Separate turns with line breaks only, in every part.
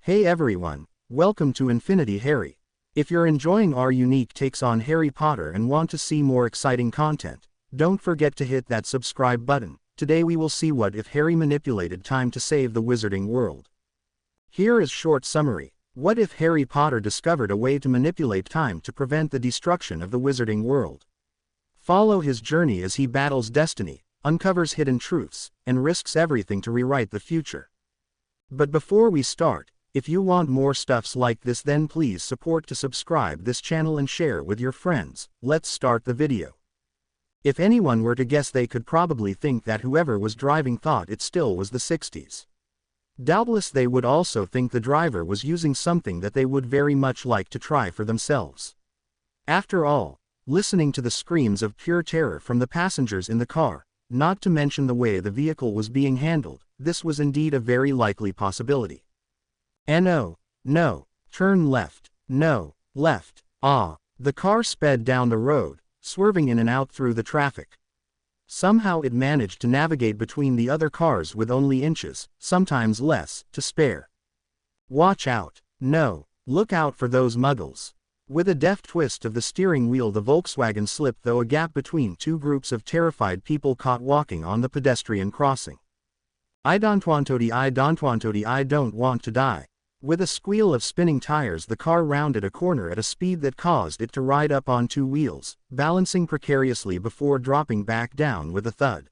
Hey everyone, welcome to Infinity Harry. If you're enjoying our unique takes on Harry Potter and want to see more exciting content, don't forget to hit that subscribe button. Today we will see what if Harry manipulated time to save the wizarding world. Here is short summary. What if Harry Potter discovered a way to manipulate time to prevent the destruction of the wizarding world? Follow his journey as he battles destiny, uncovers hidden truths, and risks everything to rewrite the future. But before we start, if you want more stuffs like this, then please support to subscribe this channel and share with your friends. Let's start the video. If anyone were to guess, they could probably think that whoever was driving thought it still was the 60s. Doubtless they would also think the driver was using something that they would very much like to try for themselves. After all, listening to the screams of pure terror from the passengers in the car, not to mention the way the vehicle was being handled, this was indeed a very likely possibility. No, turn left, no, left, The car sped down the road, swerving in and out through the traffic. Somehow it managed to navigate between the other cars with only inches, sometimes less, to spare. Watch out, no, look out for those muggles. With a deft twist of the steering wheel, the Volkswagen slipped through a gap between two groups of terrified people caught walking on the pedestrian crossing. I don't want to die. With a squeal of spinning tires, the car rounded a corner at a speed that caused it to ride up on two wheels, balancing precariously before dropping back down with a thud.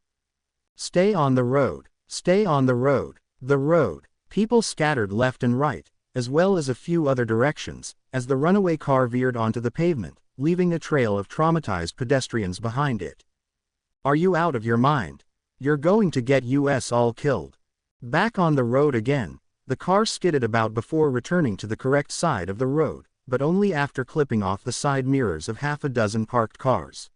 Stay on the road, stay on the road, the road. People scattered left and right, as well as a few other directions, as the runaway car veered onto the pavement, leaving a trail of traumatized pedestrians behind it. Are you out of your mind? You're going to get us all killed. Back on the road again. The car skidded about before returning to the correct side of the road, but only after clipping off the side mirrors of half a dozen parked cars.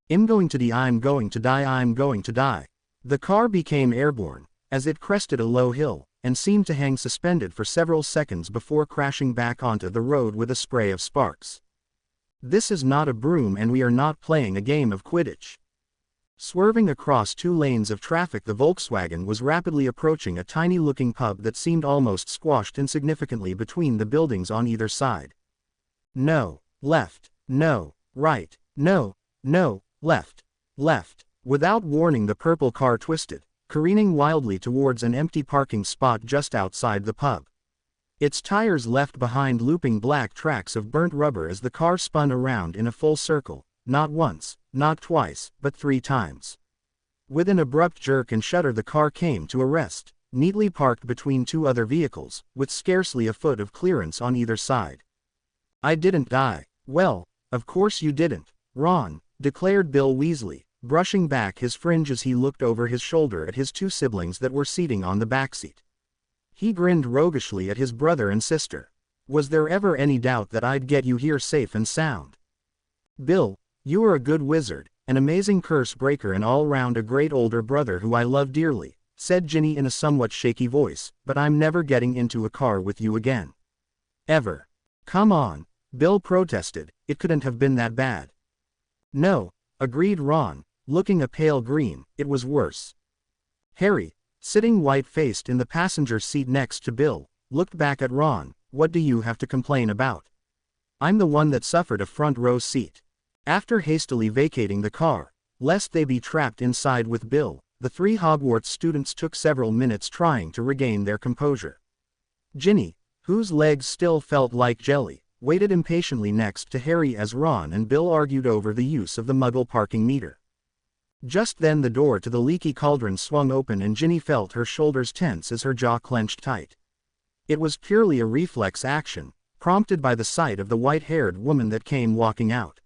I'm going to die. The car became airborne, as it crested a low hill, and seemed to hang suspended for several seconds before crashing back onto the road with a spray of sparks. This is not a broom, and we are not playing a game of Quidditch. Swerving across two lanes of traffic, the Volkswagen was rapidly approaching a tiny-looking pub that seemed almost squashed insignificantly between the buildings on either side. No, left, no, right, no, left. Without warning, the purple car twisted, careening wildly towards an empty parking spot just outside the pub. Its tires left behind looping black tracks of burnt rubber as the car spun around in a full circle. Not once, not twice, but 3 times. With an abrupt jerk and shudder, the car came to a rest, neatly parked between two other vehicles, with scarcely a foot of clearance on either side. I didn't die. Well, of course you didn't, Ron, declared Bill Weasley, brushing back his fringe as he looked over his shoulder at his 2 siblings that were seating on the backseat. He grinned roguishly at his brother and sister. Was there ever any doubt that I'd get you here safe and sound? Bill, you are a good wizard, an amazing curse breaker, and all round a great older brother who I love dearly, said Ginny in a somewhat shaky voice, but I'm never getting into a car with you again. Ever. Come on, Bill protested, it couldn't have been that bad. No, agreed Ron, looking a pale green, it was worse. Harry, sitting white-faced in the passenger seat next to Bill, looked back at Ron. What do you have to complain about? I'm the one that suffered a front row seat. After hastily vacating the car, lest they be trapped inside with Bill, the 3 Hogwarts students took several minutes trying to regain their composure. Ginny, whose legs still felt like jelly, waited impatiently next to Harry as Ron and Bill argued over the use of the Muggle parking meter. Just then the door to the leaky cauldron swung open and Ginny felt her shoulders tense as her jaw clenched tight. It was purely a reflex action, prompted by the sight of the white-haired woman that came walking out.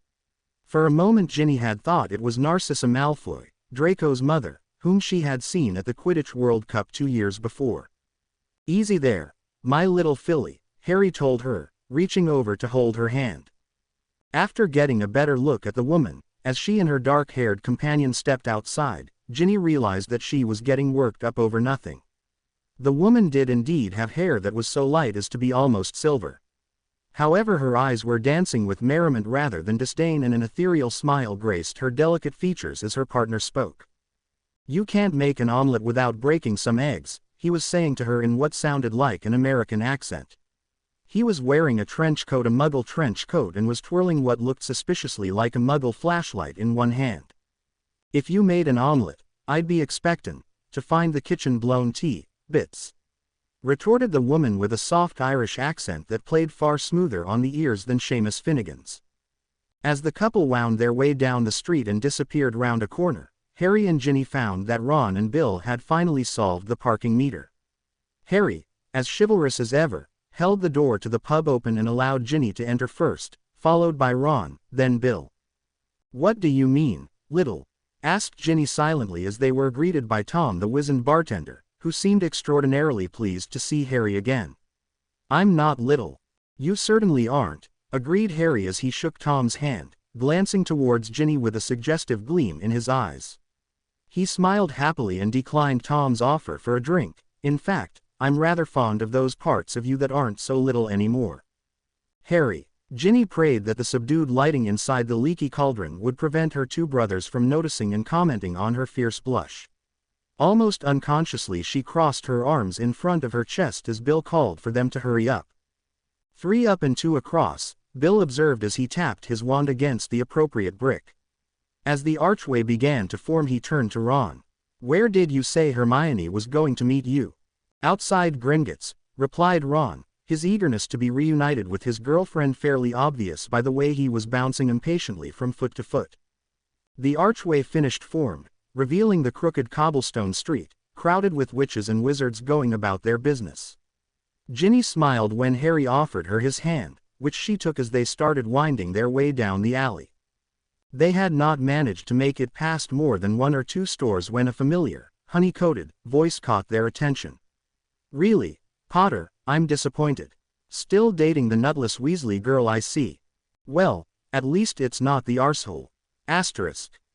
For a moment Ginny had thought it was Narcissa Malfoy, Draco's mother, whom she had seen at the Quidditch World Cup 2 years before. Easy there, my little filly, Harry told her, reaching over to hold her hand. After getting a better look at the woman, as she and her dark-haired companion stepped outside, Ginny realized that she was getting worked up over nothing. The woman did indeed have hair that was so light as to be almost silver. However, her eyes were dancing with merriment rather than disdain, and an ethereal smile graced her delicate features as her partner spoke. You can't make an omelet without breaking some eggs, he was saying to her in what sounded like an American accent. He was wearing a Muggle trench coat, and was twirling what looked suspiciously like a Muggle flashlight in one hand. "If you made an omelet, I'd be expectin' to find the kitchen blown tea bits," retorted the woman with a soft Irish accent that played far smoother on the ears than Seamus Finnegan's. As the couple wound their way down the street and disappeared round a corner, Harry and Ginny found that Ron and Bill had finally solved the parking meter. Harry, as chivalrous as ever, held the door to the pub open and allowed Ginny to enter first, followed by Ron, then Bill. "What do you mean, little?" asked Ginny silently as they were greeted by Tom, the wizened bartender, who seemed extraordinarily pleased to see Harry again. "I'm not little." "You certainly aren't," agreed Harry as he shook Tom's hand, glancing towards Ginny with a suggestive gleam in his eyes. He smiled happily and declined Tom's offer for a drink. "In fact, I'm rather fond of those parts of you that aren't so little anymore." "Harry," Ginny prayed that the subdued lighting inside the leaky cauldron would prevent her two brothers from noticing and commenting on her fierce blush. Almost unconsciously she crossed her arms in front of her chest as Bill called for them to hurry up. "3 up and 2 across," Bill observed as he tapped his wand against the appropriate brick. As the archway began to form he turned to Ron. "Where did you say Hermione was going to meet you?" "Outside Gringotts," replied Ron, his eagerness to be reunited with his girlfriend fairly obvious by the way he was bouncing impatiently from foot to foot. The archway finished formed, revealing the crooked cobblestone street, crowded with witches and wizards going about their business. Ginny smiled when Harry offered her his hand, which she took as they started winding their way down the alley. They had not managed to make it past more than 1 or 2 stores when a familiar, honey-coated voice caught their attention. "Really, Potter, I'm disappointed. Still dating the nutless Weasley girl, I see." "Well, at least it's not the arsehole."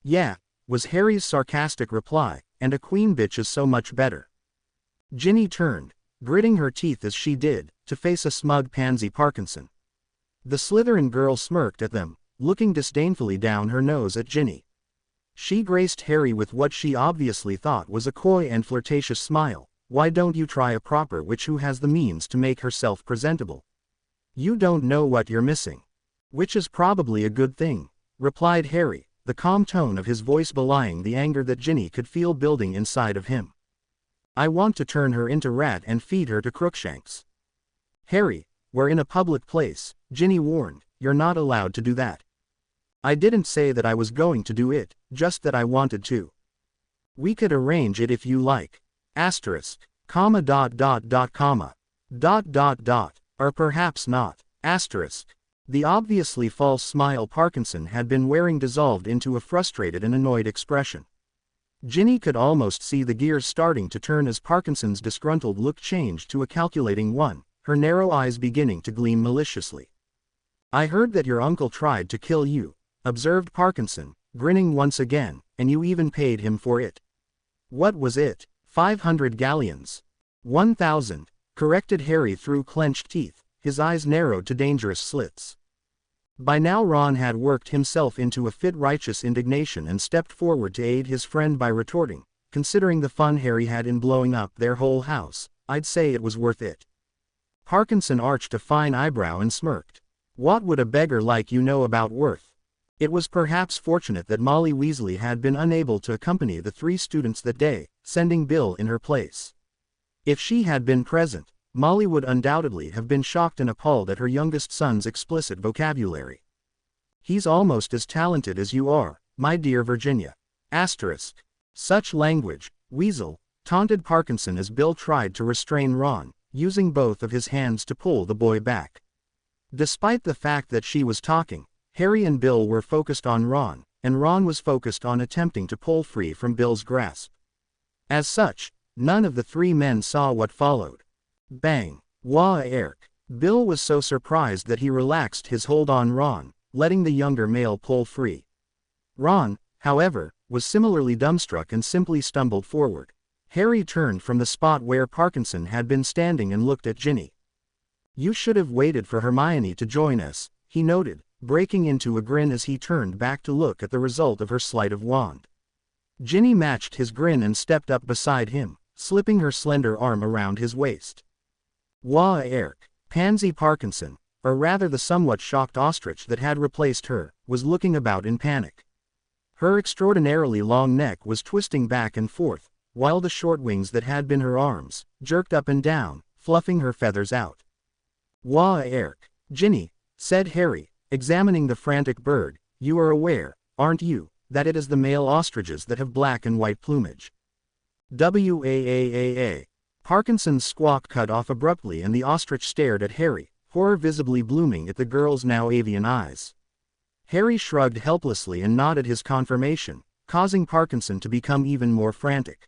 "Yeah," was Harry's sarcastic reply, "and a queen bitch is so much better." Ginny turned, gritting her teeth as she did, to face a smug Pansy Parkinson. The Slytherin girl smirked at them, looking disdainfully down her nose at Ginny. She graced Harry with what she obviously thought was a coy and flirtatious smile. "Why don't you try a proper witch who has the means to make herself presentable? You don't know what you're missing." "Which is probably a good thing," replied Harry, the calm tone of his voice belying the anger that Ginny could feel building inside of him. "I want to turn her into rat and feed her to Crookshanks." "Harry, we're in a public place," Ginny warned. "You're not allowed to do that." "I didn't say that I was going to do it, just that I wanted to." "We could arrange it if you like. Comma. Or perhaps not. The obviously false smile Parkinson had been wearing dissolved into a frustrated and annoyed expression. Ginny could almost see the gears starting to turn as Parkinson's disgruntled look changed to a calculating one, her narrow eyes beginning to gleam maliciously. "I heard that your uncle tried to kill you," observed Parkinson, grinning once again, "and you even paid him for it." "What was it? 500 galleons. 1,000, corrected Harry through clenched teeth, his eyes narrowed to dangerous slits. By now Ron had worked himself into a fit righteous indignation and stepped forward to aid his friend by retorting, "Considering the fun Harry had in blowing up their whole house, I'd say it was worth it." Parkinson arched a fine eyebrow and smirked. "What would a beggar like you know about worth?" It was perhaps fortunate that Molly Weasley had been unable to accompany the 3 students that day, sending Bill in her place. If she had been present, Molly would undoubtedly have been shocked and appalled at her youngest son's explicit vocabulary. "He's almost as talented as you are, my dear Virginia." Such language, Weasel, taunted Parkinson as Bill tried to restrain Ron, using both of his hands to pull the boy back. Despite the fact that she was talking, Harry and Bill were focused on Ron, and Ron was focused on attempting to pull free from Bill's grasp. As such, none of the 3 men saw what followed. Bang! Wah erk! Bill was so surprised that he relaxed his hold on Ron, letting the younger male pull free. Ron, however, was similarly dumbstruck and simply stumbled forward. Harry turned from the spot where Parkinson had been standing and looked at Ginny. "You should have waited for Hermione to join us," he noted, breaking into a grin as he turned back to look at the result of her sleight of wand. Ginny matched his grin and stepped up beside him, slipping her slender arm around his waist. Wah Erk. Pansy Parkinson, or rather the somewhat shocked ostrich that had replaced her, was looking about in panic. Her extraordinarily long neck was twisting back and forth, while the short wings that had been her arms, jerked up and down, fluffing her feathers out. Wah Erk. Ginny, said Harry, examining the frantic bird, you are aware, aren't you, that it is the male ostriches that have black and white plumage? Waaaaa. Parkinson's squawk cut off abruptly and the ostrich stared at Harry, horror visibly blooming at the girl's now avian eyes. Harry shrugged helplessly and nodded his confirmation, causing Parkinson to become even more frantic.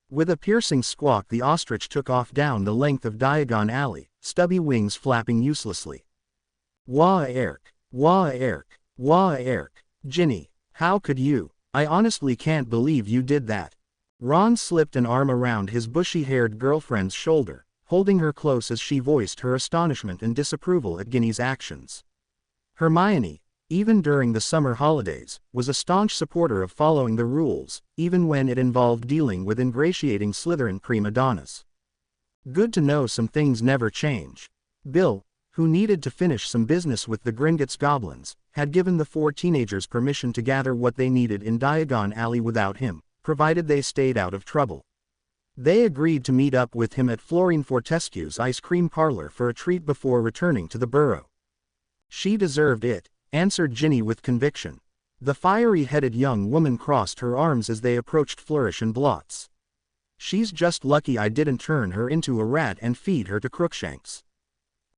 With a piercing squawk the ostrich took off down the length of Diagon Alley, stubby wings flapping uselessly. Wah Erk. Wah Erk. Wah Erk. Ginny, how could you? I honestly can't believe you did that. Ron slipped an arm around his bushy-haired girlfriend's shoulder, holding her close as she voiced her astonishment and disapproval at Ginny's actions. Hermione, even during the summer holidays, was a staunch supporter of following the rules, even when it involved dealing with ingratiating Slytherin prima donnas. Good to know some things never change. Bill, who needed to finish some business with the Gringotts goblins, had given the 4 teenagers permission to gather what they needed in Diagon Alley without him, provided they stayed out of trouble. They agreed to meet up with him at Florine Fortescue's ice cream parlor for a treat before returning to the burrow. She deserved it, answered Ginny with conviction. The fiery-headed young woman crossed her arms as they approached Flourish and Blots. She's just lucky I didn't turn her into a rat and feed her to Crookshanks.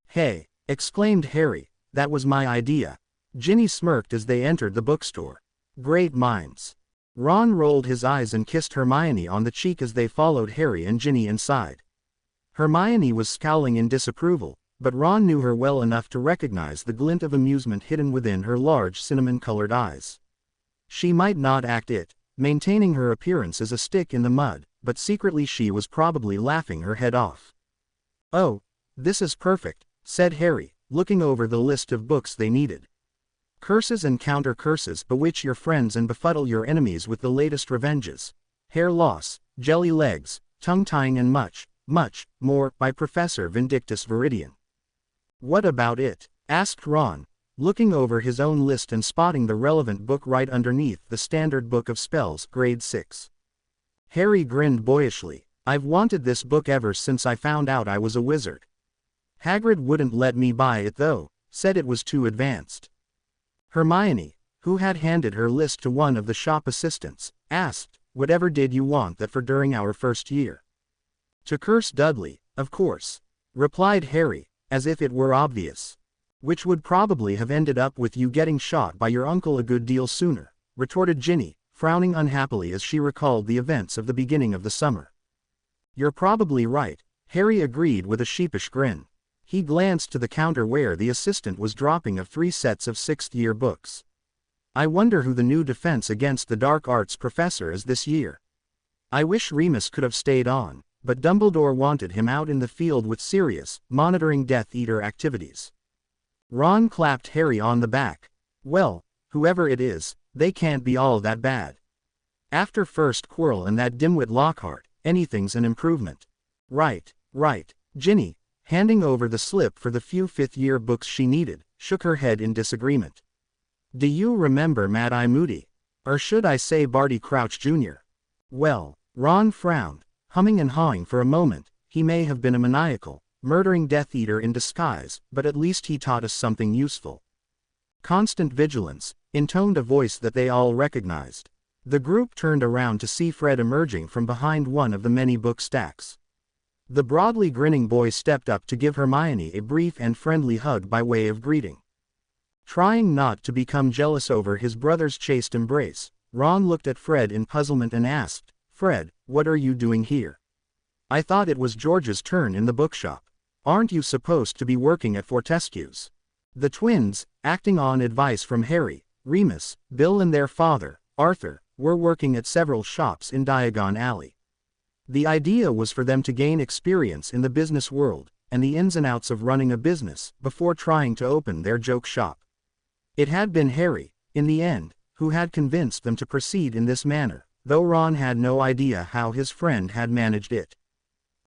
Hey, exclaimed Harry, that was my idea. Ginny smirked as they entered the bookstore. Great minds. Ron rolled his eyes and kissed Hermione on the cheek as they followed Harry and Ginny inside. Hermione was scowling in disapproval, but Ron knew her well enough to recognize the glint of amusement hidden within her large cinnamon-colored eyes. She might not act it, maintaining her appearance as a stick in the mud, but secretly she was probably laughing her head off. Oh, this is perfect, said Harry, looking over the list of books they needed. Curses and counter-curses bewitch your friends and befuddle your enemies with the latest revenges. Hair loss, jelly legs, tongue-tying and much, much more by Professor Vindictus Viridian. What about it? Asked Ron, looking over his own list and spotting the relevant book right underneath the Standard Book of Spells, Grade 6. Harry grinned boyishly. I've wanted this book ever since I found out I was a wizard. Hagrid wouldn't let me buy it though, said it was too advanced. Hermione, who had handed her list to one of the shop assistants, asked, whatever did you want that for during our first year? To curse Dudley, of course, replied Harry, as if it were obvious. Which would probably have ended up with you getting shot by your uncle a good deal sooner, retorted Ginny, frowning unhappily as she recalled the events of the beginning of the summer. You're probably right, Harry agreed with a sheepish grin. He glanced to the counter where the assistant was dropping of 3 sets of 6th-year books. I wonder who the new Defense Against the Dark Arts professor is this year. I wish Remus could have stayed on, but Dumbledore wanted him out in the field with Sirius, monitoring Death Eater activities. Ron clapped Harry on the back. Well, whoever it is, they can't be all that bad. After first Quirrell and that dimwit Lockhart, anything's an improvement. Right. Ginny, handing over the slip for the few 5th-year books she needed, shook her head in disagreement. Do you remember Mad-Eye Moody? Or should I say Barty Crouch Jr.? Well, Ron frowned, humming and hawing for a moment. He may have been a maniacal, murdering Death Eater in disguise, but at least he taught us something useful. Constant vigilance, intoned a voice that they all recognized. The group turned around to see Fred emerging from behind one of the many book stacks. The broadly grinning boy stepped up to give Hermione a brief and friendly hug by way of greeting. Trying not to become jealous over his brother's chaste embrace, Ron looked at Fred in puzzlement and asked, Fred, what are you doing here? I thought it was George's turn in the bookshop. Aren't you supposed to be working at Fortescue's? The twins, acting on advice from Harry, Remus, Bill and their father, Arthur, were working at several shops in Diagon Alley. The idea was for them to gain experience in the business world, and the ins and outs of running a business, before trying to open their joke shop. It had been Harry, in the end, who had convinced them to proceed in this manner, though Ron had no idea how his friend had managed it.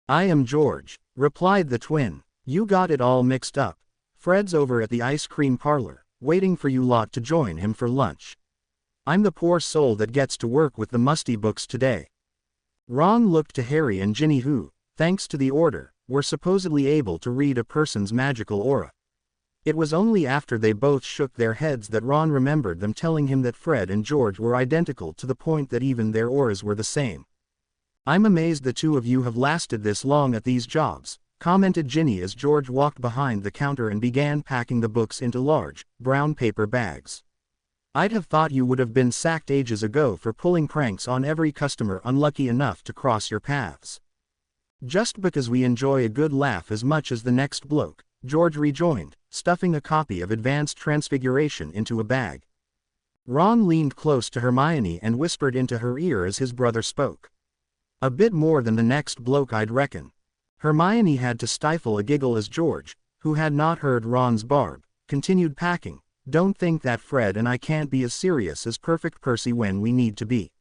"I am George," replied the twin. "You got it all mixed up. Fred's over at the ice cream parlor, waiting for you lot to join him for lunch. I'm the poor soul that gets to work with the musty books today." Ron looked to Harry and Ginny who, thanks to the order, were supposedly able to read a person's magical aura. It was only after they both shook their heads that Ron remembered them telling him that Fred and George were identical to the point that even their auras were the same. "I'm amazed the two of you have lasted this long at these jobs," commented Ginny as George walked behind the counter and began packing the books into large, brown paper bags. "I'd have thought you would have been sacked ages ago for pulling pranks on every customer unlucky enough to cross your paths." "Just because we enjoy a good laugh as much as the next bloke," George rejoined, stuffing a copy of Advanced Transfiguration into a bag. Ron leaned close to Hermione and whispered into her ear as his brother spoke. "A bit more than the next bloke, I'd reckon." Hermione had to stifle a giggle as George, who had not heard Ron's barb, continued packing. "Don't think that Fred and I can't be as serious as Perfect Percy when we need to be.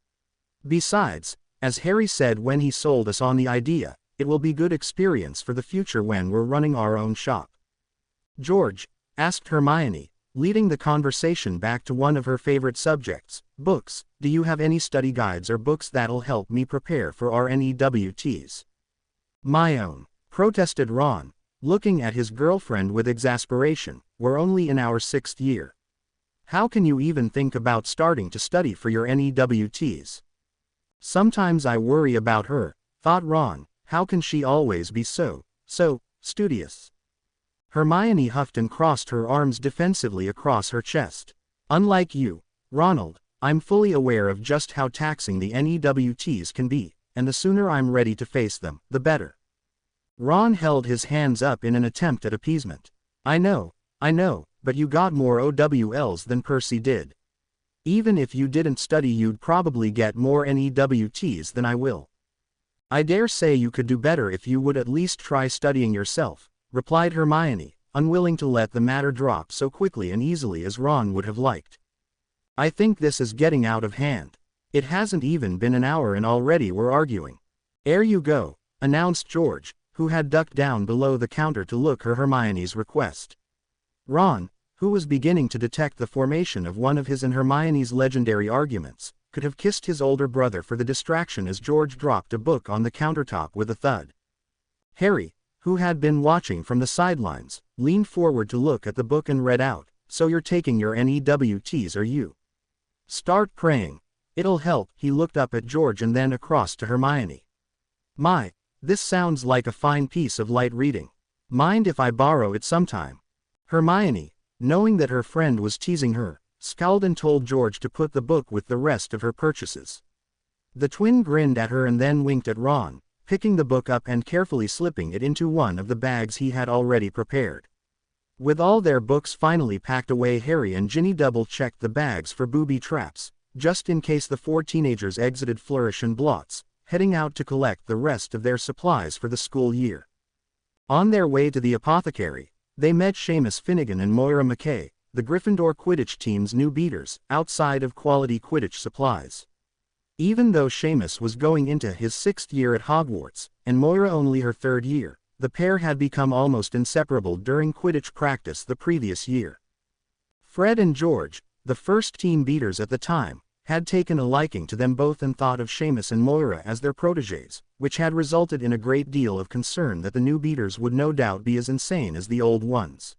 Besides, as Harry said when he sold us on the idea, it will be good experience for the future when we're running our own shop." "George," asked Hermione, leading the conversation back to one of her favorite subjects, books, "do you have any study guides or books that'll help me prepare for our NEWTs?" "My own," protested Ron, looking at his girlfriend with exasperation. "We're only in our 6th year. How can you even think about starting to study for your NEWTs?" "Sometimes I worry about her," thought Ron. "How can she always be so studious?" Hermione huffed and crossed her arms defensively across her chest. "Unlike you, Ronald, I'm fully aware of just how taxing the NEWTs can be, and the sooner I'm ready to face them, the better." Ron held his hands up in an attempt at appeasement. I know, but you got more OWLs than Percy did. Even if you didn't study you'd probably get more NEWTs than I will." "I dare say you could do better if you would at least try studying yourself," replied Hermione, unwilling to let the matter drop so quickly and easily as Ron would have liked. "I think this is getting out of hand. It hasn't even been an hour and already we're arguing." "'Ere you go," announced George, who had ducked down below the counter to look her Hermione's request. Ron, who was beginning to detect the formation of one of his and Hermione's legendary arguments, could have kissed his older brother for the distraction as George dropped a book on the countertop with a thud. Harry, who had been watching from the sidelines, leaned forward to look at the book and read out, "So you're taking your NEWTs, are you? Start praying. It'll help." He looked up at George and then across to Hermione. "My, this sounds like a fine piece of light reading. Mind if I borrow it sometime?" Hermione, knowing that her friend was teasing her, scowled and told George to put the book with the rest of her purchases. The twin grinned at her and then winked at Ron, picking the book up and carefully slipping it into one of the bags he had already prepared. With all their books finally packed away, Harry and Ginny double-checked the bags for booby traps, just in case the 4 teenagers exited Flourish and Blots, heading out to collect the rest of their supplies for the school year. On their way to the apothecary, they met Seamus Finnegan and Moira McKay, the Gryffindor Quidditch team's new beaters, outside of Quality Quidditch Supplies. Even though Seamus was going into his 6th year at Hogwarts, and Moira only her 3rd year, the pair had become almost inseparable during Quidditch practice the previous year. Fred and George, the first team beaters at the time, had taken a liking to them both and thought of Seamus and Moira as their protégés, which had resulted in a great deal of concern that the new beaters would no doubt be as insane as the old ones.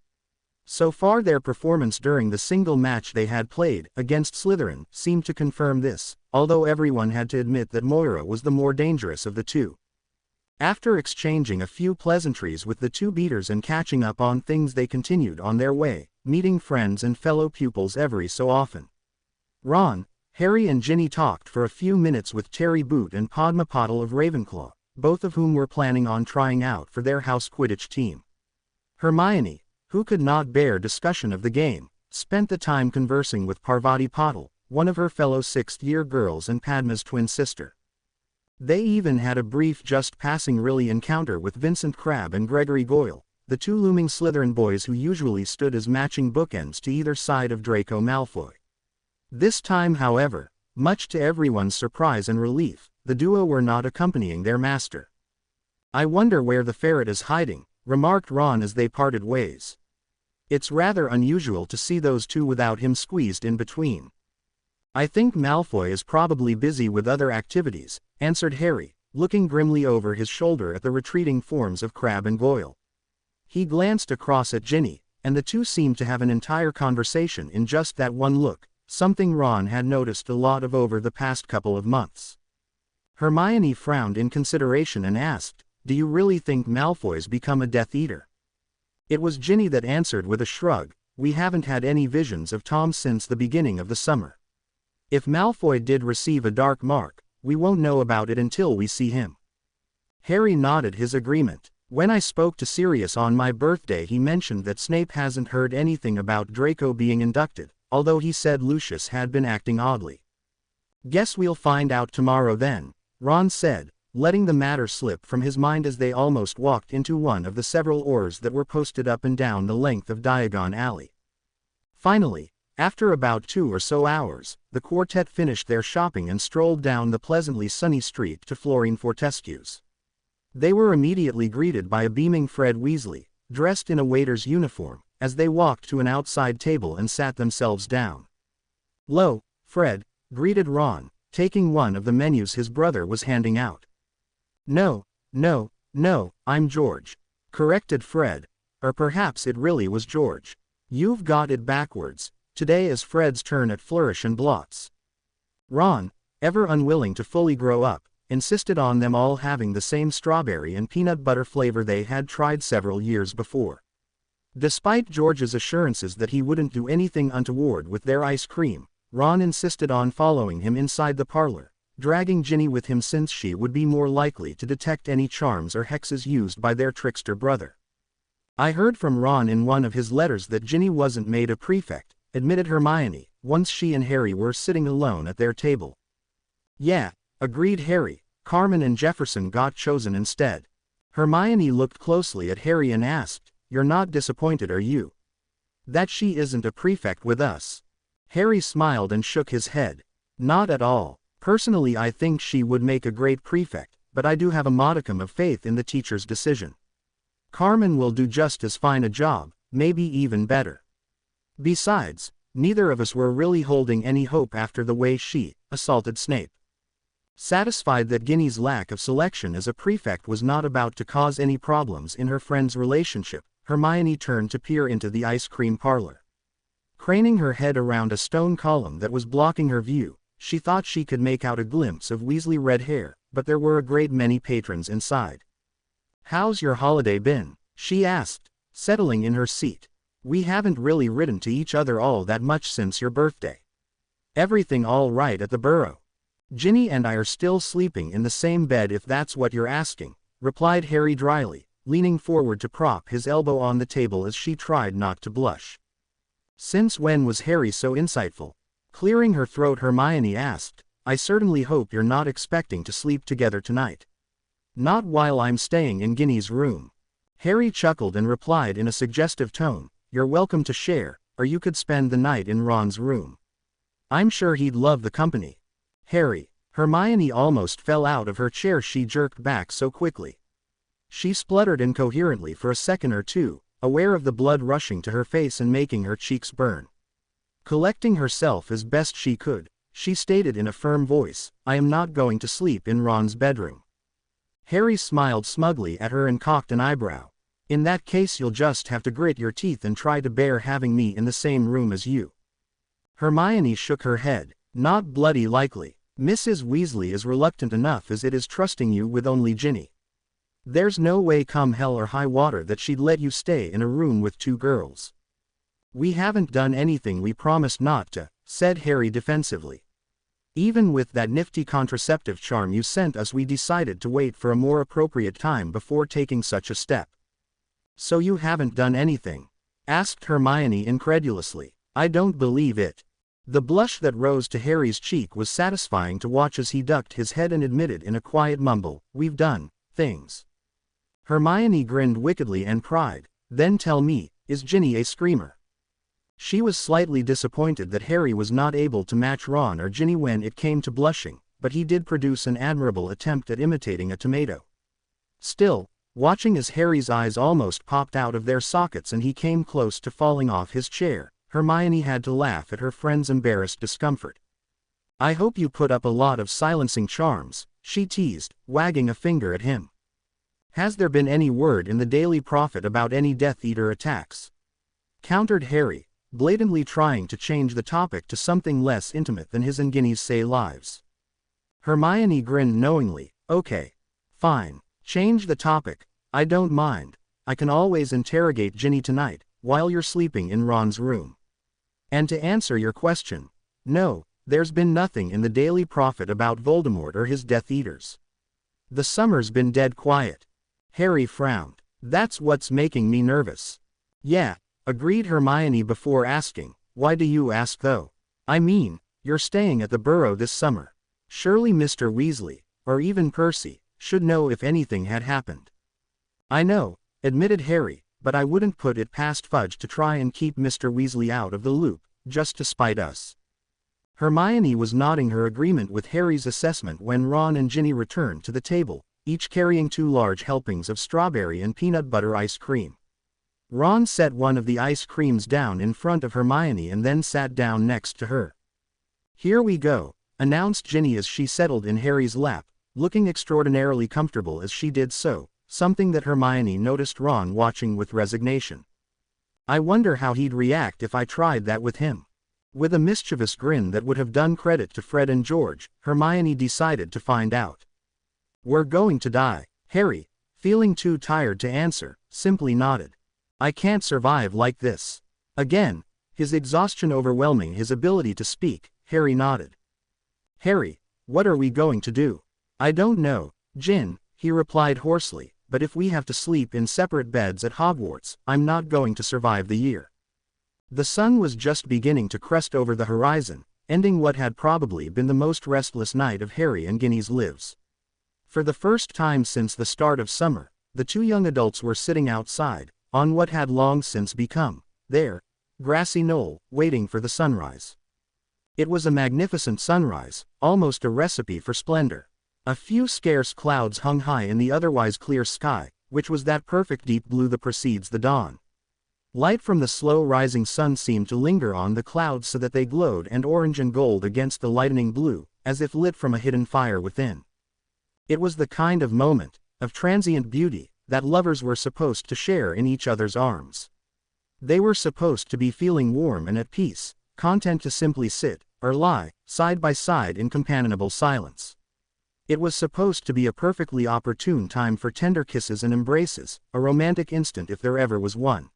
So far their performance during the single match they had played, against Slytherin, seemed to confirm this, although everyone had to admit that Moira was the more dangerous of the two. After exchanging a few pleasantries with the two beaters and catching up on things, they continued on their way, meeting friends and fellow pupils every so often. Ron, Harry and Ginny talked for a few minutes with Terry Boot and Padma Patil of Ravenclaw, both of whom were planning on trying out for their house Quidditch team. Hermione, who could not bear discussion of the game, spent the time conversing with Parvati Patil, one of her fellow 6th-year girls and Padma's twin sister. They even had a brief just-passing really encounter with Vincent Crabbe and Gregory Goyle, the two looming Slytherin boys who usually stood as matching bookends to either side of Draco Malfoy. This time, however, Much to everyone's surprise and relief, the duo were not accompanying their master. "I wonder where the ferret is hiding," remarked Ron as they parted ways. "It's rather unusual to see those two without him squeezed in between." "I think Malfoy is probably busy with other activities," answered Harry, looking grimly over his shoulder at the retreating forms of Crabbe and Goyle. He glanced across at Ginny, and the two seemed to have an entire conversation in just that one look, something Ron had noticed a lot of over the past couple of months. Hermione frowned in consideration and asked, "Do you really think Malfoy's become a Death Eater?" It was Ginny that answered with a shrug, "We haven't had any visions of Tom since the beginning of the summer. If Malfoy did receive a dark mark, we won't know about it until we see him." Harry nodded his agreement. "When I spoke to Sirius on my birthday, he mentioned that Snape hasn't heard anything about Draco being inducted, although he said Lucius had been acting oddly." "Guess we'll find out tomorrow then," Ron said, letting the matter slip from his mind as they almost walked into one of the several oars that were posted up and down the length of Diagon Alley. Finally, after about 2 or so hours, the quartet finished their shopping and strolled down the pleasantly sunny street to Florine Fortescue's. They were immediately greeted by a beaming Fred Weasley, dressed in a waiter's uniform, as they walked to an outside table and sat themselves down. "Lo, Fred," greeted Ron, taking one of the menus his brother was handing out. No, I'm George," corrected Fred. Or perhaps it really was George. "You've got it backwards. Today is Fred's turn at Flourish and Blots." Ron, ever unwilling to fully grow up, insisted on them all having the same strawberry and peanut butter flavor they had tried several years before. Despite George's assurances that he wouldn't do anything untoward with their ice cream, Ron insisted on following him inside the parlor, dragging Ginny with him since she would be more likely to detect any charms or hexes used by their trickster brother. "I heard from Ron in one of his letters that Ginny wasn't made a prefect," admitted Hermione, once she and Harry were sitting alone at their table. "Yeah," agreed Harry, "Carmen and Jefferson got chosen instead." Hermione looked closely at Harry and asked, "You're not disappointed, are you? That she isn't a prefect with us?" Harry smiled and shook his head. "Not at all. Personally, I think she would make a great prefect, but I do have a modicum of faith in the teacher's decision. Carmen will do just as fine a job, maybe even better. Besides, neither of us were really holding any hope after the way she assaulted Snape." Satisfied that Ginny's lack of selection as a prefect was not about to cause any problems in her friend's relationship, Hermione turned to peer into the ice cream parlor. Craning her head around a stone column that was blocking her view, she thought she could make out a glimpse of Weasley red hair, but there were a great many patrons inside. "How's your holiday been?" she asked, settling in her seat. "We haven't really written to each other all that much since your birthday." "Everything all right at the Burrow. Ginny and I are still sleeping in the same bed if that's what you're asking," replied Harry dryly, leaning forward to prop his elbow on the table as she tried not to blush. Since when was Harry so insightful? Clearing her throat, Hermione asked, "I certainly hope you're not expecting to sleep together tonight." "Not while I'm staying in Ginny's room." Harry chuckled and replied in a suggestive tone, "You're welcome to share, or you could spend the night in Ron's room. I'm sure he'd love the company." "Harry." Hermione almost fell out of her chair, she jerked back so quickly. She spluttered incoherently for a second or two, aware of the blood rushing to her face and making her cheeks burn. Collecting herself as best she could, she stated in a firm voice, "I am not going to sleep in Ron's bedroom." Harry smiled smugly at her and cocked an eyebrow. "In that case, you'll just have to grit your teeth and try to bear having me in the same room as you." Hermione shook her head. "Not bloody likely. Mrs. Weasley is reluctant enough as it is trusting you with only Ginny. There's no way come hell or high water that she'd let you stay in a room with 2 girls." "We haven't done anything we promised not to," said Harry defensively. "Even with that nifty contraceptive charm you sent us, we decided to wait for a more appropriate time before taking such a step." "So you haven't done anything?" asked Hermione incredulously. "I don't believe it." The blush that rose to Harry's cheek was satisfying to watch as he ducked his head and admitted in a quiet mumble, "We've done things." Hermione grinned wickedly and cried, "Then tell me, is Ginny a screamer?" She was slightly disappointed that Harry was not able to match Ron or Ginny when it came to blushing, but he did produce an admirable attempt at imitating a tomato. Still, watching as Harry's eyes almost popped out of their sockets and he came close to falling off his chair, Hermione had to laugh at her friend's embarrassed discomfort. "I hope you put up a lot of silencing charms," she teased, wagging a finger at him. "Has there been any word in the Daily Prophet about any Death Eater attacks?" countered Harry, blatantly trying to change the topic to something less intimate than his and Ginny's say lives. Hermione grinned knowingly. "Okay. Fine. Change the topic. I don't mind. I can always interrogate Ginny tonight, while you're sleeping in Ron's room. And to answer your question, no, there's been nothing in the Daily Prophet about Voldemort or his Death Eaters. The summer's been dead quiet." Harry frowned. "That's what's making me nervous." "Yeah," agreed Hermione before asking, "Why do you ask though? I mean, you're staying at the Burrow this summer. Surely Mr. Weasley, or even Percy, should know if anything had happened." "I know," admitted Harry, "but I wouldn't put it past Fudge to try and keep Mr. Weasley out of the loop, just to spite us." Hermione was nodding her agreement with Harry's assessment when Ron and Ginny returned to the table, each carrying 2 large helpings of strawberry and peanut butter ice cream. Ron set one of the ice creams down in front of Hermione and then sat down next to her. "Here we go," announced Ginny as she settled in Harry's lap, looking extraordinarily comfortable as she did so, something that Hermione noticed Ron watching with resignation. "I wonder how he'd react if I tried that with him." With a mischievous grin that would have done credit to Fred and George, Hermione decided to find out. "We're going to die." Harry, feeling too tired to answer, simply nodded. "I can't survive like this." Again, his exhaustion overwhelming his ability to speak, Harry nodded. "Harry, what are we going to do?" "I don't know, Gin," he replied hoarsely, "but if we have to sleep in separate beds at Hogwarts, I'm not going to survive the year." The sun was just beginning to crest over the horizon, ending what had probably been the most restless night of Harry and Ginny's lives. For the first time since the start of summer, the 2 young adults were sitting outside, on what had long since become their grassy knoll, waiting for the sunrise. It was a magnificent sunrise, almost a recipe for splendor. A few scarce clouds hung high in the otherwise clear sky, which was that perfect deep blue that precedes the dawn. Light from the slow-rising sun seemed to linger on the clouds so that they glowed and orange and gold against the lightening blue, as if lit from a hidden fire within. It was the kind of moment, of transient beauty, that lovers were supposed to share in each other's arms. They were supposed to be feeling warm and at peace, content to simply sit, or lie, side by side in companionable silence. It was supposed to be a perfectly opportune time for tender kisses and embraces, a romantic instant if there ever was one.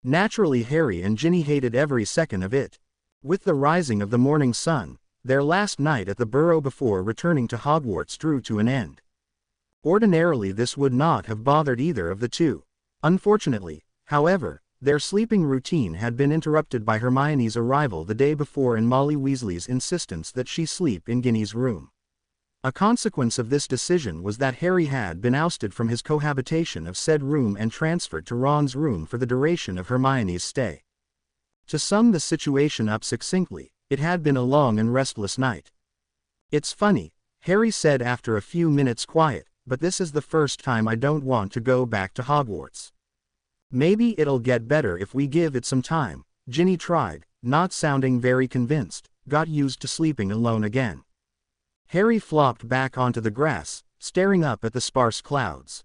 Naturally, Harry and Ginny hated every second of it. With the rising of the morning sun, their last night at the Burrow before returning to Hogwarts drew to an end. Ordinarily this would not have bothered either of the two. Unfortunately, however, their sleeping routine had been interrupted by Hermione's arrival the day before and Molly Weasley's insistence that she sleep in Ginny's room. A consequence of this decision was that Harry had been ousted from his cohabitation of said room and transferred to Ron's room for the duration of Hermione's stay. To sum the situation up succinctly, it had been a long and restless night. "It's funny," Harry said after a few minutes' quiet, "but this is the first time I don't want to go back to Hogwarts." "Maybe it'll get better if we give it some time," Ginny tried, not sounding very convinced. "Got used to sleeping alone again." Harry flopped back onto the grass, staring up at the sparse clouds.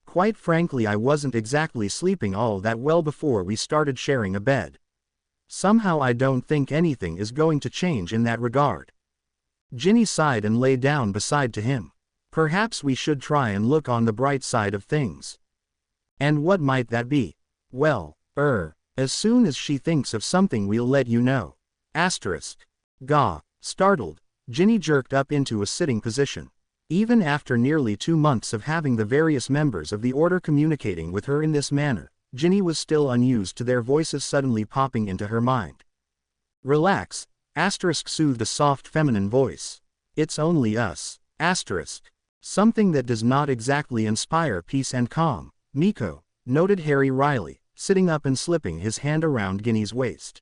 "Quite frankly, I wasn't exactly sleeping all that well before we started sharing a bed. Somehow I don't think anything is going to change in that regard." Ginny sighed and lay down beside to him. "Perhaps we should try and look on the bright side of things." "And what might that be?" "Well, as soon as she thinks of something we'll let you know." Asterisk. Gah. Startled, Ginny jerked up into a sitting position. Even after nearly 2 months of having the various members of the Order communicating with her in this manner, Ginny was still unused to their voices suddenly popping into her mind. "Relax," soothed a soft feminine voice. "It's only us." Something that does not exactly inspire peace and calm, Miko, noted Harry wryly, sitting up and slipping his hand around Ginny's waist.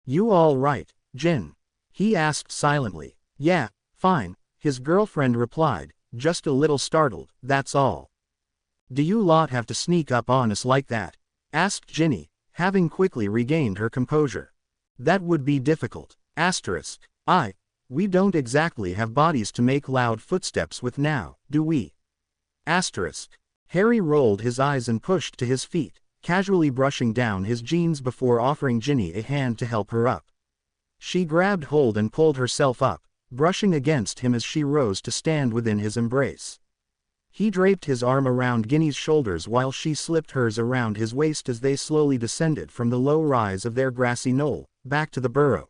"You all right, Jin?" he asked silently. "Yeah, fine," his girlfriend replied, just a little startled, "that's all." "Do you lot have to sneak up on us like that?" asked Ginny, having quickly regained her composure. "That would be difficult. We don't exactly have bodies to make loud footsteps with now, do we?" Harry rolled his eyes and pushed to his feet, casually brushing down his jeans before offering Ginny a hand to help her up. She grabbed hold and pulled herself up, brushing against him as she rose to stand within his embrace. He draped his arm around Ginny's shoulders while she slipped hers around his waist as they slowly descended from the low rise of their grassy knoll, back to the burrow.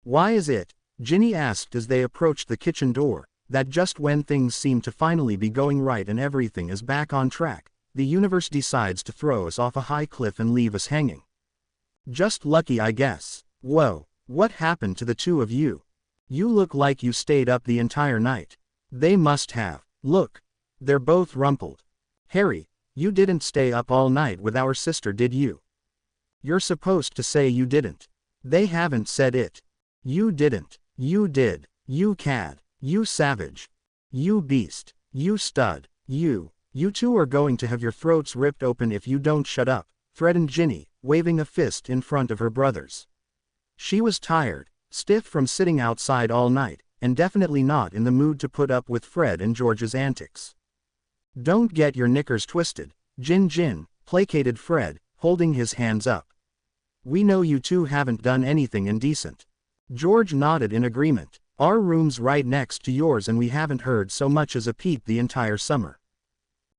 "Why is it," Ginny asked as they approached the kitchen door, "that just when things seem to finally be going right and everything is back on track, the universe decides to throw us off a high cliff and leave us hanging? Just lucky, I guess." "Whoa, what happened to the two of you? You look like you stayed up the entire night." "They must have. Look. They're both rumpled." "Harry, you didn't stay up all night with our sister, did you?" "You're supposed to say you didn't." "They haven't said it." "You didn't." "You did. You cad. You savage. You beast. You stud. You two are going to have your throats ripped open if you don't shut up," threatened Ginny, waving a fist in front of her brothers. She was tired, stiff from sitting outside all night, and definitely not in the mood to put up with Fred and George's antics. "Don't get your knickers twisted, Jin," placated Fred, holding his hands up. "We know you two haven't done anything indecent." George nodded in agreement. "Our room's right next to yours and we haven't heard so much as a peep the entire summer."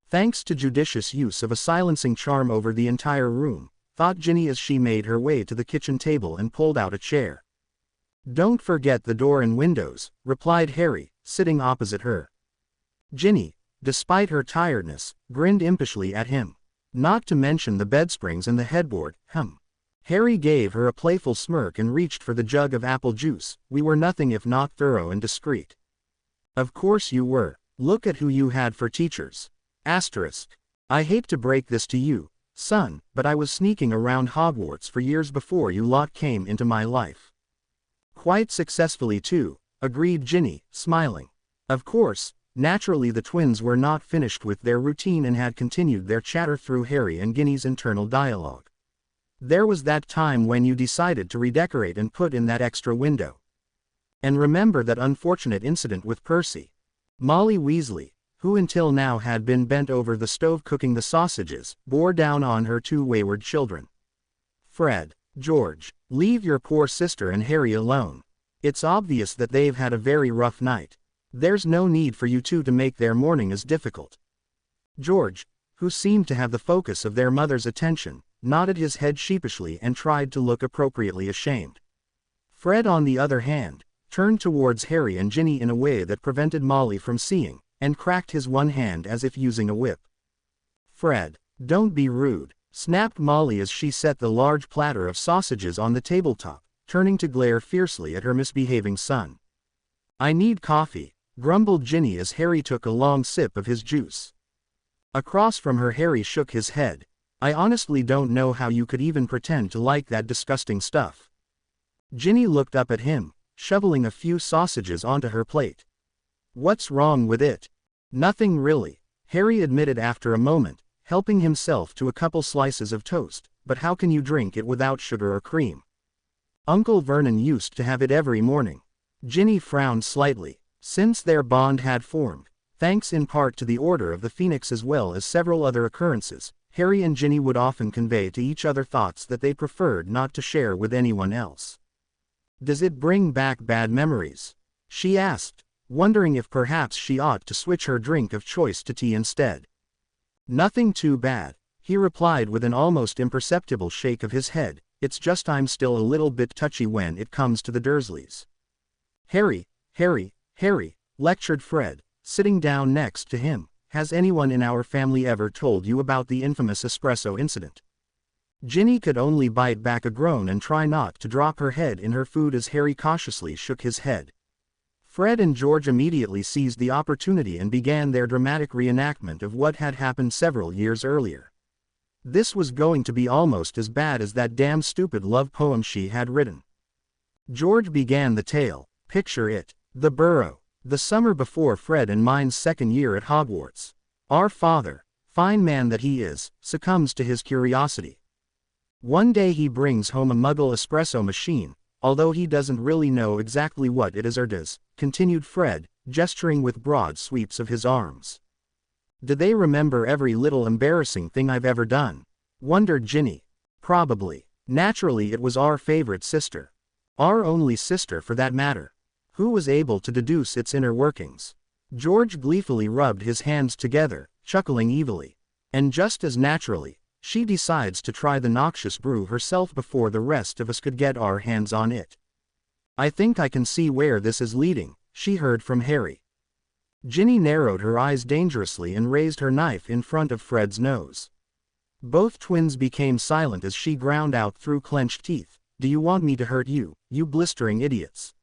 Thanks to judicious use of a silencing charm over the entire room, thought Ginny as she made her way to the kitchen table and pulled out a chair. "Don't forget the door and windows," replied Harry, sitting opposite her. Ginny, despite her tiredness, grinned impishly at him. "Not to mention the bedsprings and the headboard, Harry gave her a playful smirk and reached for the jug of apple juice. "We were nothing if not thorough and discreet." "Of course you were. Look at who you had for teachers. I hate to break this to you, son, but I was sneaking around Hogwarts for years before you lot came into my life." "Quite successfully too," agreed Ginny, smiling. Of course, naturally the twins were not finished with their routine and had continued their chatter through Harry and Ginny's internal dialogue. "There was that time when you decided to redecorate and put in that extra window. And remember that unfortunate incident with Percy. Molly Weasley, who until now had been bent over the stove cooking the sausages, bore down on her two wayward children. Fred, George, leave your poor sister and Harry alone. It's obvious that they've had a very rough night. There's no need for you two to make their morning as difficult." George, who seemed to have the focus of their mother's attention, nodded his head sheepishly and tried to look appropriately ashamed. Fred, on the other hand, turned towards Harry and Ginny in a way that prevented Molly from seeing, and cracked his one hand as if using a whip. "Fred, don't be rude," snapped Molly as she set the large platter of sausages on the tabletop, turning to glare fiercely at her misbehaving son. "I need coffee," grumbled Ginny as Harry took a long sip of his juice. Across from her, Harry shook his head. "I honestly don't know how you could even pretend to like that disgusting stuff." Ginny looked up at him, shoveling a few sausages onto her plate. "What's wrong with it?" "Nothing really," Harry admitted after a moment, helping himself to a couple slices of toast, "but how can you drink it without sugar or cream? Uncle Vernon used to have it every morning." Ginny frowned slightly. Since their bond had formed, thanks in part to the Order of the Phoenix as well as several other occurrences, Harry and Ginny would often convey to each other thoughts that they preferred not to share with anyone else. "Does it bring back bad memories?" she asked, wondering if perhaps she ought to switch her drink of choice to tea instead. "Nothing too bad," he replied with an almost imperceptible shake of his head. "It's just I'm still a little bit touchy when it comes to the Dursleys." "Harry, lectured Fred, sitting down next to him, "has anyone in our family ever told you about the infamous espresso incident?" Ginny could only bite back a groan and try not to drop her head in her food as Harry cautiously shook his head. Fred and George immediately seized the opportunity and began their dramatic reenactment of what had happened several years earlier. This was going to be almost as bad as that damn stupid love poem she had written. George began the tale. Picture it. The burrow. The summer before Fred and mine's second year at Hogwarts. Our father, fine man that he is, succumbs to his curiosity. One day he brings home a Muggle espresso machine, although he doesn't really know exactly what it is or does, continued Fred, gesturing with broad sweeps of his arms. Do they remember every little embarrassing thing I've ever done? Wondered Ginny. Probably. Naturally it was our favorite sister. Our only sister for that matter. Who was able to deduce its inner workings? George gleefully rubbed his hands together, chuckling evilly. And just as naturally, she decides to try the noxious brew herself before the rest of us could get our hands on it. I think I can see where this is leading, she heard from Harry. Ginny narrowed her eyes dangerously and raised her knife in front of Fred's nose. Both twins became silent as she ground out through clenched teeth. Do you want me to hurt you, you blistering idiots?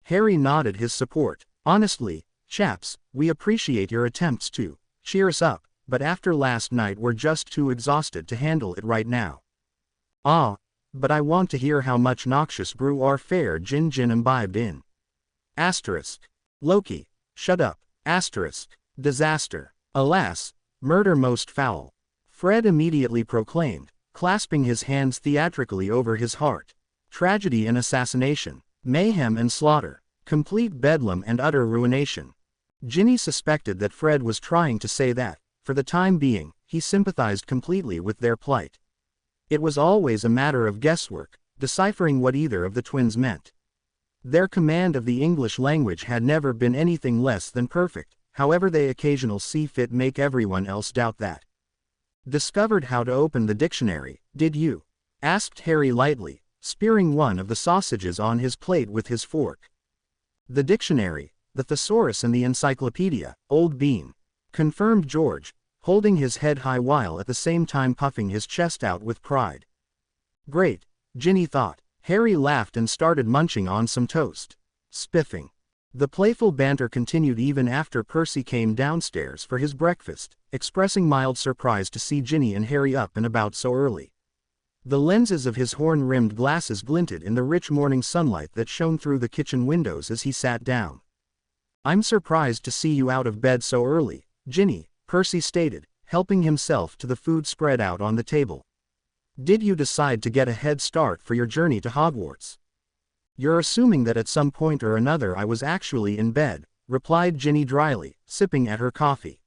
Harry nodded his support. Honestly, chaps, we appreciate your attempts to cheer us up, but after last night we're just too exhausted to handle it right now. Ah, but I want to hear how much noxious brew our fair Jin imbibed in. Asterisk. Loki. Shut up. Asterisk. Disaster. Alas, murder most foul. Fred immediately proclaimed, clasping his hands theatrically over his heart. Tragedy and assassination. Mayhem and slaughter. Complete bedlam and utter ruination. Ginny suspected that Fred was trying to say that, for the time being, he sympathized completely with their plight. It was always a matter of guesswork, deciphering what either of the twins meant. Their command of the English language had never been anything less than perfect, however they occasionally see fit make everyone else doubt that. Discovered how to open the dictionary, did you? Asked Harry lightly, spearing one of the sausages on his plate with his fork. The dictionary, the thesaurus and the encyclopedia, old bean. Confirmed George, holding his head high while at the same time puffing his chest out with pride. Great, Ginny thought. Harry laughed and started munching on some toast. Spiffing. The playful banter continued even after Percy came downstairs for his breakfast, expressing mild surprise to see Ginny and Harry up and about so early. The lenses of his horn-rimmed glasses glinted in the rich morning sunlight that shone through the kitchen windows as he sat down. I'm surprised to see you out of bed so early, Ginny, Percy stated, helping himself to the food spread out on the table. Did you decide to get a head start for your journey to Hogwarts? You're assuming that at some point or another I was actually in bed, replied Ginny dryly, sipping at her coffee.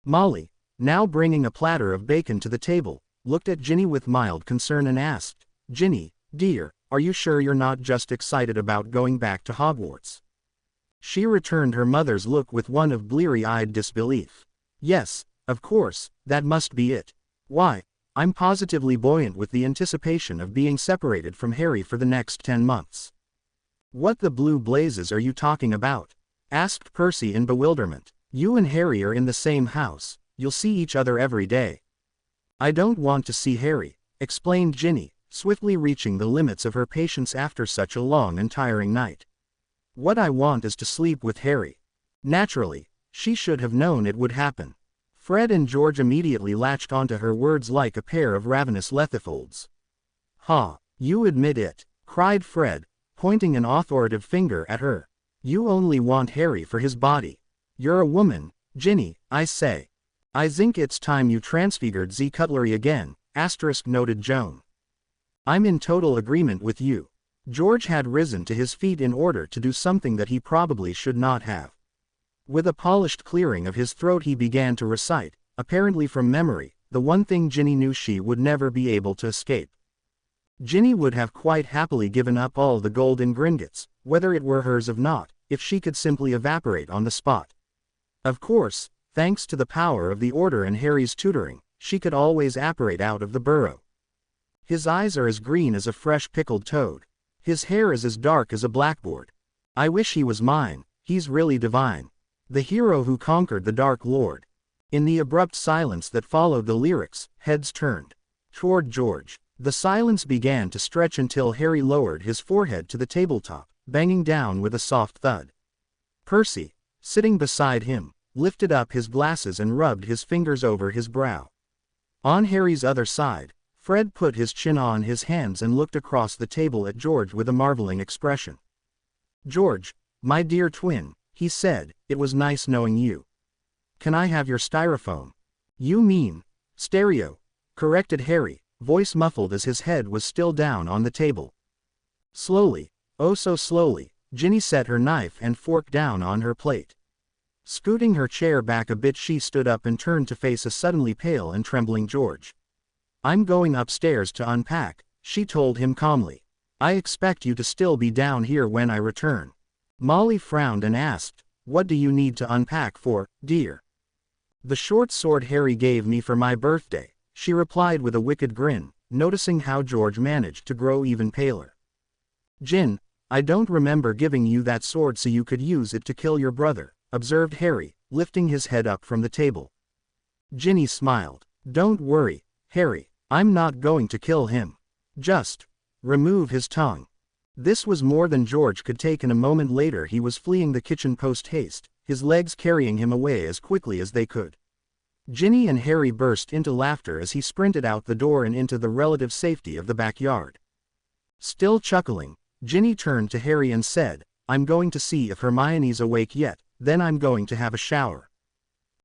Molly, now bringing a platter of bacon to the table, looked at Ginny with mild concern and asked, Ginny, dear, are you sure you're not just excited about going back to Hogwarts? She returned her mother's look with one of bleary-eyed disbelief. Yes, of course, that must be it. Why, I'm positively buoyant with the anticipation of being separated from Harry for the next 10 months. What the blue blazes are you talking about? Asked Percy in bewilderment. You and Harry are in the same house, you'll see each other every day. I don't want to see Harry, explained Ginny, swiftly reaching the limits of her patience after such a long and tiring night. What I want is to sleep with Harry. Naturally, she should have known it would happen. Fred and George immediately latched onto her words like a pair of ravenous lethifolds. Ha, you admit it, cried Fred, pointing an authoritative finger at her. You only want Harry for his body. You're a woman, Ginny, I say. I think it's time you transfigured Z cutlery again, noted Joan. I'm in total agreement with you. George had risen to his feet in order to do something that he probably should not have. With a polished clearing of his throat he began to recite, apparently from memory, the one thing Ginny knew she would never be able to escape. Ginny would have quite happily given up all the gold in Gringotts, whether it were hers or not, if she could simply evaporate on the spot. Of course, thanks to the power of the Order and Harry's tutoring, she could always apparate out of the burrow. His eyes are as green as a fresh pickled toad. His hair is as dark as a blackboard. I wish he was mine, he's really divine. The hero who conquered the Dark Lord. In the abrupt silence that followed the lyrics, heads turned toward George. The silence began to stretch until Harry lowered his forehead to the tabletop, banging down with a soft thud. Percy, sitting beside him, lifted up his glasses and rubbed his fingers over his brow. On Harry's other side, Fred put his chin on his hands and looked across the table at George with a marveling expression. "George, my dear twin," he said, "it was nice knowing you. Can I have your styrofoam?" "You mean stereo," corrected Harry, voice muffled as his head was still down on the table. Slowly, oh so slowly, Ginny set her knife and fork down on her plate. Scooting her chair back a bit, she stood up and turned to face a suddenly pale and trembling George. "I'm going upstairs to unpack," she told him calmly. "I expect you to still be down here when I return." Molly frowned and asked, "What do you need to unpack for, dear?" "The short sword Harry gave me for my birthday," she replied with a wicked grin, noticing how George managed to grow even paler. "Gin, I don't remember giving you that sword so you could use it to kill your brother," observed Harry, lifting his head up from the table. Ginny smiled. "Don't worry, Harry, I'm not going to kill him. Just remove his tongue." This was more than George could take, and a moment later he was fleeing the kitchen post-haste, his legs carrying him away as quickly as they could. Ginny and Harry burst into laughter as he sprinted out the door and into the relative safety of the backyard. Still chuckling, Ginny turned to Harry and said, "I'm going to see if Hermione's awake yet, then I'm going to have a shower."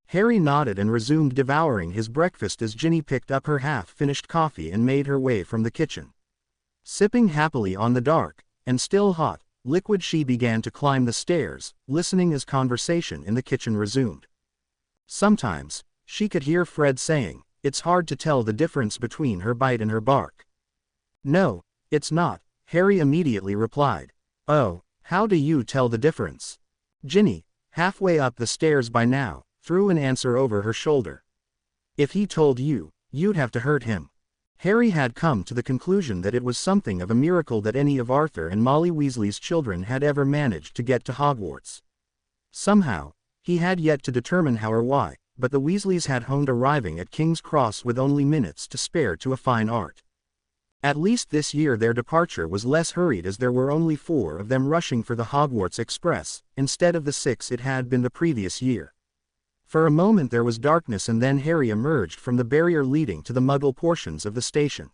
Harry nodded and resumed devouring his breakfast as Ginny picked up her half-finished coffee and made her way from the kitchen. Sipping happily on the dark, and still hot, liquid, she began to climb the stairs, listening as conversation in the kitchen resumed. Sometimes, she could hear Fred saying, "It's hard to tell the difference between her bite and her bark." "No, it's not," Harry immediately replied. "Oh, how do you tell the difference?" Ginny, halfway up the stairs by now, threw an answer over her shoulder. "If he told you, you'd have to hurt him." Harry had come to the conclusion that it was something of a miracle that any of Arthur and Molly Weasley's children had ever managed to get to Hogwarts. Somehow, he had yet to determine how or why, but the Weasleys had honed arriving at King's Cross with only minutes to spare to a fine art. At least this year their departure was less hurried, as there were only 4 of them rushing for the Hogwarts Express, instead of the 6 it had been the previous year. For a moment there was darkness, and then Harry emerged from the barrier leading to the Muggle portions of the station.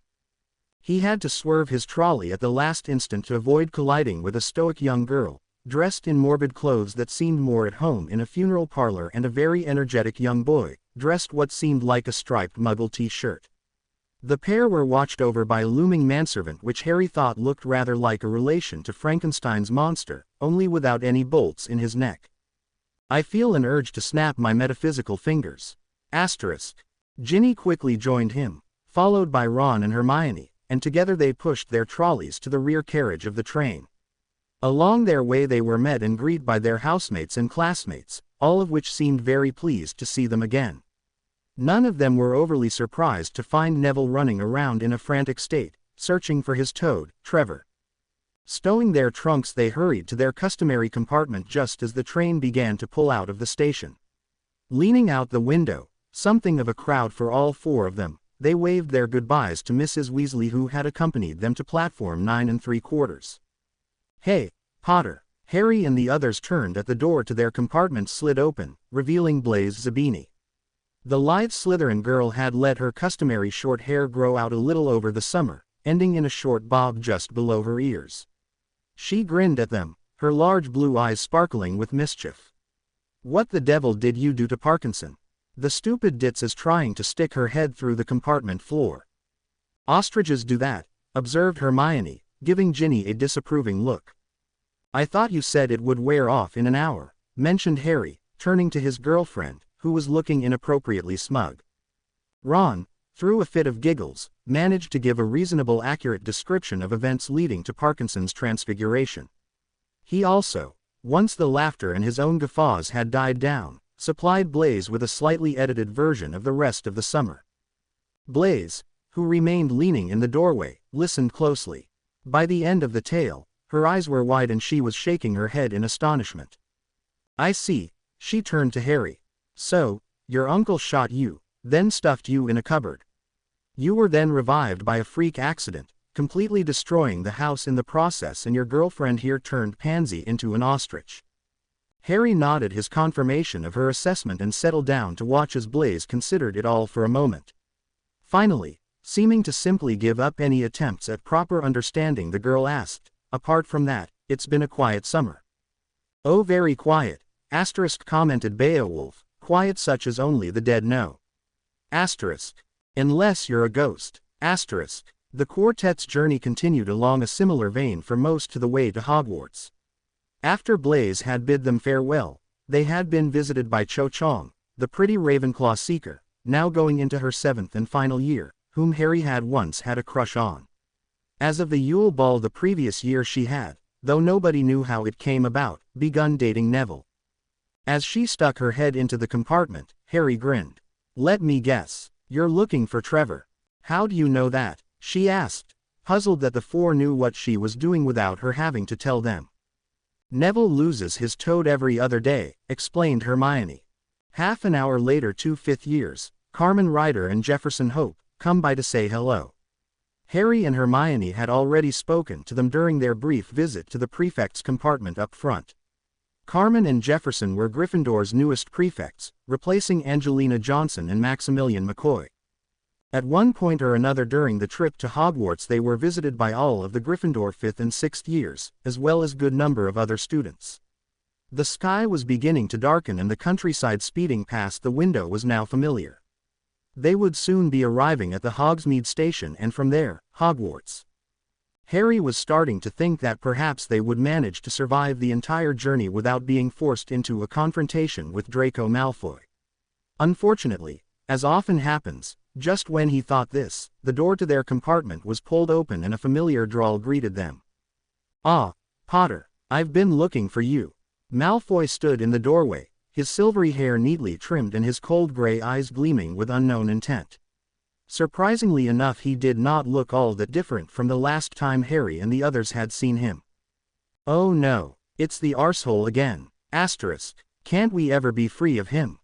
He had to swerve his trolley at the last instant to avoid colliding with a stoic young girl, dressed in morbid clothes that seemed more at home in a funeral parlor, and a very energetic young boy, dressed what seemed like a striped Muggle t-shirt. The pair were watched over by a looming manservant which Harry thought looked rather like a relation to Frankenstein's monster, only without any bolts in his neck. "I feel an urge to snap my metaphysical fingers." Ginny quickly joined him, followed by Ron and Hermione, and together they pushed their trolleys to the rear carriage of the train. Along their way they were met and greeted by their housemates and classmates, all of which seemed very pleased to see them again. None of them were overly surprised to find Neville running around in a frantic state, searching for his toad, Trevor. Stowing their trunks, they hurried to their customary compartment just as the train began to pull out of the station. Leaning out the window, something of a crowd for all 4 of them, they waved their goodbyes to Mrs. Weasley, who had accompanied them to platform 9 3/4. "Hey, Potter." Harry and the others turned at the door to their compartment slid open, revealing Blaise Zabini. The lithe Slytherin girl had let her customary short hair grow out a little over the summer, ending in a short bob just below her ears. She grinned at them, her large blue eyes sparkling with mischief. "What the devil did you do to Parkinson? The stupid ditz is trying to stick her head through the compartment floor." "Ostriches do that," observed Hermione, giving Ginny a disapproving look. "I thought you said it would wear off in an hour," mentioned Harry, turning to his girlfriend, who was looking inappropriately smug. Ron, through a fit of giggles, managed to give a reasonable accurate description of events leading to Parkinson's transfiguration. He also, once the laughter and his own guffaws had died down, supplied Blaise with a slightly edited version of the rest of the summer. Blaise, who remained leaning in the doorway, listened closely. By the end of the tale, her eyes were wide and she was shaking her head in astonishment. "I see," she turned to Harry. "So, your uncle shot you, then stuffed you in a cupboard. You were then revived by a freak accident, completely destroying the house in the process, and your girlfriend here turned Pansy into an ostrich." Harry nodded his confirmation of her assessment and settled down to watch as Blaise considered it all for a moment. Finally, seeming to simply give up any attempts at proper understanding, the girl asked, "Apart from that, it's been a quiet summer." "Oh, very quiet," commented Beowulf, "quiet such as only the dead know. Unless you're a ghost. The quartet's journey continued along a similar vein for most of the way to Hogwarts. After Blaise had bid them farewell, they had been visited by Cho Chang, the pretty Ravenclaw seeker, now going into her 7th and final year, whom Harry had once had a crush on. As of the Yule Ball the previous year, she had, though nobody knew how it came about, begun dating Neville. As she stuck her head into the compartment, Harry grinned. "Let me guess. You're looking for Trevor." "How do you know that?" she asked, puzzled that the four knew what she was doing without her having to tell them. "Neville loses his toad every other day," explained Hermione. Half an hour later, 2 fifth years, Carmen Ryder and Jefferson Hope, come by to say hello. Harry and Hermione had already spoken to them during their brief visit to the prefect's compartment up front. Carmen and Jefferson were Gryffindor's newest prefects, replacing Angelina Johnson and Maximilian McCoy. At one point or another during the trip to Hogwarts they were visited by all of the Gryffindor 5th and 6th years, as well as a good number of other students. The sky was beginning to darken and the countryside speeding past the window was now familiar. They would soon be arriving at the Hogsmeade station and from there, Hogwarts. Harry was starting to think that perhaps they would manage to survive the entire journey without being forced into a confrontation with Draco Malfoy. Unfortunately, as often happens, just when he thought this, the door to their compartment was pulled open and a familiar drawl greeted them. "Ah, Potter, I've been looking for you." Malfoy stood in the doorway, his silvery hair neatly trimmed and his cold gray eyes gleaming with unknown intent. Surprisingly enough, he did not look all that different from the last time Harry and the others had seen him. "Oh no, it's the arsehole again. Can't we ever be free of him?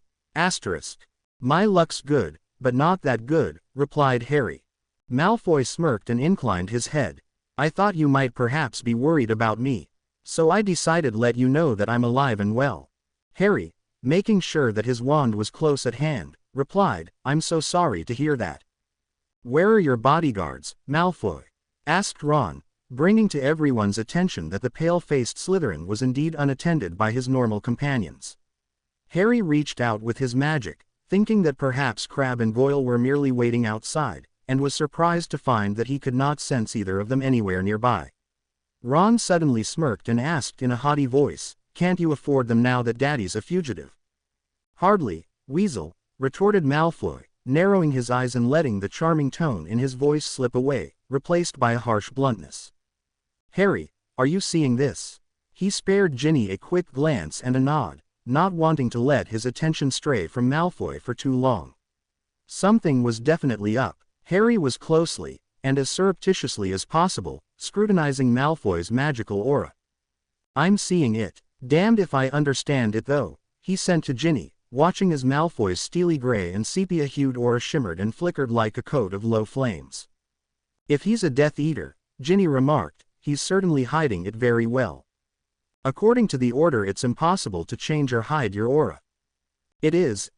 My luck's good, but not that good," replied Harry. Malfoy smirked and inclined his head. "I thought you might perhaps be worried about me, so I decided let you know that I'm alive and well." Harry, making sure that his wand was close at hand, replied, "I'm so sorry to hear that." "Where are your bodyguards, Malfoy?" asked Ron, bringing to everyone's attention that the pale-faced Slytherin was indeed unattended by his normal companions. Harry reached out with his magic, thinking that perhaps Crabbe and Goyle were merely waiting outside, and was surprised to find that he could not sense either of them anywhere nearby. Ron suddenly smirked and asked in a haughty voice, "Can't you afford them now that Daddy's a fugitive?" "Hardly, Weasel," retorted Malfoy, narrowing his eyes and letting the charming tone in his voice slip away, replaced by a harsh bluntness. "Harry, are you seeing this?" He spared Ginny a quick glance and a nod, not wanting to let his attention stray from Malfoy for too long. Something was definitely up. Harry was closely, and as surreptitiously as possible, scrutinizing Malfoy's magical aura. "I'm seeing it. Damned if I understand it though," he sent to Ginny, watching as Malfoy's steely gray and sepia-hued aura shimmered and flickered like a coat of low flames. "If he's a Death Eater," Ginny remarked, "he's certainly hiding it very well. According to the order it's impossible to change or hide your aura." "It is,"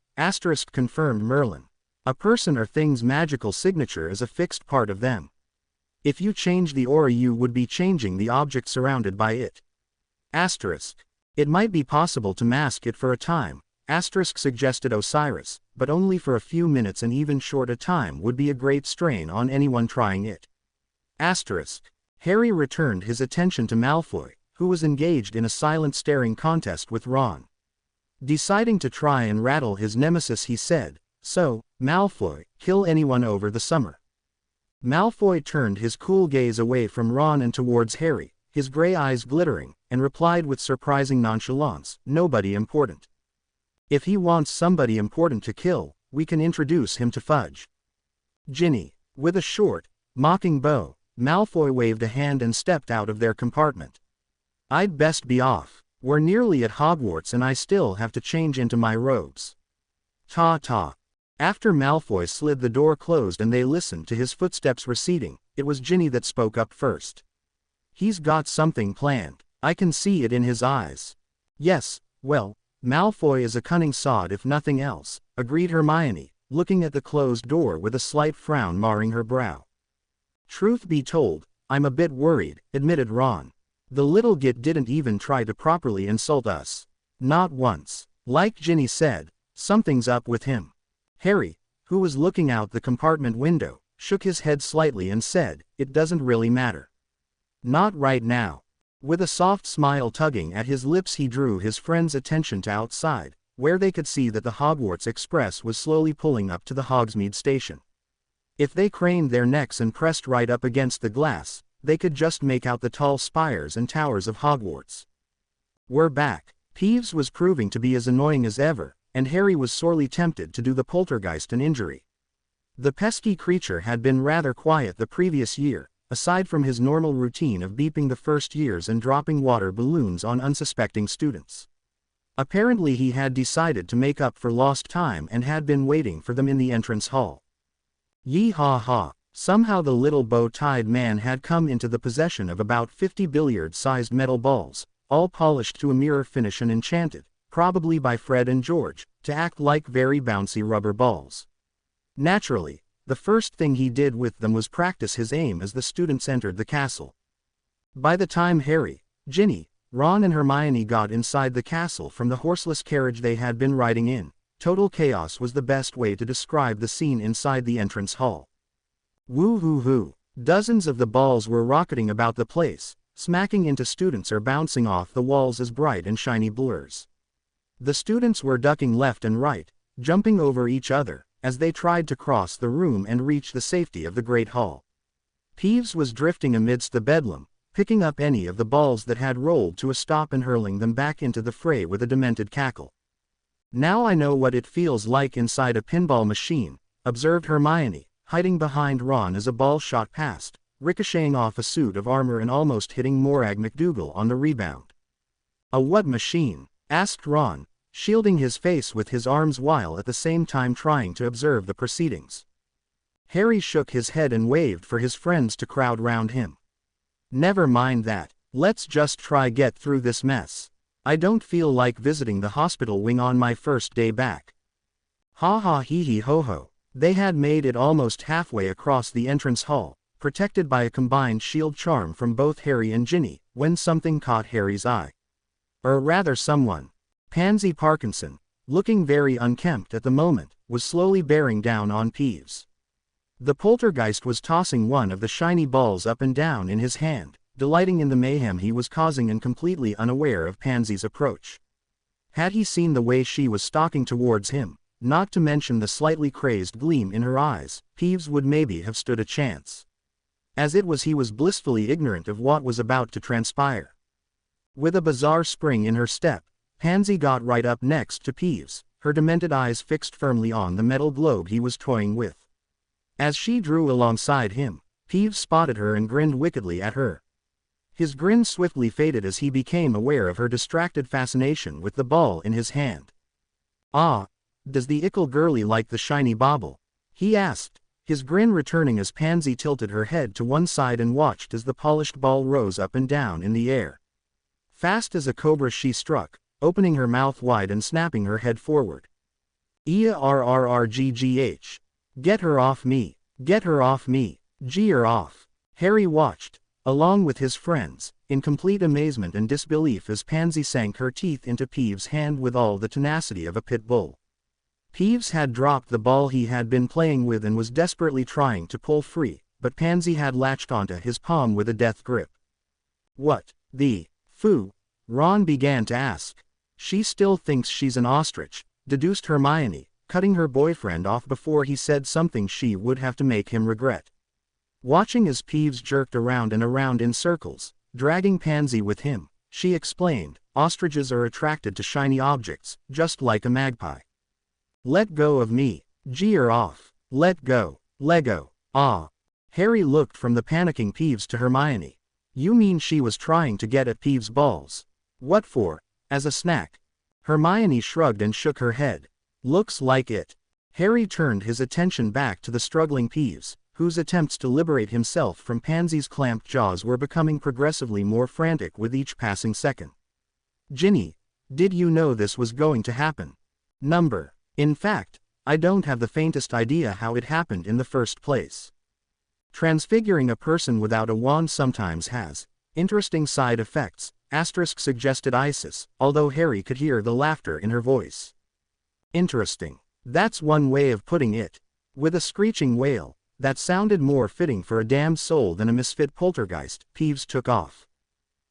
confirmed Merlin. "A person or thing's magical signature is a fixed part of them. If you change the aura you would be changing the object surrounded by it. It might be possible to mask it for a time, suggested Osiris, but only for a few minutes, and even short a time would be a great strain on anyone trying it. Harry returned his attention to Malfoy, who was engaged in a silent staring contest with Ron. Deciding to try and rattle his nemesis, he said, "So, Malfoy, kill anyone over the summer?" Malfoy turned his cool gaze away from Ron and towards Harry, his gray eyes glittering, and replied with surprising nonchalance, "Nobody important. If he wants somebody important to kill, we can introduce him to Fudge." "Ginny." With a short, mocking bow, Malfoy waved a hand and stepped out of their compartment. "I'd best be off. We're nearly at Hogwarts and I still have to change into my robes." Ta-ta. After Malfoy slid the door closed and they listened to his footsteps receding, it was Ginny that spoke up first. "He's got something planned. I can see it in his eyes." "Yes, well, Malfoy is a cunning sod if nothing else," agreed Hermione, looking at the closed door with a slight frown marring her brow. "Truth be told, I'm a bit worried," admitted Ron. "The little git didn't even try to properly insult us. Not once. Like Ginny said, something's up with him." Harry, who was looking out the compartment window, shook his head slightly and said, "It doesn't really matter. Not right now." With a soft smile tugging at his lips, he drew his friend's attention to outside, where they could see that the Hogwarts Express was slowly pulling up to the Hogsmeade station. If they craned their necks and pressed right up against the glass, they could just make out the tall spires and towers of Hogwarts. "We're back." Peeves was proving to be as annoying as ever, and Harry was sorely tempted to do the poltergeist an injury. The pesky creature had been rather quiet the previous year, aside from his normal routine of beeping the first years and dropping water balloons on unsuspecting students. Apparently he had decided to make up for lost time and had been waiting for them in the entrance hall. Yee-haw-haw. Somehow the little bow-tied man had come into the possession of about 50 billiard-sized metal balls, all polished to a mirror finish and enchanted, probably by Fred and George, to act like very bouncy rubber balls. Naturally, the first thing he did with them was practice his aim as the students entered the castle. By the time Harry, Ginny, Ron and Hermione got inside the castle from the horseless carriage they had been riding in, total chaos was the best way to describe the scene inside the entrance hall. Woo-hoo-hoo. Dozens of the balls were rocketing about the place, smacking into students or bouncing off the walls as bright and shiny blurs. The students were ducking left and right, jumping over each other, as they tried to cross the room and reach the safety of the Great Hall. Peeves was drifting amidst the bedlam, picking up any of the balls that had rolled to a stop and hurling them back into the fray with a demented cackle. "Now I know what it feels like inside a pinball machine," observed Hermione, hiding behind Ron as a ball shot past, ricocheting off a suit of armor and almost hitting Morag McDougal on the rebound. "A what machine?" asked Ron, shielding his face with his arms while at the same time trying to observe the proceedings. Harry shook his head and waved for his friends to crowd round him. "Never mind that, let's just try get through this mess. I don't feel like visiting the hospital wing on my first day back." Ha ha hee hee ho ho. They had made it almost halfway across the entrance hall, protected by a combined shield charm from both Harry and Ginny, when something caught Harry's eye. Or rather someone. Pansy Parkinson, looking very unkempt at the moment, was slowly bearing down on Peeves. The poltergeist was tossing one of the shiny balls up and down in his hand, delighting in the mayhem he was causing and completely unaware of Pansy's approach. Had he seen the way she was stalking towards him, not to mention the slightly crazed gleam in her eyes, Peeves would maybe have stood a chance. As it was, he was blissfully ignorant of what was about to transpire. With a bizarre spring in her step, Pansy got right up next to Peeves, her demented eyes fixed firmly on the metal globe he was toying with. As she drew alongside him, Peeves spotted her and grinned wickedly at her. His grin swiftly faded as he became aware of her distracted fascination with the ball in his hand. "Ah, does the ickle girlie like the shiny bauble?" he asked, his grin returning as Pansy tilted her head to one side and watched as the polished ball rose up and down in the air. Fast as a cobra she struck, opening her mouth wide and snapping her head forward. "Errrrggh. Get her off me, get her off me, gee her off." Harry watched, along with his friends, in complete amazement and disbelief as Pansy sank her teeth into Peeves' hand with all the tenacity of a pit bull. Peeves had dropped the ball he had been playing with and was desperately trying to pull free, but Pansy had latched onto his palm with a death grip. "What the foo?" Ron began to ask. "She still thinks she's an ostrich," deduced Hermione, cutting her boyfriend off before he said something she would have to make him regret. Watching as Peeves jerked around and around in circles, dragging Pansy with him, she explained, "Ostriches are attracted to shiny objects, just like a magpie." "Let go of me, gee her off, let go, Lego, ah." Harry looked from the panicking Peeves to Hermione. "You mean she was trying to get at Peeves' balls? What for, as a snack?" Hermione shrugged and shook her head. "Looks like it." Harry turned his attention back to the struggling Peeves, whose attempts to liberate himself from Pansy's clamped jaws were becoming progressively more frantic with each passing second. "Ginny, did you know this was going to happen?" In fact, I don't have the faintest idea how it happened in the first place. Transfiguring a person without a wand sometimes has interesting side effects, suggested Isis, although Harry could hear the laughter in her voice. Interesting. That's one way of putting it. With a screeching wail, that sounded more fitting for a damned soul than a misfit poltergeist, Peeves took off.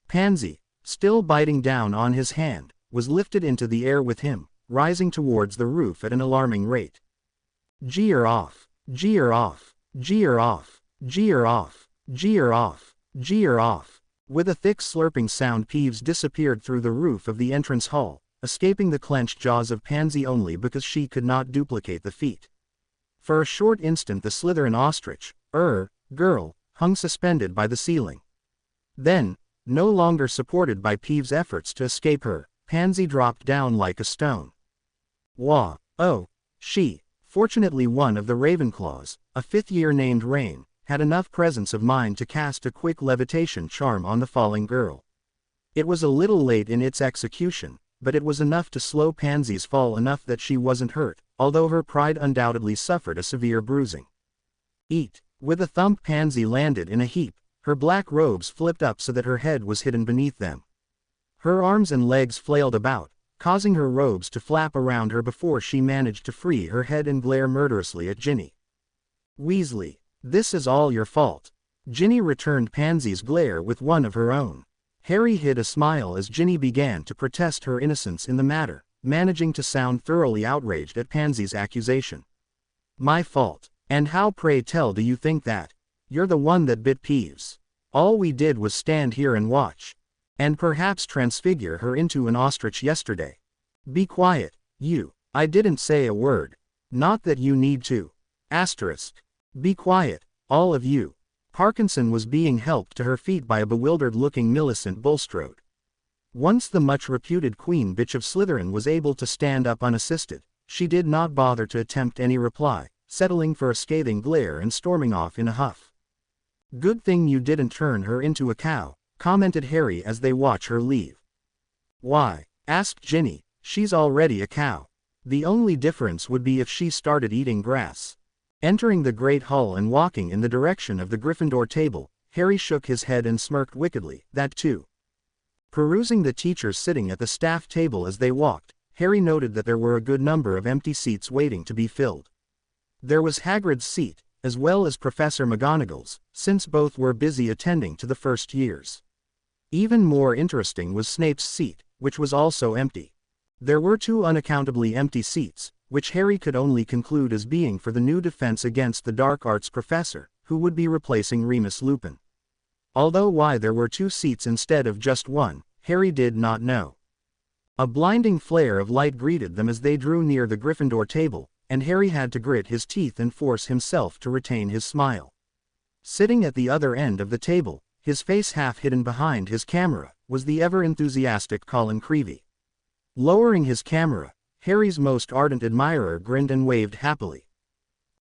Pansy, still biting down on his hand, was lifted into the air with him, rising towards the roof at an alarming rate. Jeer off, jeer off, jeer off, jeer off, jeer off, jeer off. With a thick slurping sound, Peeves disappeared through the roof of the entrance hall, escaping the clenched jaws of Pansy only because she could not duplicate the feat. For a short instant the Slytherin ostrich, girl, hung suspended by the ceiling. Then, no longer supported by Peeves' efforts to escape her, Pansy dropped down like a stone. Wah, oh, she, fortunately one of the Ravenclaws, a fifth-year named Rain, had enough presence of mind to cast a quick levitation charm on the falling girl. It was a little late in its execution, but it was enough to slow Pansy's fall enough that she wasn't hurt, although her pride undoubtedly suffered a severe bruising. Eat! With a thump, Pansy landed in a heap, her black robes flipped up so that her head was hidden beneath them. Her arms and legs flailed about, causing her robes to flap around her before she managed to free her head and glare murderously at Ginny. Weasley, this is all your fault. Ginny returned Pansy's glare with one of her own. Harry hid a smile as Ginny began to protest her innocence in the matter, managing to sound thoroughly outraged at Pansy's accusation. My fault. And how, pray tell, do you think that? You're the one that bit Peeves. All we did was stand here and watch. And perhaps transfigure her into an ostrich yesterday. Be quiet, you. I didn't say a word. Not that you need to. Be quiet, all of you. Parkinson was being helped to her feet by a bewildered-looking Millicent Bulstrode. Once the much-reputed Queen Bitch of Slytherin was able to stand up unassisted, she did not bother to attempt any reply, settling for a scathing glare and storming off in a huff. Good thing you didn't turn her into a cow, commented Harry as they watched her leave. Why? Asked Ginny. She's already a cow. The only difference would be if she started eating grass. Entering the great hall and walking in the direction of the Gryffindor table, Harry shook his head and smirked wickedly, that too. Perusing the teachers sitting at the staff table as they walked, Harry noted that there were a good number of empty seats waiting to be filled. There was Hagrid's seat, as well as Professor McGonagall's, since both were busy attending to the first years. Even more interesting was Snape's seat, which was also empty. There were two unaccountably empty seats, which Harry could only conclude as being for the new Defense Against the Dark Arts professor, who would be replacing Remus Lupin. Although why there were two seats instead of just one, Harry did not know. A blinding flare of light greeted them as they drew near the Gryffindor table, and Harry had to grit his teeth and force himself to retain his smile. Sitting at the other end of the table, his face half hidden behind his camera, was the ever-enthusiastic Colin Creevey. Lowering his camera, Harry's most ardent admirer grinned and waved happily.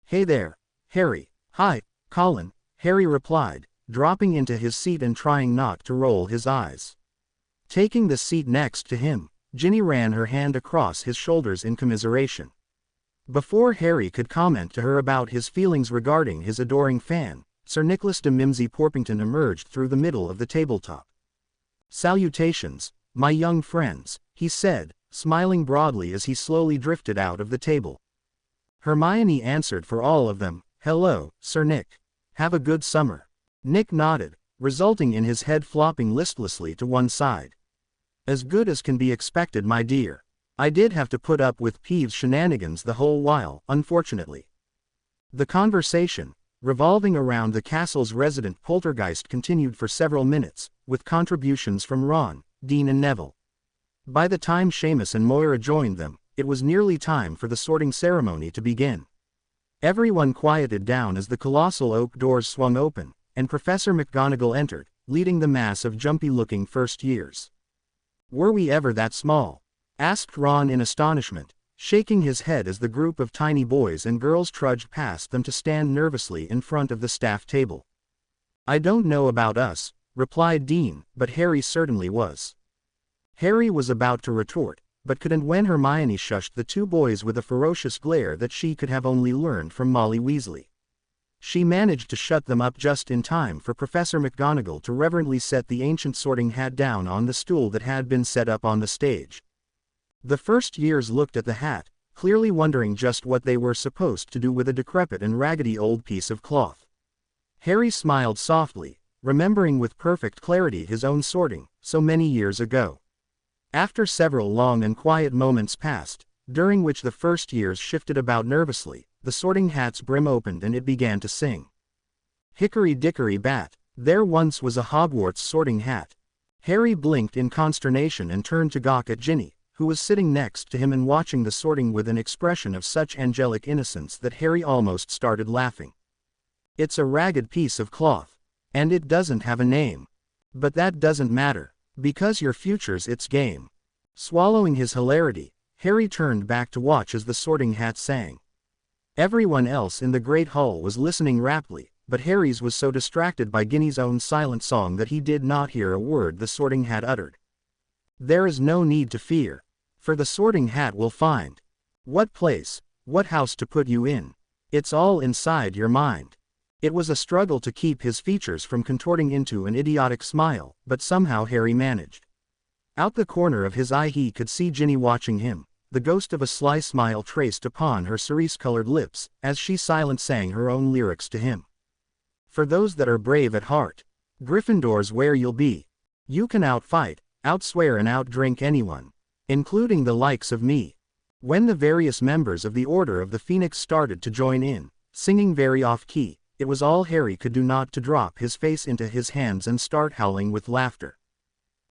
Hey there, Harry. Hi, Colin, Harry replied, dropping into his seat and trying not to roll his eyes. Taking the seat next to him, Ginny ran her hand across his shoulders in commiseration. Before Harry could comment to her about his feelings regarding his adoring fan, Sir Nicholas de Mimsy Porpington emerged through the middle of the tabletop. Salutations, my young friends, he said, smiling broadly as he slowly drifted out of the table. Hermione answered for all of them, hello, Sir Nick. Have a good summer. Nick nodded, resulting in his head flopping listlessly to one side. As good as can be expected, my dear. I did have to put up with Peeves' shenanigans the whole while, unfortunately. The conversation, revolving around the castle's resident poltergeist, continued for several minutes, with contributions from Ron, Dean and Neville. By the time Seamus and Moira joined them, it was nearly time for the sorting ceremony to begin. Everyone quieted down as the colossal oak doors swung open, and Professor McGonagall entered, leading the mass of jumpy-looking first years. Were we ever that small? Asked Ron in astonishment, shaking his head as the group of tiny boys and girls trudged past them to stand nervously in front of the staff table. I don't know about us, replied Dean, but Harry certainly was. Harry was about to retort, but couldn't when Hermione shushed the two boys with a ferocious glare that she could have only learned from Molly Weasley. She managed to shut them up just in time for Professor McGonagall to reverently set the ancient Sorting Hat down on the stool that had been set up on the stage. The first years looked at the hat, clearly wondering just what they were supposed to do with a decrepit and raggedy old piece of cloth. Harry smiled softly, remembering with perfect clarity his own sorting, so many years ago. After several long and quiet moments passed, during which the first years shifted about nervously, the Sorting Hat's brim opened and it began to sing. Hickory dickory bat, there once was a Hogwarts sorting hat. Harry blinked in consternation and turned to gawk at Ginny, who was sitting next to him and watching the sorting with an expression of such angelic innocence that Harry almost started laughing. It's a ragged piece of cloth. And it doesn't have a name. But that doesn't matter, because your future's its game. Swallowing his hilarity, Harry turned back to watch as the Sorting Hat sang. Everyone else in the Great Hall was listening raptly, but Harry's was so distracted by Ginny's own silent song that he did not hear a word the Sorting Hat uttered. There is no need to fear, for the Sorting Hat will find what place, what house to put you in. It's all inside your mind. It was a struggle to keep his features from contorting into an idiotic smile, but somehow Harry managed. Out the corner of his eye he could see Ginny watching him, the ghost of a sly smile traced upon her cerise-colored lips, as she silent sang her own lyrics to him. For those that are brave at heart, Gryffindor's where you'll be. You can outfight, outswear and outdrink anyone, including the likes of me. When the various members of the Order of the Phoenix started to join in, singing very off-key, it was all Harry could do not to drop his face into his hands and start howling with laughter.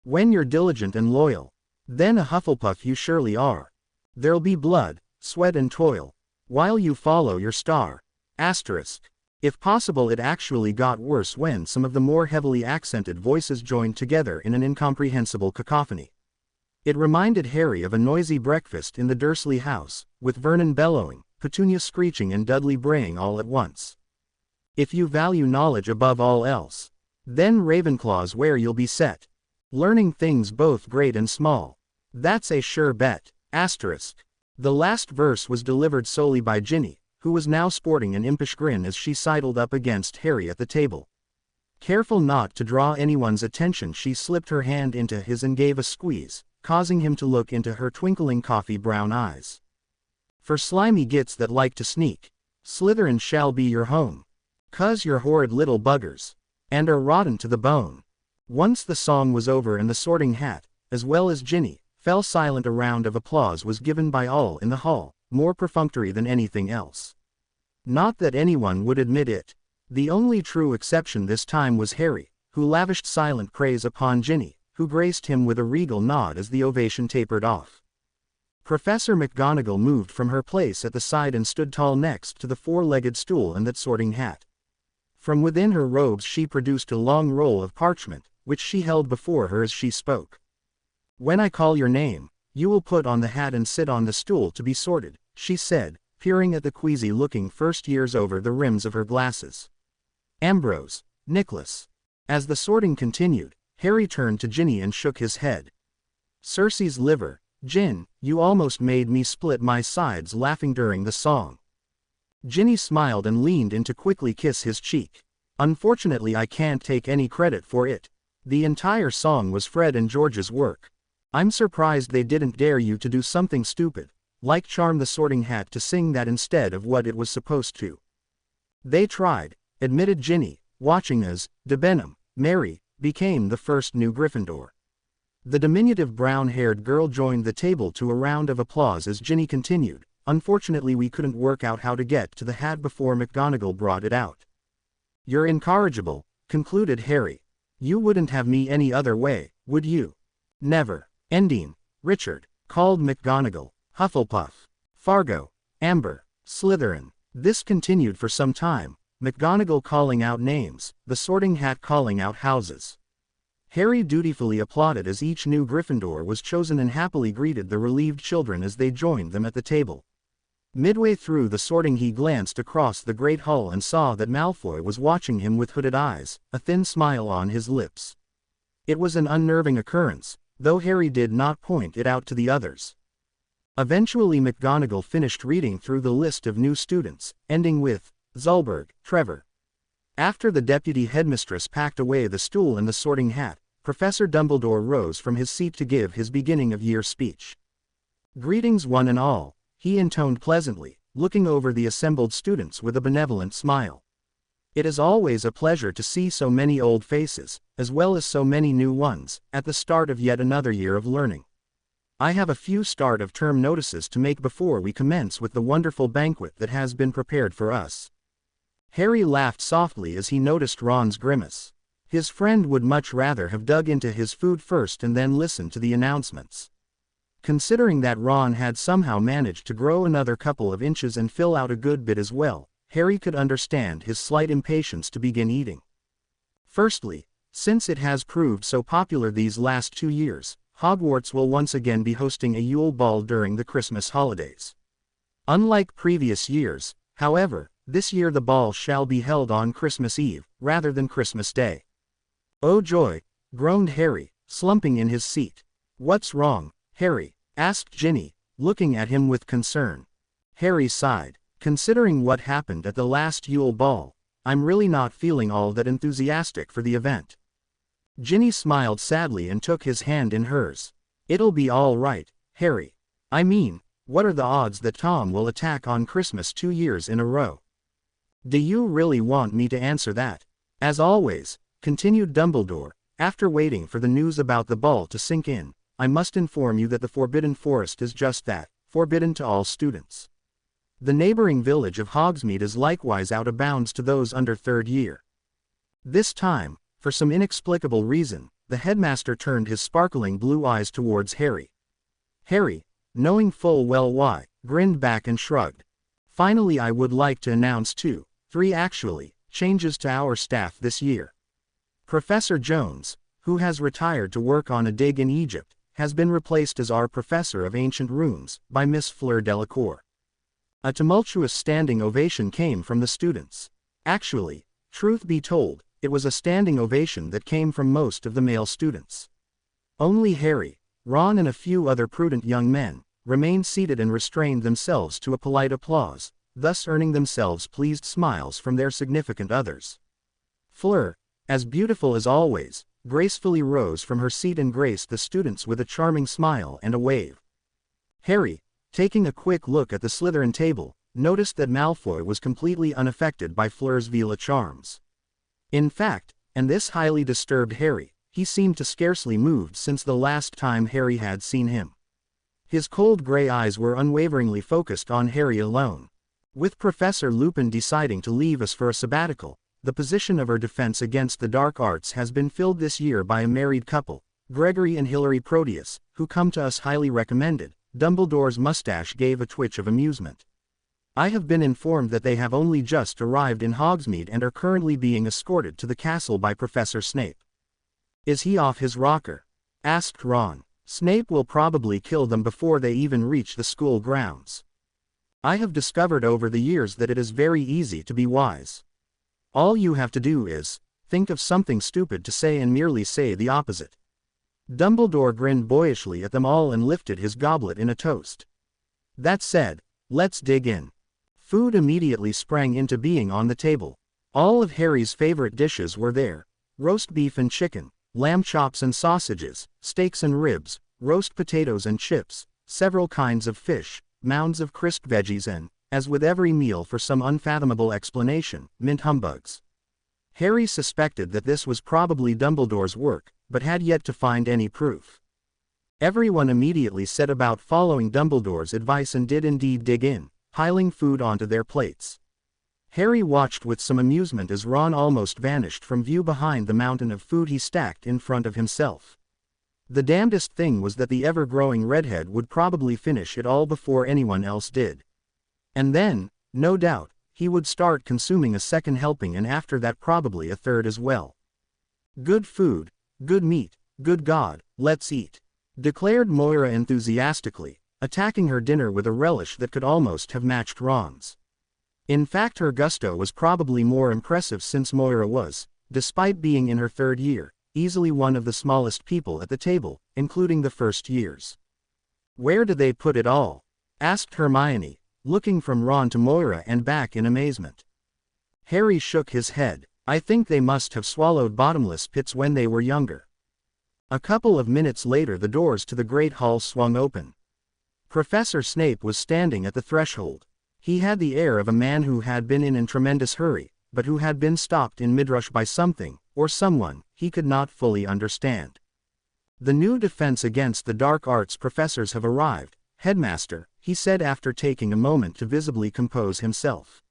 When you're diligent and loyal, then a Hufflepuff you surely are. There'll be blood, sweat and toil, while you follow your star. Asterisk. If possible, it actually got worse when some of the more heavily accented voices joined together in an incomprehensible cacophony. It reminded Harry of a noisy breakfast in the Dursley house, with Vernon bellowing, Petunia screeching and Dudley braying all at once. If you value knowledge above all else, then Ravenclaw's where you'll be set. Learning things both great and small. That's a sure bet. Asterisk. The last verse was delivered solely by Ginny, who was now sporting an impish grin as she sidled up against Harry at the table. Careful not to draw anyone's attention, she slipped her hand into his and gave a squeeze, causing him to look into her twinkling coffee-brown eyes. For slimy gits that like to sneak, Slytherin shall be your home. 'Cause you're horrid little buggers, and are rotten to the bone. Once the song was over and the Sorting Hat, as well as Ginny, fell silent, a round of applause was given by all in the hall, more perfunctory than anything else. Not that anyone would admit it. The only true exception this time was Harry, who lavished silent praise upon Ginny, who graced him with a regal nod as the ovation tapered off. Professor McGonagall moved from her place at the side and stood tall next to the four-legged stool and that Sorting Hat. From within her robes she produced a long roll of parchment, which she held before her as she spoke. When I call your name, you will put on the hat and sit on the stool to be sorted, she said, peering at the queasy-looking first years over the rims of her glasses. Ambrose, Nicholas. As the sorting continued, Harry turned to Ginny and shook his head. Circe's liver, Gin, you almost made me split my sides laughing during the song. Ginny smiled and leaned in to quickly kiss his cheek. Unfortunately, I can't take any credit for it. The entire song was Fred and George's work. I'm surprised they didn't dare you to do something stupid, like charm the Sorting Hat to sing that instead of what it was supposed to. They tried, admitted Ginny, watching as Debenham, Mary, became the first new Gryffindor. The diminutive brown-haired girl joined the table to a round of applause as Ginny continued. Unfortunately, we couldn't work out how to get to the hat before McGonagall brought it out. You're incorrigible, concluded Harry. You wouldn't have me any other way, would you? Never. Endine, Richard, called McGonagall, Hufflepuff, Fargo, Amber, Slytherin. This continued for some time, McGonagall calling out names, the Sorting Hat calling out houses. Harry dutifully applauded as each new Gryffindor was chosen and happily greeted the relieved children as they joined them at the table. Midway through the sorting he glanced across the great hall and saw that Malfoy was watching him with hooded eyes, a thin smile on his lips. It was an unnerving occurrence, though Harry did not point it out to the others. Eventually McGonagall finished reading through the list of new students, ending with, Zulberg, Trevor. After the deputy headmistress packed away the stool and the sorting hat, Professor Dumbledore rose from his seat to give his beginning-of-year speech. "Greetings one and all," he intoned pleasantly, looking over the assembled students with a benevolent smile. "It is always a pleasure to see so many old faces, as well as so many new ones, at the start of yet another year of learning. I have a few start-of-term notices to make before we commence with the wonderful banquet that has been prepared for us." Harry laughed softly as he noticed Ron's grimace. His friend would much rather have dug into his food first and then listened to the announcements. Considering that Ron had somehow managed to grow another couple of inches and fill out a good bit as well, Harry could understand his slight impatience to begin eating. Firstly, since it has proved so popular these last 2 years, Hogwarts will once again be hosting a Yule Ball during the Christmas holidays. Unlike previous years, however, this year the ball shall be held on Christmas Eve, rather than Christmas Day. "Oh joy," groaned Harry, slumping in his seat. "What's wrong, Harry?" asked Ginny, looking at him with concern. Harry sighed. "Considering what happened at the last Yule Ball, I'm really not feeling all that enthusiastic for the event." Ginny smiled sadly and took his hand in hers. "It'll be all right, Harry. I mean, what are the odds that Tom will attack on Christmas 2 years in a row?" "Do you really want me to answer that?" "As always," continued Dumbledore, after waiting for the news about the ball to sink in, "I must inform you that the Forbidden Forest is just that, forbidden to all students. The neighboring village of Hogsmeade is likewise out of bounds to those under 3rd year." This time, for some inexplicable reason, the headmaster turned his sparkling blue eyes towards Harry. Harry, knowing full well why, grinned back and shrugged. "Finally, I would like to announce 3 actually, changes to our staff this year. Professor Jones, who has retired to work on a dig in Egypt, has been replaced as our Professor of Ancient Runes, by Miss Fleur Delacour." A tumultuous standing ovation came from the students. Actually, truth be told, it was a standing ovation that came from most of the male students. Only Harry, Ron and a few other prudent young men, remained seated and restrained themselves to a polite applause, thus earning themselves pleased smiles from their significant others. Fleur, as beautiful as always, gracefully rose from her seat and graced the students with a charming smile and a wave. Harry, taking a quick look at the Slytherin table, noticed that Malfoy was completely unaffected by Fleur's Vila charms. In fact, and this highly disturbed Harry, he seemed to scarcely moved since the last time Harry had seen him. His cold gray eyes were unwaveringly focused on Harry alone. With Professor Lupin deciding to leave us for a sabbatical, the position of her defense against the dark arts has been filled this year by a married couple, Gregory and Hilary Proteus, who come to us highly recommended. Dumbledore's mustache gave a twitch of amusement. "I have been informed that they have only just arrived in Hogsmeade and are currently being escorted to the castle by Professor Snape." "Is he off his rocker?" asked Ron. "Snape will probably kill them before they even reach the school grounds. I have discovered over the years that it is very easy to be wise. All you have to do is think of something stupid to say and merely say the opposite." Dumbledore grinned boyishly at them all and lifted his goblet in a toast. "That said, let's dig in." Food immediately sprang into being on the table. All of Harry's favorite dishes were there: roast beef and chicken, lamb chops and sausages, steaks and ribs, roast potatoes and chips, several kinds of fish, mounds of crisp veggies and, as with every meal for some unfathomable explanation, mint humbugs. Harry suspected that this was probably Dumbledore's work, but had yet to find any proof. Everyone immediately set about following Dumbledore's advice and did indeed dig in, piling food onto their plates. Harry watched with some amusement as Ron almost vanished from view behind the mountain of food he stacked in front of himself. The damnedest thing was that the ever-growing redhead would probably finish it all before anyone else did. And then, no doubt, he would start consuming a second helping and after that probably a third as well. "Good food, good meat, good God, let's eat," declared Moira enthusiastically, attacking her dinner with a relish that could almost have matched Ron's. In fact, her gusto was probably more impressive since Moira was, despite being in her 3rd year, easily one of the smallest people at the table, including the first years. Where did they put it all? Asked Hermione, looking from Ron to Moira and back in amazement. Harry shook his head. I think they must have swallowed bottomless pits when they were younger. A couple of minutes later the doors to the Great Hall swung open. Professor Snape was standing at the threshold. He had the air of a man who had been in a tremendous hurry, but who had been stopped in midrush by something, or someone, he could not fully understand. The new defense against the dark arts professors have arrived, Headmaster, he said after taking a moment to visibly compose himself.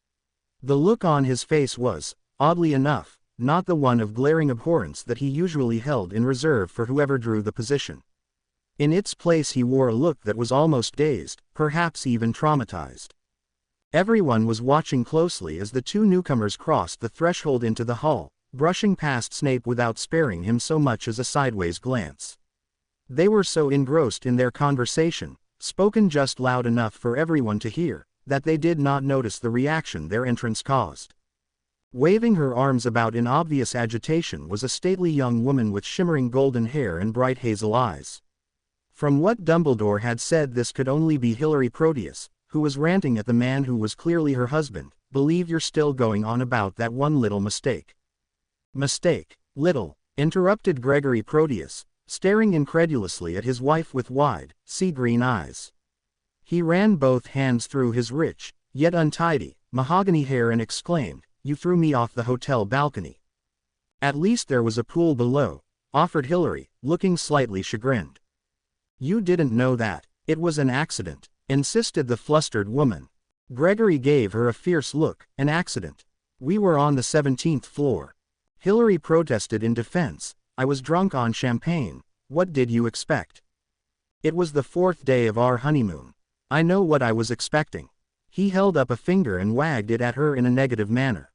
The look on his face was, oddly enough, not the one of glaring abhorrence that he usually held in reserve for whoever drew the position. In its place he wore a look that was almost dazed, perhaps even traumatized. Everyone was watching closely as the two newcomers crossed the threshold into the hall, brushing past Snape without sparing him so much as a sideways glance. They were so engrossed in their conversation, spoken just loud enough for everyone to hear, that they did not notice the reaction their entrance caused. Waving her arms about in obvious agitation was a stately young woman with shimmering golden hair and bright hazel eyes. From what Dumbledore had said, this could only be Hilary Proteus, who was ranting at the man who was clearly her husband. Believe you're still going on about that one little mistake. Mistake, little, interrupted Gregory Proteus, staring incredulously at his wife with wide, sea-green eyes. He ran both hands through his rich, yet untidy, mahogany hair and exclaimed, "You threw me off the hotel balcony." At least there was a pool below, offered Hilary, looking slightly chagrined. You didn't know that. It was an accident, insisted the flustered woman. Gregory gave her a fierce look. An accident. We were on the 17th floor. Hilary protested in defense. I was drunk on champagne. What did you expect? It was the 4th day of our honeymoon. I know what I was expecting. He held up a finger and wagged it at her in a negative manner.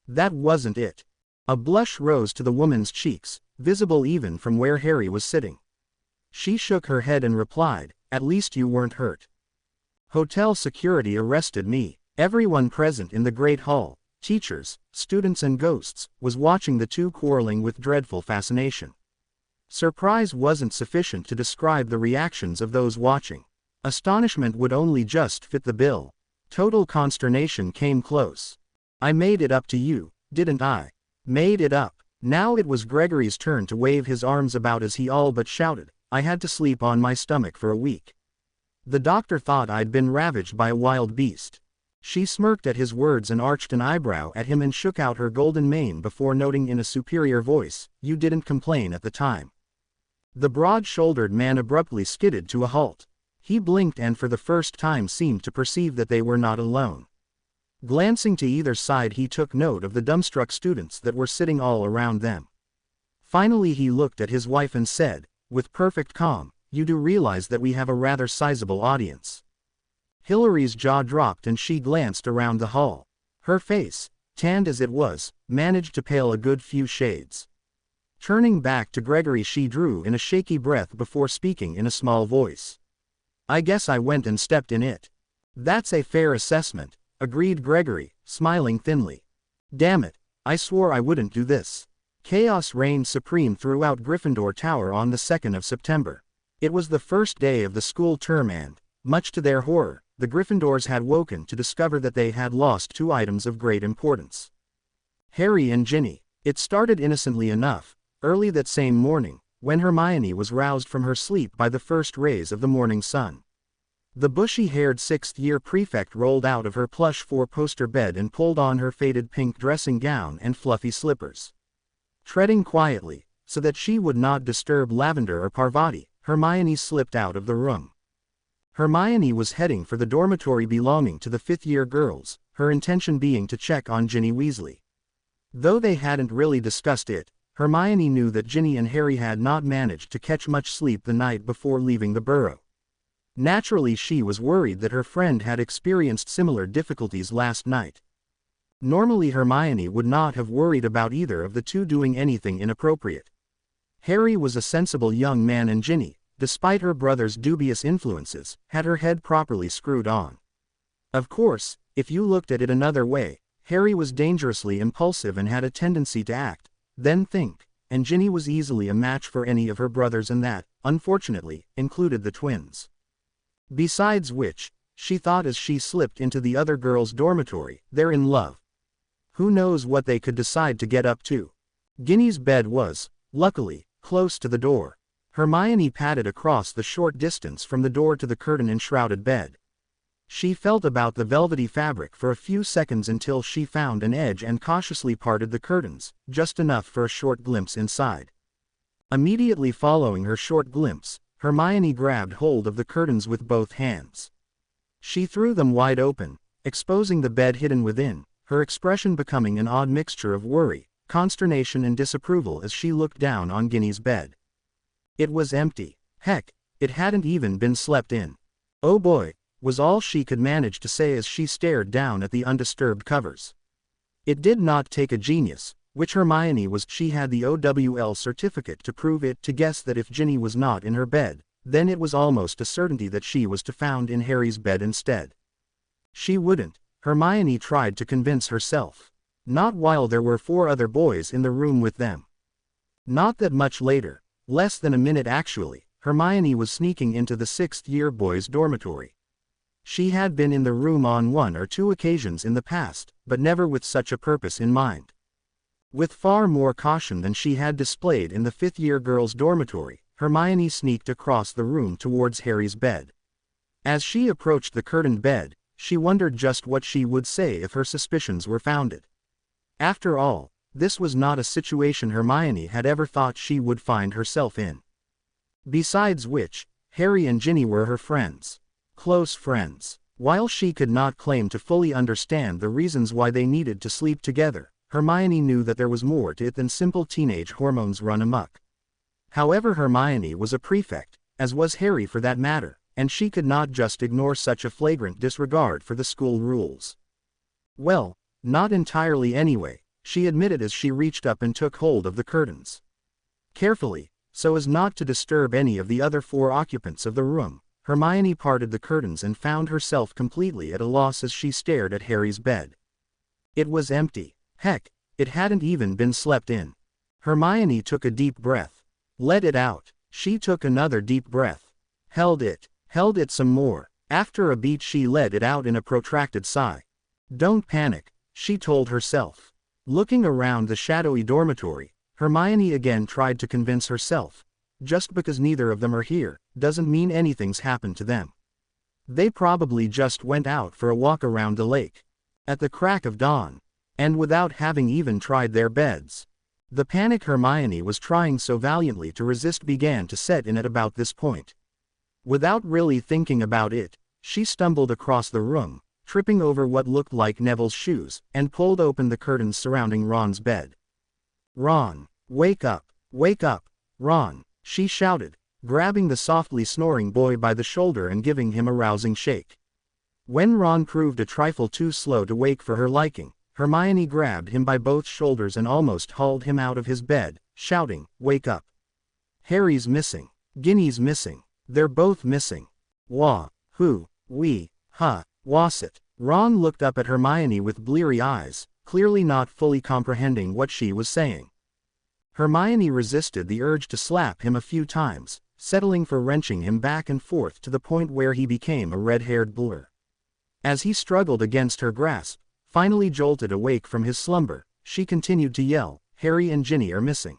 That wasn't it. A blush rose to the woman's cheeks, visible even from where Harry was sitting. She shook her head and replied, "At least you weren't hurt." Hotel security arrested me. Everyone present in the Great Hall, teachers, students and ghosts, was watching the two quarreling with dreadful fascination. Surprise wasn't sufficient to describe the reactions of those watching. Astonishment would only just fit the bill. Total consternation came close. I made it up to you, didn't I? Made it up. Now it was Gregory's turn to wave his arms about as he all but shouted, I had to sleep on my stomach for a week. The doctor thought I'd been ravaged by a wild beast. She smirked at his words and arched an eyebrow at him and shook out her golden mane before noting in a superior voice, you didn't complain at the time. The broad-shouldered man abruptly skidded to a halt. He blinked and for the first time seemed to perceive that they were not alone. Glancing to either side he took note of the dumbstruck students that were sitting all around them. Finally he looked at his wife and said, with perfect calm, you do realize that we have a rather sizable audience. Hilary's jaw dropped and she glanced around the hall. Her face, tanned as it was, managed to pale a good few shades. Turning back to Gregory she drew in a shaky breath before speaking in a small voice. I guess I went and stepped in it. That's a fair assessment, agreed Gregory, smiling thinly. Damn it, I swore I wouldn't do this. Chaos reigned supreme throughout Gryffindor Tower on the 2nd of September. It was the first day of the school term and, much to their horror, the Gryffindors had woken to discover that they had lost two items of great importance. Harry and Ginny. It started innocently enough, early that same morning, when Hermione was roused from her sleep by the first rays of the morning sun. The bushy-haired sixth-year prefect rolled out of her plush four-poster bed and pulled on her faded pink dressing gown and fluffy slippers. Treading quietly, so that she would not disturb Lavender or Parvati, Hermione slipped out of the room. Hermione was heading for the dormitory belonging to the fifth-year girls, her intention being to check on Ginny Weasley. Though they hadn't really discussed it, Hermione knew that Ginny and Harry had not managed to catch much sleep the night before leaving the burrow. Naturally she was worried that her friend had experienced similar difficulties last night. Normally Hermione would not have worried about either of the two doing anything inappropriate. Harry was a sensible young man and Ginny, despite her brother's dubious influences, had her head properly screwed on. Of course, if you looked at it another way, Harry was dangerously impulsive and had a tendency to act, then think, and Ginny was easily a match for any of her brothers and that, unfortunately, included the twins. Besides which, she thought as she slipped into the other girls' dormitory, they're in love. Who knows what they could decide to get up to? Ginny's bed was, luckily, close to the door. Hermione padded across the short distance from the door to the curtain-enshrouded bed. She felt about the velvety fabric for a few seconds until she found an edge and cautiously parted the curtains, just enough for a short glimpse inside. Immediately following her short glimpse, Hermione grabbed hold of the curtains with both hands. She threw them wide open, exposing the bed hidden within, her expression becoming an odd mixture of worry, consternation and disapproval as she looked down on Ginny's bed. It was empty. Heck, it hadn't even been slept in. Oh boy, was all she could manage to say as she stared down at the undisturbed covers. It did not take a genius, which Hermione was. She had the OWL certificate to prove it, to guess that if Ginny was not in her bed, then it was almost a certainty that she was to found in Harry's bed instead. She wouldn't, Hermione tried to convince herself. Not while there were 4 other boys in the room with them. Not that much later, less than a minute actually, Hermione was sneaking into the 6th-year boys' dormitory. She had been in the room on 1 or 2 occasions in the past, but never with such a purpose in mind. With far more caution than she had displayed in the 5th-year girls' dormitory, Hermione sneaked across the room towards Harry's bed. As she approached the curtained bed, she wondered just what she would say if her suspicions were founded. After all, this was not a situation Hermione had ever thought she would find herself in. Besides which, Harry and Ginny were her friends. Close friends. While she could not claim to fully understand the reasons why they needed to sleep together, Hermione knew that there was more to it than simple teenage hormones run amok. However, Hermione was a prefect, as was Harry for that matter, and she could not just ignore such a flagrant disregard for the school rules. Well, not entirely anyway, she admitted as she reached up and took hold of the curtains. Carefully, so as not to disturb any of the other 4 occupants of the room, Hermione parted the curtains and found herself completely at a loss as she stared at Harry's bed. It was empty. Heck, it hadn't even been slept in. Hermione took a deep breath. Let it out. She took another deep breath. Held it some more. After a beat she let it out in a protracted sigh. Don't panic, she told herself. Looking around the shadowy dormitory, Hermione again tried to convince herself, just because neither of them are here, doesn't mean anything's happened to them. They probably just went out for a walk around the lake. At the crack of dawn. And without having even tried their beds. The panic Hermione was trying so valiantly to resist began to set in at about this point. Without really thinking about it, she stumbled across the room, tripping over what looked like Neville's shoes, and pulled open the curtains surrounding Ron's bed. Ron, wake up, Ron, she shouted, grabbing the softly snoring boy by the shoulder and giving him a rousing shake. When Ron proved a trifle too slow to wake for her liking, Hermione grabbed him by both shoulders and almost hauled him out of his bed, shouting, "Wake up. Harry's missing. Ginny's missing. They're both missing. Wha, who, we, huh, was it?" Ron looked up at Hermione with bleary eyes, clearly not fully comprehending what she was saying. Hermione resisted the urge to slap him a few times, settling for wrenching him back and forth to the point where he became a red-haired blur. As he struggled against her grasp, finally jolted awake from his slumber, she continued to yell, "Harry and Ginny are missing."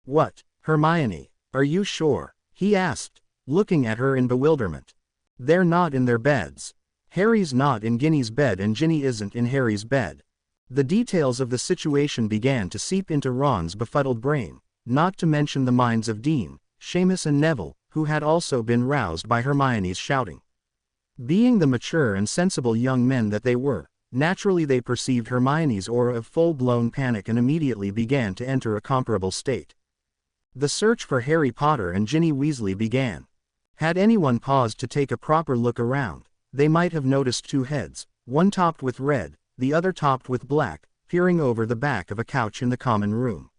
"What, Hermione, are you sure?" he asked, looking at her in bewilderment. "They're not in their beds. Harry's not in Ginny's bed and Ginny isn't in Harry's bed." The details of the situation began to seep into Ron's befuddled brain, not to mention the minds of Dean, Seamus and Neville, who had also been roused by Hermione's shouting. Being the mature and sensible young men that they were, naturally they perceived Hermione's aura of full-blown panic and immediately began to enter a comparable state. The search for Harry Potter and Ginny Weasley began. Had anyone paused to take a proper look around, they might have noticed 2 heads, one topped with red, the other topped with black, peering over the back of a couch in the common room.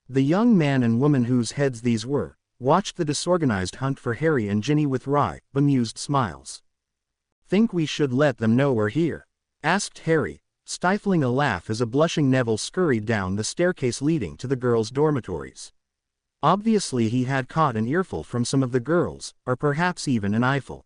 The young man and woman whose heads these were, watched the disorganized hunt for Harry and Ginny with wry, bemused smiles. "Think we should let them know we're here?" asked Harry, stifling a laugh as a blushing Neville scurried down the staircase leading to the girls' dormitories. Obviously he had caught an earful from some of the girls, or perhaps even an eyeful.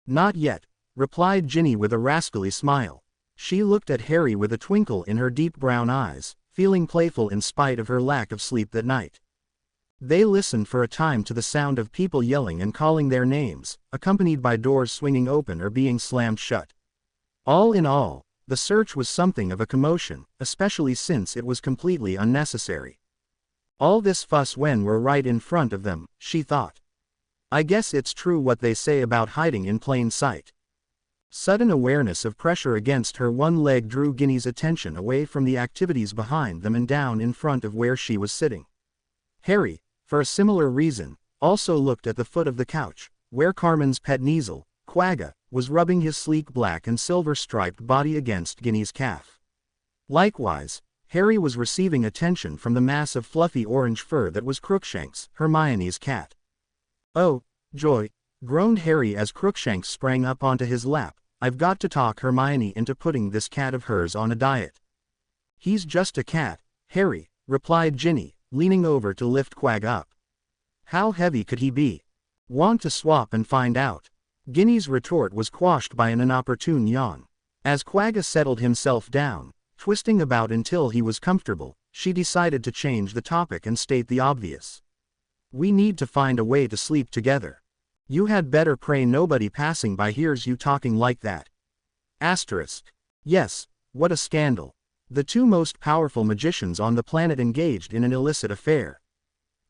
Not yet, replied Ginny with a rascally smile. She looked at Harry with a twinkle in her deep brown eyes, feeling playful in spite of her lack of sleep that night. They listened for a time to the sound of people yelling and calling their names, accompanied by doors swinging open or being slammed shut. All in all, the search was something of a commotion, especially since it was completely unnecessary. All this fuss when we're right in front of them, she thought. I guess it's true what they say about hiding in plain sight. Sudden awareness of pressure against her one leg drew Ginny's attention away from the activities behind them and down in front of where she was sitting. Harry, for a similar reason, also looked at the foot of the couch, where Carmen's pet Kneazle, Quagga, was rubbing his sleek black and silver-striped body against Ginny's calf. Likewise, Harry was receiving attention from the mass of fluffy orange fur that was Crookshanks, Hermione's cat. Oh, joy, groaned Harry as Crookshanks sprang up onto his lap. I've got to talk Hermione into putting this cat of hers on a diet. He's just a cat, Harry, replied Ginny, leaning over to lift Quagga up. How heavy could he be? Want to swap and find out? Ginny's retort was quashed by an inopportune yawn. As Quagga settled himself down, twisting about until he was comfortable, she decided to change the topic and state the obvious. We need to find a way to sleep together. You had better pray nobody passing by hears you talking like that. Asterisk. Yes, what a scandal. The two most powerful magicians on the planet engaged in an illicit affair.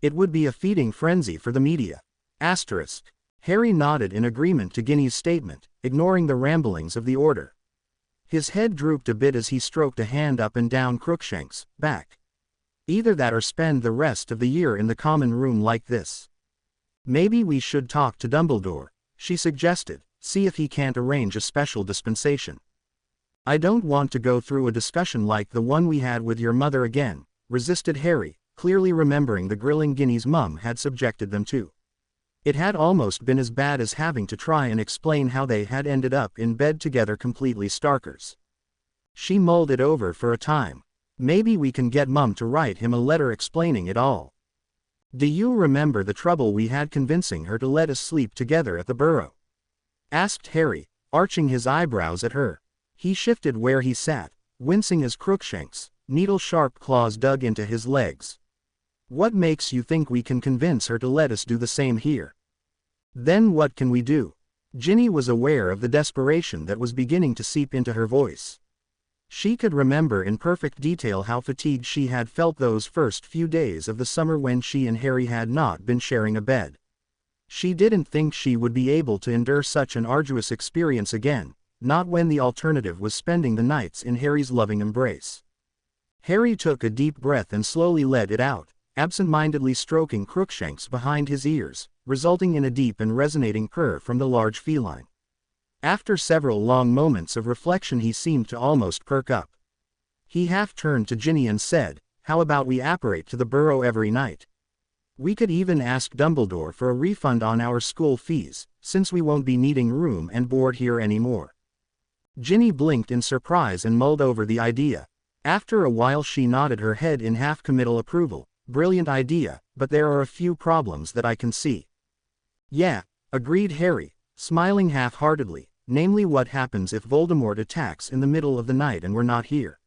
It would be a feeding frenzy for the media. Asterisk. Harry nodded in agreement to Ginny's statement, ignoring the ramblings of the order. His head drooped a bit as he stroked a hand up and down Crookshanks' back. Either that or spend the rest of the year in the common room like this. Maybe we should talk to Dumbledore, she suggested, see if he can't arrange a special dispensation. I don't want to go through a discussion like the one we had with your mother again, resisted Harry, clearly remembering the grilling Ginny's mum had subjected them to. It had almost been as bad as having to try and explain how they had ended up in bed together completely starkers. She mulled it over for a time. Maybe we can get Mum to write him a letter explaining it all. Do you remember the trouble we had convincing her to let us sleep together at the Burrow? Asked Harry, arching his eyebrows at her. He shifted where he sat, wincing as Crookshanks' needle-sharp claws dug into his legs. What makes you think we can convince her to let us do the same here? Then what can we do? Ginny was aware of the desperation that was beginning to seep into her voice. She could remember in perfect detail how fatigued she had felt those first few days of the summer when she and Harry had not been sharing a bed. She didn't think she would be able to endure such an arduous experience again, not when the alternative was spending the nights in Harry's loving embrace. Harry took a deep breath and slowly let it out, absent-mindedly stroking Crookshanks behind his ears, resulting in a deep and resonating purr from the large feline. After several long moments of reflection he seemed to almost perk up. He half turned to Ginny and said, how about we apparate to the Burrow every night? We could even ask Dumbledore for a refund on our school fees, since we won't be needing room and board here anymore. Ginny blinked in surprise and mulled over the idea. After a while she nodded her head in half-committal approval. Brilliant idea, but there are a few problems that I can see. Yeah, agreed Harry, smiling half-heartedly, namely what happens if Voldemort attacks in the middle of the night and we're not here.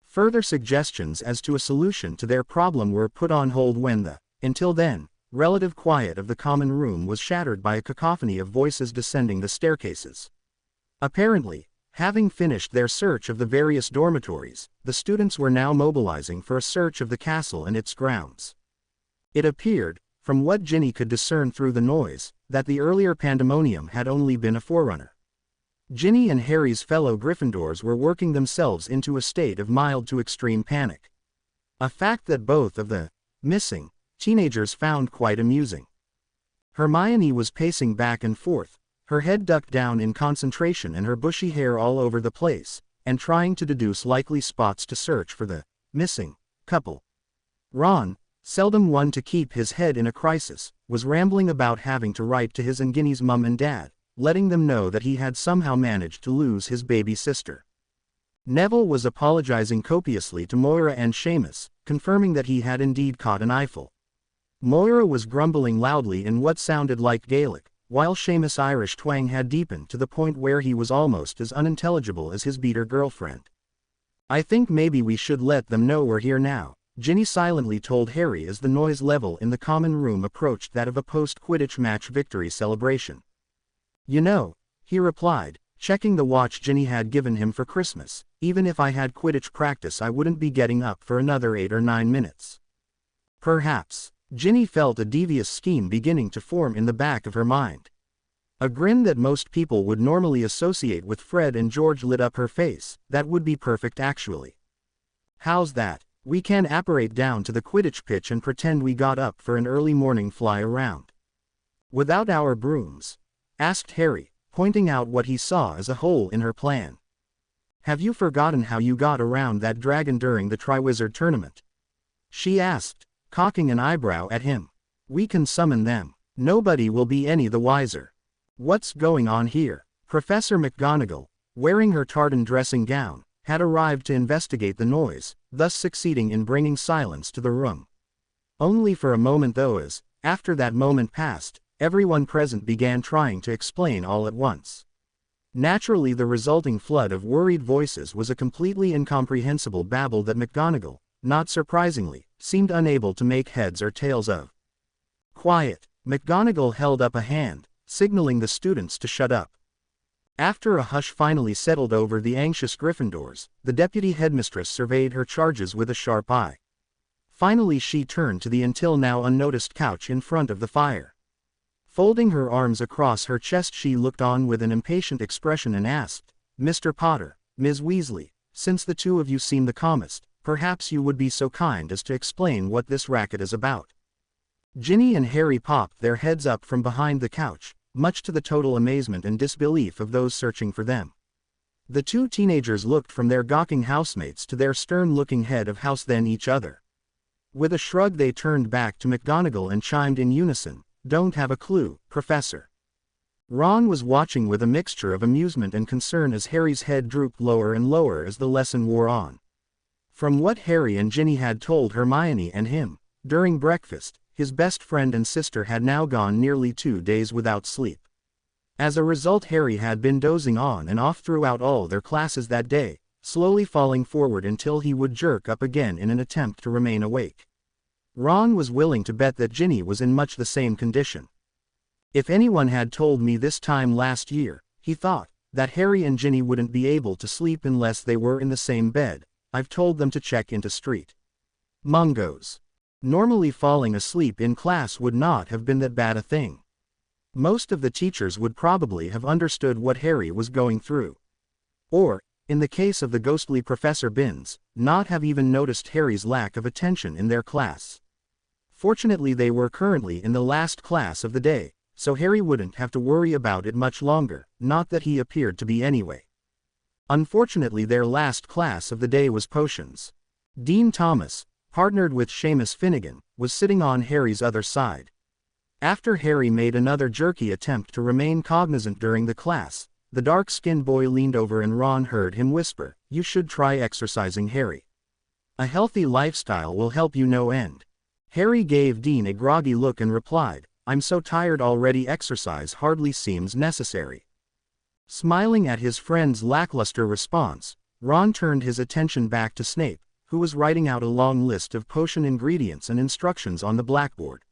Further suggestions as to a solution to their problem were put on hold when the, until then, relative quiet of the common room was shattered by a cacophony of voices descending the staircases. Apparently, having finished their search of the various dormitories, the students were now mobilizing for a search of the castle and its grounds. It appeared, from what Ginny could discern through the noise, that the earlier pandemonium had only been a forerunner. Ginny and Harry's fellow Gryffindors were working themselves into a state of mild to extreme panic. A fact that both of the missing teenagers found quite amusing. Hermione was pacing back and forth, her head ducked down in concentration and her bushy hair all over the place, and trying to deduce likely spots to search for the missing couple. Ron, seldom one to keep his head in a crisis, was rambling about having to write to his and Ginny's mum and dad, letting them know that he had somehow managed to lose his baby sister. Neville was apologizing copiously to Moira and Seamus, confirming that he had indeed caught an eyeful. Moira was grumbling loudly in what sounded like Gaelic, while Seamus' Irish twang had deepened to the point where he was almost as unintelligible as his beater girlfriend. "I think maybe we should let them know we're here now," Ginny silently told Harry as the noise level in the common room approached that of a post-Quidditch match victory celebration. "You know," he replied, checking the watch Ginny had given him for Christmas, "even if I had Quidditch practice I wouldn't be getting up for another 8 or 9 minutes. Perhaps." Ginny felt a devious scheme beginning to form in the back of her mind. A grin that most people would normally associate with Fred and George lit up her face. "That would be perfect actually. How's that? We can apparate down to the Quidditch pitch and pretend we got up for an early morning fly around. Without our brooms?" asked Harry, pointing out what he saw as a hole in her plan. "Have you forgotten how you got around that dragon during the Triwizard Tournament?" she asked, cocking an eyebrow at him. "We can summon them. Nobody will be any the wiser." "What's going on here?" Professor McGonagall, wearing her tartan dressing gown, had arrived to investigate the noise, thus succeeding in bringing silence to the room. Only for a moment though, as, after that moment passed, everyone present began trying to explain all at once. Naturally the resulting flood of worried voices was a completely incomprehensible babble that McGonagall, not surprisingly, seemed unable to make heads or tails of. "Quiet." McGonagall held up a hand, signaling the students to shut up. After a hush finally settled over the anxious Gryffindors, the deputy headmistress surveyed her charges with a sharp eye. Finally she turned to the until now unnoticed couch in front of the fire. Folding her arms across her chest she looked on with an impatient expression and asked, "Mr. Potter, Ms. Weasley, since the two of you seem the calmest, perhaps you would be so kind as to explain what this racket is about." Ginny and Harry popped their heads up from behind the couch, much to the total amazement and disbelief of those searching for them. The two teenagers looked from their gawking housemates to their stern-looking head of house then each other. With a shrug they turned back to McGonagall and chimed in unison, "Don't have a clue, Professor." Ron was watching with a mixture of amusement and concern as Harry's head drooped lower and lower as the lesson wore on. From what Harry and Ginny had told Hermione and him, during breakfast, his best friend and sister had now gone nearly 2 days without sleep. As a result Harry had been dozing on and off throughout all their classes that day, slowly falling forward until he would jerk up again in an attempt to remain awake. Ron was willing to bet that Ginny was in much the same condition. "If anyone had told me this time last year," he thought, "that Harry and Ginny wouldn't be able to sleep unless they were in the same bed, I've told them to check into Street Mungos. Normally falling asleep in class would not have been that bad a thing. Most of the teachers would probably have understood what Harry was going through. Or, in the case of the ghostly Professor Binns, not have even noticed Harry's lack of attention in their class. Fortunately they were currently in the last class of the day, so Harry wouldn't have to worry about it much longer, not that he appeared to be anyway. Unfortunately their last class of the day was potions. Dean Thomas, partnered with Seamus Finnegan, was sitting on Harry's other side. After Harry made another jerky attempt to remain cognizant during the class, the dark-skinned boy leaned over and Ron heard him whisper, "You should try exercising, Harry. A healthy lifestyle will help you no end." Harry gave Dean a groggy look and replied, "I'm so tired already, exercise hardly seems necessary." Smiling at his friend's lackluster response, Ron turned his attention back to Snape, who was writing out a long list of potion ingredients and instructions on the blackboard.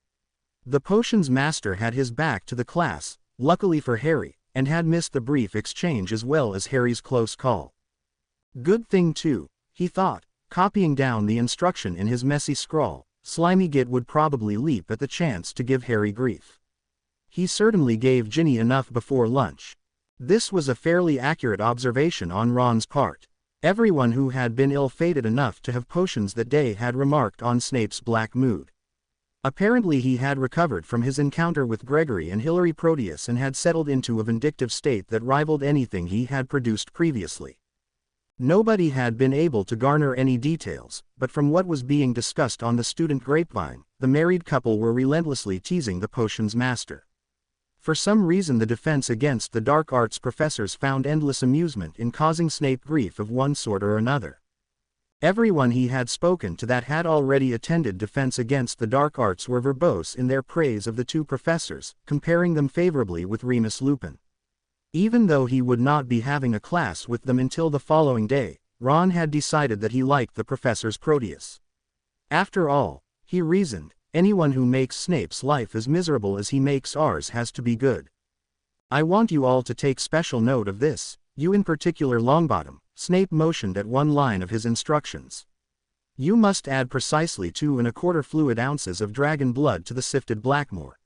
The potions master had his back to the class, luckily for Harry, and had missed the brief exchange as well as Harry's close call. Good thing too, he thought, copying down the instruction in his messy scrawl. Slimy Git would probably leap at the chance to give Harry grief. He certainly gave Ginny enough before lunch. This was a fairly accurate observation on Ron's part. Everyone who had been ill-fated enough to have potions that day had remarked on Snape's black mood. Apparently he had recovered from his encounter with Gregory and Hilary Proteus and had settled into a vindictive state that rivaled anything he had produced previously. Nobody had been able to garner any details, but from what was being discussed on the student grapevine, the married couple were relentlessly teasing the potions master. For some reason the defense against the dark arts professors found endless amusement in causing Snape grief of one sort or another. Everyone he had spoken to that had already attended Defense Against the Dark Arts were verbose in their praise of the two professors, comparing them favorably with Remus Lupin. Even though he would not be having a class with them until the following day, Ron had decided that he liked the professor's Proteus. After all, he reasoned, anyone who makes Snape's life as miserable as he makes ours has to be good. I want you all to take special note of this, you in particular Longbottom, Snape motioned at one line of his instructions. You must add precisely 2 1/4 fluid ounces of dragon blood to the sifted Blackmore.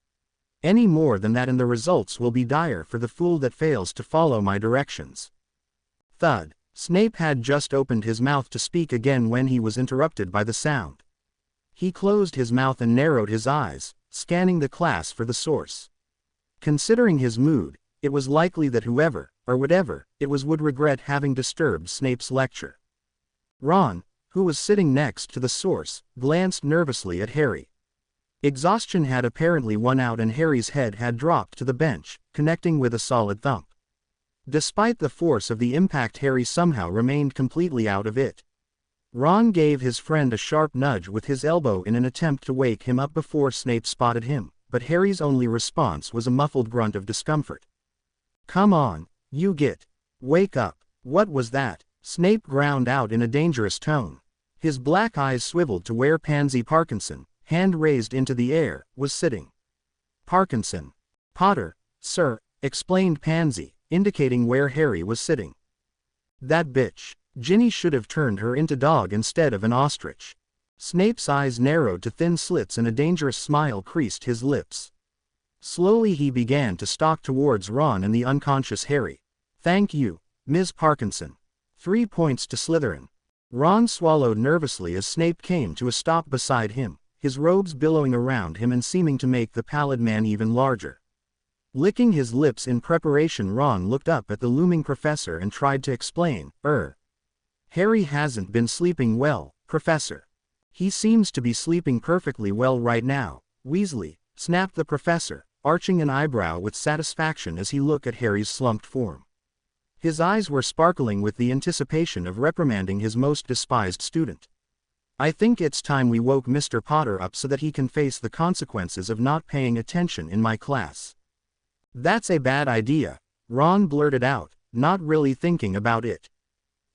Any more than that and the results will be dire for the fool that fails to follow my directions. Thud. Snape had just opened his mouth to speak again when he was interrupted by the sound. He closed his mouth and narrowed his eyes, scanning the class for the source. Considering his mood, it was likely that whoever, or whatever, it was would regret having disturbed Snape's lecture. Ron, who was sitting next to the source, glanced nervously at Harry. Exhaustion had apparently won out and Harry's head had dropped to the bench, connecting with a solid thump. Despite the force of the impact, Harry somehow remained completely out of it. Ron gave his friend a sharp nudge with his elbow in an attempt to wake him up before Snape spotted him, but Harry's only response was a muffled grunt of discomfort. Come on, you git. Wake up. What was that? Snape ground out in a dangerous tone. His black eyes swiveled to where Pansy Parkinson, hand raised into the air, was sitting. Parkinson. Potter, sir, explained Pansy, indicating where Harry was sitting. That bitch. Ginny should have turned her into dog instead of an ostrich. Snape's eyes narrowed to thin slits and a dangerous smile creased his lips. Slowly he began to stalk towards Ron and the unconscious Harry. Thank you, Ms. Parkinson. 3 points to Slytherin. Ron swallowed nervously as Snape came to a stop beside him, his robes billowing around him and seeming to make the pallid man even larger. Licking his lips in preparation, Ron looked up at the looming professor and tried to explain, Harry hasn't been sleeping well, Professor. He seems to be sleeping perfectly well right now, Weasley, snapped the professor, arching an eyebrow with satisfaction as he looked at Harry's slumped form. His eyes were sparkling with the anticipation of reprimanding his most despised student. I think it's time we woke Mr. Potter up so that he can face the consequences of not paying attention in my class. That's a bad idea, Ron blurted out, not really thinking about it.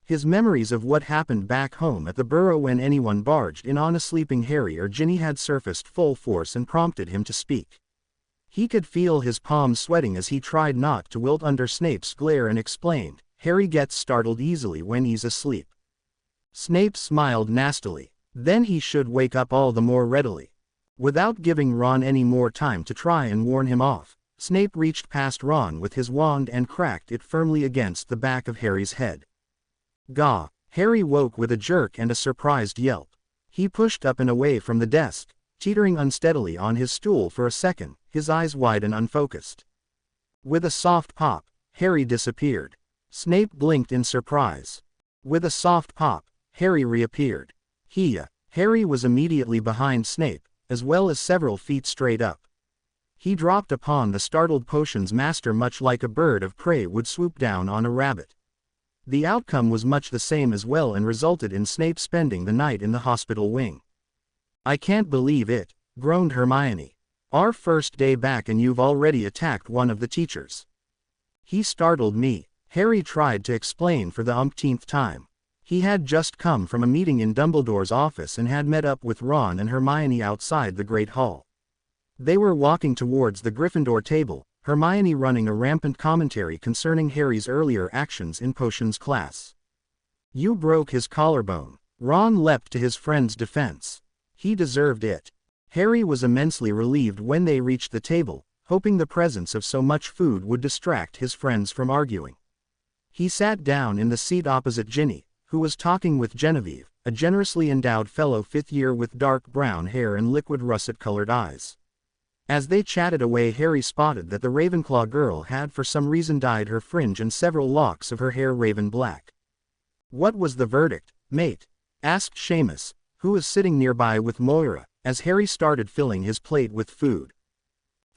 His memories of what happened back home at the Burrow when anyone barged in on a sleeping Harry or Ginny had surfaced full force and prompted him to speak. He could feel his palms sweating as he tried not to wilt under Snape's glare and explained, Harry gets startled easily when he's asleep. Snape smiled nastily. Then he should wake up all the more readily. Without giving Ron any more time to try and warn him off, Snape reached past Ron with his wand and cracked it firmly against the back of Harry's head. Gah! Harry woke with a jerk and a surprised yelp. He pushed up and away from the desk, teetering unsteadily on his stool for a second, his eyes wide and unfocused. With a soft pop, Harry disappeared. Snape blinked in surprise. With a soft pop, Harry reappeared. Harry was immediately behind Snape, as well as several feet straight up. He dropped upon the startled potions master much like a bird of prey would swoop down on a rabbit. The outcome was much the same as well and resulted in Snape spending the night in the hospital wing. I can't believe it, groaned Hermione. Our first day back and you've already attacked one of the teachers. He startled me, Harry tried to explain for the umpteenth time. He had just come from a meeting in Dumbledore's office and had met up with Ron and Hermione outside the Great Hall. They were walking towards the Gryffindor table, Hermione running a rampant commentary concerning Harry's earlier actions in potions class. You broke his collarbone. Ron leapt to his friend's defense. He deserved it. Harry was immensely relieved when they reached the table, hoping the presence of so much food would distract his friends from arguing. He sat down in the seat opposite Ginny, who was talking with Genevieve, a generously endowed fellow 5th year with dark brown hair and liquid russet-colored eyes. As they chatted away, Harry spotted that the Ravenclaw girl had for some reason dyed her fringe and several locks of her hair raven black. What was the verdict, mate? Asked Seamus, who was sitting nearby with Moira, as Harry started filling his plate with food.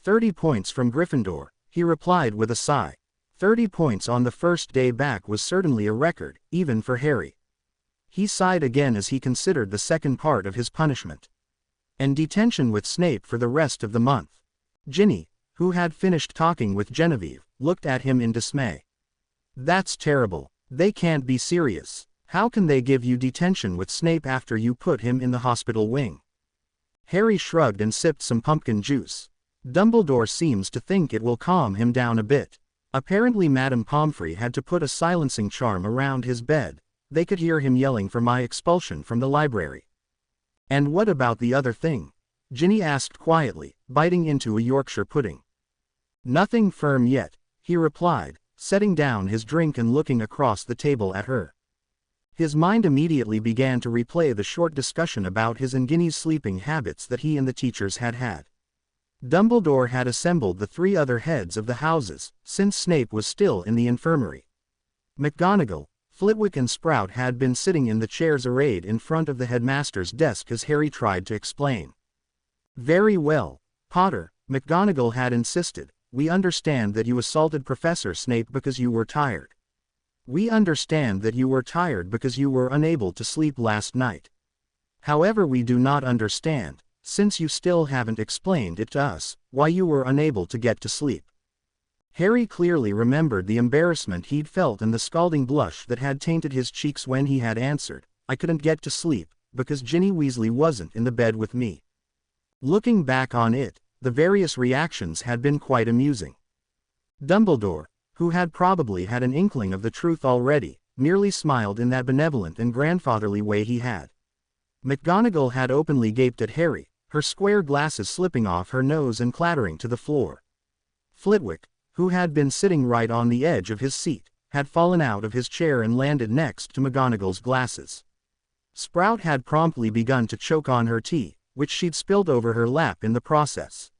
30 points from Gryffindor, he replied with a sigh. 30 points on the first day back was certainly a record, even for Harry. He sighed again as he considered the second part of his punishment. And detention with Snape for the rest of the month. Ginny, who had finished talking with Genevieve, looked at him in dismay. That's terrible. They can't be serious. How can they give you detention with Snape after you put him in the hospital wing? Harry shrugged and sipped some pumpkin juice. Dumbledore seems to think it will calm him down a bit. Apparently Madame Pomfrey had to put a silencing charm around his bed. They could hear him yelling for my expulsion from the library. And what about the other thing? Ginny asked quietly, biting into a Yorkshire pudding. Nothing firm yet, he replied, setting down his drink and looking across the table at her. His mind immediately began to replay the short discussion about his and Ginny's sleeping habits that he and the teachers had had. Dumbledore had assembled the 3 other heads of the houses, since Snape was still in the infirmary. McGonagall, Flitwick and Sprout had been sitting in the chairs arrayed in front of the headmaster's desk as Harry tried to explain. Very well, Potter, McGonagall had insisted, we understand that you assaulted Professor Snape because you were tired. We understand that you were tired because you were unable to sleep last night. However, we do not understand, since you still haven't explained it to us, why you were unable to get to sleep. Harry clearly remembered the embarrassment he'd felt and the scalding blush that had tainted his cheeks when he had answered, I couldn't get to sleep, because Ginny Weasley wasn't in the bed with me. Looking back on it, the various reactions had been quite amusing. Dumbledore, who had probably had an inkling of the truth already, merely smiled in that benevolent and grandfatherly way he had. McGonagall had openly gaped at Harry, her square glasses slipping off her nose and clattering to the floor. Flitwick, who had been sitting right on the edge of his seat, had fallen out of his chair and landed next to McGonagall's glasses. Sprout had promptly begun to choke on her tea, which she'd spilled over her lap in the process.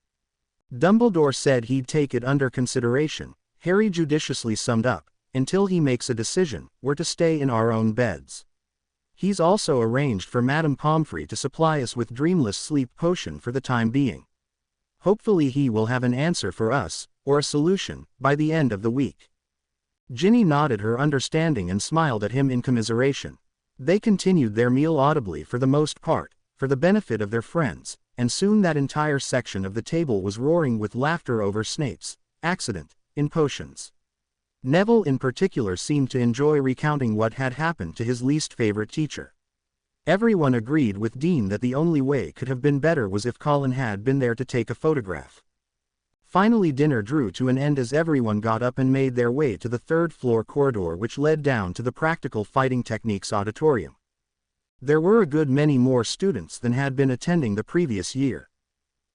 Dumbledore said he'd take it under consideration, Harry judiciously summed up, until he makes a decision, we're to stay in our own beds. He's also arranged for Madame Pomfrey to supply us with dreamless sleep potion for the time being. Hopefully he will have an answer for us, or a solution, by the end of the week. Ginny nodded her understanding and smiled at him in commiseration. They continued their meal audibly for the most part, for the benefit of their friends, and soon that entire section of the table was roaring with laughter over Snape's accident in potions. Neville in particular seemed to enjoy recounting what had happened to his least favorite teacher. Everyone agreed with Dean that the only way could have been better was if Colin had been there to take a photograph. Finally dinner drew to an end as everyone got up and made their way to the 3rd-floor corridor which led down to the Practical Fighting Techniques auditorium. There were a good many more students than had been attending the previous year.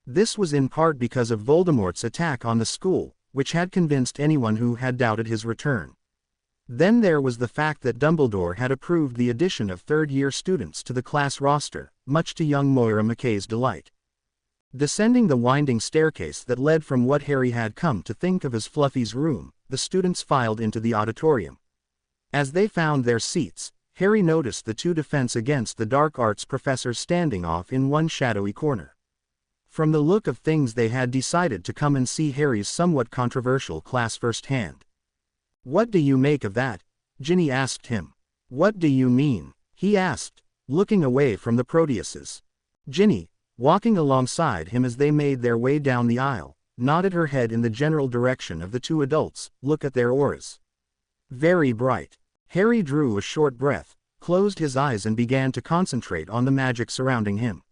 This was in part because of Voldemort's attack on the school, which had convinced anyone who had doubted his return. Then there was the fact that Dumbledore had approved the addition of 3rd-year students to the class roster, much to young Moira McKay's delight. Descending the winding staircase that led from what Harry had come to think of as Fluffy's room, the students filed into the auditorium. As they found their seats, Harry noticed the 2 Defense Against the Dark Arts professors standing off in one shadowy corner. From the look of things they had decided to come and see Harry's somewhat controversial class firsthand. What do you make of that? Ginny asked him. What do you mean? He asked, looking away from the Proteuses. Ginny, walking alongside him as they made their way down the aisle, nodded her head in the general direction of the 2 adults, look at their auras. Very bright. Harry drew a short breath, closed his eyes and began to concentrate on the magic surrounding him.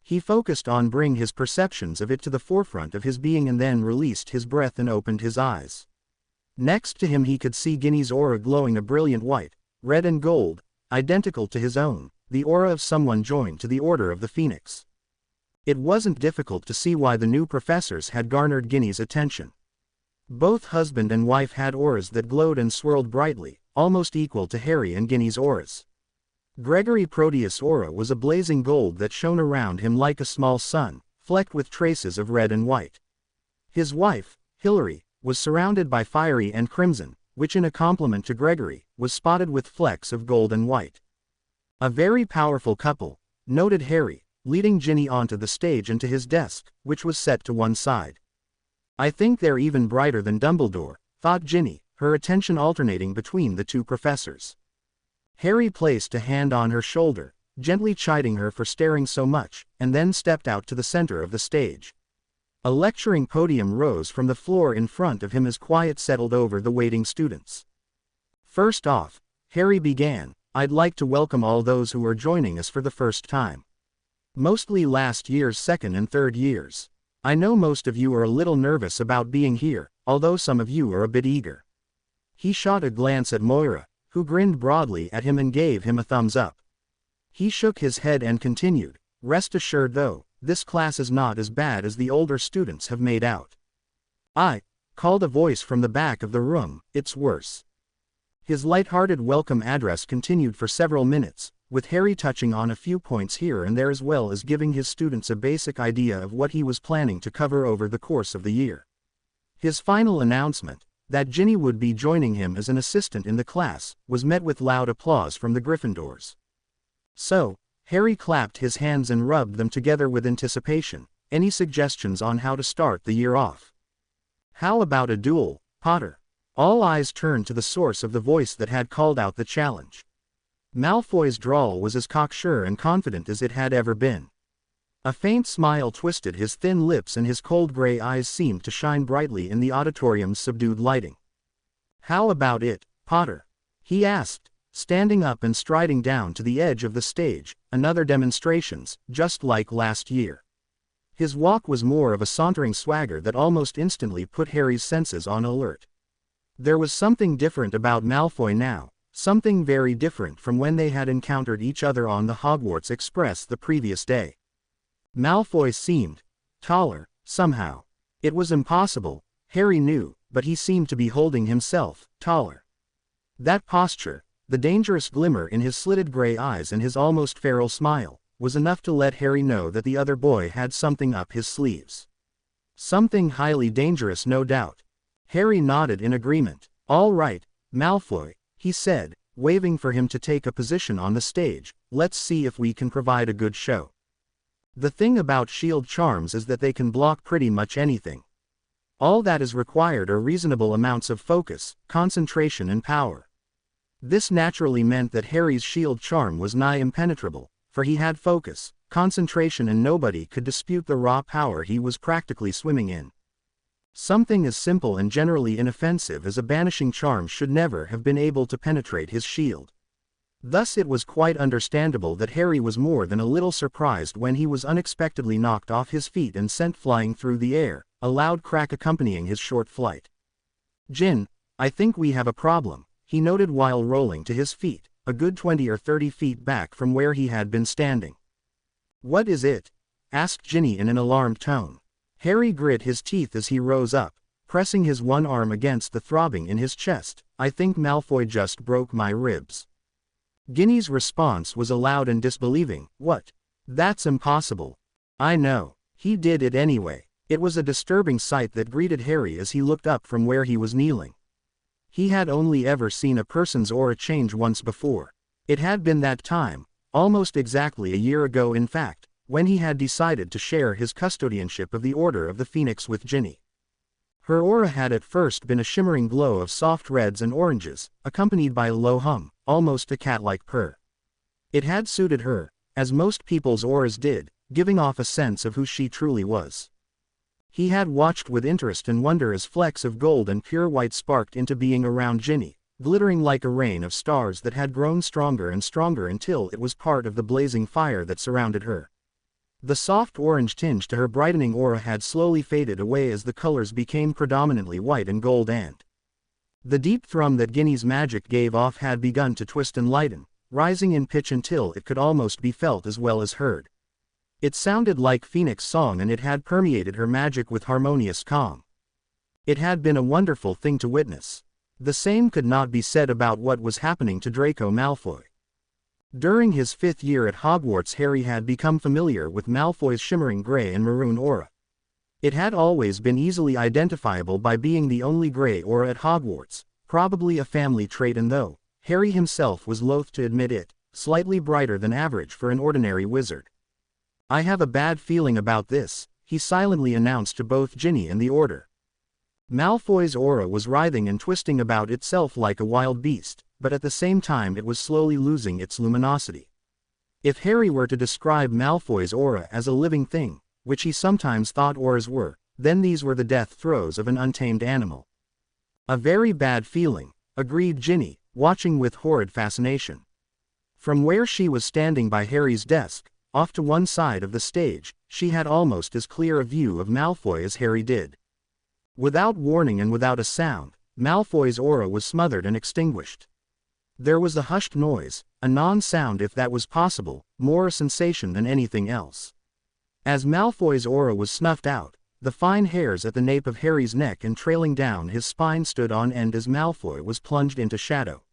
He focused on bringing his perceptions of it to the forefront of his being and then released his breath and opened his eyes. Next to him he could see Ginny's aura glowing a brilliant white, red and gold, identical to his own, the aura of someone joined to the Order of the Phoenix. It wasn't difficult to see why the new professors had garnered Ginny's attention. Both husband and wife had auras that glowed and swirled brightly, almost equal to Harry and Ginny's auras. Gregory Proteus' aura was a blazing gold that shone around him like a small sun, flecked with traces of red and white. His wife, Hilary, was surrounded by fiery and crimson, which in a compliment to Gregory, was spotted with flecks of gold and white. A very powerful couple, noted Harry, leading Ginny onto the stage and to his desk, which was set to one side. I think they're even brighter than Dumbledore, thought Ginny, her attention alternating between the 2 professors. Harry placed a hand on her shoulder, gently chiding her for staring so much, and then stepped out to the center of the stage. A lecturing podium rose from the floor in front of him as quiet settled over the waiting students. First off, Harry began, I'd like to welcome all those who are joining us for the first time. Mostly last year's second and third years. I know most of you are a little nervous about being here, although some of you are a bit eager. He shot a glance at Moira, who grinned broadly at him and gave him a thumbs up. He shook his head and continued, rest assured though, this class is not as bad as the older students have made out. Called a voice from the back of the room, it's worse. His light-hearted welcome address continued for several minutes, with Harry touching on a few points here and there as well as giving his students a basic idea of what he was planning to cover over the course of the year. His final announcement, that Ginny would be joining him as an assistant in the class, was met with loud applause from the Gryffindors. So, Harry clapped his hands and rubbed them together with anticipation. Any suggestions on how to start the year off? How about a duel, Potter? All eyes turned to the source of the voice that had called out the challenge. Malfoy's drawl was as cocksure and confident as it had ever been. A faint smile twisted his thin lips and his cold gray eyes seemed to shine brightly in the auditorium's subdued lighting. How about it, Potter? He asked, standing up and striding down to the edge of the stage. Another demonstrations, just like last year. His walk was more of a sauntering swagger that almost instantly put Harry's senses on alert. There was something different about Malfoy now, something very different from when they had encountered each other on the Hogwarts Express the previous day. Malfoy seemed taller, somehow. It was impossible, Harry knew, but he seemed to be holding himself taller. That posture, the dangerous glimmer in his slitted gray eyes and his almost feral smile, was enough to let Harry know that the other boy had something up his sleeves. Something highly dangerous, no doubt. Harry nodded in agreement. All right, Malfoy, he said, waving for him to take a position on the stage, let's see if we can provide a good show. The thing about shield charms is that they can block pretty much anything. All that is required are reasonable amounts of focus, concentration and power. This naturally meant that Harry's shield charm was nigh impenetrable, for he had focus, concentration and nobody could dispute the raw power he was practically swimming in. Something as simple and generally inoffensive as a banishing charm should never have been able to penetrate his shield. Thus it was quite understandable that Harry was more than a little surprised when he was unexpectedly knocked off his feet and sent flying through the air, a loud crack accompanying his short flight. Jin, I think we have a problem, he noted while rolling to his feet, a good 20 or 30 feet back from where he had been standing. What is it? Asked Ginny in an alarmed tone. Harry grit his teeth as he rose up, pressing his one arm against the throbbing in his chest. I think Malfoy just broke my ribs. Ginny's response was loud and disbelieving. What? That's impossible. I know. He did it anyway. It was a disturbing sight that greeted Harry as he looked up from where he was kneeling. He had only ever seen a person's aura change once before. It had been that time, almost exactly a year ago in fact, when he had decided to share his custodianship of the Order of the Phoenix with Ginny. Her aura had at first been a shimmering glow of soft reds and oranges, accompanied by a low hum, almost a cat-like purr. It had suited her, as most people's auras did, giving off a sense of who she truly was. He had watched with interest and wonder as flecks of gold and pure white sparked into being around Ginny, glittering like a rain of stars that had grown stronger and stronger until it was part of the blazing fire that surrounded her. The soft orange tinge to her brightening aura had slowly faded away as the colors became predominantly white and gold, and the deep thrum that Ginny's magic gave off had begun to twist and lighten, rising in pitch until it could almost be felt as well as heard. It sounded like Phoenix song and it had permeated her magic with harmonious calm. It had been a wonderful thing to witness. The same could not be said about what was happening to Draco Malfoy. During his 5th year at Hogwarts, Harry had become familiar with Malfoy's shimmering gray and maroon aura. It had always been easily identifiable by being the only gray aura at Hogwarts, probably a family trait, and though Harry himself was loath to admit it, slightly brighter than average for an ordinary wizard. I have a bad feeling about this, he silently announced to both Ginny and the Order. Malfoy's aura was writhing and twisting about itself like a wild beast, but at the same time it was slowly losing its luminosity. If Harry were to describe Malfoy's aura as a living thing, which he sometimes thought auras were, then these were the death throes of an untamed animal. A very bad feeling, agreed Ginny, watching with horrid fascination. From where she was standing by Harry's desk, off to one side of the stage, she had almost as clear a view of Malfoy as Harry did. Without warning and without a sound, Malfoy's aura was smothered and extinguished. There was a hushed noise, a non-sound if that was possible, more a sensation than anything else. As Malfoy's aura was snuffed out, the fine hairs at the nape of Harry's neck and trailing down his spine stood on end as Malfoy was plunged into shadow.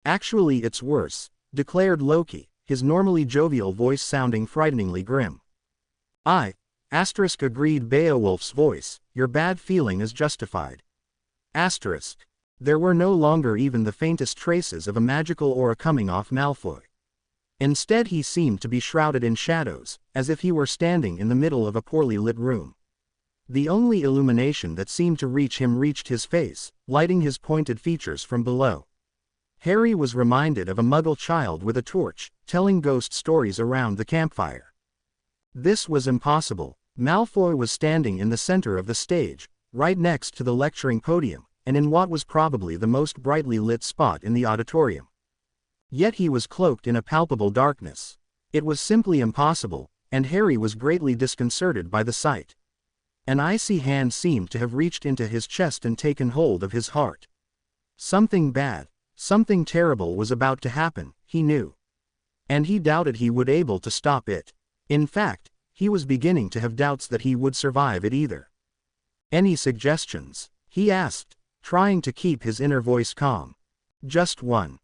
Actually it's worse, declared Loki, his normally jovial voice sounding frighteningly grim. Agreed Beowulf's voice, your bad feeling is justified. There were no longer even the faintest traces of a magical aura coming off Malfoy. Instead he seemed to be shrouded in shadows, as if he were standing in the middle of a poorly lit room. The only illumination that seemed to reach him reached his face, lighting his pointed features from below. Harry was reminded of a Muggle child with a torch, telling ghost stories around the campfire. This was impossible. Malfoy was standing in the center of the stage, right next to the lecturing podium, and in what was probably the most brightly lit spot in the auditorium. Yet he was cloaked in a palpable darkness. It was simply impossible, and Harry was greatly disconcerted by the sight. An icy hand seemed to have reached into his chest and taken hold of his heart. Something bad, something terrible was about to happen, he knew. And he doubted he would be able to stop it. In fact, he was beginning to have doubts that he would survive it either. Any suggestions? He asked, trying to keep his inner voice calm. Just one.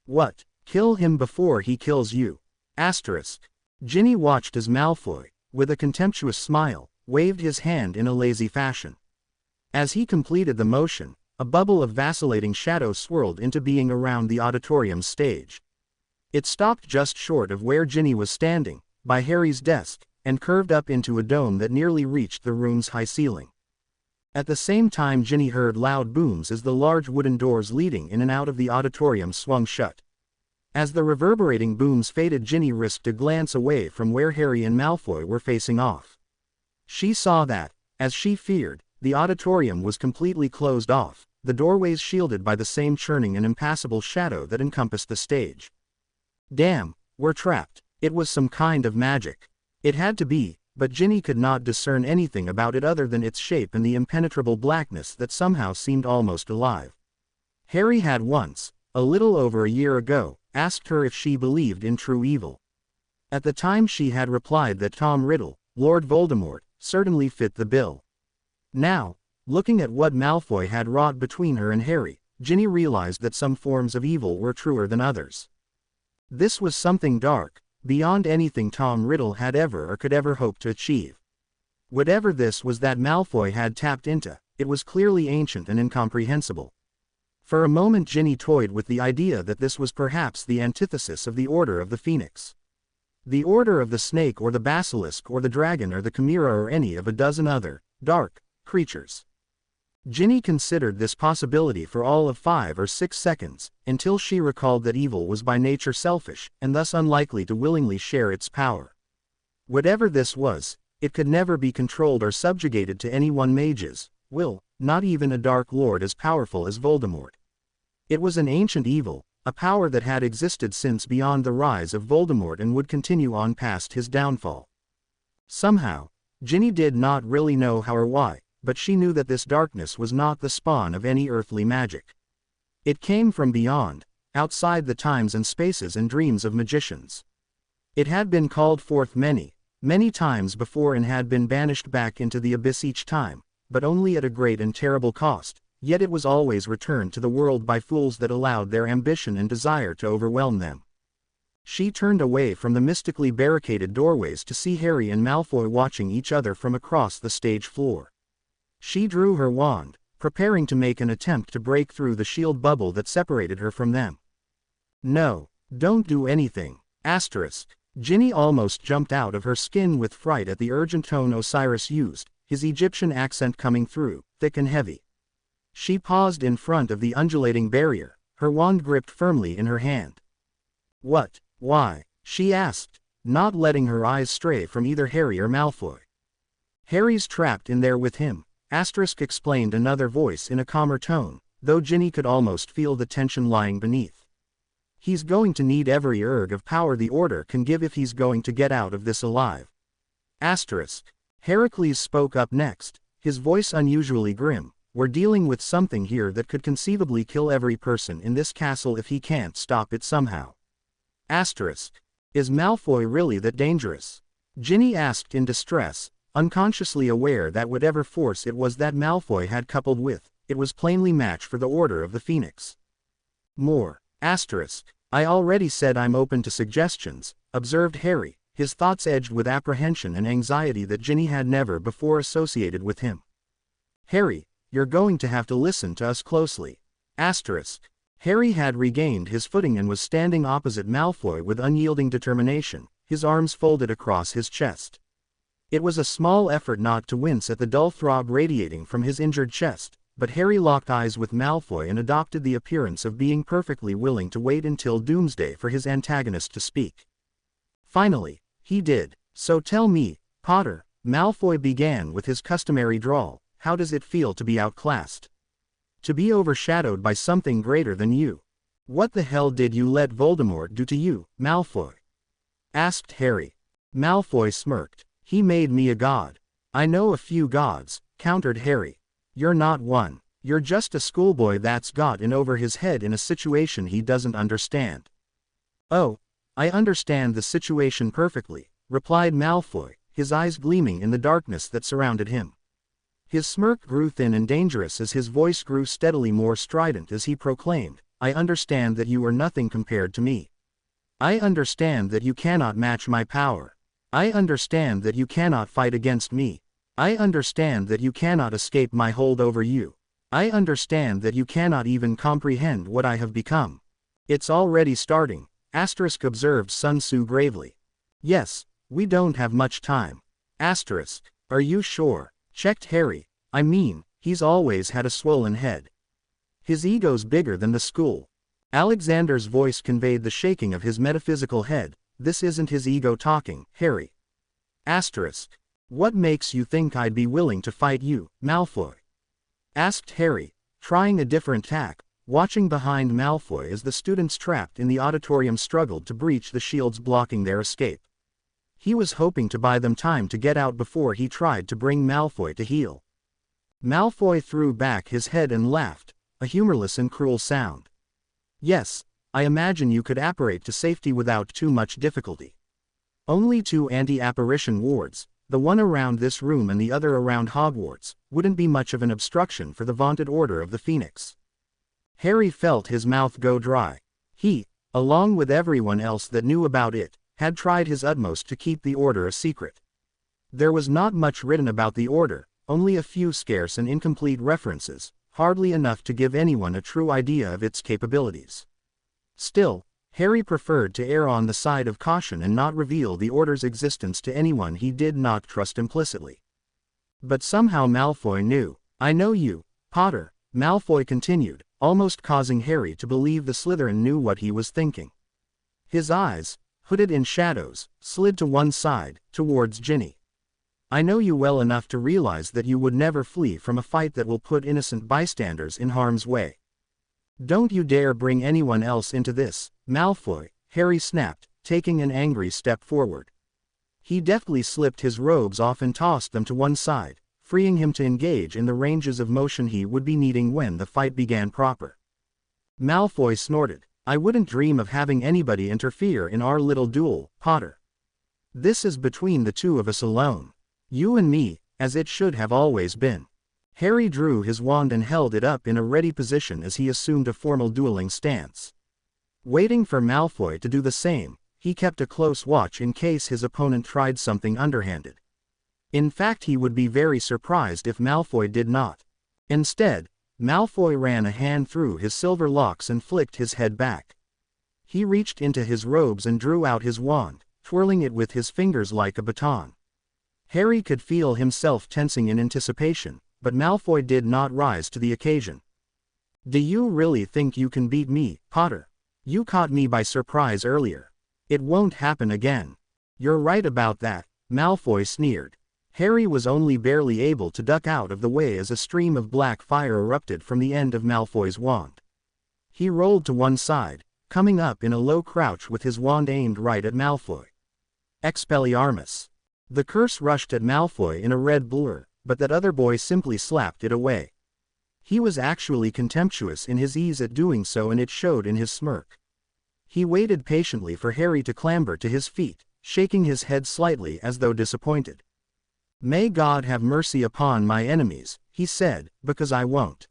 What? Kill him before he kills you. Ginny watched as Malfoy, with a contemptuous smile, waved his hand in a lazy fashion. As he completed the motion, a bubble of vacillating shadow swirled into being around the auditorium's stage. It stopped just short of where Ginny was standing, by Harry's desk, and curved up into a dome that nearly reached the room's high ceiling. At the same time Ginny heard loud booms as the large wooden doors leading in and out of the auditorium swung shut. As the reverberating booms faded, Ginny risked a glance away from where Harry and Malfoy were facing off. She saw that, as she feared, the auditorium was completely closed off, the doorways shielded by the same churning and impassable shadow that encompassed the stage. Damn, we're trapped. It was some kind of magic. It had to be, but Ginny could not discern anything about it other than its shape and the impenetrable blackness that somehow seemed almost alive. Harry had once, a little over a year ago, asked her if she believed in true evil. At the time she had replied that Tom Riddle, Lord Voldemort, certainly fit the bill. Now, looking at what Malfoy had wrought between her and Harry, Ginny realized that some forms of evil were truer than others. This was something dark, beyond anything Tom Riddle had ever or could ever hope to achieve. Whatever this was that Malfoy had tapped into, it was clearly ancient and incomprehensible. For a moment Ginny toyed with the idea that this was perhaps the antithesis of the Order of the Phoenix. The Order of the Snake or the Basilisk or the Dragon or the Chimera or any of a dozen other, dark, creatures. Ginny considered this possibility for all of 5 or 6 seconds, until she recalled that evil was by nature selfish, and thus unlikely to willingly share its power. Whatever this was, it could never be controlled or subjugated to any one mage's will, not even a Dark Lord as powerful as Voldemort. It was an ancient evil, a power that had existed since beyond the rise of Voldemort and would continue on past his downfall. Somehow, Ginny did not really know how or why, but she knew that this darkness was not the spawn of any earthly magic. It came from beyond, outside the times and spaces and dreams of magicians. It had been called forth many, many times before and had been banished back into the abyss each time, but only at a great and terrible cost, yet it was always returned to the world by fools that allowed their ambition and desire to overwhelm them. She turned away from the mystically barricaded doorways to see Harry and Malfoy watching each other from across the stage floor. She drew her wand, preparing to make an attempt to break through the shield bubble that separated her from them. No, don't do anything. Ginny almost jumped out of her skin with fright at the urgent tone Osiris used, his Egyptian accent coming through, thick and heavy. She paused in front of the undulating barrier, her wand gripped firmly in her hand. "What? Why?" she asked, not letting her eyes stray from either Harry or Malfoy. "Harry's trapped in there with him," explained another voice in a calmer tone, though Ginny could almost feel the tension lying beneath. "He's going to need every erg of power the Order can give if he's going to get out of this alive." Heracles spoke up next, his voice unusually grim. "We're dealing with something here that could conceivably kill every person in this castle if he can't stop it somehow." Is Malfoy really that dangerous?" Ginny asked in distress, unconsciously aware that whatever force it was that Malfoy had coupled with, it was plainly match for the Order of the Phoenix. "More. I already said I'm open to suggestions," observed Harry, his thoughts edged with apprehension and anxiety that Ginny had never before associated with him. "Harry, you're going to have to listen to us closely." Harry had regained his footing and was standing opposite Malfoy with unyielding determination, his arms folded across his chest. It was a small effort not to wince at the dull throb radiating from his injured chest, but Harry locked eyes with Malfoy and adopted the appearance of being perfectly willing to wait until doomsday for his antagonist to speak. Finally, he did. "So tell me, Potter," Malfoy began with his customary drawl, "how does it feel to be outclassed? To be overshadowed by something greater than you? What the hell did you let Voldemort do to you, Malfoy?" asked Harry. Malfoy smirked. "He made me a god." "I know a few gods," countered Harry. "You're not one. You're just a schoolboy that's got in over his head in a situation he doesn't understand." "Oh, I understand the situation perfectly," replied Malfoy, his eyes gleaming in the darkness that surrounded him. His smirk grew thin and dangerous as his voice grew steadily more strident as he proclaimed, "I understand that you are nothing compared to me. I understand that you cannot match my power. I understand that you cannot fight against me. I understand that you cannot escape my hold over you. I understand that you cannot even comprehend what I have become." "It's already starting," observed Sun Tzu gravely. "Yes, we don't have much time." "Are you sure?" checked Harry. "I mean, he's always had a swollen head. His ego's bigger than the school." Alexander's voice conveyed the shaking of his metaphysical head. "This isn't his ego talking, Harry." "What makes you think I'd be willing to fight you, Malfoy?" asked Harry, trying a different tack, watching behind Malfoy as the students trapped in the auditorium struggled to breach the shields blocking their escape. He was hoping to buy them time to get out before he tried to bring Malfoy to heel. Malfoy threw back his head and laughed, a humorless and cruel sound. "Yes, I imagine you could apparate to safety without too much difficulty. Only 2 anti-apparition wards, the one around this room and the other around Hogwarts, wouldn't be much of an obstruction for the vaunted Order of the Phoenix." Harry felt his mouth go dry. He, along with everyone else that knew about it, had tried his utmost to keep the Order a secret. There was not much written about the Order, only a few scarce and incomplete references, hardly enough to give anyone a true idea of its capabilities. Still, Harry preferred to err on the side of caution and not reveal the Order's existence to anyone he did not trust implicitly. But somehow Malfoy knew. "I know you, Potter," Malfoy continued, almost causing Harry to believe the Slytherin knew what he was thinking. His eyes, hooded in shadows, slid to one side, towards Ginny. "I know you well enough to realize that you would never flee from a fight that will put innocent bystanders in harm's way. Don't you dare bring anyone else into this, Malfoy," Harry snapped, taking an angry step forward. He deftly slipped his robes off and tossed them to one side, freeing him to engage in the ranges of motion he would be needing when the fight began proper. Malfoy snorted. "I wouldn't dream of having anybody interfere in our little duel, Potter. This is between the two of us alone. You and me, as it should have always been." Harry drew his wand and held it up in a ready position as he assumed a formal dueling stance. Waiting for Malfoy to do the same, he kept a close watch in case his opponent tried something underhanded. In fact, he would be very surprised if Malfoy did not. Instead, Malfoy ran a hand through his silver locks and flicked his head back. He reached into his robes and drew out his wand, twirling it with his fingers like a baton. Harry could feel himself tensing in anticipation, but Malfoy did not rise to the occasion. Do you really think you can beat me, Potter? You caught me by surprise earlier. It won't happen again. You're right about that, Malfoy sneered. Harry was only barely able to duck out of the way as a stream of black fire erupted from the end of Malfoy's wand. He rolled to one side, coming up in a low crouch with his wand aimed right at Malfoy. Expelliarmus. The curse rushed at Malfoy in a red blur, but that other boy simply slapped it away. He was actually contemptuous in his ease at doing so, and it showed in his smirk. He waited patiently for Harry to clamber to his feet, shaking his head slightly as though disappointed. "May God have mercy upon my enemies," he said, "because I won't."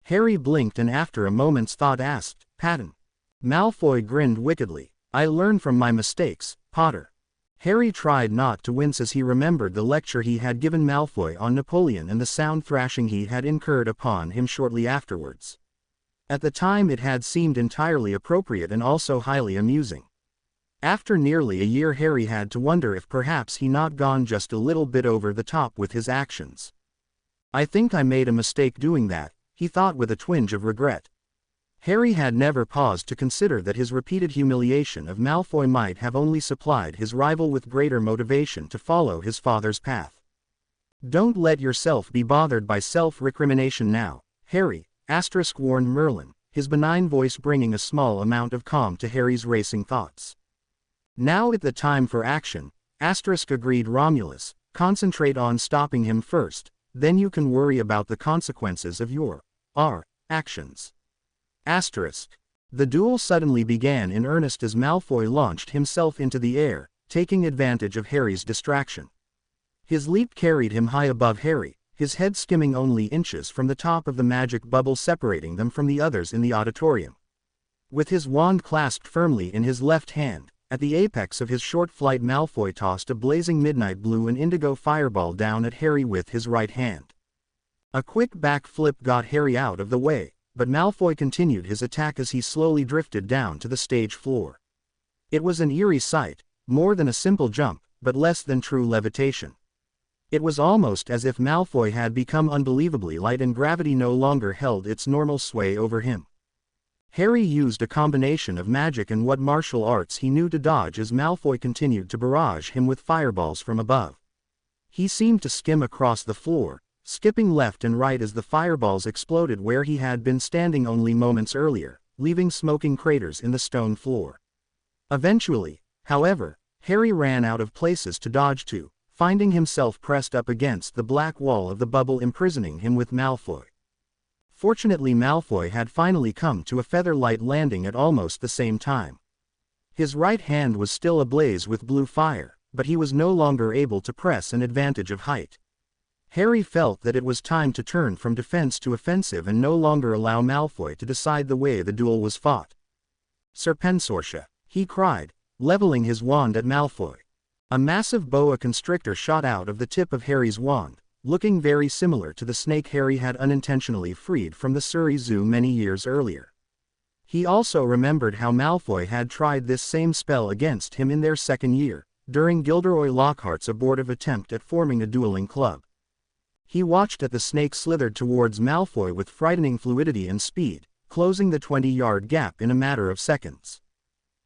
Harry blinked and after a moment's thought asked, "Patten?" Malfoy grinned wickedly. "I learn from my mistakes, Potter." Harry tried not to wince as he remembered the lecture he had given Malfoy on Napoleon and the sound thrashing he had incurred upon him shortly afterwards. At the time it had seemed entirely appropriate and also highly amusing. After nearly a year Harry had to wonder if perhaps he not gone just a little bit over the top with his actions. "I think I made a mistake doing that," he thought with a twinge of regret. Harry had never paused to consider that his repeated humiliation of Malfoy might have only supplied his rival with greater motivation to follow his father's path. "Don't let yourself be bothered by self-recrimination now, Harry," warned Merlin, his benign voice bringing a small amount of calm to Harry's racing thoughts. "Now is the time for action," agreed Romulus. "Concentrate on stopping him first, then you can worry about the consequences of our actions." The duel suddenly began in earnest as Malfoy launched himself into the air, taking advantage of Harry's distraction. His leap carried him high above Harry, his head skimming only inches from the top of the magic bubble separating them from the others in the auditorium. With his wand clasped firmly in his left hand, at the apex of his short flight Malfoy tossed a blazing midnight blue and indigo fireball down at Harry with his right hand. A quick back flip got Harry out of the way, but Malfoy continued his attack as he slowly drifted down to the stage floor. It was an eerie sight, more than a simple jump, but less than true levitation. It was almost as if Malfoy had become unbelievably light and gravity no longer held its normal sway over him. Harry used a combination of magic and what martial arts he knew to dodge as Malfoy continued to barrage him with fireballs from above. He seemed to skim across the floor, skipping left and right as the fireballs exploded where he had been standing only moments earlier, leaving smoking craters in the stone floor. Eventually, however, Harry ran out of places to dodge to, finding himself pressed up against the black wall of the bubble imprisoning him with Malfoy. Fortunately Malfoy had finally come to a feather-light landing at almost the same time. His right hand was still ablaze with blue fire, but he was no longer able to press an advantage of height. Harry felt that it was time to turn from defense to offensive and no longer allow Malfoy to decide the way the duel was fought. "Serpensortia," he cried, leveling his wand at Malfoy. A massive boa constrictor shot out of the tip of Harry's wand, looking very similar to the snake Harry had unintentionally freed from the Surrey Zoo many years earlier. He also remembered how Malfoy had tried this same spell against him in their second year, during Gilderoy Lockhart's abortive attempt at forming a dueling club. He watched as the snake slithered towards Malfoy with frightening fluidity and speed, closing the 20-yard gap in a matter of seconds.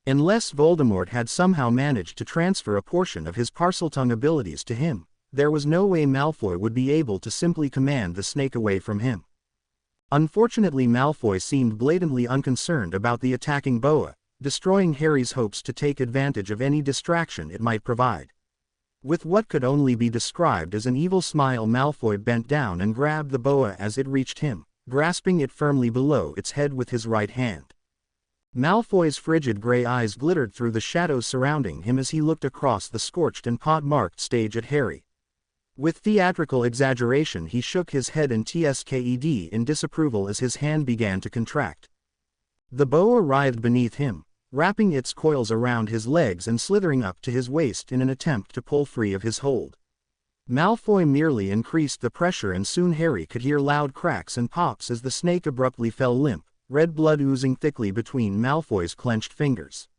Unless Voldemort had somehow managed to transfer a portion of his Parseltongue abilities to him, there was no way Malfoy would be able to simply command the snake away from him. Unfortunately Malfoy seemed blatantly unconcerned about the attacking boa, destroying Harry's hopes to take advantage of any distraction it might provide. With what could only be described as an evil smile Malfoy bent down and grabbed the boa as it reached him, grasping it firmly below its head with his right hand. Malfoy's frigid gray eyes glittered through the shadows surrounding him as he looked across the scorched and pot-marked stage at Harry. With theatrical exaggeration he shook his head and tsked in disapproval as his hand began to contract. The boa writhed beneath him, wrapping its coils around his legs and slithering up to his waist in an attempt to pull free of his hold. Malfoy merely increased the pressure and soon Harry could hear loud cracks and pops as the snake abruptly fell limp, red blood oozing thickly between Malfoy's clenched fingers.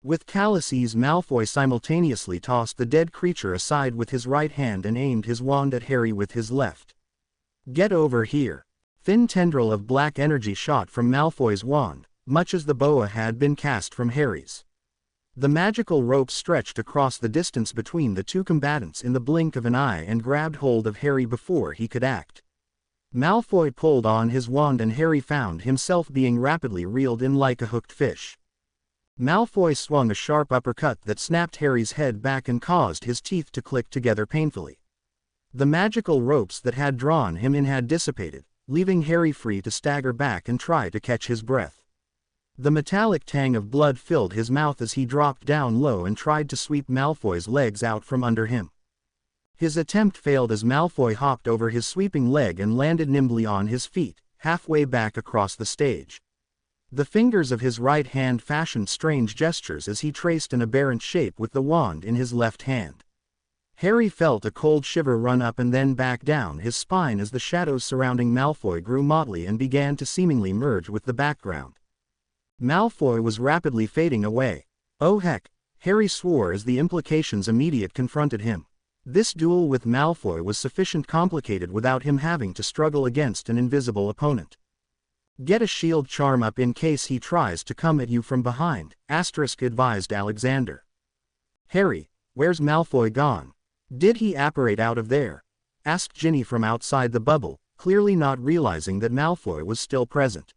With callous ease Malfoy simultaneously tossed the dead creature aside with his right hand and aimed his wand at Harry with his left. "Get over here!" Thin tendril of black energy shot from Malfoy's wand, much as the boa had been cast from Harry's. The magical rope stretched across the distance between the two combatants in the blink of an eye and grabbed hold of Harry before he could act. Malfoy pulled on his wand and Harry found himself being rapidly reeled in like a hooked fish. Malfoy swung a sharp uppercut that snapped Harry's head back and caused his teeth to click together painfully. The magical ropes that had drawn him in had dissipated, leaving Harry free to stagger back and try to catch his breath. The metallic tang of blood filled his mouth as he dropped down low and tried to sweep Malfoy's legs out from under him. His attempt failed as Malfoy hopped over his sweeping leg and landed nimbly on his feet, halfway back across the stage. The fingers of his right hand fashioned strange gestures as he traced an aberrant shape with the wand in his left hand. Harry felt a cold shiver run up and then back down his spine as the shadows surrounding Malfoy grew motley and began to seemingly merge with the background. Malfoy was rapidly fading away. Oh heck, Harry swore as the implications immediate confronted him. This duel with Malfoy was sufficient complicated without him having to struggle against an invisible opponent. Get a shield charm up in case he tries to come at you from behind, advised Alexander. Harry, where's Malfoy gone? Did he apparate out of there? Asked Ginny from outside the bubble, clearly not realizing that Malfoy was still present.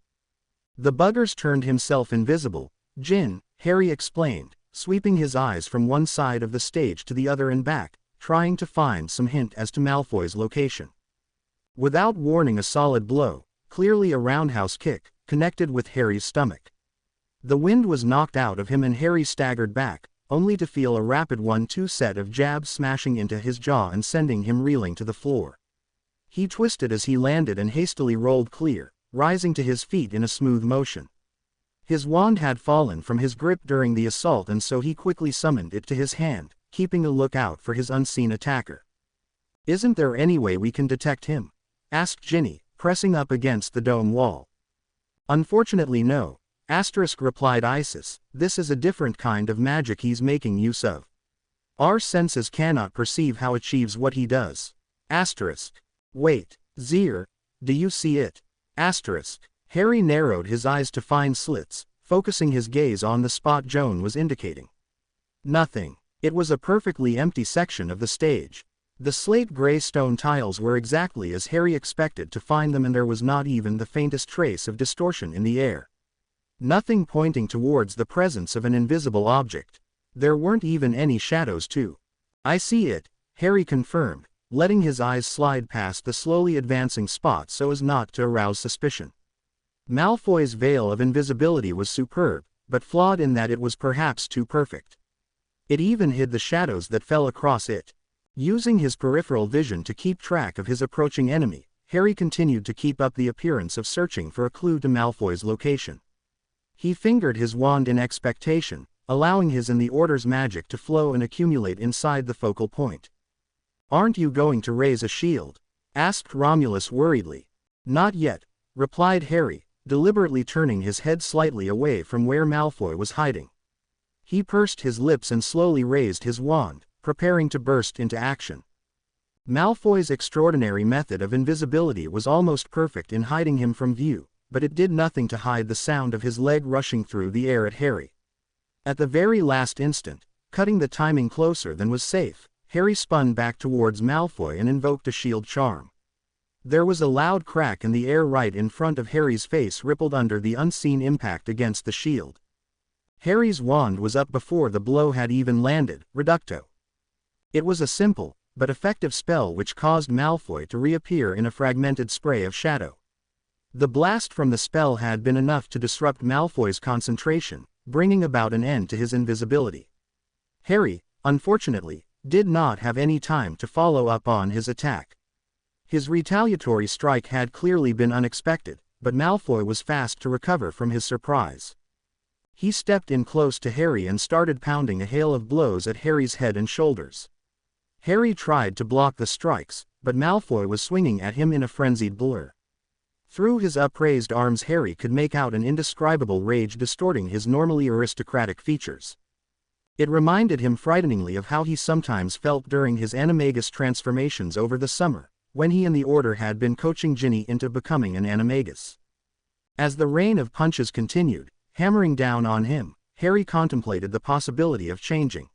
The buggers turned himself invisible, Gin, Harry explained, sweeping his eyes from one side of the stage to the other and back, trying to find some hint as to Malfoy's location. Without warning, a solid blow, clearly a roundhouse kick, connected with Harry's stomach. The wind was knocked out of him and Harry staggered back, only to feel a rapid 1-2 set of jabs smashing into his jaw and sending him reeling to the floor. He twisted as he landed and hastily rolled clear, rising to his feet in a smooth motion. His wand had fallen from his grip during the assault and so he quickly summoned it to his hand, keeping a lookout for his unseen attacker. Isn't there any way we can detect him? Asked Ginny, pressing up against the dome wall. Unfortunately no, replied Isis, this is a different kind of magic he's making use of. Our senses cannot perceive how achieves what he does. Wait, Zir, do you see it? Harry narrowed his eyes to find slits, focusing his gaze on the spot Joan was indicating. Nothing. It was a perfectly empty section of the stage. The slate-gray stone tiles were exactly as Harry expected to find them and there was not even the faintest trace of distortion in the air. Nothing pointing towards the presence of an invisible object. There weren't even any shadows too. I see it, Harry confirmed, letting his eyes slide past the slowly advancing spot so as not to arouse suspicion. Malfoy's veil of invisibility was superb, but flawed in that it was perhaps too perfect. It even hid the shadows that fell across it. Using his peripheral vision to keep track of his approaching enemy, Harry continued to keep up the appearance of searching for a clue to Malfoy's location. He fingered his wand in expectation, allowing his and the Order's magic to flow and accumulate inside the focal point. Aren't you going to raise a shield? Asked Romulus worriedly. Not yet, replied Harry, deliberately turning his head slightly away from where Malfoy was hiding. He pursed his lips and slowly raised his wand, preparing to burst into action. Malfoy's extraordinary method of invisibility was almost perfect in hiding him from view, but it did nothing to hide the sound of his leg rushing through the air at Harry. At the very last instant, cutting the timing closer than was safe, Harry spun back towards Malfoy and invoked a shield charm. There was a loud crack and the air right in front of Harry's face rippled under the unseen impact against the shield. Harry's wand was up before the blow had even landed, reducto. It was a simple, but effective spell which caused Malfoy to reappear in a fragmented spray of shadow. The blast from the spell had been enough to disrupt Malfoy's concentration, bringing about an end to his invisibility. Harry, unfortunately, did not have any time to follow up on his attack. His retaliatory strike had clearly been unexpected, but Malfoy was fast to recover from his surprise. He stepped in close to Harry and started pounding a hail of blows at Harry's head and shoulders. Harry tried to block the strikes, but Malfoy was swinging at him in a frenzied blur. Through his upraised arms Harry could make out an indescribable rage distorting his normally aristocratic features. It reminded him frighteningly of how he sometimes felt during his animagus transformations over the summer, when he and the Order had been coaching Ginny into becoming an animagus. As the rain of punches continued, hammering down on him, Harry contemplated the possibility of changing.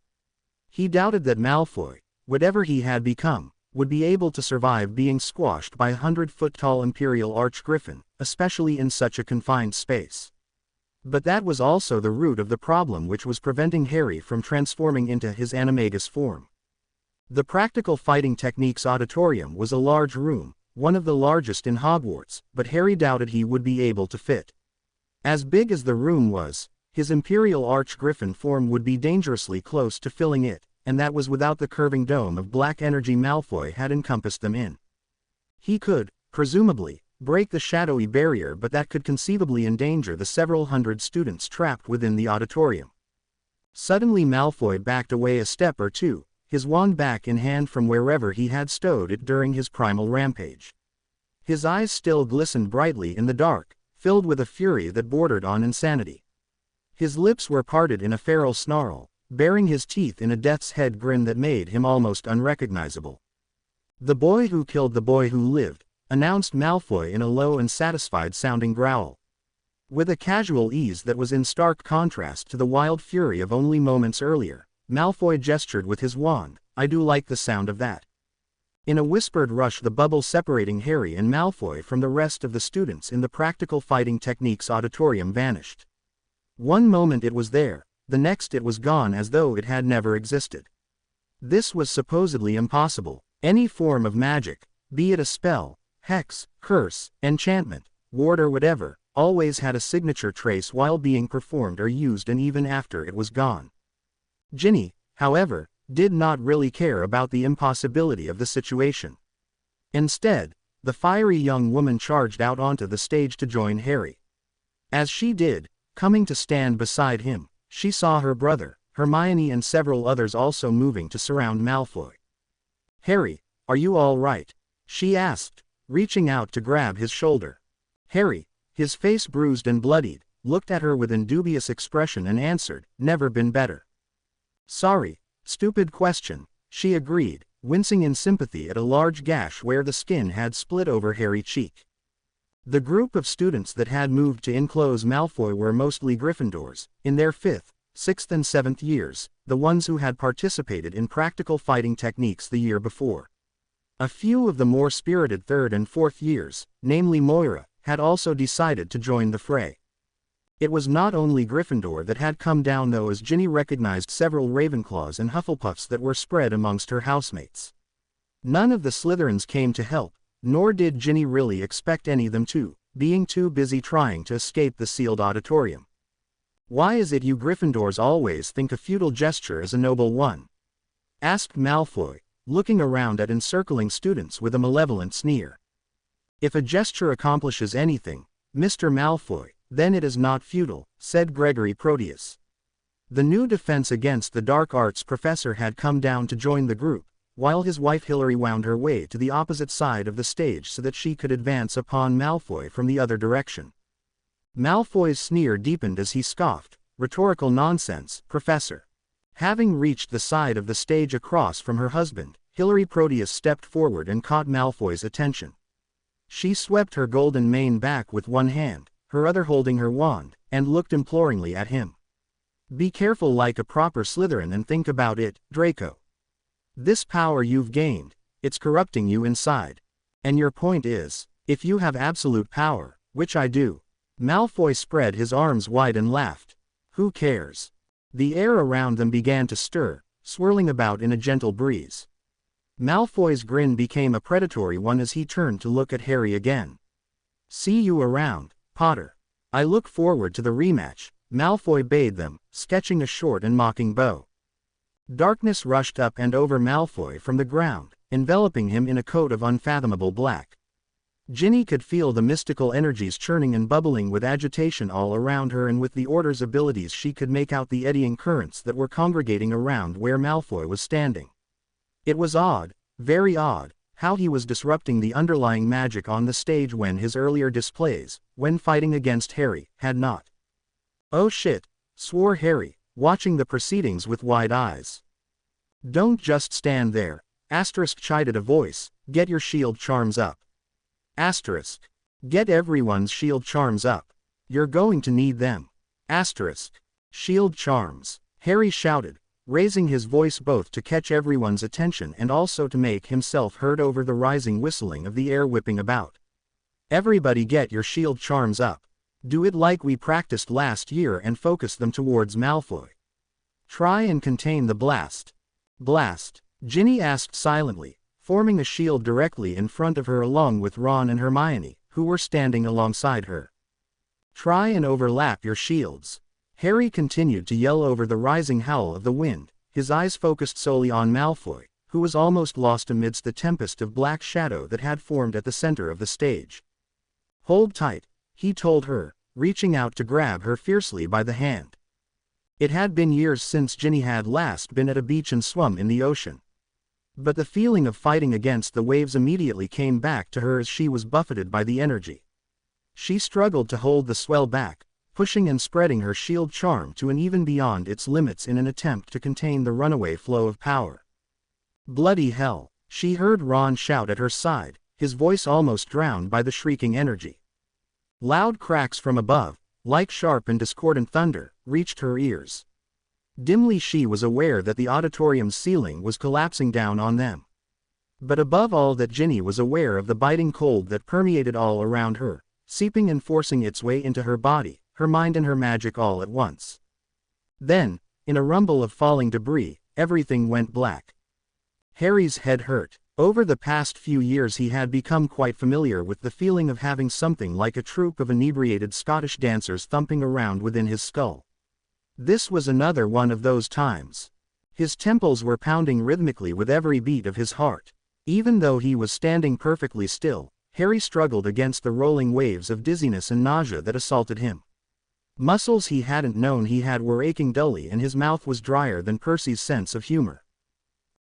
He doubted that Malfoy, whatever he had become, would be able to survive being squashed by a 100-foot-tall Imperial Archgriffin, especially in such a confined space. But that was also the root of the problem which was preventing Harry from transforming into his animagus form. The Practical Fighting Techniques Auditorium was a large room, one of the largest in Hogwarts, but Harry doubted he would be able to fit. As big as the room was, his Imperial Archgriffin form would be dangerously close to filling it, and that was without the curving dome of black energy Malfoy had encompassed them in. He could, presumably, break the shadowy barrier, but that could conceivably endanger the several hundred students trapped within the auditorium. Suddenly Malfoy backed away a step or two, his wand back in hand from wherever he had stowed it during his primal rampage. His eyes still glistened brightly in the dark, filled with a fury that bordered on insanity. His lips were parted in a feral snarl, baring his teeth in a death's head grin that made him almost unrecognizable. "The boy who killed the boy who lived," announced Malfoy in a low and satisfied-sounding growl. With a casual ease that was in stark contrast to the wild fury of only moments earlier, Malfoy gestured with his wand. "I do like the sound of that." In a whispered rush, the bubble separating Harry and Malfoy from the rest of the students in the Practical Fighting Techniques Auditorium vanished. One moment it was there, the next it was gone as though it had never existed. This was supposedly impossible. Any form of magic, be it a spell, hex, curse, enchantment, ward or whatever, always had a signature trace while being performed or used, and even after it was gone. Ginny, however, did not really care about the impossibility of the situation. Instead, the fiery young woman charged out onto the stage to join Harry. As she did, coming to stand beside him, she saw her brother, Hermione and several others also moving to surround Malfoy. "Harry, are you all right?" she asked, reaching out to grab his shoulder. Harry, his face bruised and bloodied, looked at her with an dubious expression and answered, "Never been better." "Sorry, stupid question," she agreed, wincing in sympathy at a large gash where the skin had split over Harry's cheek. The group of students that had moved to enclose Malfoy were mostly Gryffindors, in their 5th, 6th and 7th years, the ones who had participated in practical fighting techniques the year before. A few of the more spirited 3rd and 4th years, namely Moira, had also decided to join the fray. It was not only Gryffindor that had come down though, as Ginny recognized several Ravenclaws and Hufflepuffs that were spread amongst her housemates. None of the Slytherins came to help, nor did Ginny really expect any of them to, being too busy trying to escape the sealed auditorium. "Why is it you Gryffindors always think a futile gesture is a noble one?" asked Malfoy, looking around at encircling students with a malevolent sneer. "If a gesture accomplishes anything, Mr. Malfoy, then it is not futile," said Gregory Proteus. The new defense against the dark arts professor had come down to join the group, while his wife Hilary wound her way to the opposite side of the stage so that she could advance upon Malfoy from the other direction. Malfoy's sneer deepened as he scoffed, "Rhetorical nonsense, Professor." Having reached the side of the stage across from her husband, Hilary Proteus stepped forward and caught Malfoy's attention. She swept her golden mane back with one hand, her other holding her wand, and looked imploringly at him. "Be careful like a proper Slytherin and think about it, Draco. This power you've gained, it's corrupting you inside. And your point is, if you have absolute power, which I do." Malfoy spread his arms wide and laughed. "Who cares?" The air around them began to stir, swirling about in a gentle breeze. Malfoy's grin became a predatory one as he turned to look at Harry again. "See you around, Potter. I look forward to the rematch," Malfoy bade them, sketching a short and mocking bow. Darkness rushed up and over Malfoy from the ground, enveloping him in a coat of unfathomable black. Ginny could feel the mystical energies churning and bubbling with agitation all around her, and with the Order's abilities she could make out the eddying currents that were congregating around where Malfoy was standing. It was odd, very odd, how he was disrupting the underlying magic on the stage when his earlier displays, when fighting against Harry, had not. "Oh shit," swore Harry, watching the proceedings with wide eyes. "Don't just stand there," chided a voice, Get your shield charms up. Asterisk. Get everyone's shield charms up. You're going to need them. Asterisk. Shield charms. Harry shouted, raising his voice both to catch everyone's attention and also to make himself heard over the rising whistling of the air whipping about. Everybody get your shield charms up. Do it like we practiced last year and focus them towards Malfoy. Try and contain the blast. Blast? Ginny asked silently, forming a shield directly in front of her along with Ron and Hermione, who were standing alongside her. Try and overlap your shields. Harry continued to yell over the rising howl of the wind, his eyes focused solely on Malfoy, who was almost lost amidst the tempest of black shadow that had formed at the center of the stage. Hold tight, he told her, reaching out to grab her fiercely by the hand. It had been years since Ginny had last been at a beach and swum in the ocean. But the feeling of fighting against the waves immediately came back to her as she was buffeted by the energy. She struggled to hold the swell back, pushing and spreading her shield charm to and even beyond its limits in an attempt to contain the runaway flow of power. Bloody hell, she heard Ron shout at her side, his voice almost drowned by the shrieking energy. Loud cracks from above, like sharp and discordant thunder, reached her ears. Dimly she was aware that the auditorium's ceiling was collapsing down on them. But above all that Ginny was aware of the biting cold that permeated all around her, seeping and forcing its way into her body, her mind and her magic all at once. Then, in a rumble of falling debris, everything went black. Harry's head hurt. Over the past few years he had become quite familiar with the feeling of having something like a troupe of inebriated Scottish dancers thumping around within his skull. This was another one of those times. His temples were pounding rhythmically with every beat of his heart. Even though he was standing perfectly still, Harry struggled against the rolling waves of dizziness and nausea that assaulted him. Muscles he hadn't known he had were aching dully and his mouth was drier than Percy's sense of humor.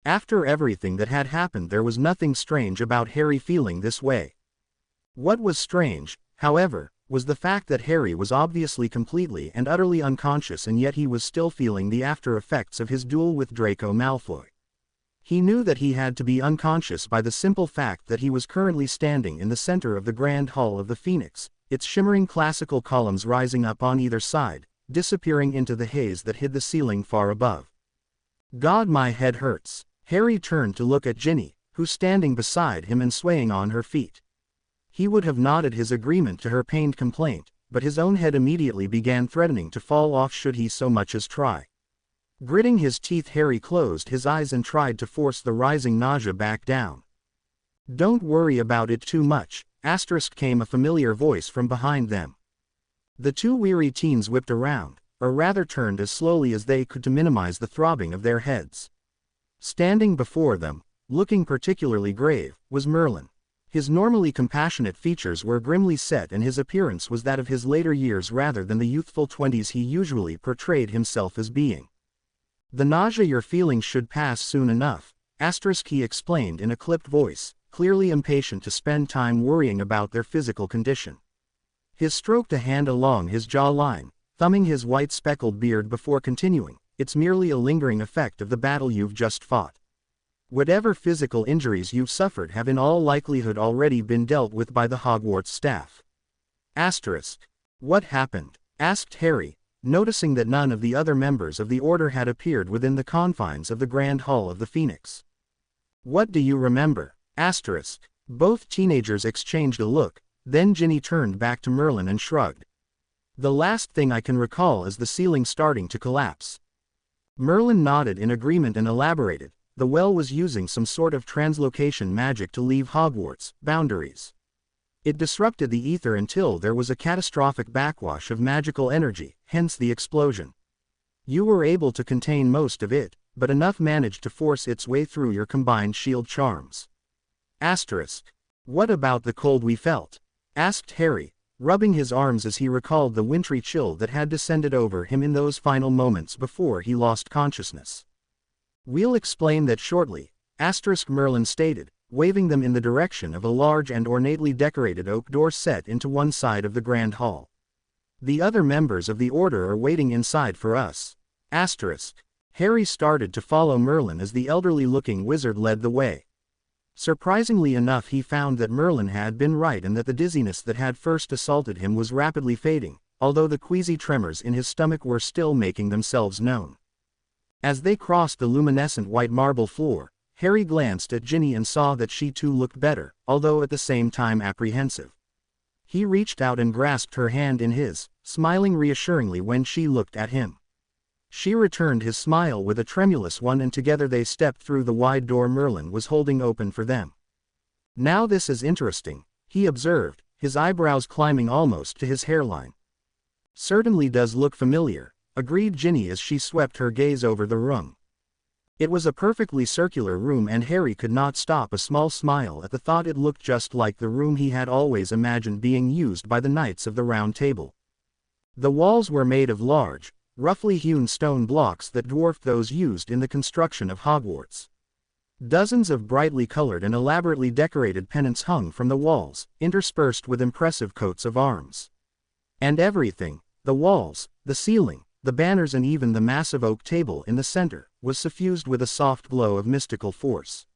After everything that had happened, there was nothing strange about Harry feeling this way. What was strange, however, was the fact that Harry was obviously completely and utterly unconscious, and yet he was still feeling the after effects of his duel with Draco Malfoy. He knew that he had to be unconscious by the simple fact that he was currently standing in the center of the Grand Hall of the Phoenix, its shimmering classical columns rising up on either side, disappearing into the haze that hid the ceiling far above. God, my head hurts. Harry turned to look at Ginny, who standing beside him and swaying on her feet. He would have nodded his agreement to her pained complaint, but his own head immediately began threatening to fall off should he so much as try. Gritting his teeth, Harry closed his eyes and tried to force the rising nausea back down. Don't worry about it too much, came a familiar voice from behind them. The two weary teens whipped around, or rather turned as slowly as they could to minimize the throbbing of their heads. Standing before them, looking particularly grave, was Merlin. His normally compassionate features were grimly set and his appearance was that of his later years rather than the youthful 20s he usually portrayed himself as being. The nausea you're feeling should pass soon enough, he explained in a clipped voice, clearly impatient to spend time worrying about their physical condition. He stroked a hand along his jawline, thumbing his white speckled beard before continuing. It's merely a lingering effect of the battle you've just fought. Whatever physical injuries you've suffered have in all likelihood already been dealt with by the Hogwarts staff. What happened? Asked Harry, noticing that none of the other members of the Order had appeared within the confines of the Grand Hall of the Phoenix. What do you remember? Both teenagers exchanged a look, then Ginny turned back to Merlin and shrugged. The last thing I can recall is the ceiling starting to collapse. Merlin nodded in agreement and elaborated, the well was using some sort of translocation magic to leave Hogwarts' boundaries. It disrupted the ether until there was a catastrophic backwash of magical energy, hence the explosion. You were able to contain most of it, but enough managed to force its way through your combined shield charms. What about the cold we felt? Asked Harry, rubbing his arms as he recalled the wintry chill that had descended over him in those final moments before he lost consciousness. We'll explain that shortly, Merlin stated, waving them in the direction of a large and ornately decorated oak door set into one side of the Grand Hall. The other members of the Order are waiting inside for us. Harry started to follow Merlin as the elderly-looking wizard led the way. Surprisingly enough, he found that Merlin had been right and that the dizziness that had first assaulted him was rapidly fading, although the queasy tremors in his stomach were still making themselves known. As they crossed the luminescent white marble floor, Harry glanced at Ginny and saw that she too looked better, although at the same time apprehensive. He reached out and grasped her hand in his, smiling reassuringly when she looked at him. She returned his smile with a tremulous one, and together they stepped through the wide door Merlin was holding open for them. "Now this is interesting," he observed, his eyebrows climbing almost to his hairline. "Certainly does look familiar," agreed Ginny as she swept her gaze over the room. It was a perfectly circular room, and Harry could not stop a small smile at the thought it looked just like the room he had always imagined being used by the Knights of the Round Table. The walls were made of large, roughly hewn stone blocks that dwarfed those used in the construction of Hogwarts. Dozens of brightly colored and elaborately decorated pennants hung from the walls, interspersed with impressive coats of arms. And everything, the walls, the ceiling, the banners, and even the massive oak table in the center, was suffused with a soft glow of mystical force.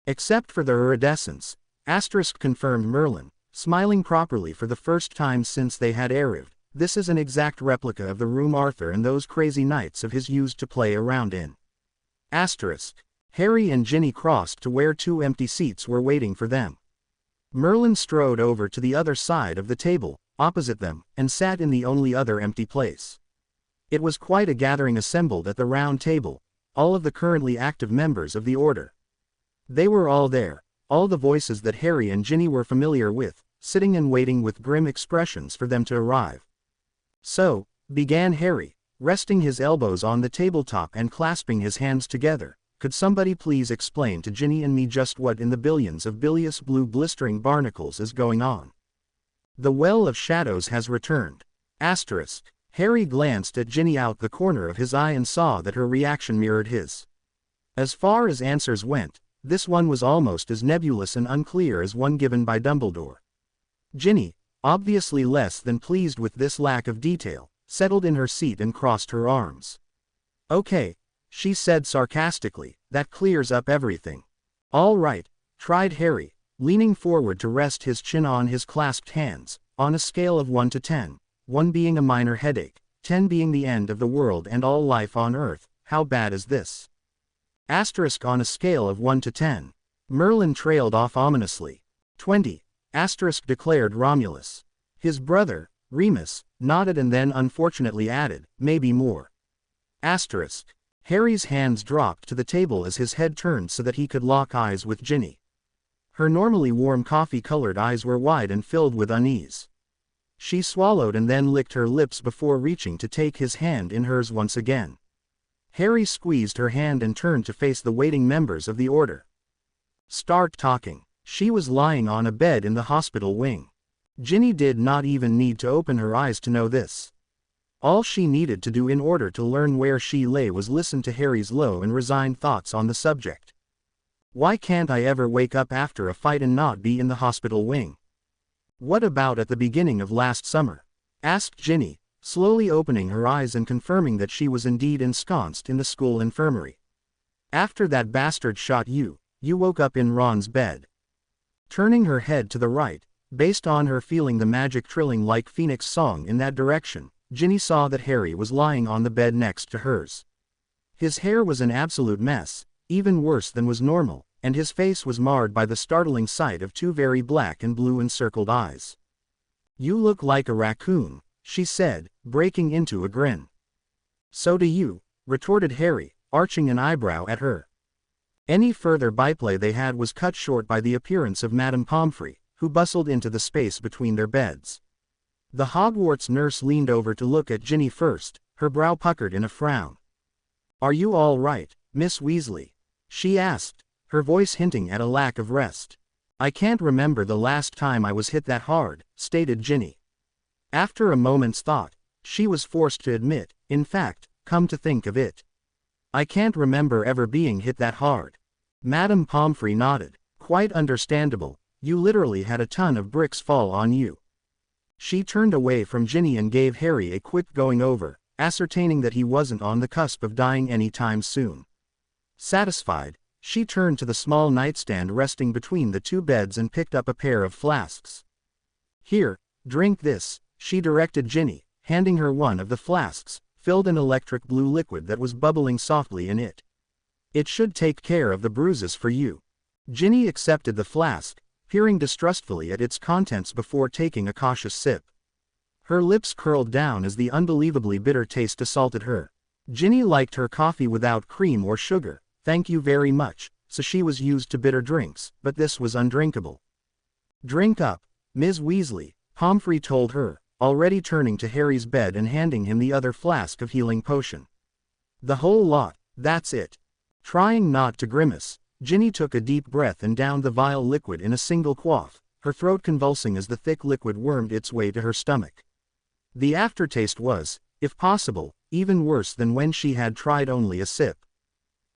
"Except for the iridescence," confirmed Merlin, smiling properly for the first time since they had arrived. "This is an exact replica of the room Arthur and those crazy knights of his used to play around in." Harry and Ginny crossed to where two empty seats were waiting for them. Merlin strode over to the other side of the table, opposite them, and sat in the only other empty place. It was quite a gathering assembled at the round table, all of the currently active members of the Order. They were all there, all the voices that Harry and Ginny were familiar with, sitting and waiting with grim expressions for them to arrive. "So," began Harry, resting his elbows on the tabletop and clasping his hands together, "could somebody please explain to Ginny and me just what in the billions of bilious blue blistering barnacles is going on? The Well of Shadows has returned." Harry glanced at Ginny out the corner of his eye and saw that her reaction mirrored his. As far as answers went, this one was almost as nebulous and unclear as one given by Dumbledore. Ginny, obviously less than pleased with this lack of detail, settled in her seat and crossed her arms. "Okay," she said sarcastically, "that clears up everything." "All right," tried Harry, leaning forward to rest his chin on his clasped hands. "On a scale of 1 to 10, 1 being a minor headache, 10 being the end of the world and all life on Earth, how bad is this?" On a scale of 1 to 10. Merlin trailed off ominously. 20. Declared Romulus. His brother, Remus, nodded and then unfortunately added, "Maybe more." Harry's hands dropped to the table as his head turned so that he could lock eyes with Ginny. Her normally warm coffee-colored eyes were wide and filled with unease. She swallowed and then licked her lips before reaching to take his hand in hers once again. Harry squeezed her hand and turned to face the waiting members of the Order. "Start talking." She was lying on a bed in the hospital wing. Ginny did not even need to open her eyes to know this. All she needed to do in order to learn where she lay was listen to Harry's low and resigned thoughts on the subject. "Why can't I ever wake up after a fight and not be in the hospital wing? What about at the beginning of last summer?" asked Ginny, slowly opening her eyes and confirming that she was indeed ensconced in the school infirmary. "After that bastard shot you, you woke up in Ron's bed." Turning her head to the right, based on her feeling the magic trilling like Phoenix song in that direction, Ginny saw that Harry was lying on the bed next to hers. His hair was an absolute mess, even worse than was normal, and his face was marred by the startling sight of two very black and blue encircled eyes. "You look like a raccoon," she said, breaking into a grin. "So do you," retorted Harry, arching an eyebrow at her. Any further byplay they had was cut short by the appearance of Madame Pomfrey, who bustled into the space between their beds. The Hogwarts nurse leaned over to look at Ginny first, her brow puckered in a frown. "Are you all right, Miss Weasley?" she asked, her voice hinting at a lack of rest. "I can't remember the last time I was hit that hard," stated Ginny. After a moment's thought, she was forced to admit, "In fact, come to think of it, I can't remember ever being hit that hard." Madame Pomfrey nodded. "Quite understandable, you literally had a ton of bricks fall on you." She turned away from Ginny and gave Harry a quick going over, ascertaining that he wasn't on the cusp of dying any time soon. Satisfied, She turned to the small nightstand resting between the two beds and picked up a pair of flasks. "Here, drink this," she directed Ginny, handing her one of the flasks, filled an electric blue liquid that was bubbling softly in it. "It should take care of the bruises for you." Ginny accepted the flask, peering distrustfully at its contents before taking a cautious sip. Her lips curled down as the unbelievably bitter taste assaulted her. Ginny liked her coffee without cream or sugar, thank you very much, so she was used to bitter drinks, but this was undrinkable. "Drink up, Ms. Weasley," Pomfrey told her, already turning to Harry's bed and handing him the other flask of healing potion. "The whole lot, that's it." Trying not to grimace, Ginny took a deep breath and downed the vile liquid in a single quaff, her throat convulsing as the thick liquid wormed its way to her stomach. The aftertaste was, if possible, even worse than when she had tried only a sip.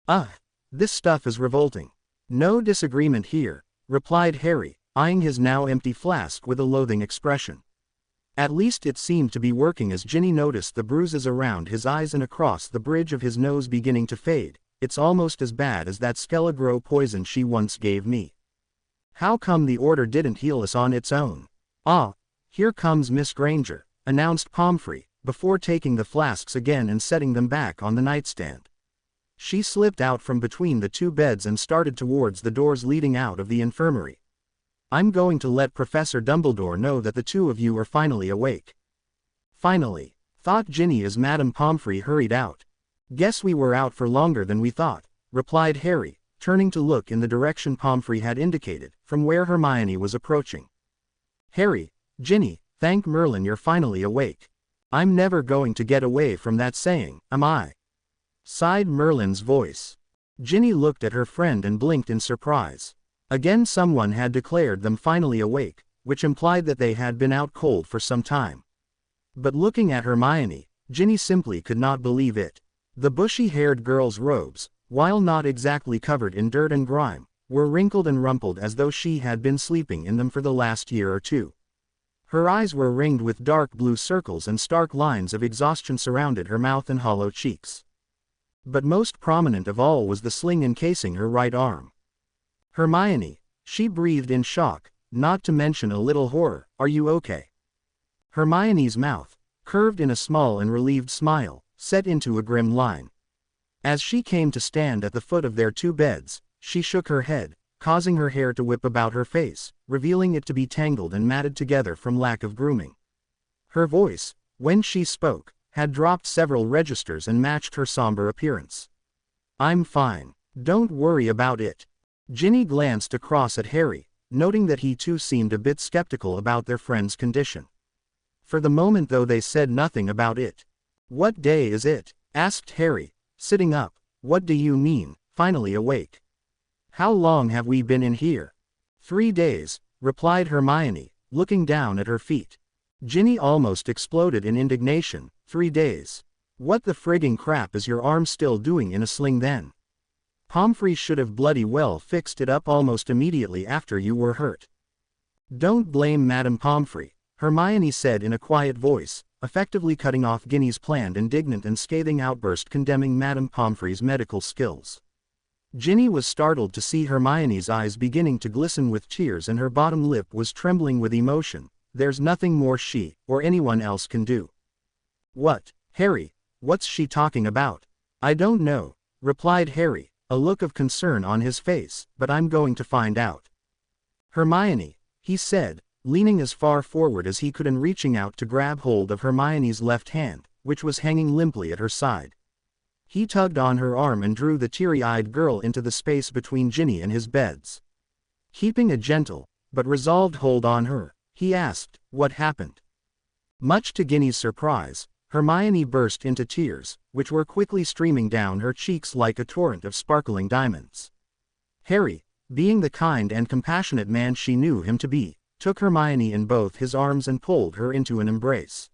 "Ugh, this stuff is revolting." "No disagreement here," replied Harry, eyeing his now empty flask with a loathing expression. At least it seemed to be working as Ginny noticed the bruises around his eyes and across the bridge of his nose beginning to fade. "It's almost as bad as that Skelegro poison she once gave me. How come the order didn't heal us on its own?" "Ah, here comes Miss Granger," announced Pomfrey, before taking the flasks again and setting them back on the nightstand. She slipped out from between the two beds and started towards the doors leading out of the infirmary. "I'm going to let Professor Dumbledore know that the two of you are finally awake." "Finally," thought Ginny as Madame Pomfrey hurried out. "Guess we were out for longer than we thought," replied Harry, turning to look in the direction Pomfrey had indicated, from where Hermione was approaching. "Harry, Ginny, thank Merlin you're finally awake. I'm never going to get away from that saying, am I?" sighed Merlin's voice. Ginny looked at her friend and blinked in surprise. Again someone had declared them finally awake, which implied that they had been out cold for some time. But looking at Hermione, Ginny simply could not believe it. The bushy-haired girl's robes, while not exactly covered in dirt and grime, were wrinkled and rumpled as though she had been sleeping in them for the last year or two. Her eyes were ringed with dark blue circles and stark lines of exhaustion surrounded her mouth and hollow cheeks. But most prominent of all was the sling encasing her right arm. "Hermione," she breathed in shock, not to mention a little horror, "are you okay?" Hermione's mouth, curved in a small and relieved smile, set into a grim line. As she came to stand at the foot of their two beds, she shook her head, causing her hair to whip about her face, revealing it to be tangled and matted together from lack of grooming. Her voice, when she spoke, had dropped several registers and matched her somber appearance. "I'm fine. Don't worry about it." Ginny glanced across at Harry, noting that he too seemed a bit skeptical about their friend's condition. For the moment though they said nothing about it. "What day is it?" asked Harry, sitting up. "What do you mean, finally awake? How long have we been in here?" 3 days, replied Hermione, looking down at her feet. Ginny almost exploded in indignation. 3 days? What the frigging crap is your arm still doing in a sling then? Pomfrey should have bloody well fixed it up almost immediately after you were hurt. "Don't blame Madame Pomfrey," Hermione said in a quiet voice, effectively cutting off Ginny's planned indignant and scathing outburst condemning Madame Pomfrey's medical skills. Ginny was startled to see Hermione's eyes beginning to glisten with tears and her bottom lip was trembling with emotion. "There's nothing more she, or anyone else can do." "What, Harry, what's she talking about?" "I don't know," replied Harry, a look of concern on his face, "but I'm going to find out." "Hermione," he said, leaning as far forward as he could and reaching out to grab hold of Hermione's left hand, which was hanging limply at her side. He tugged on her arm and drew the teary-eyed girl into the space between Ginny and his beds. Keeping a gentle, but resolved hold on her, he asked, "What happened?" Much to Ginny's surprise, Hermione burst into tears, which were quickly streaming down her cheeks like a torrent of sparkling diamonds. Harry, being the kind and compassionate man she knew him to be, took Hermione in both his arms and pulled her into an embrace.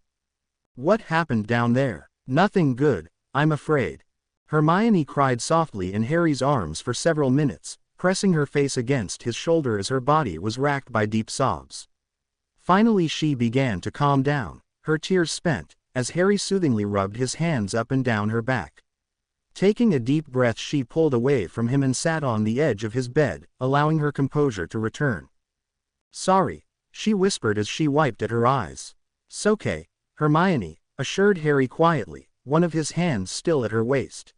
"What happened down there?" "Nothing good, I'm afraid." Hermione cried softly in Harry's arms for several minutes, pressing her face against his shoulder as her body was racked by deep sobs. Finally she began to calm down, her tears spent, as Harry soothingly rubbed his hands up and down her back. Taking a deep breath, she pulled away from him and sat on the edge of his bed, allowing her composure to return. "Sorry," she whispered as she wiped at her eyes. "'S-okay, Hermione," assured Harry quietly, one of his hands still at her waist.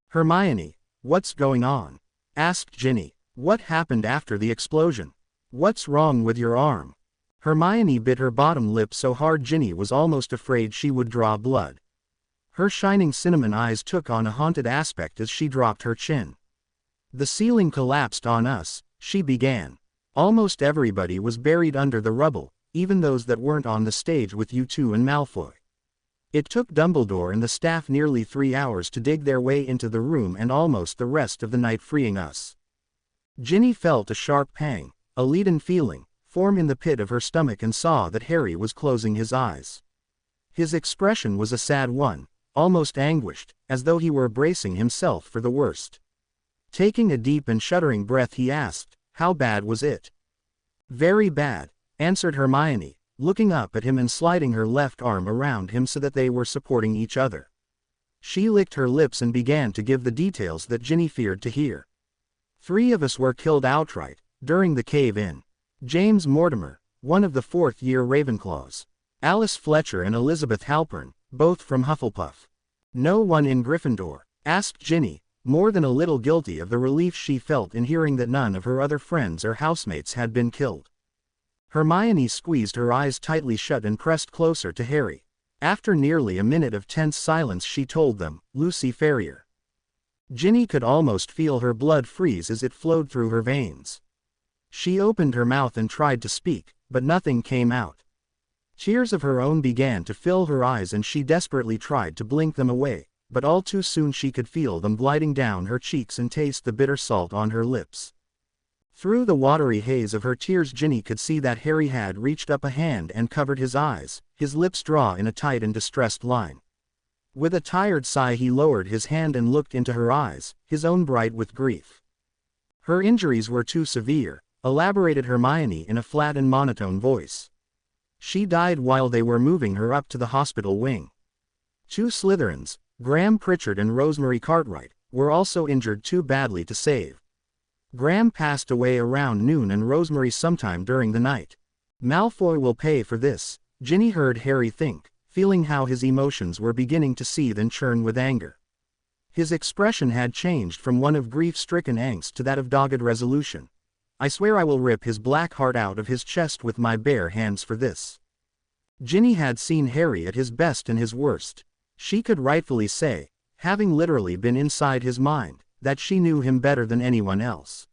"Hermione, what's going on?" asked Ginny. "What happened after the explosion? What's wrong with your arm?" Hermione bit her bottom lip so hard Ginny was almost afraid she would draw blood. Her shining cinnamon eyes took on a haunted aspect as she dropped her chin. "The ceiling collapsed on us," she began. "Almost everybody was buried under the rubble, even those that weren't on the stage with you two and Malfoy. It took Dumbledore and the staff nearly 3 hours to dig their way into the room and almost the rest of the night freeing us." Ginny felt a sharp pang, a leaden feeling, form in the pit of her stomach and saw that Harry was closing his eyes. His expression was a sad one, almost anguished, as though he were bracing himself for the worst. Taking a deep and shuddering breath he asked, "How bad was it?" "Very bad," answered Hermione, looking up at him and sliding her left arm around him so that they were supporting each other. She licked her lips and began to give the details that Ginny feared to hear. "3 of us were killed outright, during the cave-in. James Mortimer, one of the 4th-year Ravenclaws. Alice Fletcher and Elizabeth Halpern, both from Hufflepuff. No one in Gryffindor," asked Ginny, more than a little guilty of the relief she felt in hearing that none of her other friends or housemates had been killed. Hermione squeezed her eyes tightly shut and pressed closer to Harry. After nearly a minute of tense silence she told them, "Lucy Ferrier." Ginny could almost feel her blood freeze as it flowed through her veins. She opened her mouth and tried to speak, but nothing came out. Tears of her own began to fill her eyes and she desperately tried to blink them away, but all too soon she could feel them gliding down her cheeks and taste the bitter salt on her lips. Through the watery haze of her tears Ginny could see that Harry had reached up a hand and covered his eyes, his lips draw in a tight and distressed line. With a tired sigh he lowered his hand and looked into her eyes, his own bright with grief. "Her injuries were too severe," elaborated Hermione in a flat and monotone voice. "She died while they were moving her up to the hospital wing. 2 Slytherins, Graham Pritchard and Rosemary Cartwright, were also injured too badly to save. Graham passed away around noon and Rosemary sometime during the night. Malfoy will pay for this," Ginny heard Harry think, feeling how his emotions were beginning to seethe and churn with anger. His expression had changed from one of grief-stricken angst to that of dogged resolution. "I swear I will rip his black heart out of his chest with my bare hands for this." Ginny had seen Harry at his best and his worst. She could rightfully say, having literally been inside his mind, that she knew him better than anyone else.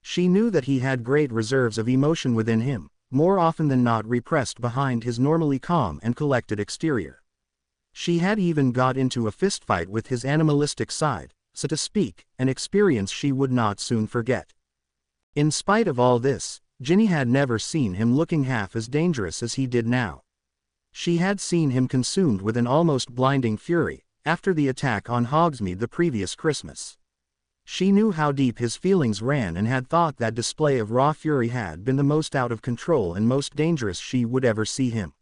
She knew that he had great reserves of emotion within him, more often than not repressed behind his normally calm and collected exterior. She had even got into a fistfight with his animalistic side, so to speak, an experience she would not soon forget. In spite of all this, Ginny had never seen him looking half as dangerous as he did now. She had seen him consumed with an almost blinding fury, after the attack on Hogsmeade the previous Christmas. She knew how deep his feelings ran and had thought that display of raw fury had been the most out of control and most dangerous she would ever see him.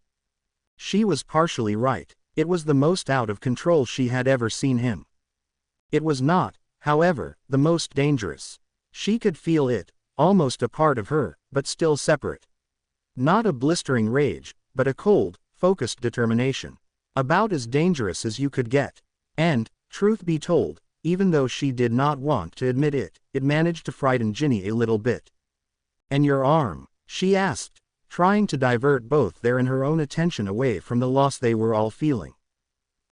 She was partially right, it was the most out of control she had ever seen him. It was not, however, the most dangerous. She could feel it, almost a part of her, but still separate. Not a blistering rage, but a cold, focused determination. About as dangerous as you could get. And, truth be told, even though she did not want to admit it, it managed to frighten Ginny a little bit. "And your arm?" she asked, trying to divert both their and her own attention away from the loss they were all feeling.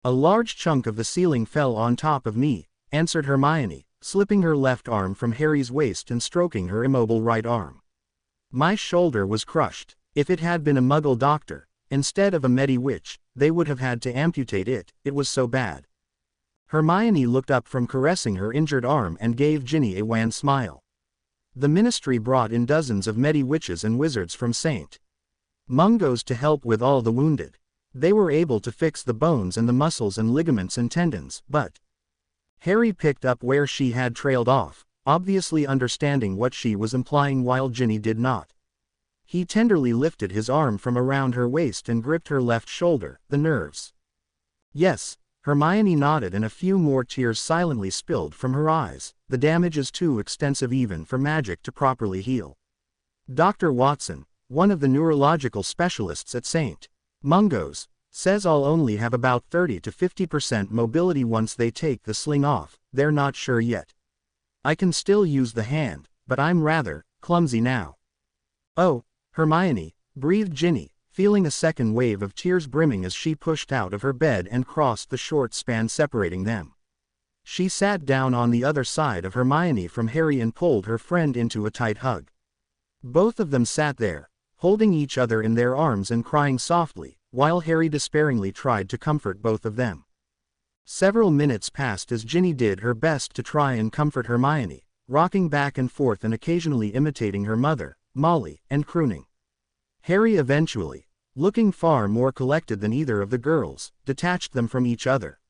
"A large chunk of the ceiling fell on top of me," answered Hermione, slipping her left arm from Harry's waist and stroking her immobile right arm. "My shoulder was crushed. If it had been a Muggle doctor, instead of a Medi-Witch, they would have had to amputate it, it was so bad." Hermione looked up from caressing her injured arm and gave Ginny a wan smile. "The Ministry brought in dozens of Medi-Witches and wizards from St. Mungo's to help with all the wounded. They were able to fix the bones and the muscles and ligaments and tendons, but..." Harry picked up where she had trailed off, obviously understanding what she was implying while Ginny did not. He tenderly lifted his arm from around her waist and gripped her left shoulder, "The nerves." "Yes," Hermione nodded and a few more tears silently spilled from her eyes. The damage is too extensive even for magic to properly heal. Dr. Watson, one of the neurological specialists at St. Mungo's, says I'll only have about 30 to 50% mobility once they take the sling off. They're not sure yet. I can still use the hand, but I'm rather clumsy now. Oh, Hermione, breathed Ginny, feeling a second wave of tears brimming as she pushed out of her bed and crossed the short span separating them. She sat down on the other side of Hermione from Harry and pulled her friend into a tight hug. Both of them sat there, holding each other in their arms and crying softly, while Harry despairingly tried to comfort both of them. Several minutes passed as Ginny did her best to try and comfort Hermione, rocking back and forth and occasionally imitating her mother, Molly, and crooning. Harry eventually, looking far more collected than either of the girls, detached them from each other.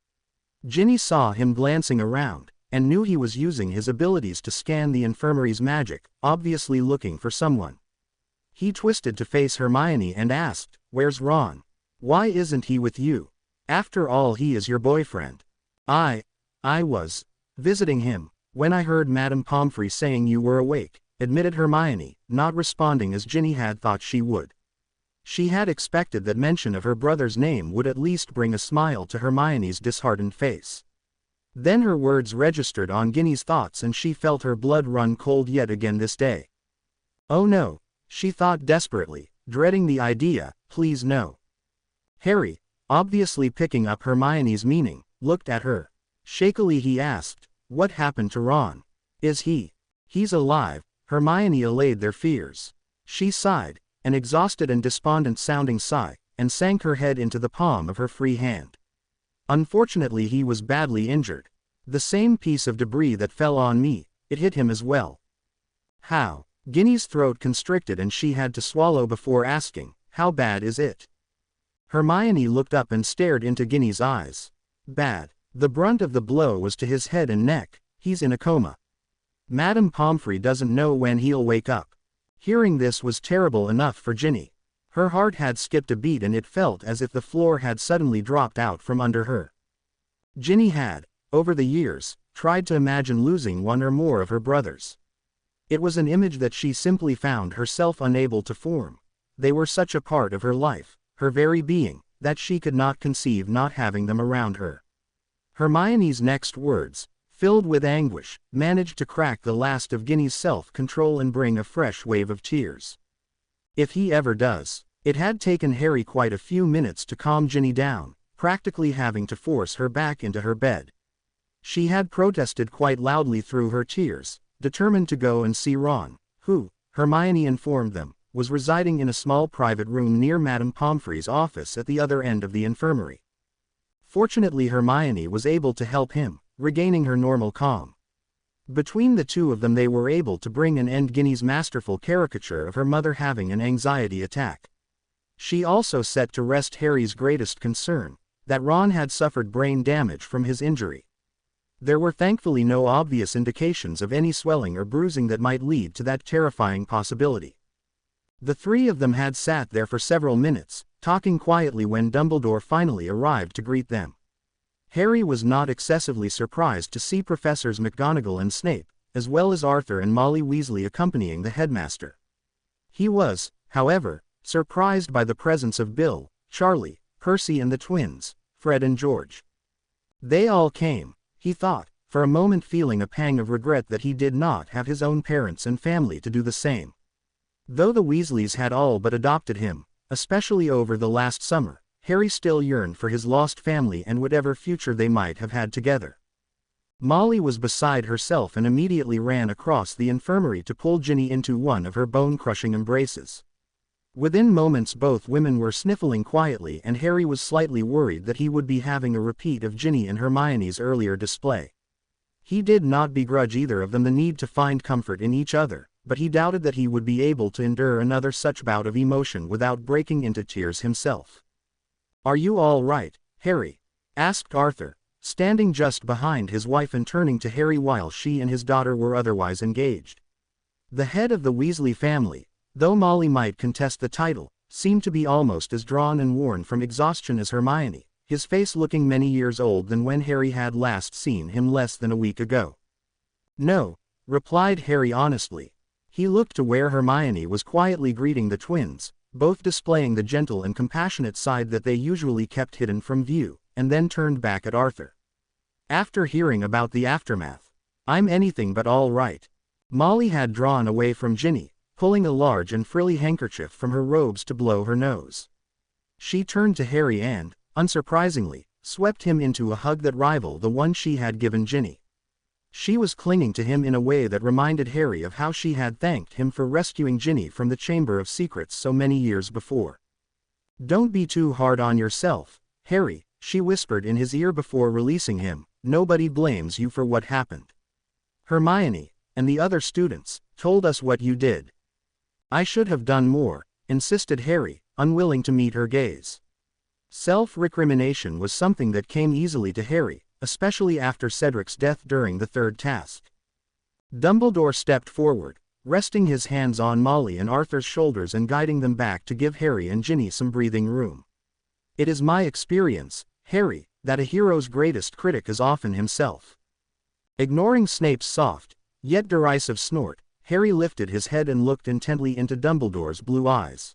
Ginny saw him glancing around, and knew he was using his abilities to scan the infirmary's magic, obviously looking for someone. He twisted to face Hermione and asked, "Where's Ron? Why isn't he with you? After all, he is your boyfriend." I was visiting him, when I heard Madame Pomfrey saying you were awake," admitted Hermione, not responding as Ginny had thought she would. She had expected that mention of her brother's name would at least bring a smile to Hermione's disheartened face. Then her words registered on Ginny's thoughts and she felt her blood run cold yet again this day. Oh no, she thought desperately, dreading the idea, please no. Harry, obviously picking up Hermione's meaning, looked at her. Shakily he asked, "What happened to Ron? Is he? He's alive?" Hermione allayed their fears. She sighed, an exhausted and despondent-sounding sigh, and sank her head into the palm of her free hand. "Unfortunately he was badly injured. The same piece of debris that fell on me, it hit him as well." "How?" Ginny's throat constricted and she had to swallow before asking, "How bad is it?" Hermione looked up and stared into Ginny's eyes. "Bad. The brunt of the blow was to his head and neck. He's in a coma. Madame Pomfrey doesn't know when he'll wake up." Hearing this was terrible enough for Ginny. Her heart had skipped a beat and it felt as if the floor had suddenly dropped out from under her. Ginny had, over the years, tried to imagine losing one or more of her brothers. It was an image that she simply found herself unable to form. They were such a part of her life, her very being, that she could not conceive not having them around her. Hermione's next words, filled with anguish, managed to crack the last of Ginny's self-control and bring a fresh wave of tears. If he ever does. It had taken Harry quite a few minutes to calm Ginny down, practically having to force her back into her bed. She had protested quite loudly through her tears, determined to go and see Ron, who, Hermione informed them, was residing in a small private room near Madame Pomfrey's office at the other end of the infirmary. Fortunately Hermione was able to help him, regaining her normal calm. Between the two of them they were able to bring an end Ginny's masterful caricature of her mother having an anxiety attack. She also set to rest Harry's greatest concern, that Ron had suffered brain damage from his injury. There were thankfully no obvious indications of any swelling or bruising that might lead to that terrifying possibility. The three of them had sat there for several minutes, talking quietly when Dumbledore finally arrived to greet them. Harry was not excessively surprised to see Professors McGonagall and Snape, as well as Arthur and Molly Weasley accompanying the headmaster. He was, however, surprised by the presence of Bill, Charlie, Percy and the twins, Fred and George. They all came, he thought, for a moment feeling a pang of regret that he did not have his own parents and family to do the same. Though the Weasleys had all but adopted him, especially over the last summer, Harry still yearned for his lost family and whatever future they might have had together. Molly was beside herself and immediately ran across the infirmary to pull Ginny into one of her bone-crushing embraces. Within moments both women were sniffling quietly and Harry was slightly worried that he would be having a repeat of Ginny and Hermione's earlier display. He did not begrudge either of them the need to find comfort in each other, but he doubted that he would be able to endure another such bout of emotion without breaking into tears himself. "Are you all right, Harry?" asked Arthur, standing just behind his wife and turning to Harry while she and his daughter were otherwise engaged. The head of the Weasley family, though Molly might contest the title, seemed to be almost as drawn and worn from exhaustion as Hermione, his face looking many years old than when Harry had last seen him less than a week ago. "No," replied Harry honestly. He looked to where Hermione was quietly greeting the twins, both displaying the gentle and compassionate side that they usually kept hidden from view, and then turned back at Arthur. "After hearing about the aftermath, I'm anything but all right." Molly had drawn away from Ginny, pulling a large and frilly handkerchief from her robes to blow her nose. She turned to Harry and, unsurprisingly, swept him into a hug that rivaled the one she had given Ginny. She was clinging to him in a way that reminded Harry of how she had thanked him for rescuing Ginny from the Chamber of Secrets so many years before. "Don't be too hard on yourself, Harry," she whispered in his ear before releasing him. "Nobody blames you for what happened. Hermione, and the other students, told us what you did." "I should have done more," insisted Harry, unwilling to meet her gaze. Self-recrimination was something that came easily to Harry, especially after Cedric's death during the third task. Dumbledore stepped forward, resting his hands on Molly and Arthur's shoulders and guiding them back to give Harry and Ginny some breathing room. "It is my experience, Harry, that a hero's greatest critic is often himself." Ignoring Snape's soft, yet derisive snort, Harry lifted his head and looked intently into Dumbledore's blue eyes.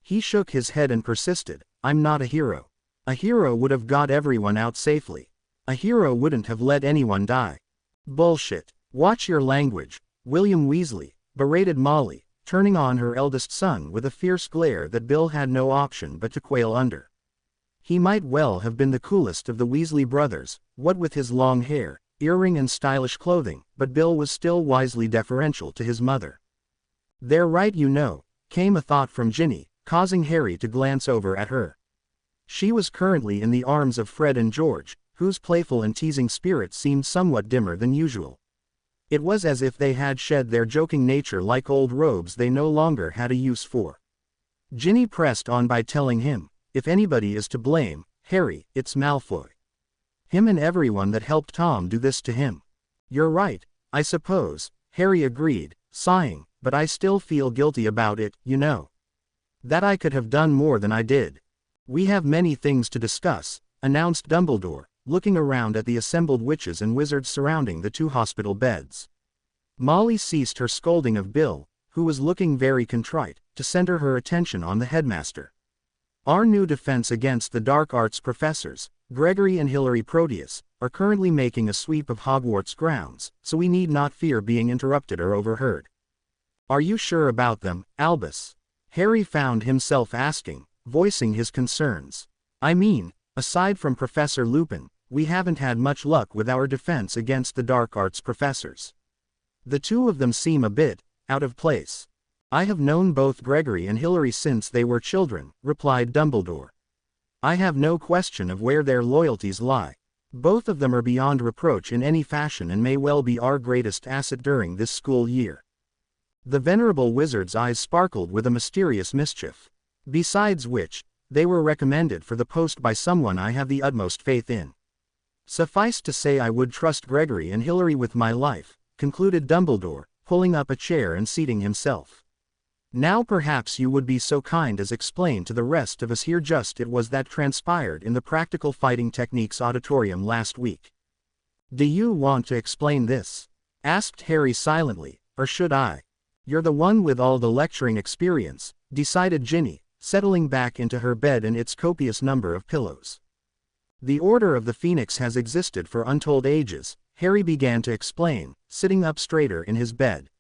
He shook his head and persisted, "I'm not a hero. A hero would have got everyone out safely. A hero wouldn't have let anyone die." "Bullshit. Watch your language, William Weasley," berated Molly, turning on her eldest son with a fierce glare that Bill had no option but to quail under. He might well have been the coolest of the Weasley brothers, what with his long hair, earring and stylish clothing, but Bill was still wisely deferential to his mother. "They're right, you know," came a thought from Ginny, causing Harry to glance over at her. She was currently in the arms of Fred and George, whose playful and teasing spirit seemed somewhat dimmer than usual. It was as if they had shed their joking nature like old robes they no longer had a use for. Ginny pressed on by telling him, "If anybody is to blame, Harry, it's Malfoy. Him and everyone that helped Tom do this to him." "You're right, I suppose," Harry agreed, sighing, "but I still feel guilty about it, you know. That I could have done more than I did." "We have many things to discuss," announced Dumbledore, looking around at the assembled witches and wizards surrounding the two hospital beds. Molly ceased her scolding of Bill, who was looking very contrite, to center her attention on the headmaster. "Our new defense against the dark arts professors, Gregory and Hilary Proteus, are currently making a sweep of Hogwarts grounds, so we need not fear being interrupted or overheard." "Are you sure about them, Albus?" Harry found himself asking, voicing his concerns. "I mean, aside from Professor Lupin, we haven't had much luck with our defense against the dark arts professors. The two of them seem a bit out of place." "I have known both Gregory and Hilary since they were children," replied Dumbledore. "I have no question of where their loyalties lie. Both of them are beyond reproach in any fashion and may well be our greatest asset during this school year." The venerable wizard's eyes sparkled with a mysterious mischief. "Besides which, they were recommended for the post by someone I have the utmost faith in. Suffice to say I would trust Gregory and Hilary with my life," concluded Dumbledore, pulling up a chair and seating himself. "Now perhaps you would be so kind as explain to the rest of us here just it was that transpired in the Practical Fighting Techniques auditorium last week." "Do you want to explain this?" asked Harry silently, "or should I?" "You're the one with all the lecturing experience," decided Ginny, settling back into her bed and its copious number of pillows. "The Order of the Phoenix has existed for untold ages," Harry began to explain, sitting up straighter in his bed.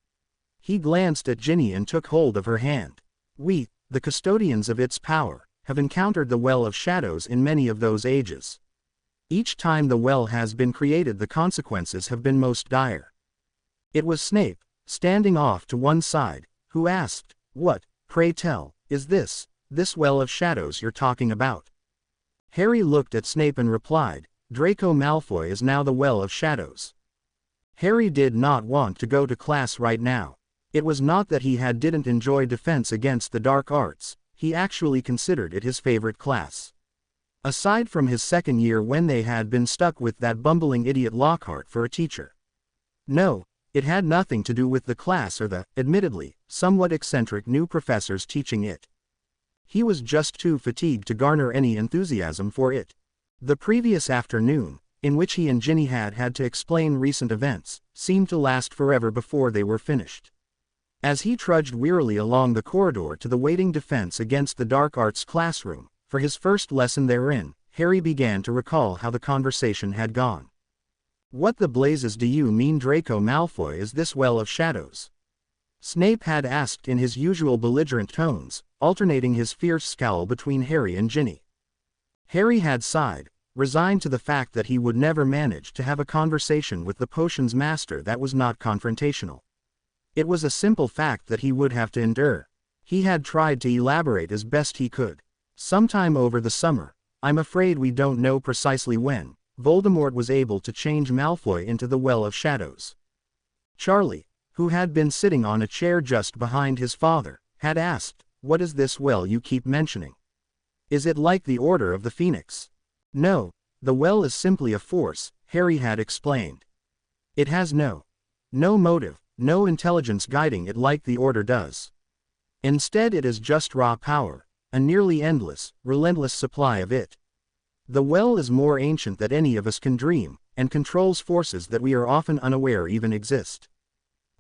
He glanced at Ginny and took hold of her hand. "We, the custodians of its power, have encountered the Well of Shadows in many of those ages. Each time the well has been created the consequences have been most dire." It was Snape, standing off to one side, who asked, "What, pray tell, is this Well of Shadows you're talking about?" Harry looked at Snape and replied, "Draco Malfoy is now the Well of Shadows." Harry did not want to go to class right now. It was not that he didn't enjoy defense against the dark arts, he actually considered it his favorite class. Aside from his second year when they had been stuck with that bumbling idiot Lockhart for a teacher. No, it had nothing to do with the class or the, admittedly, somewhat eccentric new professors teaching it. He was just too fatigued to garner any enthusiasm for it. The previous afternoon, in which he and Ginny had to explain recent events, seemed to last forever before they were finished. As he trudged wearily along the corridor to the waiting defense against the dark arts classroom, for his first lesson therein, Harry began to recall how the conversation had gone. "What the blazes do you mean, Draco Malfoy, is this well of shadows?" Snape had asked in his usual belligerent tones, alternating his fierce scowl between Harry and Ginny. Harry had sighed, resigned to the fact that he would never manage to have a conversation with the potions master that was not confrontational. It was a simple fact that he would have to endure. He had tried to elaborate as best he could. Sometime over the summer, I'm afraid we don't know precisely when, Voldemort was able to change Malfoy into the Well of Shadows. Charlie, who had been sitting on a chair just behind his father, had asked, "What is this well you keep mentioning? Is it like the Order of the Phoenix?" "No, the well is simply a force," Harry had explained. "It has no motive, no intelligence guiding it like the Order does. Instead it is just raw power, a nearly endless, relentless supply of it. The well is more ancient than any of us can dream, and controls forces that we are often unaware even exist.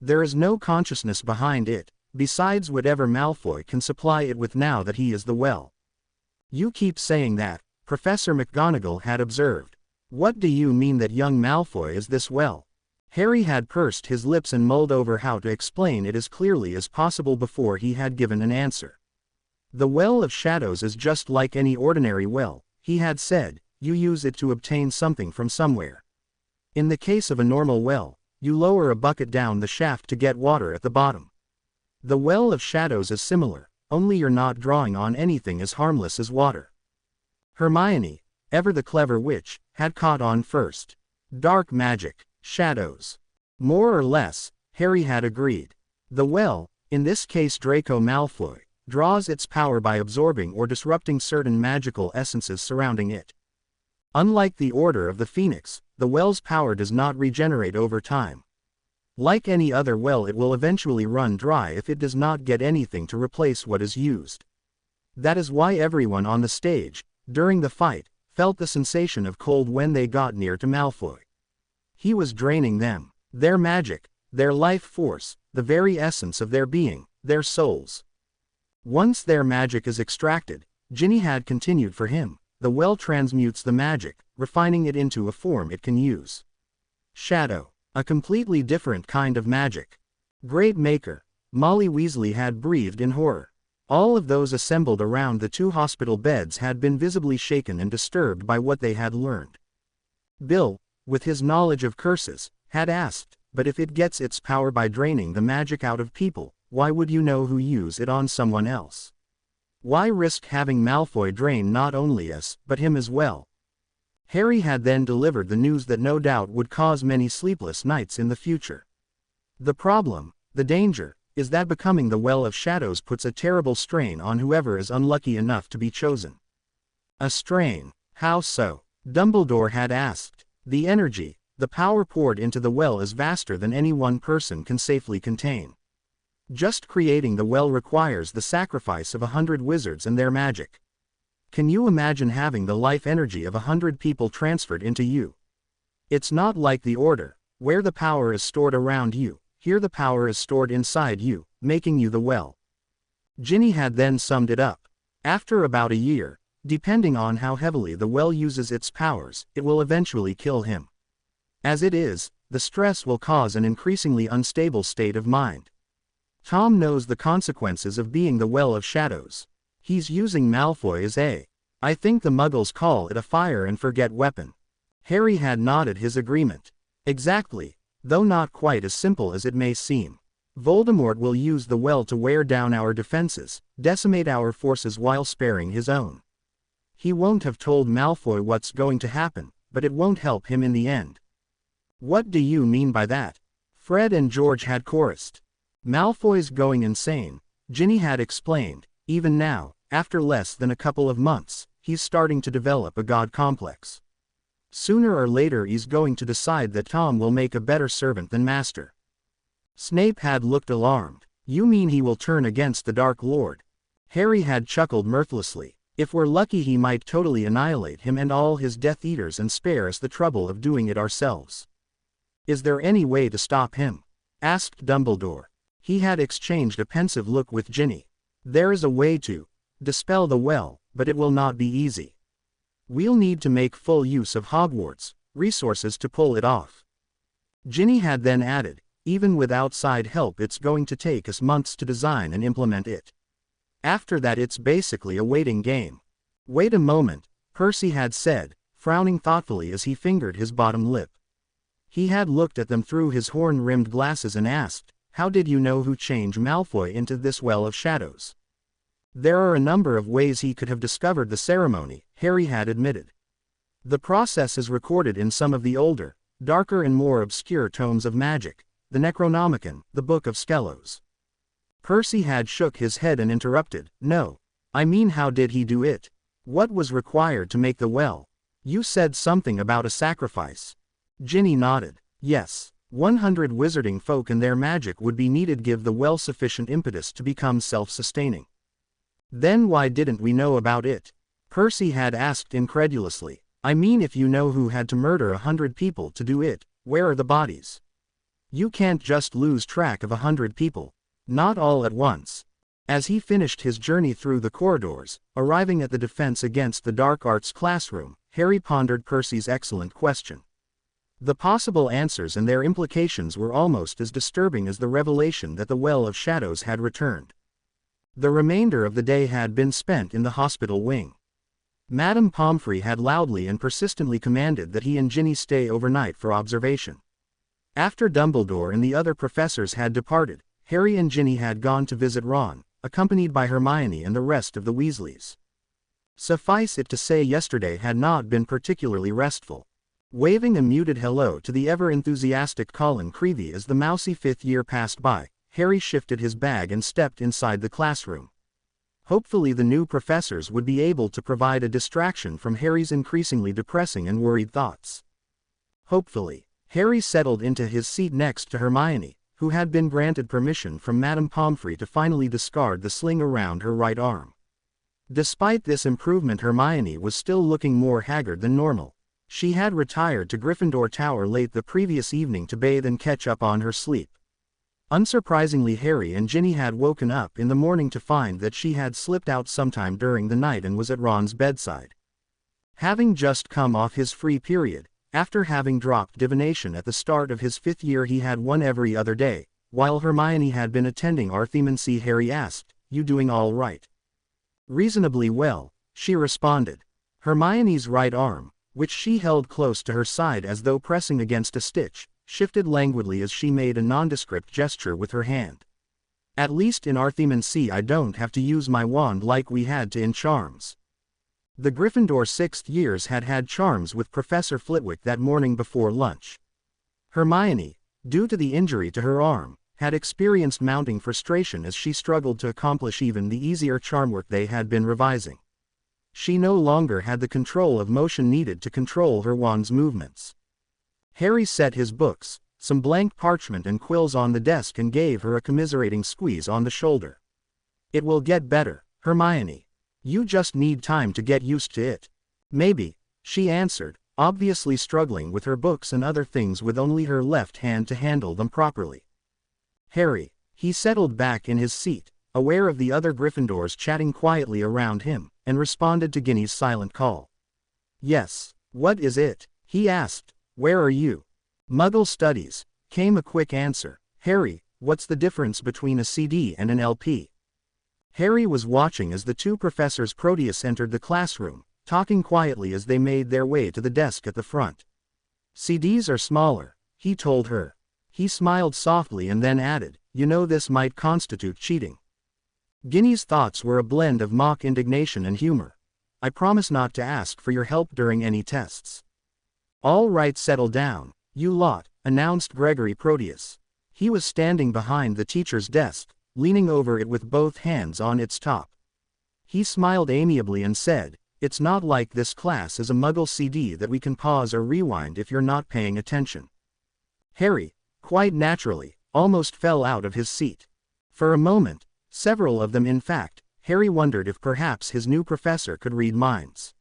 There is no consciousness behind it, besides whatever Malfoy can supply it with now that he is the well." "You keep saying that," Professor McGonagall had observed. "What do you mean that young Malfoy is this well?" Harry had pursed his lips and mulled over how to explain it as clearly as possible before he had given an answer. "The Well of Shadows is just like any ordinary well," he had said. "You use it to obtain something from somewhere. In the case of a normal well, you lower a bucket down the shaft to get water at the bottom. The Well of Shadows is similar, only you're not drawing on anything as harmless as water." Hermione, ever the clever witch, had caught on first. "Dark magic, shadows." "More or less," Harry had agreed. "The well, in this case Draco Malfoy, draws its power by absorbing or disrupting certain magical essences surrounding it. Unlike the Order of the Phoenix, the well's power does not regenerate over time. Like any other well, it will eventually run dry if it does not get anything to replace what is used. That is why everyone on the stage, during the fight, felt the sensation of cold when they got near to Malfoy. He was draining them, their magic, their life force, the very essence of their being, their souls. Once their magic is extracted, Ginny had continued for him, the well transmutes the magic, refining it into a form it can use. Shadow, a completely different kind of magic. Great Maker, Molly Weasley had breathed in horror. All of those assembled around the two hospital beds had been visibly shaken and disturbed by what they had learned. Bill, with his knowledge of curses, had asked, "But if it gets its power by draining the magic out of people, why would you know who use it on someone else? Why risk having Malfoy drain not only us, but him as well?" Harry had then delivered the news that no doubt would cause many sleepless nights in the future. "The problem, the danger, is that becoming the Well of Shadows puts a terrible strain on whoever is unlucky enough to be chosen." "A strain? How so?" Dumbledore had asked. "The energy, the power poured into the well is vaster than any one person can safely contain. Just creating the well requires the sacrifice of 100 wizards and their magic. Can you imagine having the life energy of 100 people transferred into you? It's not like the Order, where the power is stored around you. Here the power is stored inside you, making you the well." Ginny had then summed it up. "After about a year, depending on how heavily the well uses its powers, it will eventually kill him. As it is, the stress will cause an increasingly unstable state of mind. Tom knows the consequences of being the Well of Shadows. He's using Malfoy as I think the Muggles call it a fire and forget weapon." Harry had nodded his agreement. "Exactly, though not quite as simple as it may seem. Voldemort will use the well to wear down our defenses, decimate our forces while sparing his own. He won't have told Malfoy what's going to happen, but it won't help him in the end." "What do you mean by that?" Fred and George had chorused. "Malfoy's going insane," Ginny had explained. "Even now, after less than a couple of months, he's starting to develop a god complex. Sooner or later he's going to decide that Tom will make a better servant than master." Snape had looked alarmed. "You mean he will turn against the Dark Lord?" Harry had chuckled mirthlessly. If we're lucky he might totally annihilate him and all his Death Eaters and spare us the trouble of doing it ourselves. Is there any way to stop him? Asked Dumbledore. He had exchanged a pensive look with Ginny. There is a way to dispel the well, but it will not be easy. We'll need to make full use of Hogwarts resources to pull it off. Ginny had then added, even with outside help it's going to take us months to design and implement it. After that it's basically a waiting game. Wait a moment, Percy had said, frowning thoughtfully as he fingered his bottom lip. He had looked at them through his horn-rimmed glasses and asked, how did you know who changed Malfoy into this well of shadows? There are a number of ways he could have discovered the ceremony, Harry had admitted. The process is recorded in some of the older, darker and more obscure tomes of magic, the Necronomicon, the Book of Skelos. Percy had shook his head and interrupted, no. I mean how did he do it? What was required to make the well? You said something about a sacrifice. Ginny nodded. Yes, 100 wizarding folk and their magic would be needed give the well sufficient impetus to become self-sustaining. Then why didn't we know about it? Percy had asked incredulously. I mean if you know who had to murder 100 people to do it, where are the bodies? You can't just lose track of 100 people. Not all at once. As he finished his journey through the corridors, arriving at the Defense Against the Dark Arts classroom, Harry pondered Percy's excellent question. The possible answers and their implications were almost as disturbing as the revelation that the Well of Shadows had returned. The remainder of the day had been spent in the hospital wing. Madame Pomfrey had loudly and persistently commanded that he and Ginny stay overnight for observation. After Dumbledore and the other professors had departed, Harry and Ginny had gone to visit Ron, accompanied by Hermione and the rest of the Weasleys. Suffice it to say yesterday had not been particularly restful. Waving a muted hello to the ever-enthusiastic Colin Creevey as the mousy fifth year passed by, Harry shifted his bag and stepped inside the classroom. Hopefully the new professors would be able to provide a distraction from Harry's increasingly depressing and worried thoughts. Hopefully, Harry settled into his seat next to Hermione, who had been granted permission from Madame Pomfrey to finally discard the sling around her right arm. Despite this improvement, Hermione was still looking more haggard than normal. She had retired to Gryffindor Tower late the previous evening to bathe and catch up on her sleep. Unsurprisingly, Harry and Ginny had woken up in the morning to find that she had slipped out sometime during the night and was at Ron's bedside. Having just come off his free period, after having dropped divination at the start of his 5th year, he had one every other day, while Hermione had been attending Arthemancy. Harry asked, "You doing all right?" "Reasonably well," she responded. Hermione's right arm, which she held close to her side as though pressing against a stitch, shifted languidly as she made a nondescript gesture with her hand. "At least in Arthemancy I don't have to use my wand like we had to in Charms." The Gryffindor 6th years had had Charms with Professor Flitwick that morning before lunch. Hermione, due to the injury to her arm, had experienced mounting frustration as she struggled to accomplish even the easier charm work they had been revising. She no longer had the control of motion needed to control her wand's movements. Harry set his books, some blank parchment and quills on the desk and gave her a commiserating squeeze on the shoulder. "It will get better, Hermione. You just need time to get used to it." "Maybe," she answered, obviously struggling with her books and other things with only her left hand to handle them properly. "Harry," he settled back in his seat, aware of the other Gryffindors chatting quietly around him, and responded to Ginny's silent call. "Yes, what is it?" he asked. "Where are you?" "Muggle Studies," came a quick answer. "Harry, what's the difference between a CD and an LP?" Harry was watching as the two professors Proteus entered the classroom, talking quietly as they made their way to the desk at the front. "CDs are smaller," he told her. He smiled softly and then added, "You know this might constitute cheating." Ginny's thoughts were a blend of mock indignation and humor. "I promise not to ask for your help during any tests." "All right, settle down, you lot," announced Gregory Proteus. He was standing behind the teacher's desk, leaning over it with both hands on its top. He smiled amiably and said, "It's not like this class is a Muggle CD that we can pause or rewind if you're not paying attention." Harry, quite naturally, almost fell out of his seat. For a moment, several of them in fact, Harry wondered if perhaps his new professor could read minds.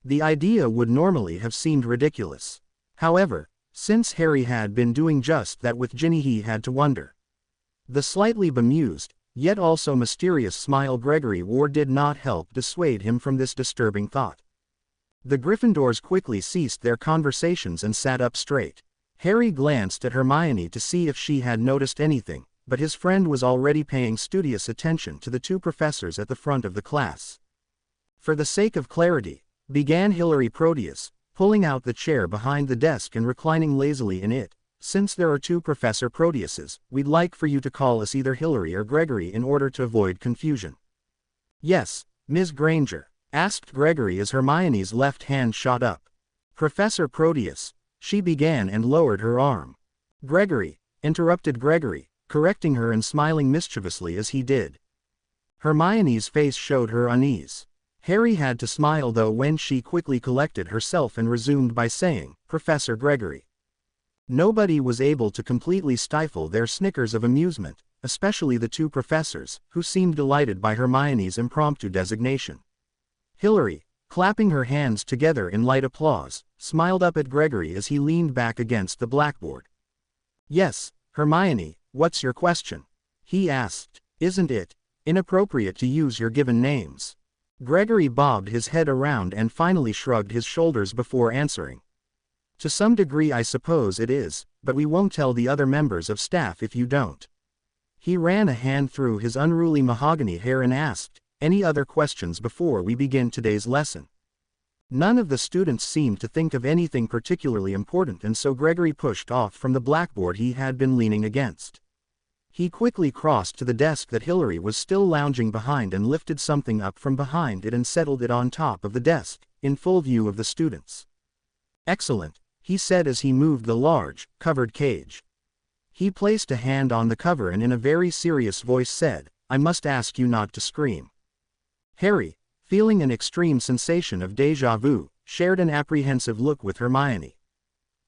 The idea would normally have seemed ridiculous. However, since Harry had been doing just that with Ginny, he had to wonder. The slightly bemused, yet also mysterious smile Gregory wore did not help dissuade him from this disturbing thought. The Gryffindors quickly ceased their conversations and sat up straight. Harry glanced at Hermione to see if she had noticed anything, but his friend was already paying studious attention to the two professors at the front of the class. "For the sake of clarity," began Hilary Proteus, pulling out the chair behind the desk and reclining lazily in it, "since there are two Professor Proteuses, we'd like for you to call us either Hilary or Gregory in order to avoid confusion." "Yes, Ms. Granger," asked Gregory as Hermione's left hand shot up. "Professor Proteus," she began and lowered her arm. "Gregory," interrupted Gregory, correcting her and smiling mischievously as he did. Hermione's face showed her unease. Harry had to smile though when she quickly collected herself and resumed by saying, "Professor Gregory." Nobody was able to completely stifle their snickers of amusement, especially the two professors, who seemed delighted by Hermione's impromptu designation. Hilary, clapping her hands together in light applause, smiled up at Gregory as he leaned back against the blackboard. "Yes, Hermione, what's your question?" he asked. "Isn't it inappropriate to use your given names?" Gregory bobbed his head around and finally shrugged his shoulders before answering. "To some degree I suppose it is, but we won't tell the other members of staff if you don't." He ran a hand through his unruly mahogany hair and asked, "Any other questions before we begin today's lesson?" None of the students seemed to think of anything particularly important, and so Gregory pushed off from the blackboard he had been leaning against. He quickly crossed to the desk that Hilary was still lounging behind and lifted something up from behind it and settled it on top of the desk, in full view of the students. "Excellent," he said as he moved the large, covered cage. He placed a hand on the cover and in a very serious voice said, "I must ask you not to scream." Harry, feeling an extreme sensation of déjà vu, shared an apprehensive look with Hermione.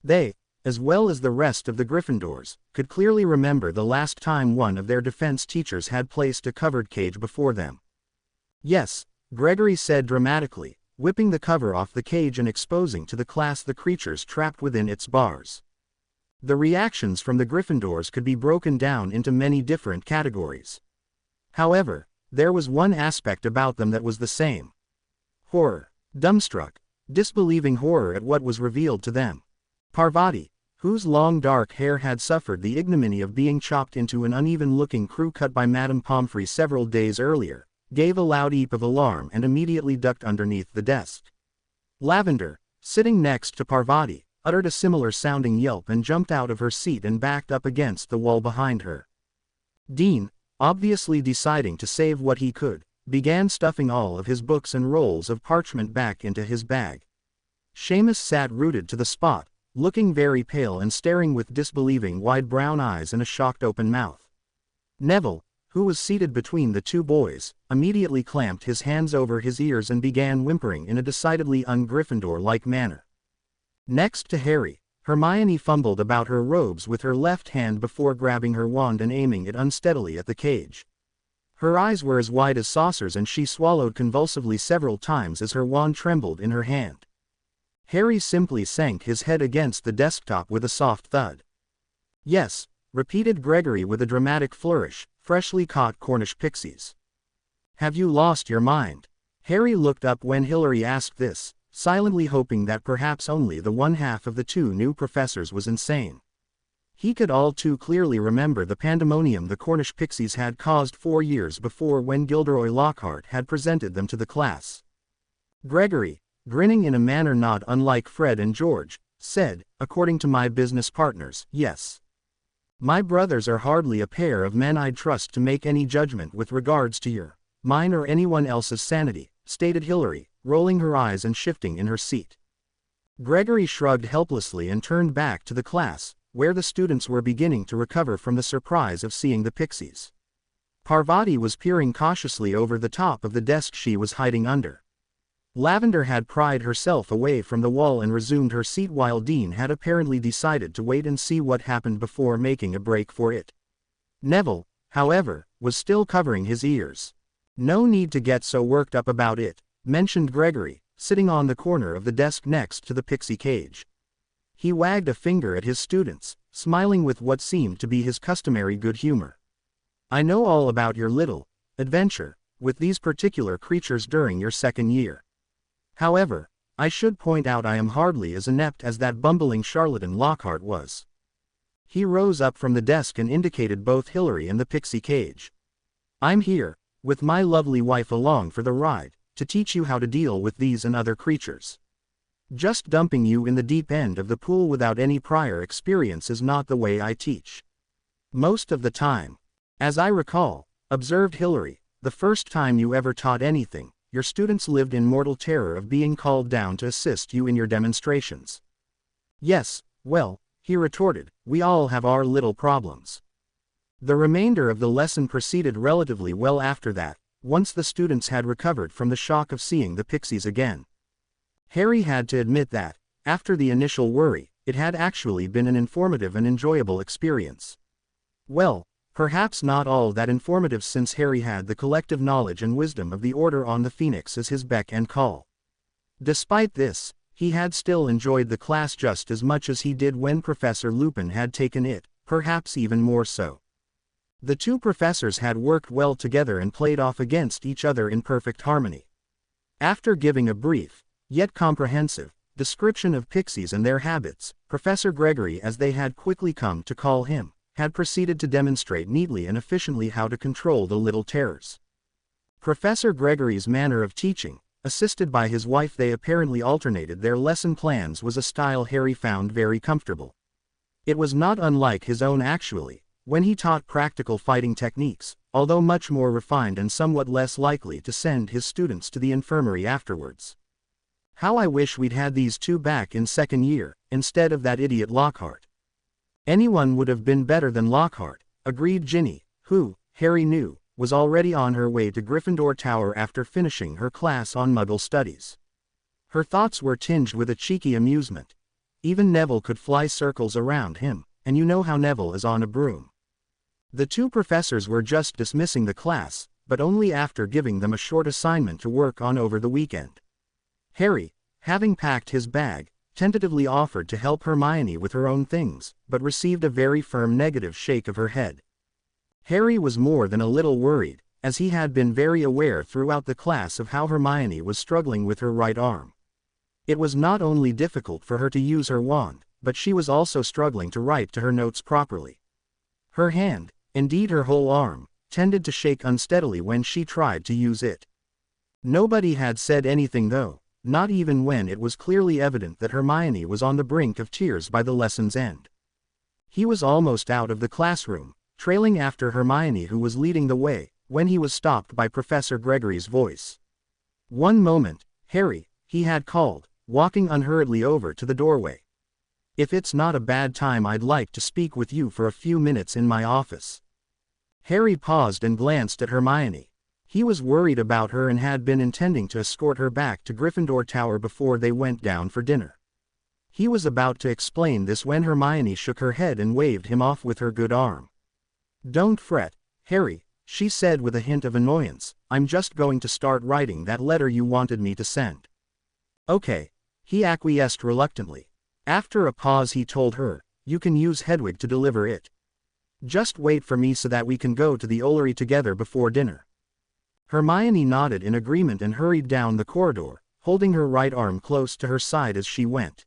They, as well as the rest of the Gryffindors, could clearly remember the last time one of their defense teachers had placed a covered cage before them. "Yes," Gregory said dramatically, whipping the cover off the cage and exposing to the class the creatures trapped within its bars. The reactions from the Gryffindors could be broken down into many different categories. However, there was one aspect about them that was the same. Horror, dumbstruck, disbelieving horror at what was revealed to them. Parvati, whose long dark hair had suffered the ignominy of being chopped into an uneven-looking crew cut by Madame Pomfrey several days earlier, gave a loud eep of alarm and immediately ducked underneath the desk. Lavender, sitting next to Parvati, uttered a similar-sounding yelp and jumped out of her seat and backed up against the wall behind her. Dean, obviously deciding to save what he could, began stuffing all of his books and rolls of parchment back into his bag. Seamus sat rooted to the spot, looking very pale and staring with disbelieving wide brown eyes and a shocked open mouth. Neville, who was seated between the two boys, immediately clamped his hands over his ears and began whimpering in a decidedly un-Gryffindor-like manner. Next to Harry, Hermione fumbled about her robes with her left hand before grabbing her wand and aiming it unsteadily at the cage. Her eyes were as wide as saucers and she swallowed convulsively several times as her wand trembled in her hand. Harry simply sank his head against the desktop with a soft thud. "Yes," repeated Gregory with a dramatic flourish, "freshly caught Cornish pixies." "Have you lost your mind?" Harry looked up when Hilary asked this, silently hoping that perhaps only the one half of the two new professors was insane. He could all too clearly remember the pandemonium the Cornish pixies had caused 4 years before when Gilderoy Lockhart had presented them to the class. Gregory, grinning in a manner not unlike Fred and George, said, "According to my business partners, yes. My brothers are hardly a pair of men I'd trust to make any judgment with regards to your, mine or anyone else's sanity," stated Hilary, rolling her eyes and shifting in her seat. Gregory shrugged helplessly and turned back to the class, where the students were beginning to recover from the surprise of seeing the pixies. Parvati was peering cautiously over the top of the desk she was hiding under. Lavender had pried herself away from the wall and resumed her seat while Dean had apparently decided to wait and see what happened before making a break for it. Neville, however, was still covering his ears. No need to get so worked up about it, mentioned Gregory, sitting on the corner of the desk next to the pixie cage. He wagged a finger at his students, smiling with what seemed to be his customary good humor. I know all about your little adventure with these particular creatures during your second year. However, I should point out I am hardly as inept as that bumbling charlatan Lockhart was. He rose up from the desk and indicated both Hillary and the pixie cage. I'm here, with my lovely wife along for the ride, to teach you how to deal with these and other creatures. Just dumping you in the deep end of the pool without any prior experience is not the way I teach. Most of the time. As I recall, observed Hillary, the first time you ever taught anything, your students lived in mortal terror of being called down to assist you in your demonstrations. Yes, well, he retorted, we all have our little problems. The remainder of the lesson proceeded relatively well after that, once the students had recovered from the shock of seeing the pixies again. Harry had to admit that, after the initial worry, it had actually been an informative and enjoyable experience. Well, perhaps not all that informative, since Harry had the collective knowledge and wisdom of the Order on the Phoenix as his beck and call. Despite this, he had still enjoyed the class just as much as he did when Professor Lupin had taken it, perhaps even more so. The two professors had worked well together and played off against each other in perfect harmony. After giving a brief, yet comprehensive, description of pixies and their habits, Professor Gregory, as they had quickly come to call him, had proceeded to demonstrate neatly and efficiently how to control the little terrors. Professor Gregory's manner of teaching, assisted by his wife, they apparently alternated their lesson plans, was a style Harry found very comfortable. It was not unlike his own actually, when he taught practical fighting techniques, although much more refined and somewhat less likely to send his students to the infirmary afterwards. How I wish we'd had these two back in second year, instead of that idiot Lockhart. Anyone would have been better than Lockhart, agreed Ginny, who, Harry knew, was already on her way to Gryffindor Tower after finishing her class on Muggle studies. Her thoughts were tinged with a cheeky amusement. Even Neville could fly circles around him, and you know how Neville is on a broom. The two professors were just dismissing the class, but only after giving them a short assignment to work on over the weekend. Harry, having packed his bag, tentatively offered to help Hermione with her own things, but received a very firm negative shake of her head. Harry was more than a little worried, as he had been very aware throughout the class of how Hermione was struggling with her right arm. It was not only difficult for her to use her wand, but she was also struggling to write to her notes properly. Her hand, indeed her whole arm, tended to shake unsteadily when she tried to use it. Nobody had said anything though, not even when it was clearly evident that Hermione was on the brink of tears by the lesson's end. He was almost out of the classroom, trailing after Hermione, who was leading the way, when he was stopped by Professor Gregory's voice. "One moment, Harry," he had called, walking unhurriedly over to the doorway. "If it's not a bad time, I'd like to speak with you for a few minutes in my office." Harry paused and glanced at Hermione. He was worried about her and had been intending to escort her back to Gryffindor Tower before they went down for dinner. He was about to explain this when Hermione shook her head and waved him off with her good arm. "Don't fret, Harry," she said with a hint of annoyance, "I'm just going to start writing that letter you wanted me to send." "Okay," he acquiesced reluctantly. After a pause he told her, "You can use Hedwig to deliver it. Just wait for me so that we can go to the Ollery together before dinner." Hermione nodded in agreement and hurried down the corridor, holding her right arm close to her side as she went.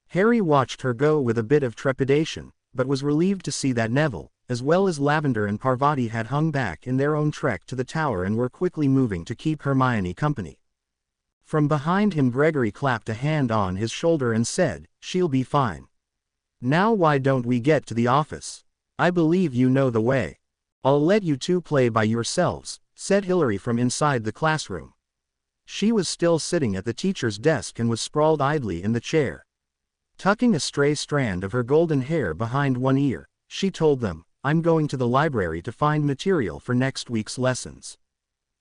Harry watched her go with a bit of trepidation, but was relieved to see that Neville, as well as Lavender and Parvati, had hung back in their own trek to the tower and were quickly moving to keep Hermione company. From behind him Gregory clapped a hand on his shoulder and said, "She'll be fine. Now why don't we get to the office? I believe you know the way." "I'll let you two play by yourselves," said Hillary from inside the classroom. She was still sitting at the teacher's desk and was sprawled idly in the chair. Tucking a stray strand of her golden hair behind one ear, she told them, "I'm going to the library to find material for next week's lessons.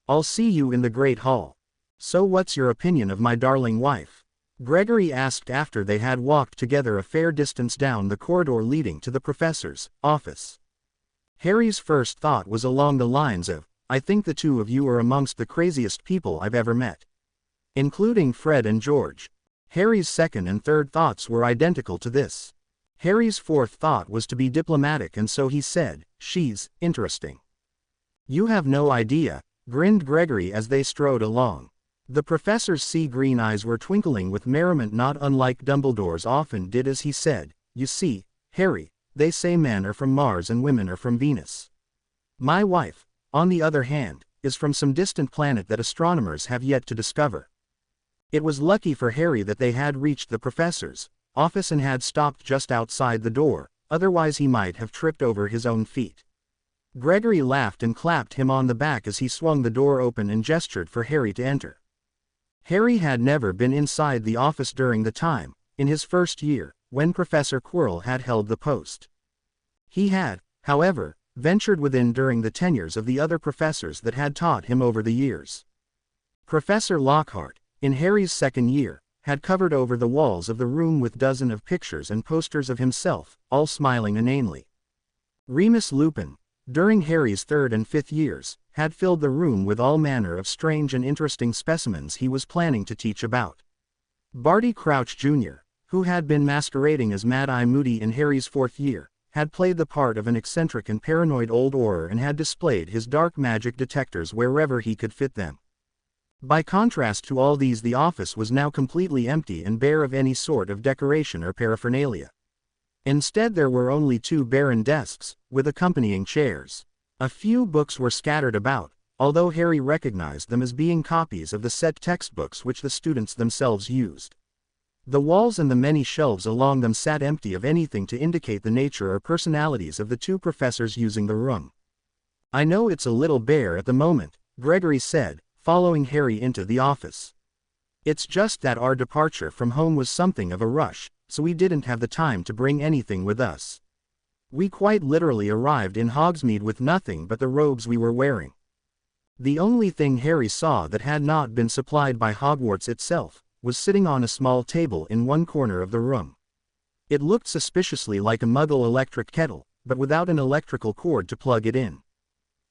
I'll see you in the Great Hall." "So what's your opinion of my darling wife?" Gregory asked after they had walked together a fair distance down the corridor leading to the professor's office. Harry's first thought was along the lines of, I think the two of you are amongst the craziest people I've ever met. Including Fred and George. Harry's second and third thoughts were identical to this. Harry's fourth thought was to be diplomatic, and so he said, "She's interesting." "You have no idea," grinned Gregory as they strode along. The professor's sea-green eyes were twinkling with merriment not unlike Dumbledore's often did as he said, "You see, Harry, they say men are from Mars and women are from Venus. My wife, on the other hand, is from some distant planet that astronomers have yet to discover." It was lucky for Harry that they had reached the professor's office and had stopped just outside the door, otherwise he might have tripped over his own feet. Gregory laughed and clapped him on the back as he swung the door open and gestured for Harry to enter. Harry had never been inside the office during the time, in his first year, when Professor Quirrell had held the post. He had, however, ventured within during the tenures of the other professors that had taught him over the years. Professor Lockhart, in Harry's second year, had covered over the walls of the room with dozens of pictures and posters of himself, all smiling inanely. Remus Lupin, during Harry's third and fifth years, had filled the room with all manner of strange and interesting specimens he was planning to teach about. Barty Crouch Jr., who had been masquerading as Mad-Eye Moody in Harry's fourth year, had played the part of an eccentric and paranoid old Auror and had displayed his dark magic detectors wherever he could fit them. By contrast to all these, the office was now completely empty and bare of any sort of decoration or paraphernalia. Instead there were only two barren desks, with accompanying chairs. A few books were scattered about, although Harry recognized them as being copies of the set textbooks which the students themselves used. The walls and the many shelves along them sat empty of anything to indicate the nature or personalities of the two professors using the room. "I know it's a little bare at the moment," Gregory said, following Harry into the office. "It's just that our departure from home was something of a rush, so we didn't have the time to bring anything with us. We quite literally arrived in Hogsmeade with nothing but the robes we were wearing." The only thing Harry saw that had not been supplied by Hogwarts itself was sitting on a small table in one corner of the room. It looked suspiciously like a Muggle electric kettle, but without an electrical cord to plug it in.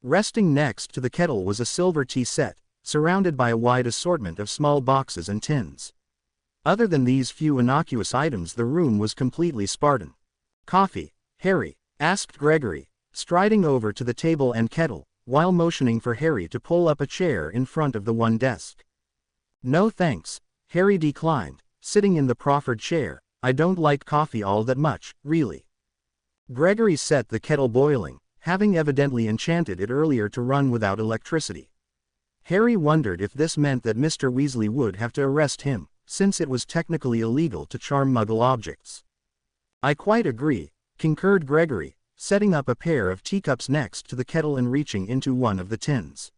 Resting next to the kettle was a silver tea set, surrounded by a wide assortment of small boxes and tins. Other than these few innocuous items, the room was completely Spartan. "Coffee, Harry?" asked Gregory, striding over to the table and kettle, while motioning for Harry to pull up a chair in front of the one desk. "No thanks," Harry declined, sitting in the proffered chair. "I don't like coffee all that much, really." Gregory set the kettle boiling, having evidently enchanted it earlier to run without electricity. Harry wondered if this meant that Mr. Weasley would have to arrest him, since it was technically illegal to charm Muggle objects. "I quite agree," concurred Gregory, setting up a pair of teacups next to the kettle and reaching into one of the tins.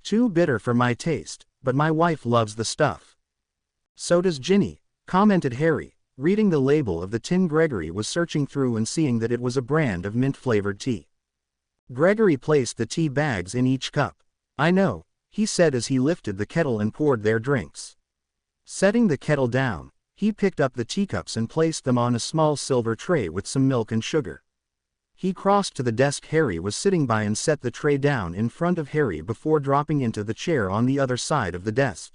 "Too bitter for my taste, but my wife loves the stuff." "So does Ginny," commented Harry, reading the label of the tin Gregory was searching through and seeing that it was a brand of mint-flavored tea. Gregory placed the tea bags in each cup. "I know," he said as he lifted the kettle and poured their drinks. Setting the kettle down, he picked up the teacups and placed them on a small silver tray with some milk and sugar. He crossed to the desk Harry was sitting by and set the tray down in front of Harry before dropping into the chair on the other side of the desk.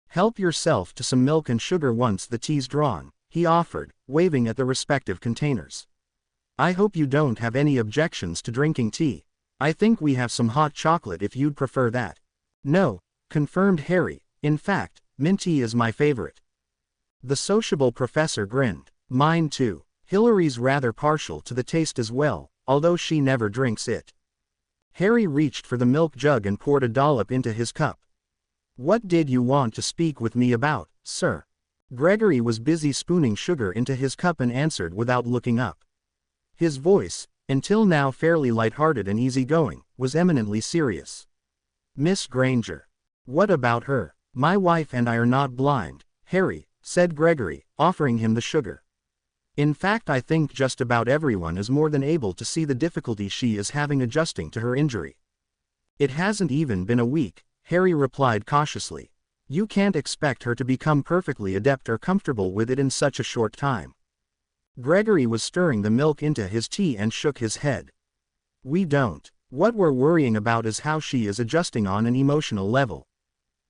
"Help yourself to some milk and sugar once the tea's drawn," he offered, waving at the respective containers. "I hope you don't have any objections to drinking tea. I think we have some hot chocolate if you'd prefer that." "No," confirmed Harry, "in fact, mint tea is my favorite." The sociable professor grinned. "Mine too. Hilary's rather partial to the taste as well, although she never drinks it." Harry reached for the milk jug and poured a dollop into his cup. "What did you want to speak with me about, sir?" Gregory was busy spooning sugar into his cup and answered without looking up. His voice, until now fairly light-hearted and easygoing, was eminently serious. "Miss Granger." "What about her?" "My wife and I are not blind, Harry," said Gregory, offering him the sugar. "In fact, I think just about everyone is more than able to see the difficulty she is having adjusting to her injury." "It hasn't even been a week," Harry replied cautiously. "You can't expect her to become perfectly adept or comfortable with it in such a short time." Gregory was stirring the milk into his tea and shook his head. We What we're worrying about is how she is adjusting on an emotional level.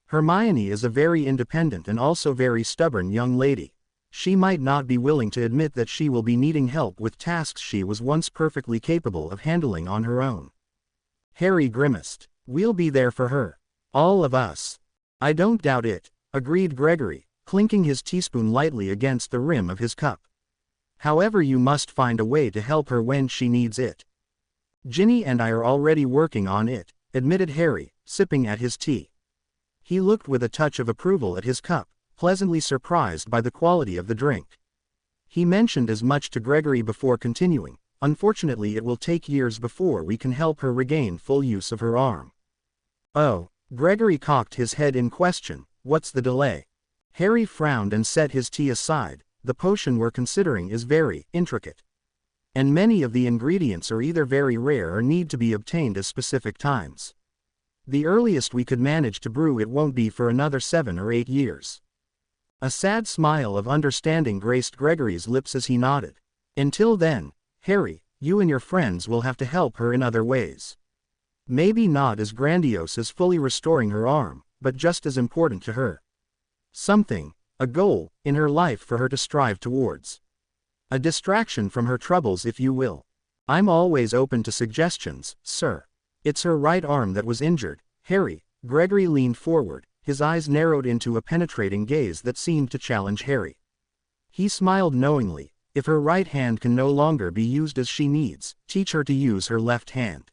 Hermione is a very independent and also very stubborn young lady. She might not be willing to admit that she will be needing help with tasks she was once perfectly capable of handling on her own. Harry grimaced. We'll be there for her. All of us. I don't doubt it, agreed Gregory, clinking his teaspoon lightly against the rim of his cup. However, you must find a way to help her when she needs it. Ginny and I are already working on it, admitted Harry, sipping at his tea. He looked with a touch of approval at his cup, pleasantly surprised by the quality of the drink. He mentioned as much to Gregory before continuing. Unfortunately, it will take years before we can help her regain full use of her arm. Oh, Gregory cocked his head in question. What's the delay? Harry frowned and set his tea aside. The potion we're considering is very intricate. And many of the ingredients are either very rare or need to be obtained at specific times. The earliest we could manage to brew it won't be for another 7 or 8 years. A sad smile of understanding graced Gregory's lips as he nodded. Until then, Harry, you and your friends will have to help her in other ways. Maybe not as grandiose as fully restoring her arm, but just as important to her. Something, a goal, in her life for her to strive towards. A distraction from her troubles, if you will. I'm always open to suggestions, sir. It's her right arm that was injured, Harry. Gregory leaned forward, his eyes narrowed into a penetrating gaze that seemed to challenge Harry. He smiled knowingly. If her right hand can no longer be used as she needs, teach her to use her left hand.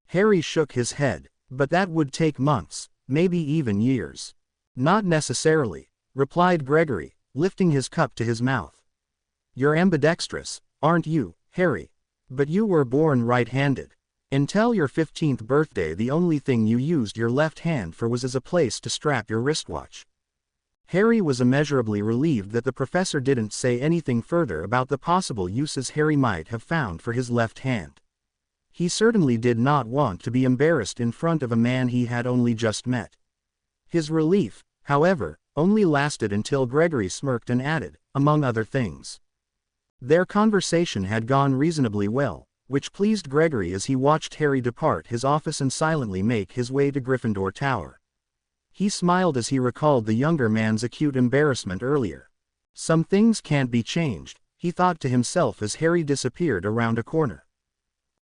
Harry shook his head. But that would take months, maybe even years. Not necessarily, replied Gregory, lifting his cup to his mouth. You're ambidextrous, aren't you, Harry? But you were born right-handed. Until your 15th birthday, the only thing you used your left hand for was as a place to strap your wristwatch. Harry was immeasurably relieved that the professor didn't say anything further about the possible uses Harry might have found for his left hand. He certainly did not want to be embarrassed in front of a man he had only just met. His relief, however, only lasted until Gregory smirked and added, among other things. Their conversation had gone reasonably well, which pleased Gregory as he watched Harry depart his office and silently make his way to Gryffindor Tower. He smiled as he recalled the younger man's acute embarrassment earlier. Some things can't be changed, he thought to himself as Harry disappeared around a corner.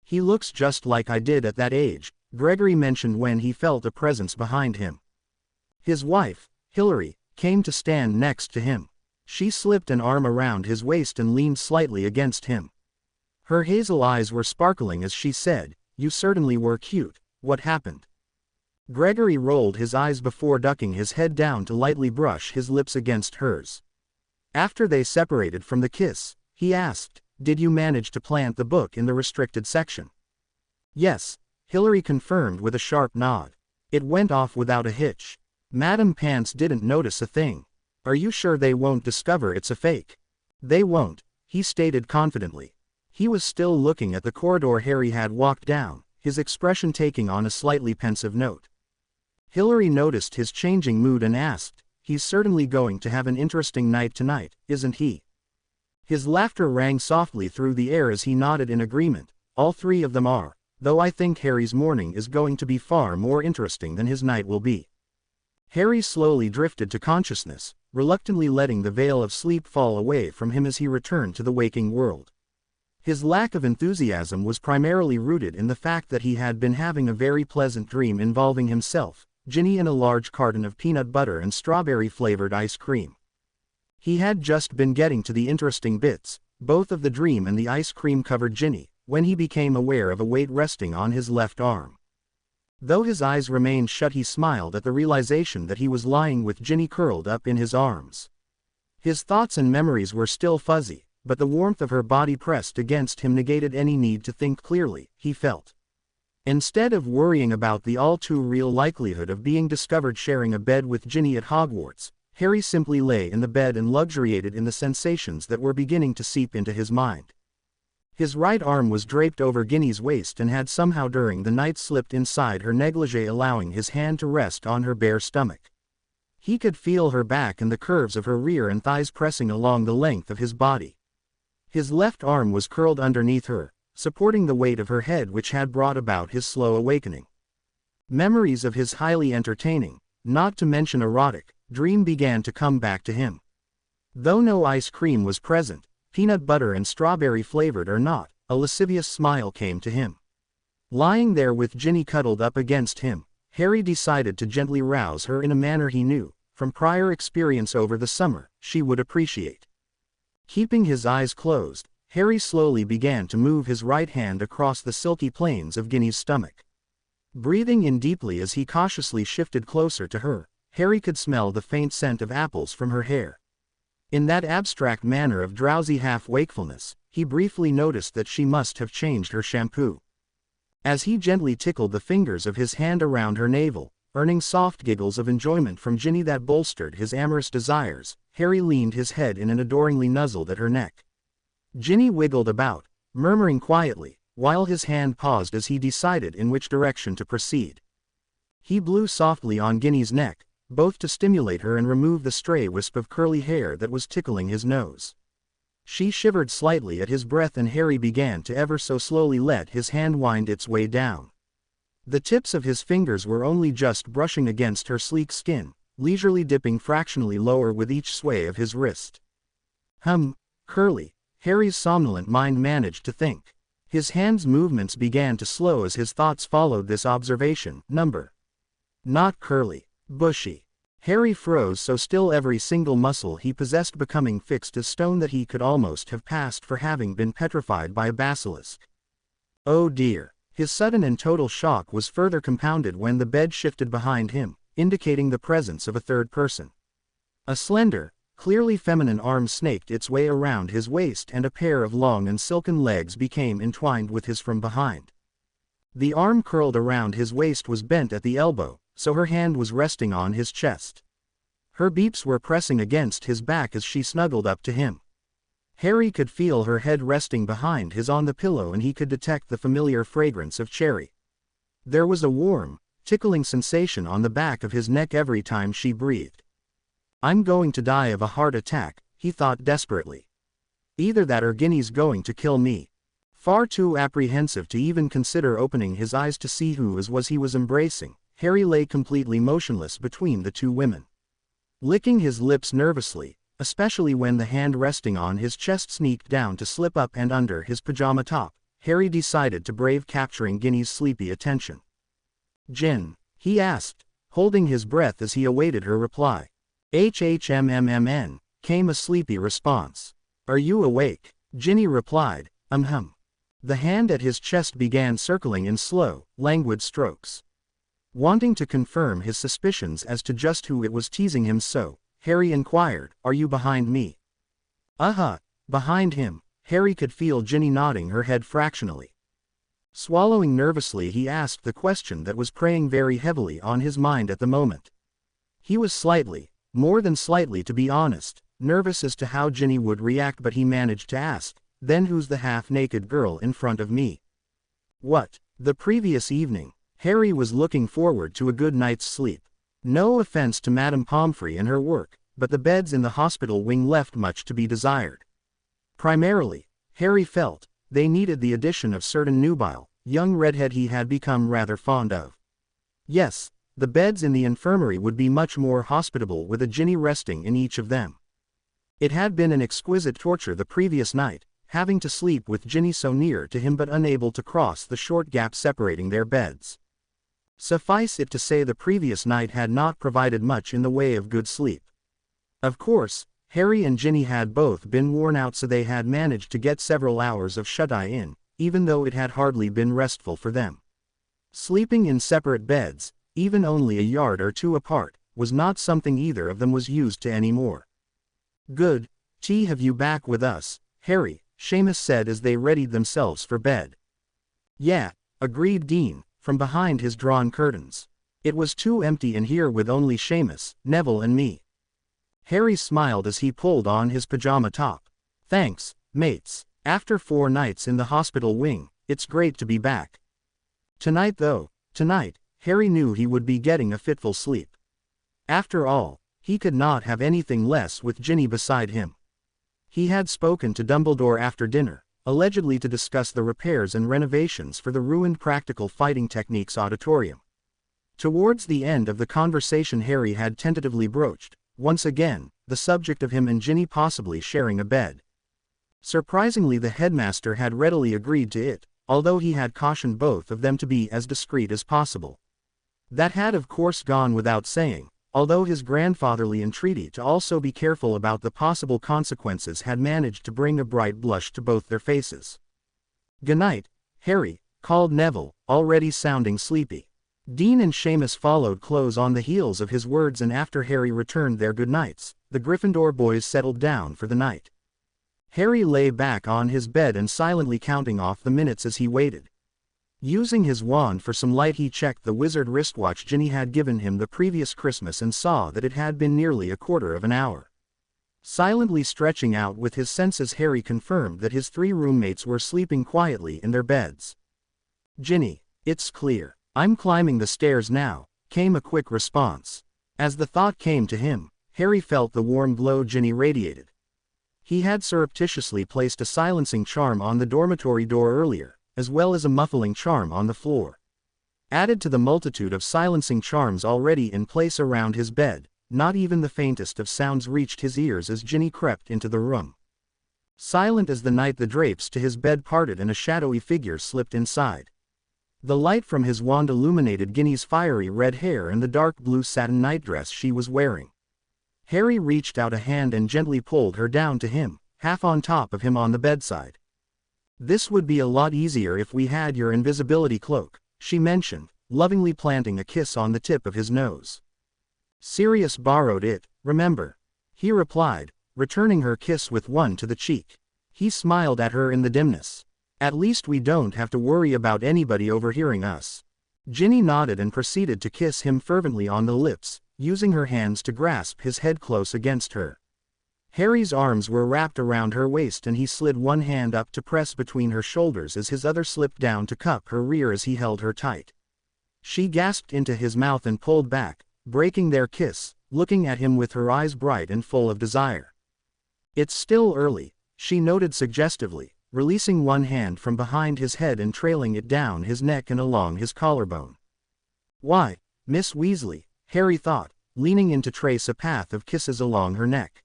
He looks just like I did at that age, Gregory mentioned when he felt a presence behind him. His wife, Hilary, came to stand next to him. She slipped an arm around his waist and leaned slightly against him. Her hazel eyes were sparkling as she said, "You certainly were cute. What happened?" Gregory rolled his eyes before ducking his head down to lightly brush his lips against hers. After they separated from the kiss, he asked, "Did you manage to plant the book in the restricted section?" "Yes," Hilary confirmed with a sharp nod. "It went off without a hitch. Madame Pants didn't notice a thing. Are you sure they won't discover it's a fake?" "They won't," he stated confidently. He was still looking at the corridor Harry had walked down, his expression taking on a slightly pensive note. Hilary noticed his changing mood and asked, "He's certainly going to have an interesting night tonight, isn't he?" His laughter rang softly through the air as he nodded in agreement. "All three of them are, though I think Harry's morning is going to be far more interesting than his night will be." Harry slowly drifted to consciousness, reluctantly letting the veil of sleep fall away from him as he returned to the waking world. His lack of enthusiasm was primarily rooted in the fact that he had been having a very pleasant dream involving himself, Ginny and a large carton of peanut butter and strawberry-flavored ice cream. He had just been getting to the interesting bits, both of the dream and the ice cream-covered Ginny, when he became aware of a weight resting on his left arm. Though his eyes remained shut, he smiled at the realization that he was lying with Ginny curled up in his arms. His thoughts and memories were still fuzzy, but the warmth of her body pressed against him negated any need to think clearly, he felt. Instead of worrying about the all-too-real likelihood of being discovered sharing a bed with Ginny at Hogwarts, Harry simply lay in the bed and luxuriated in the sensations that were beginning to seep into his mind. His right arm was draped over Ginny's waist and had somehow during the night slipped inside her negligee, allowing his hand to rest on her bare stomach. He could feel her back and the curves of her rear and thighs pressing along the length of his body. His left arm was curled underneath her, supporting the weight of her head which had brought about his slow awakening. Memories of his highly entertaining, not to mention erotic, dream began to come back to him. Though no ice cream was present, peanut butter and strawberry flavored or not, a lascivious smile came to him. Lying there with Ginny cuddled up against him, Harry decided to gently rouse her in a manner he knew, from prior experience over the summer, she would appreciate. Keeping his eyes closed, Harry slowly began to move his right hand across the silky planes of Ginny's stomach. Breathing in deeply as he cautiously shifted closer to her, Harry could smell the faint scent of apples from her hair. In that abstract manner of drowsy half-wakefulness, he briefly noticed that she must have changed her shampoo. As he gently tickled the fingers of his hand around her navel, earning soft giggles of enjoyment from Ginny that bolstered his amorous desires, Harry leaned his head in and adoringly nuzzled at her neck. Ginny wiggled about, murmuring quietly, while his hand paused as he decided in which direction to proceed. He blew softly on Ginny's neck, both to stimulate her and remove the stray wisp of curly hair that was tickling his nose. She shivered slightly at his breath and Harry began to ever so slowly let his hand wind its way down. The tips of his fingers were only just brushing against her sleek skin, leisurely dipping fractionally lower with each sway of his wrist. Curly, Harry's somnolent mind managed to think. His hand's movements began to slow as his thoughts followed this observation. Not curly. Bushy. Harry froze so still every single muscle he possessed becoming fixed as stone that he could almost have passed for having been petrified by a basilisk. Oh dear. His sudden and total shock was further compounded when the bed shifted behind him, indicating the presence of a third person. A slender, clearly feminine arm snaked its way around his waist and a pair of long and silken legs became entwined with his from behind. The arm curled around his waist was bent at the elbow, so her hand was resting on his chest. Her beeps were pressing against his back as she snuggled up to him. Harry could feel her head resting behind his on the pillow and he could detect the familiar fragrance of cherry. There was a warm, tickling sensation on the back of his neck every time she breathed. I'm going to die of a heart attack, he thought desperately. Either that or Ginny's going to kill me. Far too apprehensive to even consider opening his eyes to see who it was he was embracing, Harry lay completely motionless between the two women. Licking his lips nervously, especially when the hand resting on his chest sneaked down to slip up and under his pajama top, Harry decided to brave capturing Ginny's sleepy attention. Gin? He asked, holding his breath as he awaited her reply. HHMMMN, came a sleepy response. Are you awake? Ginny replied, The hand at his chest began circling in slow, languid strokes. Wanting to confirm his suspicions as to just who it was teasing him so, Harry inquired, Are you behind me? Behind him. Harry could feel Ginny nodding her head fractionally. Swallowing nervously he asked the question that was preying very heavily on his mind at the moment. He was slightly, more than slightly to be honest, nervous as to how Ginny would react but he managed to ask, Then who's the half-naked girl in front of me? What? The previous evening, Harry was looking forward to a good night's sleep. No offense to Madame Pomfrey and her work, but the beds in the hospital wing left much to be desired. Primarily, Harry felt, they needed the addition of certain nubile, young redhead he had become rather fond of. Yes, the beds in the infirmary would be much more hospitable with a Ginny resting in each of them. It had been an exquisite torture the previous night, having to sleep with Ginny so near to him but unable to cross the short gap separating their beds. Suffice it to say the previous night had not provided much in the way of good sleep. Of course, Harry and Ginny had both been worn out so they had managed to get several hours of shut-eye in, even though it had hardly been restful for them. Sleeping in separate beds, even only a yard or two apart, was not something either of them was used to anymore. Good, have you back with us, Harry, Seamus said as they readied themselves for bed. Yeah, agreed Dean, from behind his drawn curtains. It was too empty in here with only Seamus, Neville and me. Harry smiled as he pulled on his pajama top. Thanks, mates. After 4 nights in the hospital wing, it's great to be back. Tonight, Harry knew he would be getting a fitful sleep. After all, he could not have anything less with Ginny beside him. He had spoken to Dumbledore after dinner, allegedly to discuss the repairs and renovations for the ruined Practical Fighting Techniques auditorium. Towards the end of the conversation, Harry had tentatively broached, once again, the subject of him and Ginny possibly sharing a bed. Surprisingly, the headmaster had readily agreed to it, although he had cautioned both of them to be as discreet as possible. That had of course gone without saying, although his grandfatherly entreaty to also be careful about the possible consequences had managed to bring a bright blush to both their faces. "Good night, Harry," called Neville, already sounding sleepy. Dean and Seamus followed close on the heels of his words, and after Harry returned their good nights, the Gryffindor boys settled down for the night. Harry lay back on his bed and silently counting off the minutes as he waited. Using his wand for some light, he checked the wizard wristwatch Ginny had given him the previous Christmas and saw that it had been nearly a quarter of an hour. Silently stretching out with his senses, Harry confirmed that his 3 roommates were sleeping quietly in their beds. "Ginny, it's clear. I'm climbing the stairs now," came a quick response. As the thought came to him, Harry felt the warm glow Ginny radiated. He had surreptitiously placed a silencing charm on the dormitory door earlier, as well as a muffling charm on the floor. Added to the multitude of silencing charms already in place around his bed, not even the faintest of sounds reached his ears as Ginny crept into the room. Silent as the night, the drapes to his bed parted and a shadowy figure slipped inside. The light from his wand illuminated Ginny's fiery red hair and the dark blue satin nightdress she was wearing. Harry reached out a hand and gently pulled her down to him, half on top of him on the bedside. "This would be a lot easier if we had your invisibility cloak," she mentioned, lovingly planting a kiss on the tip of his nose. "Sirius borrowed it, remember?" he replied, returning her kiss with one to the cheek. He smiled at her in the dimness. "At least we don't have to worry about anybody overhearing us." Ginny nodded and proceeded to kiss him fervently on the lips, using her hands to grasp his head close against her. Harry's arms were wrapped around her waist and he slid one hand up to press between her shoulders as his other slipped down to cup her rear as he held her tight. She gasped into his mouth and pulled back, breaking their kiss, looking at him with her eyes bright and full of desire. "It's still early," she noted suggestively, releasing one hand from behind his head and trailing it down his neck and along his collarbone. "Why, Miss Weasley," Harry thought, leaning in to trace a path of kisses along her neck.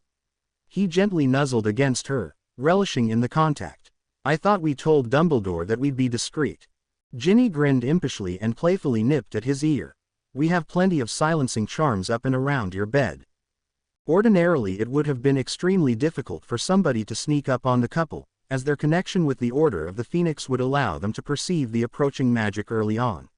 He gently nuzzled against her, relishing in the contact. "I thought we told Dumbledore that we'd be discreet." Ginny grinned impishly and playfully nipped at his ear. "We have plenty of silencing charms up and around your bed." Ordinarily it would have been extremely difficult for somebody to sneak up on the couple, as their connection with the Order of the Phoenix would allow them to perceive the approaching magic early on.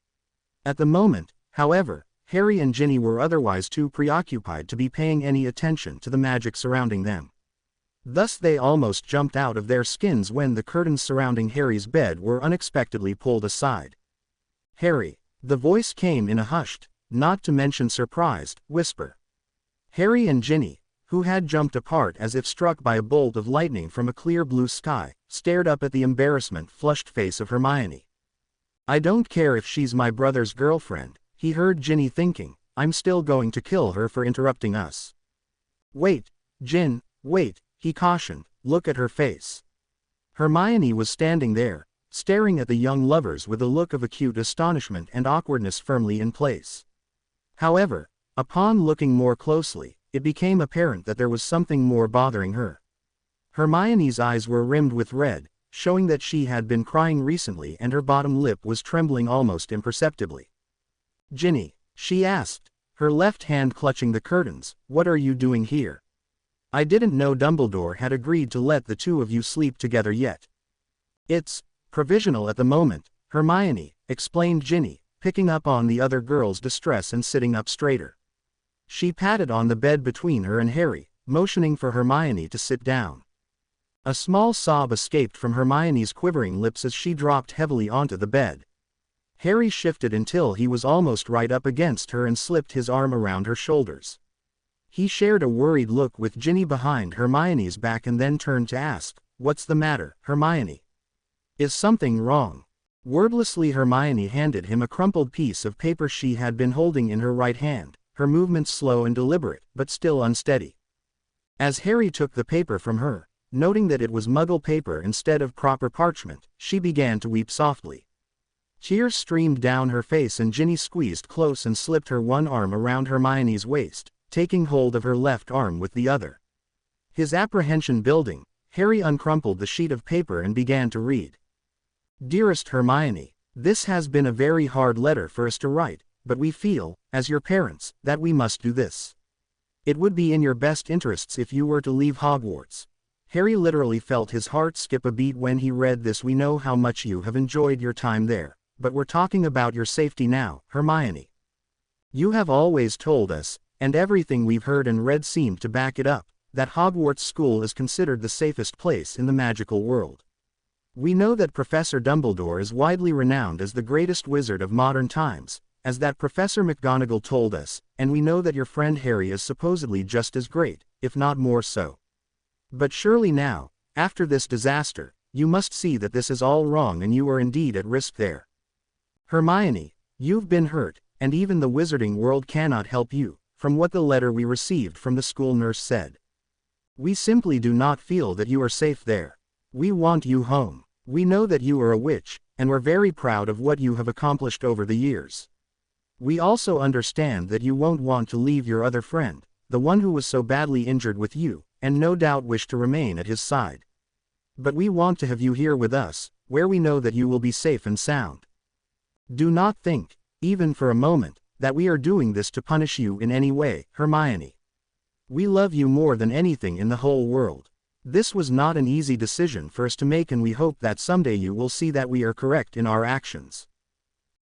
At the moment, however, Harry and Ginny were otherwise too preoccupied to be paying any attention to the magic surrounding them. Thus they almost jumped out of their skins when the curtains surrounding Harry's bed were unexpectedly pulled aside. "Harry," the voice came in a hushed, not to mention surprised, whisper. Harry and Ginny, who had jumped apart as if struck by a bolt of lightning from a clear blue sky, stared up at the embarrassment-flushed face of Hermione. "I don't care if she's my brother's girlfriend," he heard Ginny thinking, "I'm still going to kill her for interrupting us." "Wait, Gin, wait," he cautioned, "look at her face." Hermione was standing there, staring at the young lovers with a look of acute astonishment and awkwardness firmly in place. However, upon looking more closely, it became apparent that there was something more bothering her. Hermione's eyes were rimmed with red, showing that she had been crying recently, and her bottom lip was trembling almost imperceptibly. "Ginny," she asked, her left hand clutching the curtains, "what are you doing here? I didn't know Dumbledore had agreed to let the two of you sleep together yet." "It's provisional at the moment, Hermione," explained Ginny, picking up on the other girl's distress and sitting up straighter. She patted on the bed between her and Harry, motioning for Hermione to sit down. A small sob escaped from Hermione's quivering lips as she dropped heavily onto the bed. Harry shifted until he was almost right up against her and slipped his arm around her shoulders. He shared a worried look with Ginny behind Hermione's back and then turned to ask, "What's the matter, Hermione? Is something wrong?" Wordlessly Hermione handed him a crumpled piece of paper she had been holding in her right hand, her movements slow and deliberate, but still unsteady. As Harry took the paper from her, noting that it was Muggle paper instead of proper parchment, she began to weep softly. Tears streamed down her face and Ginny squeezed close and slipped her one arm around Hermione's waist, taking hold of her left arm with the other. His apprehension building, Harry uncrumpled the sheet of paper and began to read. Dearest Hermione, this has been a very hard letter for us to write, but we feel, as your parents, that we must do this. It would be in your best interests if you were to leave Hogwarts. Harry literally felt his heart skip a beat when he read this. We know how much you have enjoyed your time there, but we're talking about your safety now, Hermione. You have always told us, and everything we've heard and read seemed to back it up, that Hogwarts School is considered the safest place in the magical world. We know that Professor Dumbledore is widely renowned as the greatest wizard of modern times, as that Professor McGonagall told us, and we know that your friend Harry is supposedly just as great, if not more so. But surely now, after this disaster, you must see that this is all wrong and you are indeed at risk there. Hermione, you've been hurt, and even the wizarding world cannot help you, from what the letter we received from the school nurse said. We simply do not feel that you are safe there. We want you home. We know that you are a witch, and we're very proud of what you have accomplished over the years. We also understand that you won't want to leave your other friend, the one who was so badly injured with you, and no doubt wish to remain at his side. But we want to have you here with us, where we know that you will be safe and sound. Do not think, even for a moment, that we are doing this to punish you in any way, Hermione. We love you more than anything in the whole world. This was not an easy decision for us to make, and we hope that someday you will see that we are correct in our actions.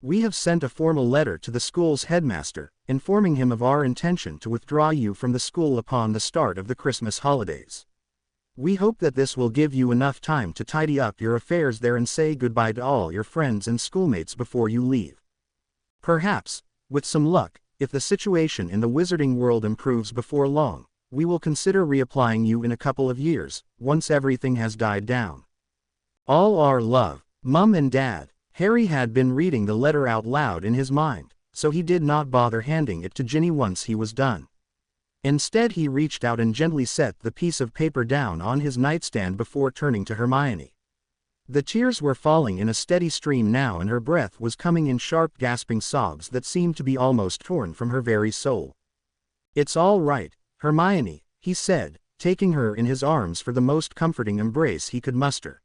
We have sent a formal letter to the school's headmaster, informing him of our intention to withdraw you from the school upon the start of the Christmas holidays. We hope that this will give you enough time to tidy up your affairs there and say goodbye to all your friends and schoolmates before you leave. Perhaps, with some luck, if the situation in the wizarding world improves before long, we will consider reapplying you in a couple of years, once everything has died down. All our love, Mum and Dad. Harry had been reading the letter out loud in his mind, so he did not bother handing it to Ginny once he was done. Instead he reached out and gently set the piece of paper down on his nightstand before turning to Hermione. The tears were falling in a steady stream now and her breath was coming in sharp gasping sobs that seemed to be almost torn from her very soul. It's all right, Hermione, he said, taking her in his arms for the most comforting embrace he could muster.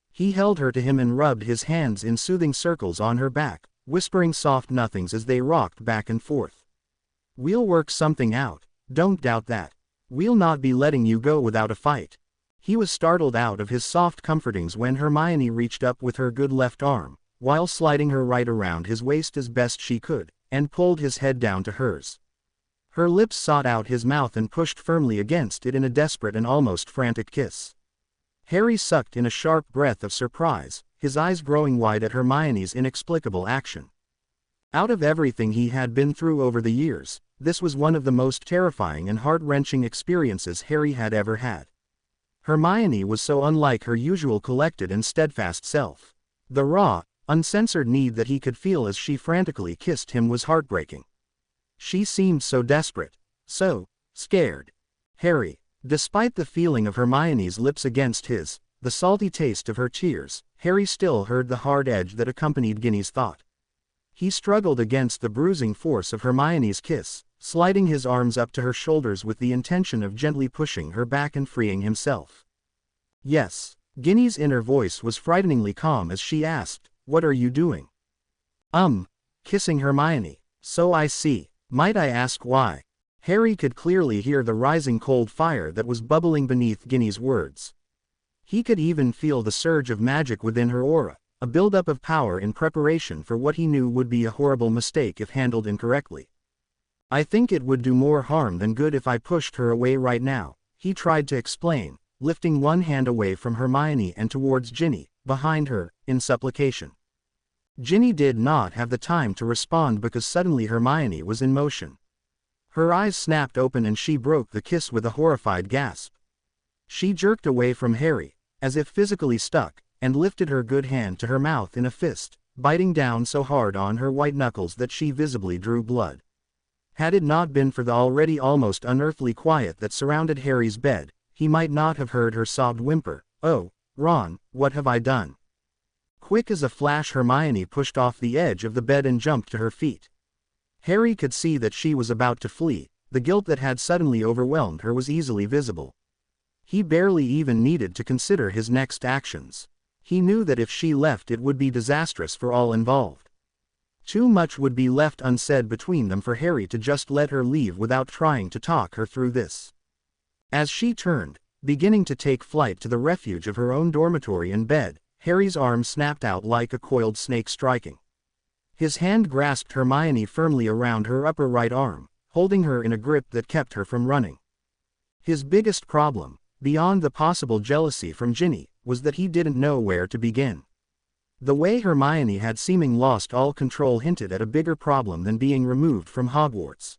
He held her to him and rubbed his hands in soothing circles on her back, whispering soft nothings as they rocked back and forth. We'll work something out, don't doubt that. We'll not be letting you go without a fight. He was startled out of his soft comfortings when Hermione reached up with her good left arm, while sliding her right around his waist as best she could, and pulled his head down to hers. Her lips sought out his mouth and pushed firmly against it in a desperate and almost frantic kiss. Harry sucked in a sharp breath of surprise, his eyes growing wide at Hermione's inexplicable action. Out of everything he had been through over the years, this was one of the most terrifying and heart-wrenching experiences Harry had ever had. Hermione was so unlike her usual collected and steadfast self. The raw, uncensored need that he could feel as she frantically kissed him was heartbreaking. She seemed so desperate, so scared. Harry, despite the feeling of Hermione's lips against his, the salty taste of her tears, Harry still heard the hard edge that accompanied Ginny's thought. He struggled against the bruising force of Hermione's kiss, sliding his arms up to her shoulders with the intention of gently pushing her back and freeing himself. Yes, Ginny's inner voice was frighteningly calm as she asked, "What are you doing?" Kissing Hermione. So I see. Might I ask why? Harry could clearly hear the rising cold fire that was bubbling beneath Ginny's words. He could even feel the surge of magic within her aura, a buildup of power in preparation for what he knew would be a horrible mistake if handled incorrectly. I think it would do more harm than good if I pushed her away right now, he tried to explain, lifting one hand away from Hermione and towards Ginny, behind her, in supplication. Ginny did not have the time to respond because suddenly Hermione was in motion. Her eyes snapped open and she broke the kiss with a horrified gasp. She jerked away from Harry, as if physically stuck, and lifted her good hand to her mouth in a fist, biting down so hard on her white knuckles that she visibly drew blood. Had it not been for the already almost unearthly quiet that surrounded Harry's bed, he might not have heard her sobbed whimper, "Oh, Ron, what have I done?" Quick as a flash, Hermione pushed off the edge of the bed and jumped to her feet. Harry could see that she was about to flee. The guilt that had suddenly overwhelmed her was easily visible. He barely even needed to consider his next actions. He knew that if she left it would be disastrous for all involved. Too much would be left unsaid between them for Harry to just let her leave without trying to talk her through this. As she turned, beginning to take flight to the refuge of her own dormitory and bed, Harry's arm snapped out like a coiled snake striking. His hand grasped Hermione firmly around her upper right arm, holding her in a grip that kept her from running. His biggest problem, beyond the possible jealousy from Ginny, was that he didn't know where to begin. The way Hermione had seemingly lost all control hinted at a bigger problem than being removed from Hogwarts.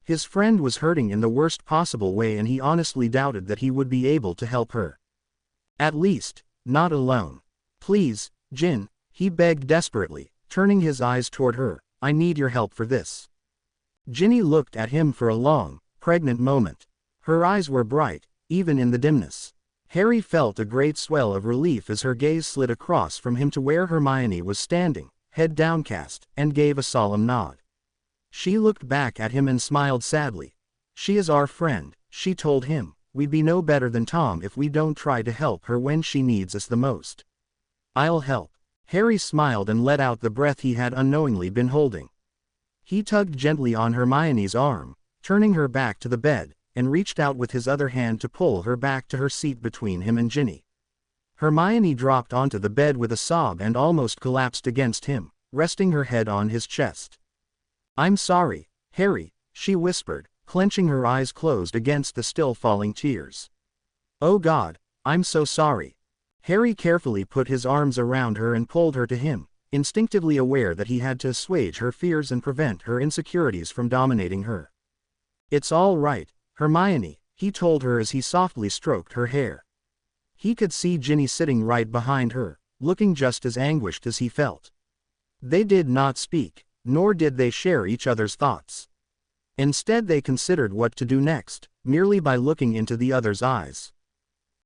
His friend was hurting in the worst possible way, and he honestly doubted that he would be able to help her. At least, not alone. "Please, Gin," he begged desperately, turning his eyes toward her, "I need your help for this." Ginny looked at him for a long, pregnant moment. Her eyes were bright, even in the dimness. Harry felt a great swell of relief as her gaze slid across from him to where Hermione was standing, head downcast, and gave a solemn nod. She looked back at him and smiled sadly. "She is our friend," she told him. "We'd be no better than Tom if we don't try to help her when she needs us the most." "I'll help." Harry smiled and let out the breath he had unknowingly been holding. He tugged gently on Hermione's arm, turning her back to the bed, and reached out with his other hand to pull her back to her seat between him and Ginny. Hermione dropped onto the bed with a sob and almost collapsed against him, resting her head on his chest. "I'm sorry, Harry," she whispered, clenching her eyes closed against the still falling tears. "Oh God, I'm so sorry." Harry carefully put his arms around her and pulled her to him, instinctively aware that he had to assuage her fears and prevent her insecurities from dominating her. "It's all right, Hermione," he told her as he softly stroked her hair. He could see Ginny sitting right behind her, looking just as anguished as he felt. They did not speak, nor did they share each other's thoughts. Instead they considered what to do next, merely by looking into the other's eyes.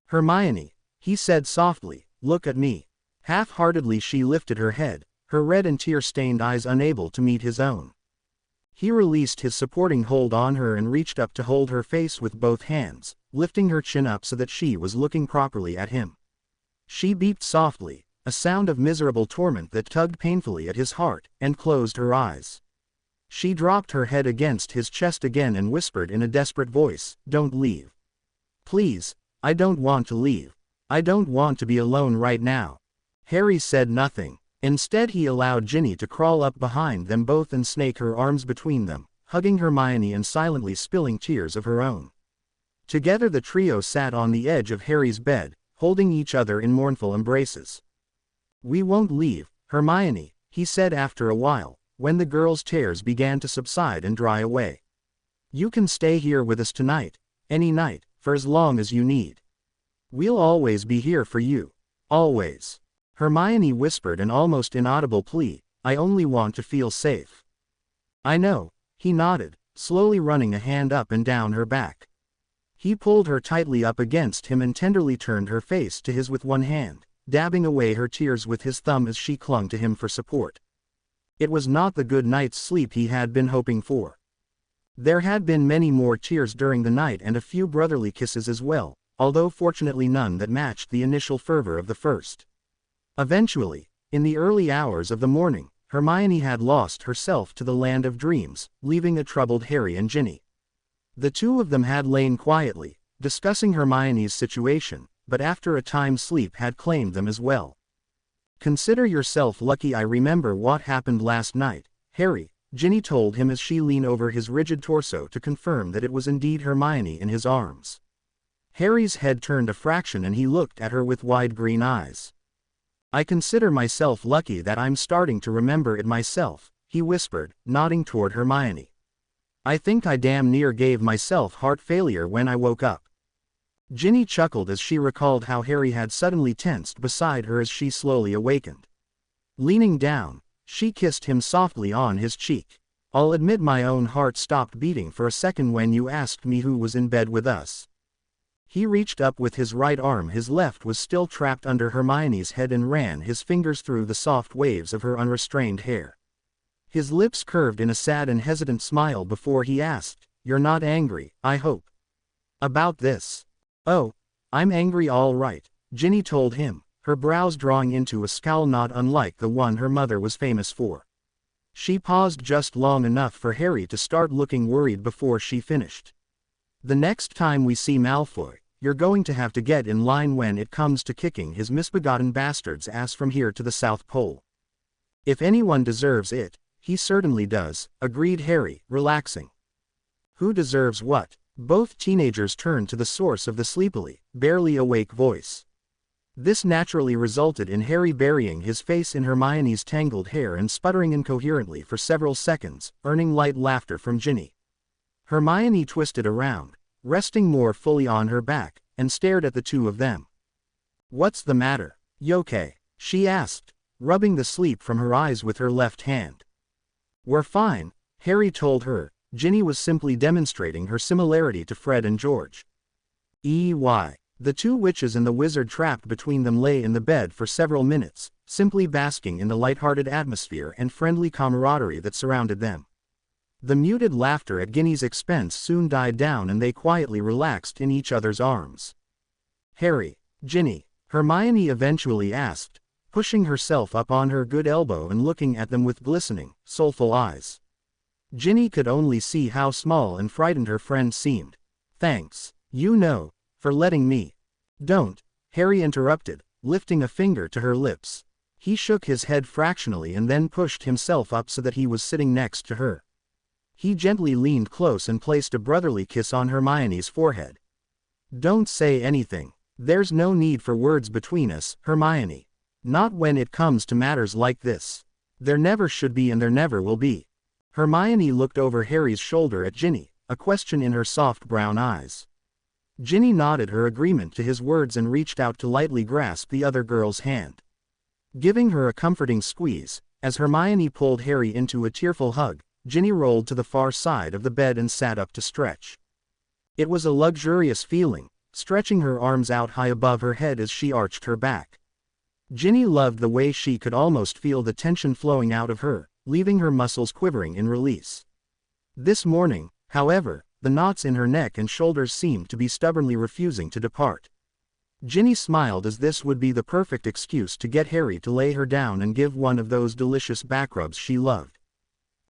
"Hermione," he said softly, "look at me." Half-heartedly she lifted her head, her red and tear-stained eyes unable to meet his own. He released his supporting hold on her and reached up to hold her face with both hands, lifting her chin up so that she was looking properly at him. She beeped softly, a sound of miserable torment that tugged painfully at his heart, and closed her eyes. She dropped her head against his chest again and whispered in a desperate voice, "Don't leave. Please, I don't want to leave. I don't want to be alone right now." Harry said nothing. Instead he allowed Ginny to crawl up behind them both and snake her arms between them, hugging Hermione and silently spilling tears of her own. Together the trio sat on the edge of Harry's bed, holding each other in mournful embraces. "We won't leave, Hermione," he said after a while, when the girls' tears began to subside and dry away. "You can stay here with us tonight, any night, for as long as you need. We'll always be here for you. Always." Hermione whispered an almost inaudible plea, "I only want to feel safe." "I know," he nodded, slowly running a hand up and down her back. He pulled her tightly up against him and tenderly turned her face to his with one hand, dabbing away her tears with his thumb as she clung to him for support. It was not the good night's sleep he had been hoping for. There had been many more tears during the night and a few brotherly kisses as well, although fortunately none that matched the initial fervor of the first. Eventually, in the early hours of the morning, Hermione had lost herself to the land of dreams, leaving a troubled Harry and Ginny. The two of them had lain quietly, discussing Hermione's situation, but after a time sleep had claimed them as well. "Consider yourself lucky I remember what happened last night, Harry," Ginny told him as she leaned over his rigid torso to confirm that it was indeed Hermione in his arms. Harry's head turned a fraction and he looked at her with wide green eyes. "I consider myself lucky that I'm starting to remember it myself," he whispered, nodding toward Hermione. "I think I damn near gave myself heart failure when I woke up." Ginny chuckled as she recalled how Harry had suddenly tensed beside her as she slowly awakened. Leaning down, she kissed him softly on his cheek. "I'll admit my own heart stopped beating for a second when you asked me who was in bed with us." He reached up with his right arm, his left was still trapped under Hermione's head, and ran his fingers through the soft waves of her unrestrained hair. His lips curved in a sad and hesitant smile before he asked, "You're not angry, I hope, about this?" "Oh, I'm angry all right," Ginny told him, her brows drawing into a scowl not unlike the one her mother was famous for. She paused just long enough for Harry to start looking worried before she finished. "The next time we see Malfoy, you're going to have to get in line when it comes to kicking his misbegotten bastard's ass from here to the South Pole. If anyone deserves it, he certainly does," agreed Harry, relaxing. "Who deserves what?" Both teenagers turned to the source of the sleepily, barely awake voice. This naturally resulted in Harry burying his face in Hermione's tangled hair and sputtering incoherently for several seconds, earning light laughter from Ginny. Hermione twisted around, resting more fully on her back, and stared at the two of them. "What's the matter, Yoke?" she asked, rubbing the sleep from her eyes with her left hand. "We're fine," Harry told her. Ginny was simply demonstrating her similarity to Fred and George. The two witches and the wizard trapped between them lay in the bed for several minutes, simply basking in the light-hearted atmosphere and friendly camaraderie that surrounded them. The muted laughter at Ginny's expense soon died down and they quietly relaxed in each other's arms. "Harry, Ginny," Hermione eventually asked, pushing herself up on her good elbow and looking at them with glistening, soulful eyes. Ginny could only see how small and frightened her friend seemed. "Thanks, for letting me." "Don't," Harry interrupted, lifting a finger to her lips. He shook his head fractionally and then pushed himself up so that he was sitting next to her. He gently leaned close and placed a brotherly kiss on Hermione's forehead. "Don't say anything. There's no need for words between us, Hermione. Not when it comes to matters like this. There never should be and there never will be." Hermione looked over Harry's shoulder at Ginny, a question in her soft brown eyes. Ginny nodded her agreement to his words and reached out to lightly grasp the other girl's hand. Giving her a comforting squeeze, as Hermione pulled Harry into a tearful hug, Ginny rolled to the far side of the bed and sat up to stretch. It was a luxurious feeling, stretching her arms out high above her head as she arched her back. Ginny loved the way she could almost feel the tension flowing out of her, leaving her muscles quivering in release. This morning, however, the knots in her neck and shoulders seemed to be stubbornly refusing to depart. Ginny smiled as this would be the perfect excuse to get Harry to lay her down and give one of those delicious back rubs she loved.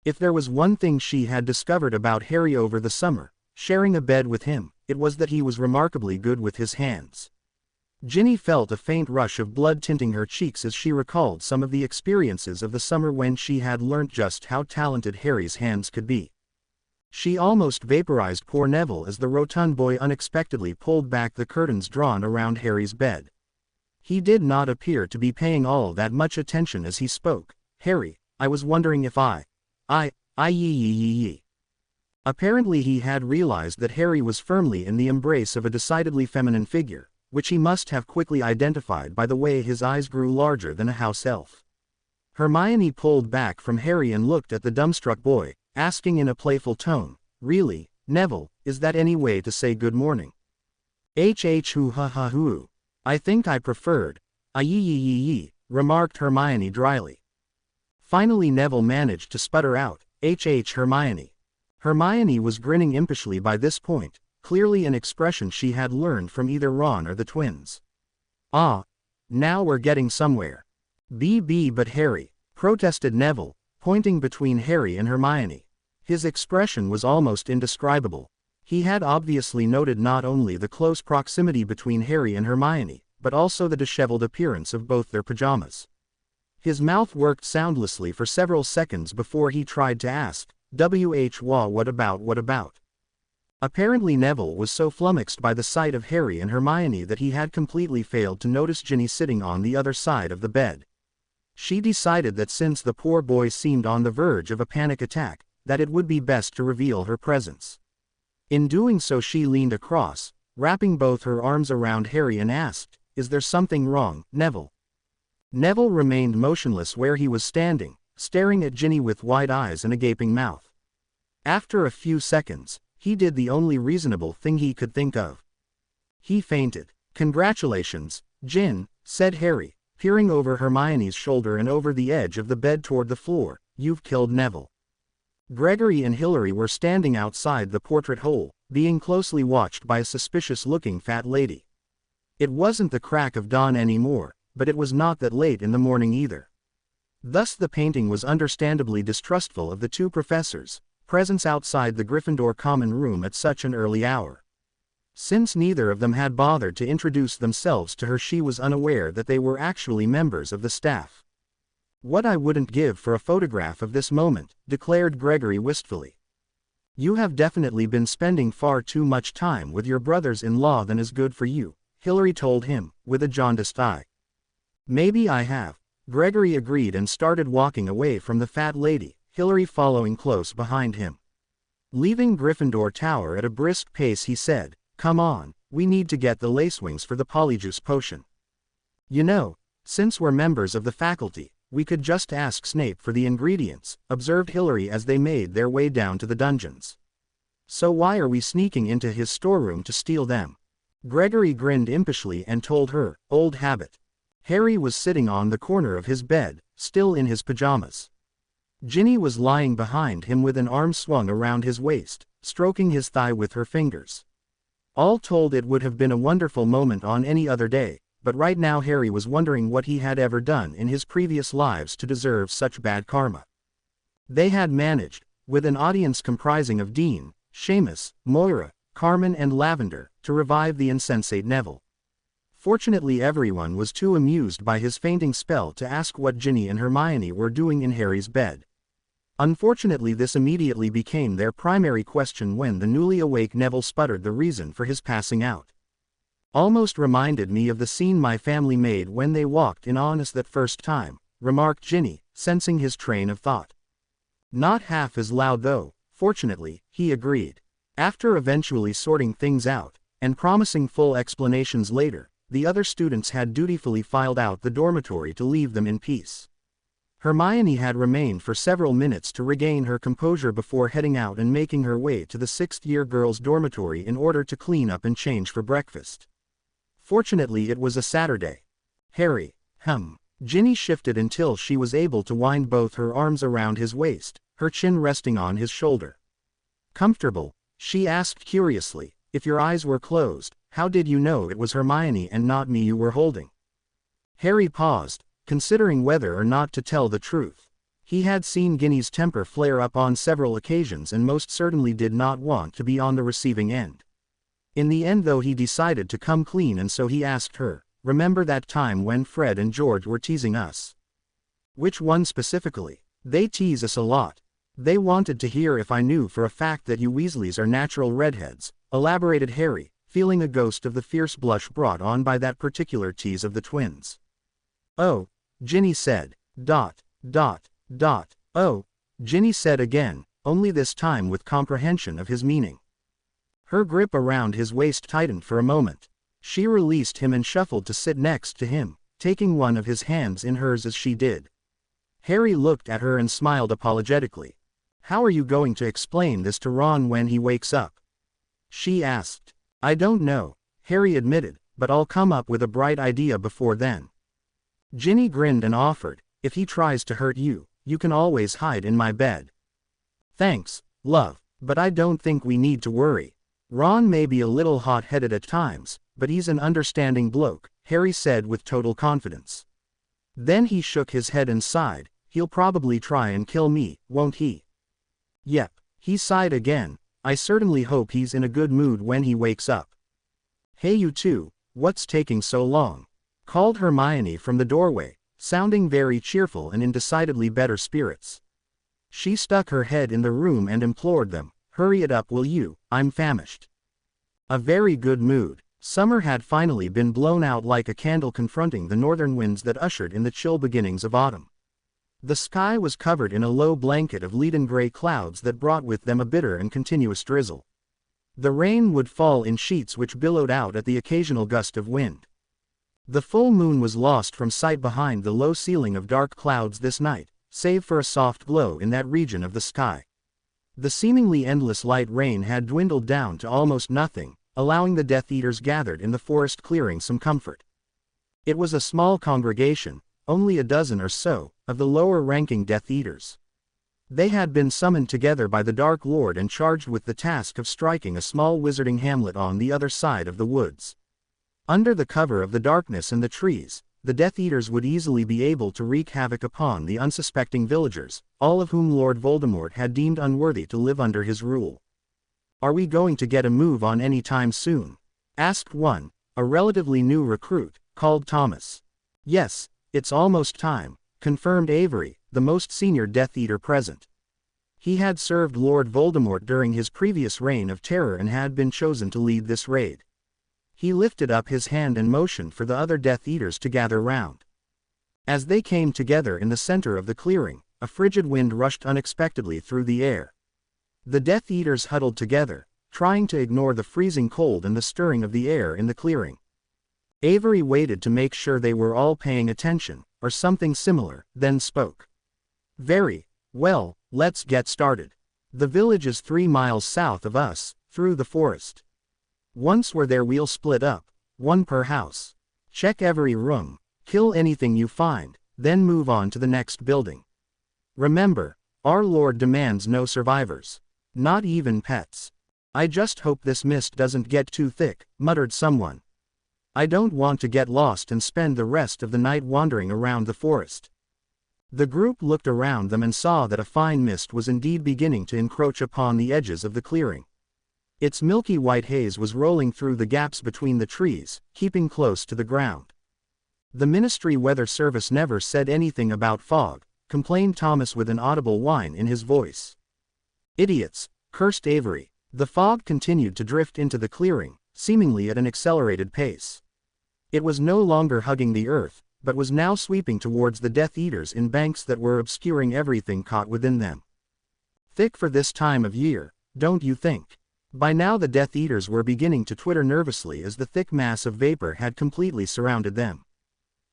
If there was one thing she had discovered about Harry over the summer, sharing a bed with him, it was that he was remarkably good with his hands. Ginny felt a faint rush of blood tinting her cheeks as she recalled some of the experiences of the summer when she had learnt just how talented Harry's hands could be. She almost vaporized poor Neville as the rotund boy unexpectedly pulled back the curtains drawn around Harry's bed. He did not appear to be paying all that much attention as he spoke. "Harry, I was wondering if Apparently he had realized that Harry was firmly in the embrace of a decidedly feminine figure, which he must have quickly identified by the way his eyes grew larger than a house elf. Hermione pulled back from Harry and looked at the dumbstruck boy, asking in a playful tone, "Really, Neville, is that any way to say good morning?" Hoo ha ha hoo. "I think I preferred, remarked Hermione dryly. Finally Neville managed to sputter out, Hermione. Hermione was grinning impishly by this point, clearly an expression she had learned from either Ron or the twins. "Ah, now we're getting somewhere." But Harry," protested Neville, pointing between Harry and Hermione. His expression was almost indescribable. He had obviously noted not only the close proximity between Harry and Hermione, but also the disheveled appearance of both their pajamas. His mouth worked soundlessly for several seconds before he tried to ask, what about? Apparently Neville was so flummoxed by the sight of Harry and Hermione that he had completely failed to notice Ginny sitting on the other side of the bed. She decided that since the poor boy seemed on the verge of a panic attack, that it would be best to reveal her presence. In doing so she leaned across, wrapping both her arms around Harry and asked, "Is there something wrong, Neville?" Neville remained motionless where he was standing, staring at Ginny with wide eyes and a gaping mouth. After a few seconds, he did the only reasonable thing he could think of. He fainted. Congratulations, Jin, said Harry, peering over Hermione's shoulder and over the edge of the bed toward the floor. You've killed Neville. Gregory and Hilary were standing outside the portrait hole, being closely watched by a suspicious-looking fat lady. It wasn't the crack of dawn anymore, but it was not that late in the morning either. Thus the painting was understandably distrustful of the two professors' presence outside the Gryffindor common room at such an early hour. Since neither of them had bothered to introduce themselves to her, she was unaware that they were actually members of the staff. What I wouldn't give for a photograph of this moment, declared Gregory wistfully. You have definitely been spending far too much time with your brothers-in-law than is good for you, Hilary told him, with a jaundiced eye. Maybe I have, Gregory agreed and started walking away from the fat lady, Hilary following close behind him. Leaving Gryffindor Tower at a brisk pace, he said, Come on, we need to get the lacewings for the polyjuice potion. You know, since we're members of the faculty, we could just ask Snape for the ingredients, observed Hilary as they made their way down to the dungeons. So why are we sneaking into his storeroom to steal them? Gregory grinned impishly and told her, old habit. Harry was sitting on the corner of his bed, still in his pajamas. Ginny was lying behind him with an arm swung around his waist, stroking his thigh with her fingers. All told, it would have been a wonderful moment on any other day, but right now Harry was wondering what he had ever done in his previous lives to deserve such bad karma. They had managed, with an audience comprising of Dean, Seamus, Moira, Carmen and Lavender, to revive the insensate Neville. Fortunately, everyone was too amused by his fainting spell to ask what Ginny and Hermione were doing in Harry's bed. Unfortunately, this immediately became their primary question when the newly awake Neville sputtered the reason for his passing out. Almost reminded me of the scene my family made when they walked in on us that first time, remarked Ginny, sensing his train of thought. Not half as loud though, fortunately, he agreed. After eventually sorting things out, and promising full explanations later, the other students had dutifully filed out the dormitory to leave them in peace. Hermione had remained for several minutes to regain her composure before heading out and making her way to the sixth-year girls' dormitory in order to clean up and change for breakfast. Fortunately, it was a Saturday. Harry, Ginny shifted until she was able to wind both her arms around his waist, her chin resting on his shoulder. Comfortable? She asked curiously. If your eyes were closed, how did you know it was Hermione and not me you were holding? Harry paused, considering whether or not to tell the truth. He had seen Ginny's temper flare up on several occasions and most certainly did not want to be on the receiving end. In the end though, he decided to come clean, and so he asked her, remember that time when Fred and George were teasing us? Which one specifically? They tease us a lot. They wanted to hear if I knew for a fact that you Weasleys are natural redheads, elaborated Harry, feeling a ghost of the fierce blush brought on by that particular tease of the twins. Oh, Ginny said. Oh, Ginny said again, only this time with comprehension of his meaning. Her grip around his waist tightened for a moment. She released him and shuffled to sit next to him, taking one of his hands in hers as she did. Harry looked at her and smiled apologetically. How are you going to explain this to Ron when he wakes up? She asked. I don't know, Harry admitted, but I'll come up with a bright idea before then. Ginny grinned and offered, if he tries to hurt you, you can always hide in my bed. Thanks, love, but I don't think we need to worry. Ron may be a little hot-headed at times, but he's an understanding bloke, Harry said with total confidence. Then he shook his head and sighed, he'll probably try and kill me, won't he? Yep, he sighed again, I certainly hope he's in a good mood when he wakes up. Hey you two, what's taking so long? Called Hermione from the doorway, sounding very cheerful and in decidedly better spirits. She stuck her head in the room and implored them, hurry it up will you, I'm famished. A very good mood. Summer had finally been blown out like a candle confronting the northern winds that ushered in the chill beginnings of autumn. The sky was covered in a low blanket of leaden gray clouds that brought with them a bitter and continuous drizzle. The rain would fall in sheets which billowed out at the occasional gust of wind. The full moon was lost from sight behind the low ceiling of dark clouds this night, save for a soft glow in that region of the sky. The seemingly endless light rain had dwindled down to almost nothing, allowing the Death Eaters gathered in the forest clearing some comfort. It was a small congregation, only a dozen or so, of the lower-ranking Death Eaters. They had been summoned together by the Dark Lord and charged with the task of striking a small wizarding hamlet on the other side of the woods. Under the cover of the darkness and the trees, the Death Eaters would easily be able to wreak havoc upon the unsuspecting villagers, all of whom Lord Voldemort had deemed unworthy to live under his rule. "Are we going to get a move on any time soon?" asked one, a relatively new recruit, called Thomas. "Yes, it's almost time," confirmed Avery, the most senior Death Eater present. He had served Lord Voldemort during his previous reign of terror and had been chosen to lead this raid. He lifted up his hand and motioned for the other Death Eaters to gather round. As they came together in the center of the clearing, a frigid wind rushed unexpectedly through the air. The Death Eaters huddled together, trying to ignore the freezing cold and the stirring of the air in the clearing. Avery waited to make sure they were all paying attention, or something similar, then spoke. "Very well, let's get started. The village is 3 miles south of us, through the forest. Once we're there we'll split up, one per house. Check every room, kill anything you find, then move on to the next building. Remember, our Lord demands no survivors. Not even pets." "I just hope this mist doesn't get too thick," muttered someone. "I don't want to get lost and spend the rest of the night wandering around the forest." The group looked around them and saw that a fine mist was indeed beginning to encroach upon the edges of the clearing. Its milky white haze was rolling through the gaps between the trees, keeping close to the ground. "The Ministry Weather Service never said anything about fog," complained Thomas with an audible whine in his voice. "Idiots," cursed Avery. The fog continued to drift into the clearing, seemingly at an accelerated pace. It was no longer hugging the earth, but was now sweeping towards the Death Eaters in banks that were obscuring everything caught within them. Thick for this time of year, don't you think? By now the Death Eaters were beginning to twitter nervously as the thick mass of vapor had completely surrounded them.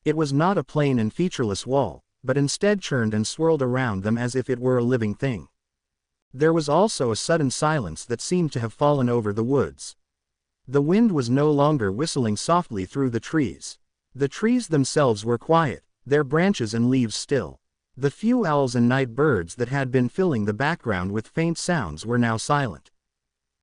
It was not a plain and featureless wall, but instead churned and swirled around them as if it were a living thing. There was also a sudden silence that seemed to have fallen over the woods. The wind was no longer whistling softly through the trees. The trees themselves were quiet, their branches and leaves still. The few owls and night birds that had been filling the background with faint sounds were now silent.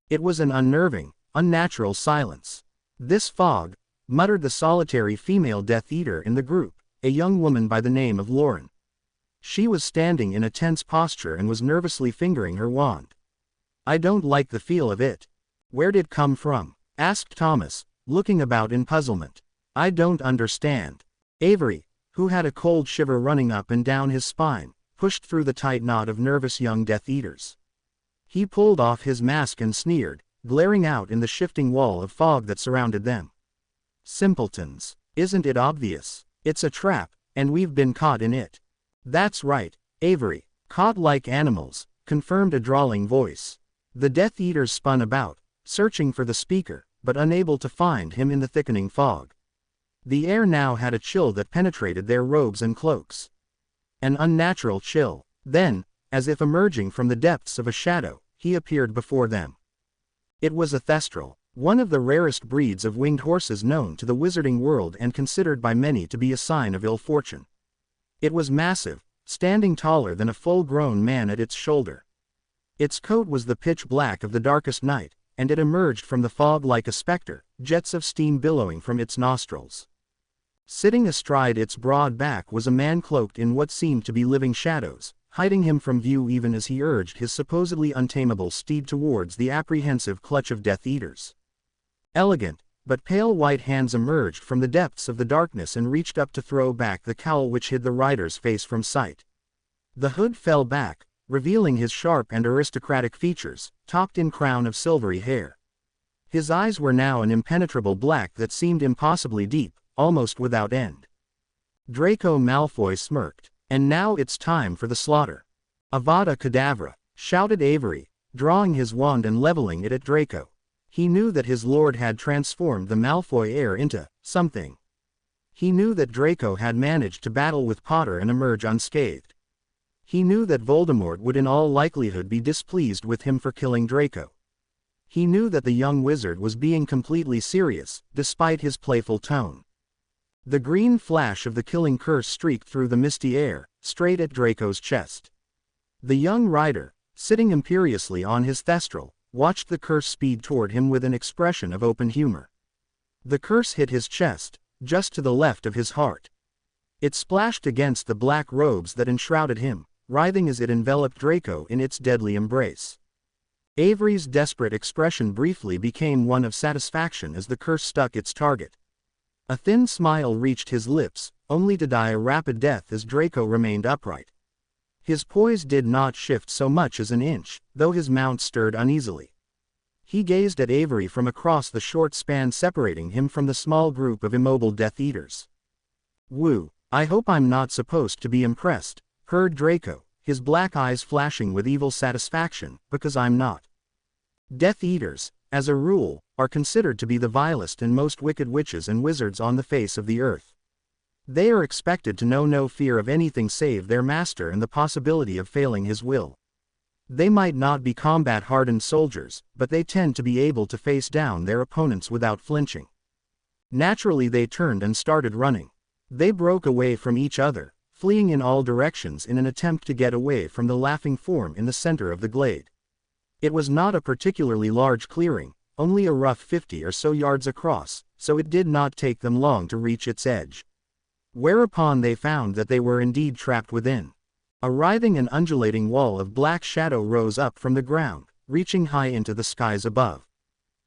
It was an unnerving, unnatural silence. "This fog," muttered the solitary female Death Eater in the group, a young woman by the name of Lauren. She was standing in a tense posture and was nervously fingering her wand. "I don't like the feel of it." "Where'd it come from?" asked Thomas, looking about in puzzlement. "I don't understand." Avery, who had a cold shiver running up and down his spine, pushed through the tight knot of nervous young Death Eaters. He pulled off his mask and sneered, glaring out in the shifting wall of fog that surrounded them. "Simpletons. Isn't it obvious? It's a trap, and we've been caught in it." "That's right, Avery, caught like animals," confirmed a drawling voice. The Death Eaters spun about, searching for the speaker, but unable to find him in the thickening fog. The air now had a chill that penetrated their robes and cloaks. An unnatural chill. Then, as if emerging from the depths of a shadow, he appeared before them. It was a Thestral, one of the rarest breeds of winged horses known to the wizarding world and considered by many to be a sign of ill fortune. It was massive, standing taller than a full-grown man at its shoulder. Its coat was the pitch black of the darkest night, and it emerged from the fog like a specter, jets of steam billowing from its nostrils. Sitting astride its broad back was a man cloaked in what seemed to be living shadows, hiding him from view even as he urged his supposedly untamable steed towards the apprehensive clutch of Death Eaters. Elegant, but pale white hands emerged from the depths of the darkness and reached up to throw back the cowl which hid the rider's face from sight. The hood fell back, revealing his sharp and aristocratic features, topped in crown of silvery hair. His eyes were now an impenetrable black that seemed impossibly deep, almost without end. Draco Malfoy smirked. "And now it's time for the slaughter. Avada Kedavra," shouted Avery, drawing his wand and leveling it at Draco. He knew that his lord had transformed the Malfoy heir into something. He knew that Draco had managed to battle with Potter and emerge unscathed. He knew that Voldemort would in all likelihood be displeased with him for killing Draco. He knew that the young wizard was being completely serious, despite his playful tone. The green flash of the killing curse streaked through the misty air, straight at Draco's chest. The young rider, sitting imperiously on his thestral, watched the curse speed toward him with an expression of open humor. The curse hit his chest, just to the left of his heart. It splashed against the black robes that enshrouded him, writhing as it enveloped Draco in its deadly embrace. Avery's desperate expression briefly became one of satisfaction as the curse stuck its target. A thin smile reached his lips, only to die a rapid death as Draco remained upright. His poise did not shift so much as an inch, though his mount stirred uneasily. He gazed at Avery from across the short span separating him from the small group of immobile Death Eaters. "Woo, I hope I'm not supposed to be impressed," purred Draco, his black eyes flashing with evil satisfaction, "because I'm not." Death Eaters, as a rule, are considered to be the vilest and most wicked witches and wizards on the face of the earth. They are expected to know no fear of anything save their master and the possibility of failing his will. They might not be combat-hardened soldiers, but they tend to be able to face down their opponents without flinching. Naturally they turned and started running. They broke away from each other, fleeing in all directions in an attempt to get away from the laughing form in the center of the glade. It was not a particularly large clearing, only a rough 50 or so yards across, so it did not take them long to reach its edge. Whereupon they found that they were indeed trapped within. A writhing and undulating wall of black shadow rose up from the ground, reaching high into the skies above.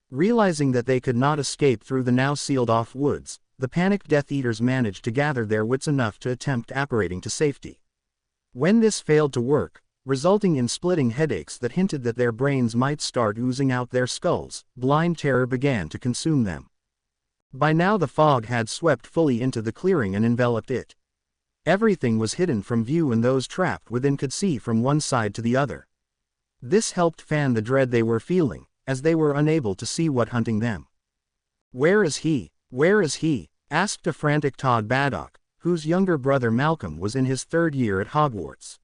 Realizing that they could not escape through the now sealed-off woods, the panicked Death Eaters managed to gather their wits enough to attempt apparating to safety. When this failed to work, resulting in splitting headaches that hinted that their brains might start oozing out their skulls, blind terror began to consume them. By now the fog had swept fully into the clearing and enveloped it. Everything was hidden from view and those trapped within could see from one side to the other. This helped fan the dread they were feeling, as they were unable to see what hunting them. "Where is he? Where is he?" asked a frantic Todd Baddock, whose younger brother Malcolm was in his 3rd year at Hogwarts.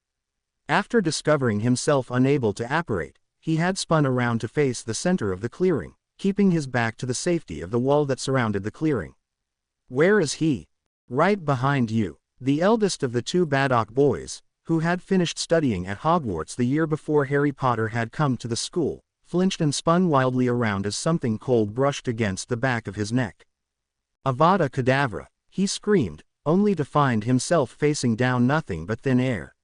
After discovering himself unable to apparate, he had spun around to face the center of the clearing, keeping his back to the safety of the wall that surrounded the clearing. "Where is he?" "Right behind you." The eldest of the 2 Baddock boys, who had finished studying at Hogwarts the year before Harry Potter had come to the school, flinched and spun wildly around as something cold brushed against the back of his neck. "Avada Kedavra," he screamed, only to find himself facing down nothing but thin air.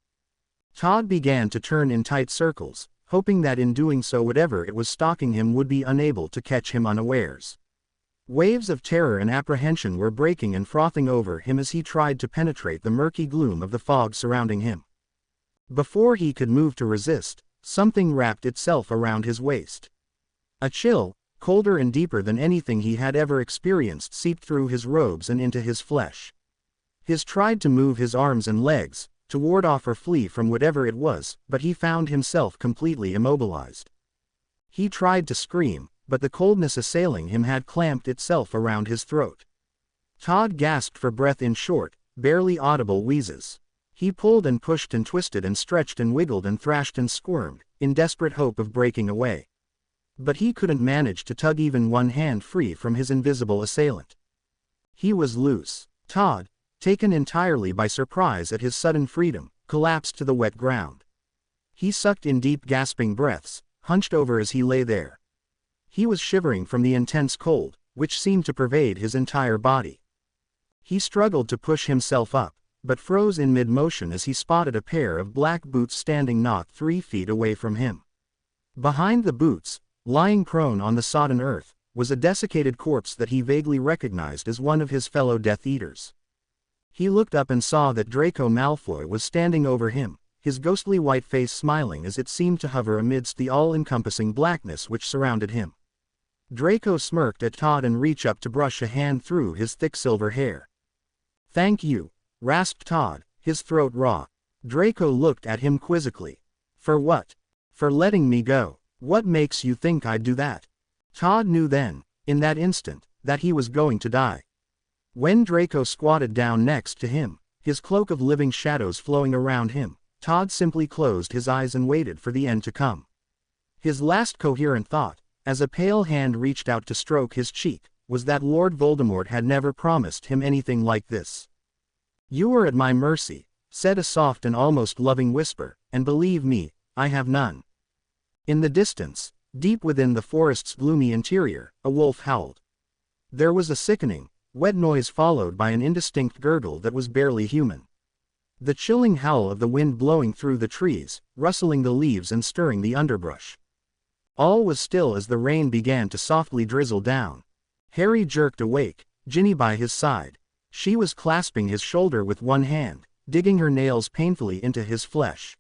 Todd began to turn in tight circles, hoping that in doing so whatever it was stalking him would be unable to catch him unawares. Waves of terror and apprehension were breaking and frothing over him as he tried to penetrate the murky gloom of the fog surrounding him. Before he could move to resist, something wrapped itself around his waist. A chill, colder and deeper than anything he had ever experienced, seeped through his robes and into his flesh. He tried to move his arms and legs, to ward off or flee from whatever it was, but he found himself completely immobilized. He tried to scream, but the coldness assailing him had clamped itself around his throat. Todd gasped for breath in short, barely audible wheezes. He pulled and pushed and twisted and stretched and wiggled and thrashed and squirmed, in desperate hope of breaking away. But he couldn't manage to tug even one hand free from his invisible assailant. He was loose. Todd, taken entirely by surprise at his sudden freedom, collapsed to the wet ground. He sucked in deep gasping breaths, hunched over as he lay there. He was shivering from the intense cold, which seemed to pervade his entire body. He struggled to push himself up, but froze in mid-motion as he spotted a pair of black boots standing not 3 feet away from him. Behind the boots, lying prone on the sodden earth, was a desiccated corpse that he vaguely recognized as one of his fellow Death Eaters. He looked up and saw that Draco Malfoy was standing over him, his ghostly white face smiling as it seemed to hover amidst the all-encompassing blackness which surrounded him. Draco smirked at Todd and reached up to brush a hand through his thick silver hair. "Thank you," rasped Todd, his throat raw. Draco looked at him quizzically. "For what?" "For letting me go. What makes you think I'd do that?" Todd knew then, in that instant, that he was going to die. When Draco squatted down next to him, his cloak of living shadows flowing around him, Todd simply closed his eyes and waited for the end to come. His last coherent thought, as a pale hand reached out to stroke his cheek, was that Lord Voldemort had never promised him anything like this. "You are at my mercy," said a soft and almost loving whisper, "and believe me, I have none." In the distance, deep within the forest's gloomy interior, a wolf howled. There was a sickening, wet noise followed by an indistinct gurgle that was barely human. The chilling howl of the wind blowing through the trees, rustling the leaves and stirring the underbrush. All was still as the rain began to softly drizzle down. Harry jerked awake, Ginny by his side. She was clasping his shoulder with one hand, digging her nails painfully into his flesh.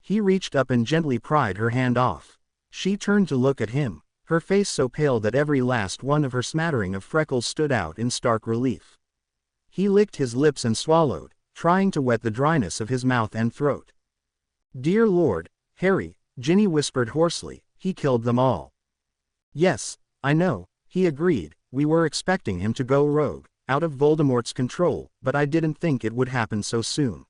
He reached up and gently pried her hand off. She turned to look at him, her face so pale that every last one of her smattering of freckles stood out in stark relief. He licked his lips and swallowed, trying to wet the dryness of his mouth and throat. "Dear Lord, Harry," Ginny whispered hoarsely, "he killed them all." "Yes, I know," he agreed, "we were expecting him to go rogue, out of Voldemort's control, but I didn't think it would happen so soon.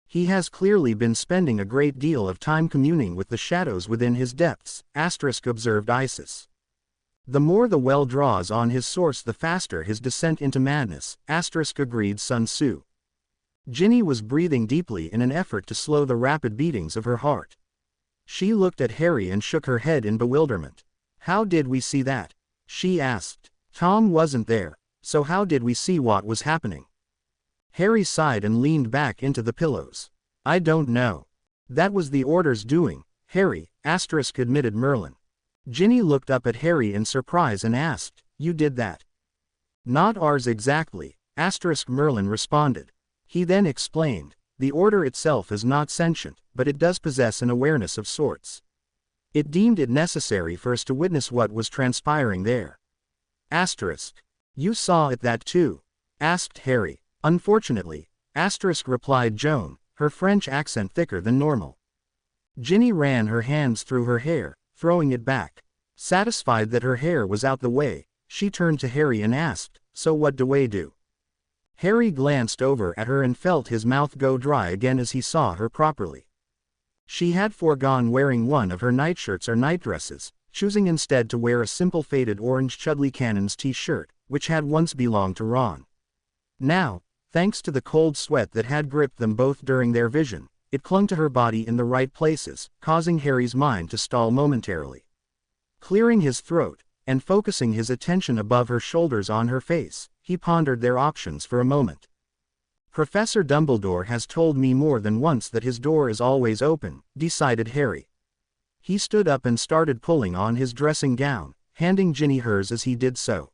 He has clearly been spending a great deal of time communing with the shadows within his depths," observed Isis. "The more the well draws on his source the faster his descent into madness," agreed Sun Tzu. Ginny was breathing deeply in an effort to slow the rapid beatings of her heart. She looked at Harry and shook her head in bewilderment. "How did we see that?" she asked. "Tom wasn't there, so how did we see what was happening?" Harry sighed and leaned back into the pillows. "I don't know. That was the Order's doing, Harry," admitted Merlin. Ginny looked up at Harry in surprise and asked, "You did that?" "Not ours exactly," Merlin responded. He then explained, "The Order itself is not sentient, but it does possess an awareness of sorts. It deemed it necessary for us to witness what was transpiring there." "You saw it that too?" asked Harry. "Unfortunately," replied Joan, her French accent thicker than normal. Ginny ran her hands through her hair, throwing it back. Satisfied that her hair was out the way, she turned to Harry and asked, "So what do we do?" Harry glanced over at her and felt his mouth go dry again as he saw her properly. She had foregone wearing one of her nightshirts or nightdresses, choosing instead to wear a simple faded orange Chudley Cannons t-shirt, which had once belonged to Ron. Now, thanks to the cold sweat that had gripped them both during their vision, it clung to her body in the right places, causing Harry's mind to stall momentarily. Clearing his throat, and focusing his attention above her shoulders on her face, he pondered their options for a moment. "Professor Dumbledore has told me more than once that his door is always open," decided Harry. He stood up and started pulling on his dressing gown, handing Ginny hers as he did so.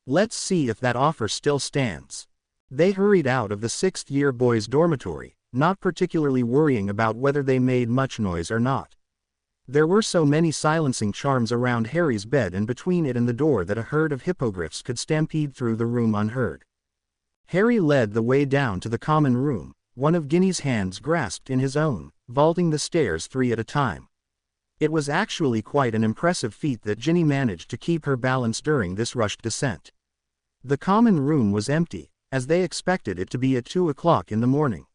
"Let's see if that offer still stands." They hurried out of the sixth-year boys' dormitory, not particularly worrying about whether they made much noise or not. There were so many silencing charms around Harry's bed and between it and the door that a herd of hippogriffs could stampede through the room unheard. Harry led the way down to the common room, one of Ginny's hands grasped in his own, vaulting the stairs 3 at a time. It was actually quite an impressive feat that Ginny managed to keep her balance during this rushed descent. The common room was empty, as they expected it to be at 2 o'clock in the morning.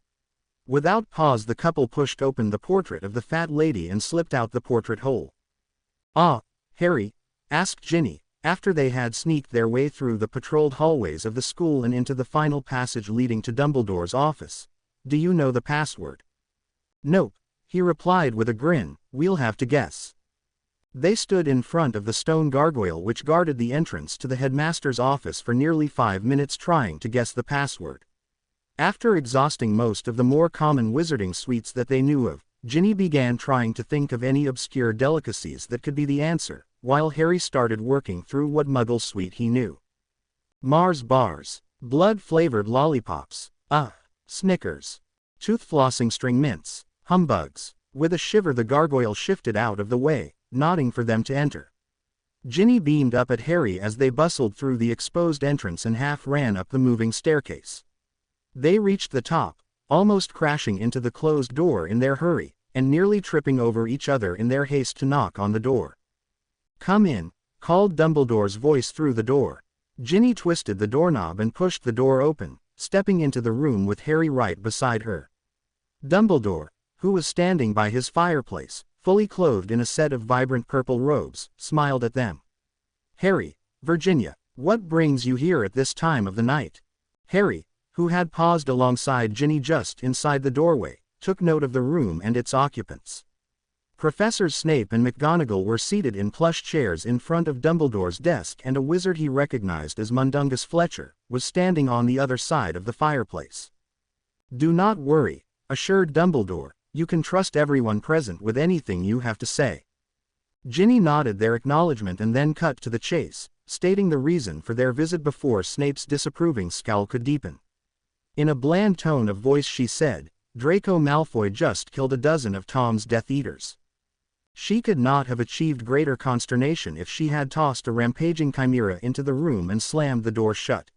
Without pause the couple pushed open the portrait of the fat lady and slipped out the portrait hole. "Ah, Harry," asked Ginny, after they had sneaked their way through the patrolled hallways of the school and into the final passage leading to Dumbledore's office, "do you know the password?" "Nope," he replied with a grin, "we'll have to guess." They stood in front of the stone gargoyle which guarded the entrance to the headmaster's office for nearly 5 minutes trying to guess the password. After exhausting most of the more common wizarding sweets that they knew of, Ginny began trying to think of any obscure delicacies that could be the answer, while Harry started working through what Muggle sweet he knew. Mars bars, blood-flavored lollipops, Snickers, tooth-flossing string mints, humbugs. With a shiver the gargoyle shifted out of the way, nodding for them to enter. Ginny beamed up at Harry as they bustled through the exposed entrance and half ran up the moving staircase. They reached the top, almost crashing into the closed door in their hurry, and nearly tripping over each other in their haste to knock on the door. "Come in," called Dumbledore's voice through the door. Ginny twisted the doorknob and pushed the door open, stepping into the room with Harry right beside her. Dumbledore, who was standing by his fireplace, fully clothed in a set of vibrant purple robes, smiled at them. "Harry, Virginia, what brings you here at this time of the night?" Harry, who had paused alongside Ginny just inside the doorway, took note of the room and its occupants. Professors Snape and McGonagall were seated in plush chairs in front of Dumbledore's desk, and a wizard he recognized as Mundungus Fletcher was standing on the other side of the fireplace. "Do not worry," assured Dumbledore, "you can trust everyone present with anything you have to say." Ginny nodded their acknowledgement and then cut to the chase, stating the reason for their visit before Snape's disapproving scowl could deepen. In a bland tone of voice she said, "Draco Malfoy just killed a dozen of Tom's Death Eaters." She could not have achieved greater consternation if she had tossed a rampaging chimera into the room and slammed the door shut.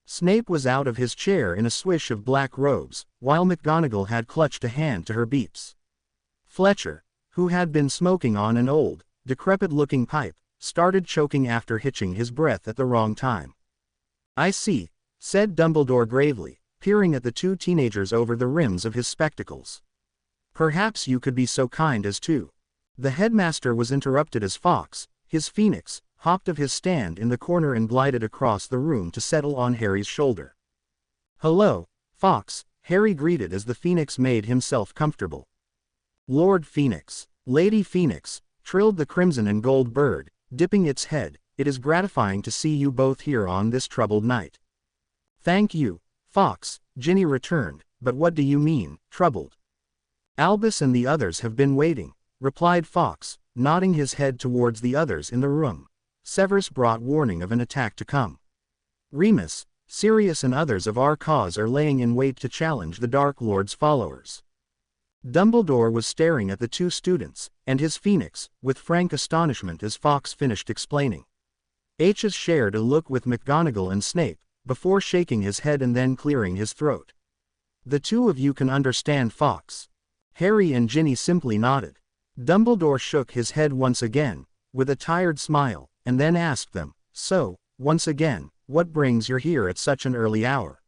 Snape was out of his chair in a swish of black robes, while McGonagall had clutched a hand to her beeps. Fletcher, who had been smoking on an old, decrepit-looking pipe, started choking after hitching his breath at the wrong time. "I see," said Dumbledore gravely, peering at the two teenagers over the rims of his spectacles. "Perhaps you could be so kind as to—" The headmaster was interrupted as Fawkes, his phoenix, hopped off his stand in the corner and glided across the room to settle on Harry's shoulder. "Hello, Fawkes," Harry greeted as the phoenix made himself comfortable. "Lord Phoenix, Lady Phoenix," trilled the crimson and gold bird, dipping its head, "it is gratifying to see you both here on this troubled night." "Thank you, Fawkes," Ginny returned, "but what do you mean, troubled?" "Albus and the others have been waiting," replied Fawkes, nodding his head towards the others in the room. Severus brought warning of an attack to come. Remus, Sirius and others of our cause are laying in wait to challenge the Dark Lord's followers. Dumbledore was staring at the two students, and his phoenix, with frank astonishment as Fawkes finished explaining. H's shared a look with McGonagall and Snape, before shaking his head and then clearing his throat. "The two of you can understand Fawkes." Harry and Ginny simply nodded. Dumbledore shook his head once again, with a tired smile, and then asked them, "So, once again, what brings you here at such an early hour?"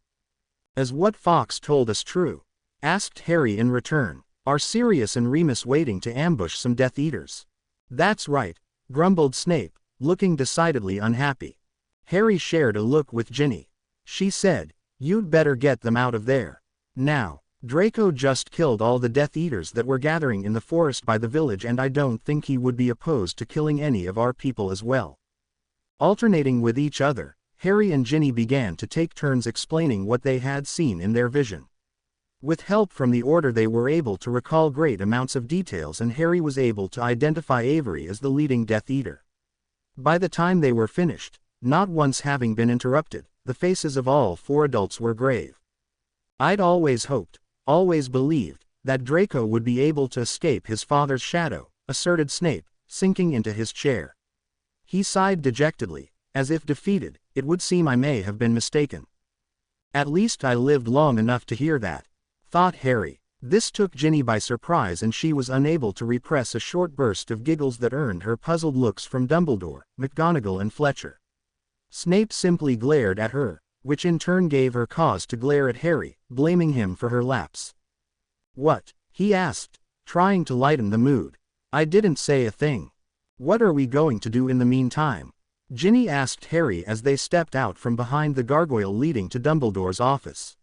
"Is what Fawkes told us true?" asked Harry in return. "Are Sirius and Remus waiting to ambush some Death Eaters?" "That's right," grumbled Snape, looking decidedly unhappy. Harry shared a look with Ginny. She said, "You'd better get them out of there. Now, Draco just killed all the Death Eaters that were gathering in the forest by the village, and I don't think he would be opposed to killing any of our people as well." Alternating with each other, Harry and Ginny began to take turns explaining what they had seen in their vision. With help from the Order they were able to recall great amounts of details, and Harry was able to identify Avery as the leading Death Eater. By the time they were finished, not once having been interrupted, the faces of all four adults were grave. "I'd always hoped, always believed, that Draco would be able to escape his father's shadow," asserted Snape, sinking into his chair. He sighed dejectedly, as if defeated. "It would seem I may have been mistaken." "At least I lived long enough to hear that," thought Harry. This took Ginny by surprise, and she was unable to repress a short burst of giggles that earned her puzzled looks from Dumbledore, McGonagall and Fletcher. Snape simply glared at her, which in turn gave her cause to glare at Harry, blaming him for her lapse. "What?" he asked, trying to lighten the mood. "I didn't say a thing." "What are we going to do in the meantime?" Ginny asked Harry as they stepped out from behind the gargoyle leading to Dumbledore's office.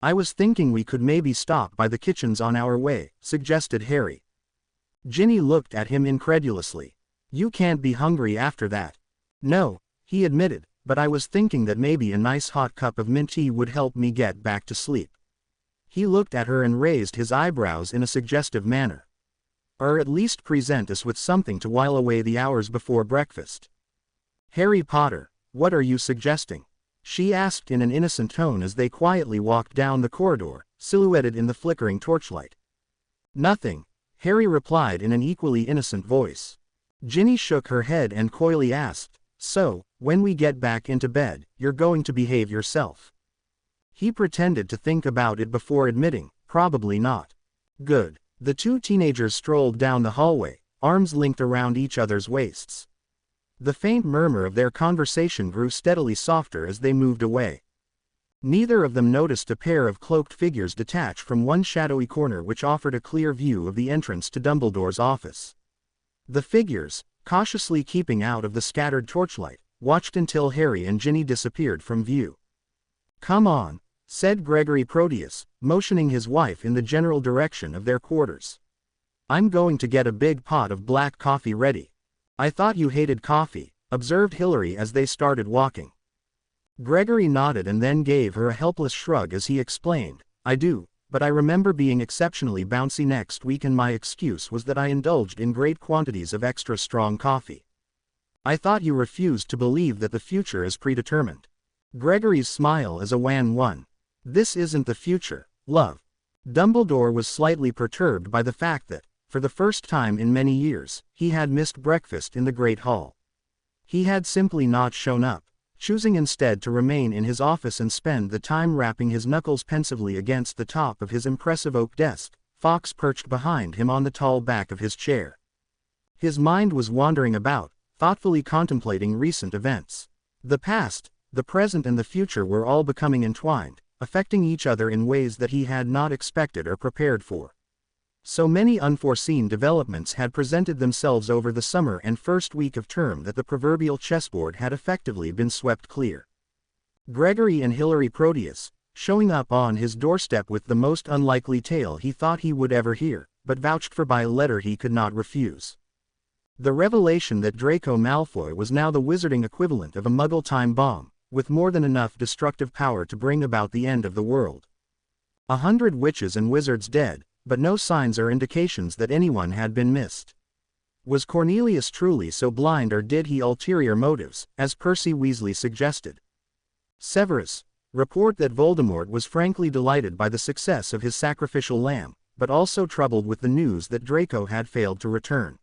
"I was thinking we could maybe stop by the kitchens on our way," suggested Harry. Ginny looked at him incredulously. "You can't be hungry after that." "No," he admitted, "but I was thinking that maybe a nice hot cup of mint tea would help me get back to sleep." He looked at her and raised his eyebrows in a suggestive manner. "Or at least present us with something to while away the hours before breakfast." "Harry Potter, what are you suggesting?" she asked in an innocent tone as they quietly walked down the corridor, silhouetted in the flickering torchlight. "Nothing," Harry replied in an equally innocent voice. Ginny shook her head and coyly asked, "So, when we get back into bed, you're going to behave yourself?" He pretended to think about it before admitting, "Probably not." "Good." The two teenagers strolled down the hallway, arms linked around each other's waists. The faint murmur of their conversation grew steadily softer as they moved away. Neither of them noticed a pair of cloaked figures detach from one shadowy corner which offered a clear view of the entrance to Dumbledore's office. The figures, cautiously keeping out of the scattered torchlight, watched until Harry and Ginny disappeared from view. "Come on," said Gregory Proteus, motioning his wife in the general direction of their quarters. "I'm going to get a big pot of black coffee ready." "I thought you hated coffee," observed Hilary as they started walking. Gregory nodded and then gave her a helpless shrug as he explained, "I do, but I remember being exceptionally bouncy next week and my excuse was that I indulged in great quantities of extra strong coffee." "I thought you refused to believe that the future is predetermined." Gregory's smile is a wan one. "This isn't the future, love." Dumbledore was slightly perturbed by the fact that, for the first time in many years, he had missed breakfast in the Great Hall. He had simply not shown up, choosing instead to remain in his office and spend the time rapping his knuckles pensively against the top of his impressive oak desk, Fawkes perched behind him on the tall back of his chair. His mind was wandering about, thoughtfully contemplating recent events. The past, the present and the future were all becoming entwined, affecting each other in ways that he had not expected or prepared for. So many unforeseen developments had presented themselves over the summer and first week of term that the proverbial chessboard had effectively been swept clear. Gregory and Hilary Proteus, showing up on his doorstep with the most unlikely tale he thought he would ever hear, but vouched for by a letter he could not refuse. The revelation that Draco Malfoy was now the wizarding equivalent of a Muggle time bomb, with more than enough destructive power to bring about the end of the world. 100 witches and wizards dead, but no signs or indications that anyone had been missed. Was Cornelius truly so blind, or did he ulterior motives, as Percy Weasley suggested? Severus, report that Voldemort was frankly delighted by the success of his sacrificial lamb, but also troubled with the news that Draco had failed to return.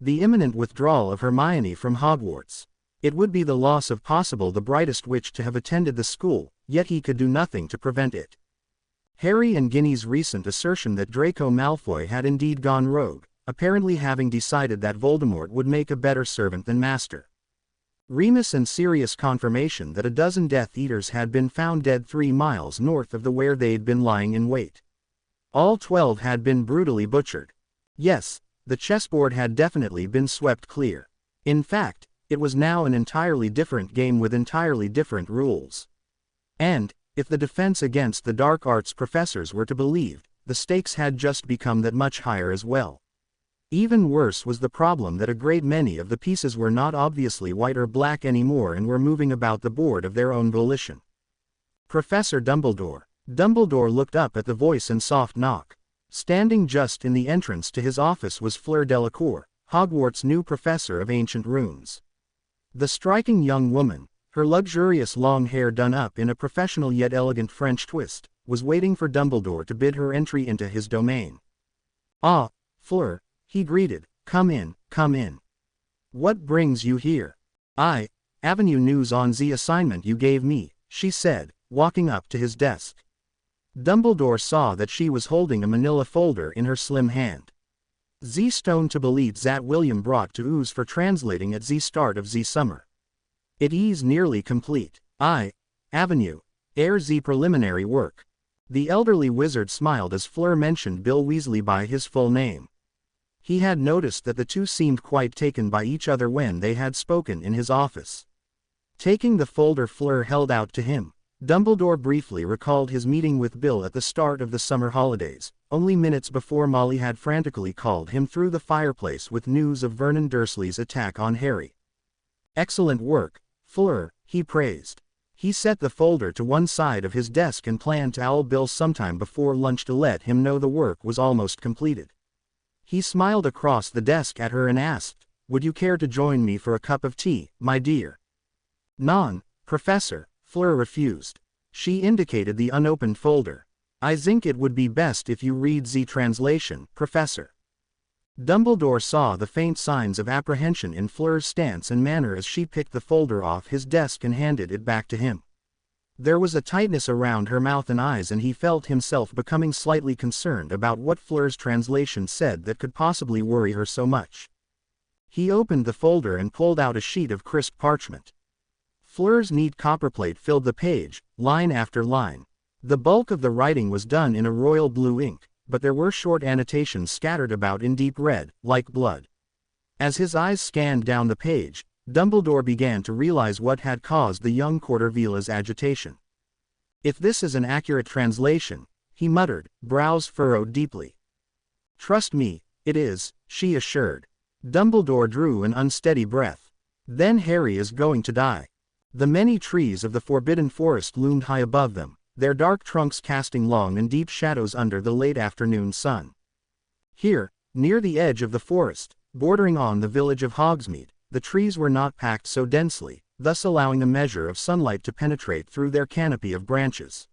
The imminent withdrawal of Hermione from Hogwarts. It would be the loss of possible the brightest witch to have attended the school, yet he could do nothing to prevent it. Harry and Ginny's recent assertion that Draco Malfoy had indeed gone rogue, apparently having decided that Voldemort would make a better servant than master. Remus and Sirius' confirmation that a dozen Death Eaters had been found dead 3 miles north of where they'd been lying in wait. All 12 had been brutally butchered. Yes, the chessboard had definitely been swept clear. In fact, it was now an entirely different game with entirely different rules. And, if the defense against the dark arts professors were to be believed, the stakes had just become that much higher as well. Even worse was the problem that a great many of the pieces were not obviously white or black anymore and were moving about the board of their own volition. Professor Dumbledore. Dumbledore looked up at the voice and soft knock. Standing just in the entrance to his office was Fleur Delacour, Hogwarts' new professor of ancient runes. The striking young woman, her luxurious long hair done up in a professional yet elegant French twist, was waiting for Dumbledore to bid her entry into his domain. "Ah, Fleur," he greeted, come in, come in. "What brings you here?" Avenue News on the assignment you gave me," she said, walking up to his desk. Dumbledore saw that she was holding a manila folder in her slim hand. "Z stone to belit zat William brought to ooze for translating at z start of z summer. It is nearly complete. Avenue, ere z preliminary work." The elderly wizard smiled as Fleur mentioned Bill Weasley by his full name. He had noticed that the two seemed quite taken by each other when they had spoken in his office. Taking the folder Fleur held out to him, Dumbledore briefly recalled his meeting with Bill at the start of the summer holidays, only minutes before Molly had frantically called him through the fireplace with news of Vernon Dursley's attack on Harry. "Excellent work, Fleur," he praised. He set the folder to one side of his desk and planned to owl Bill sometime before lunch to let him know the work was almost completed. He smiled across the desk at her and asked, "Would you care to join me for a cup of tea, my dear?" "Non, Professor," Fleur refused. She indicated the unopened folder. "I think it would be best if you read the translation, Professor." Dumbledore saw the faint signs of apprehension in Fleur's stance and manner as she picked the folder off his desk and handed it back to him. There was a tightness around her mouth and eyes, and he felt himself becoming slightly concerned about what Fleur's translation said that could possibly worry her so much. He opened the folder and pulled out a sheet of crisp parchment. Fleur's neat copperplate filled the page, line after line. The bulk of the writing was done in a royal blue ink, but there were short annotations scattered about in deep red, like blood. As his eyes scanned down the page, Dumbledore began to realize what had caused the young Court Villa's agitation. "If this is an accurate translation," he muttered, brows furrowed deeply. "Trust me, it is," she assured. Dumbledore drew an unsteady breath. "Then Harry is going to die." The many trees of the Forbidden Forest loomed high above them, their dark trunks casting long and deep shadows under the late afternoon sun. Here, near the edge of the forest, bordering on the village of Hogsmeade, the trees were not packed so densely, thus allowing a measure of sunlight to penetrate through their canopy of branches.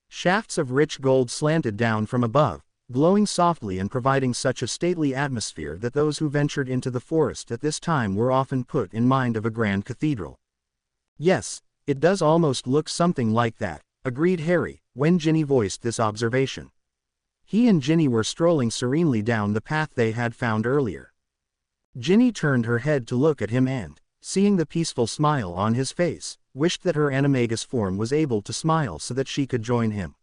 Shafts of rich gold slanted down from above, glowing softly and providing such a stately atmosphere that those who ventured into the forest at this time were often put in mind of a grand cathedral. "Yes, it does almost look something like that," agreed Harry, when Ginny voiced this observation. He and Ginny were strolling serenely down the path they had found earlier. Ginny turned her head to look at him and, seeing the peaceful smile on his face, wished that her animagus form was able to smile so that she could join him.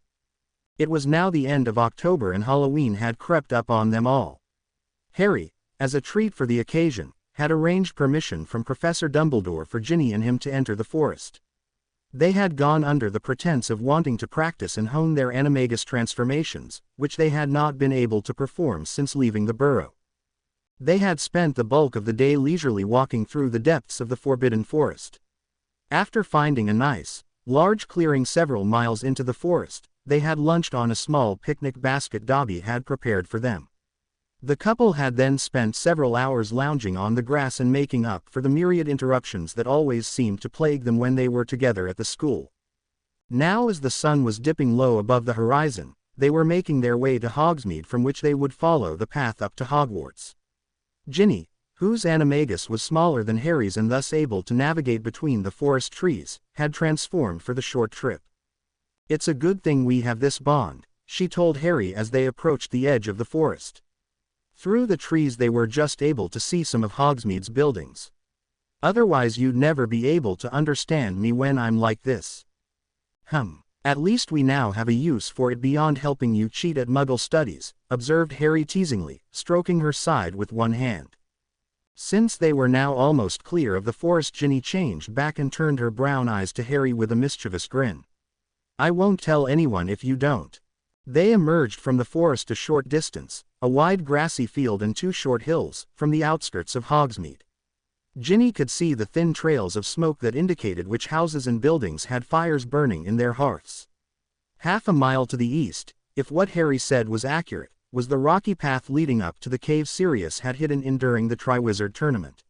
It was now the end of October and Halloween had crept up on them all. Harry, as a treat for the occasion, had arranged permission from Professor Dumbledore for Ginny and him to enter the forest. They had gone under the pretense of wanting to practice and hone their animagus transformations, which they had not been able to perform since leaving the burrow. They had spent the bulk of the day leisurely walking through the depths of the Forbidden Forest. After finding a nice, large clearing several miles into the forest, they had lunched on a small picnic basket Dobby had prepared for them. The couple had then spent several hours lounging on the grass and making up for the myriad interruptions that always seemed to plague them when they were together at the school. Now, as the sun was dipping low above the horizon, they were making their way to Hogsmeade, from which they would follow the path up to Hogwarts. Ginny, whose animagus was smaller than Harry's and thus able to navigate between the forest trees, had transformed for the short trip. "It's a good thing we have this bond," she told Harry as they approached the edge of the forest. Through the trees they were just able to see some of Hogsmeade's buildings. "Otherwise you'd never be able to understand me when I'm like this." At least we now have a use for it beyond helping you cheat at Muggle studies," observed Harry teasingly, stroking her side with one hand. Since they were now almost clear of the forest, Ginny changed back and turned her brown eyes to Harry with a mischievous grin. "I won't tell anyone if you don't." They emerged from the forest a short distance, a wide grassy field and two short hills, from the outskirts of Hogsmeade. Ginny could see the thin trails of smoke that indicated which houses and buildings had fires burning in their hearths. Half a mile to the east, if what Harry said was accurate, was the rocky path leading up to the cave Sirius had hidden in during the Triwizard Tournament.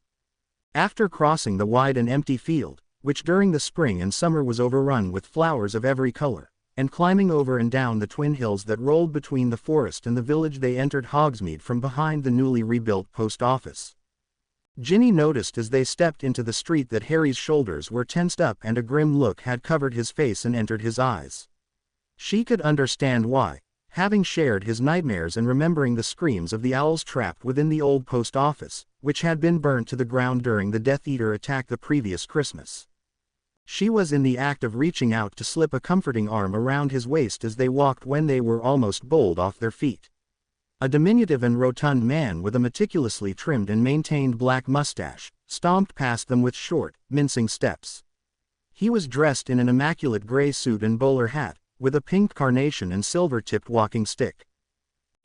After crossing the wide and empty field, which during the spring and summer was overrun with flowers of every color, and climbing over and down the twin hills that rolled between the forest and the village, they entered Hogsmeade from behind the newly rebuilt post office. Ginny noticed as they stepped into the street that Harry's shoulders were tensed up and a grim look had covered his face and entered his eyes. She could understand why, having shared his nightmares and remembering the screams of the owls trapped within the old post office, which had been burnt to the ground during the Death Eater attack the previous Christmas. She was in the act of reaching out to slip a comforting arm around his waist as they walked when they were almost bowled off their feet. A diminutive and rotund man with a meticulously trimmed and maintained black mustache stomped past them with short, mincing steps. He was dressed in an immaculate gray suit and bowler hat, with a pink carnation and silver-tipped walking stick.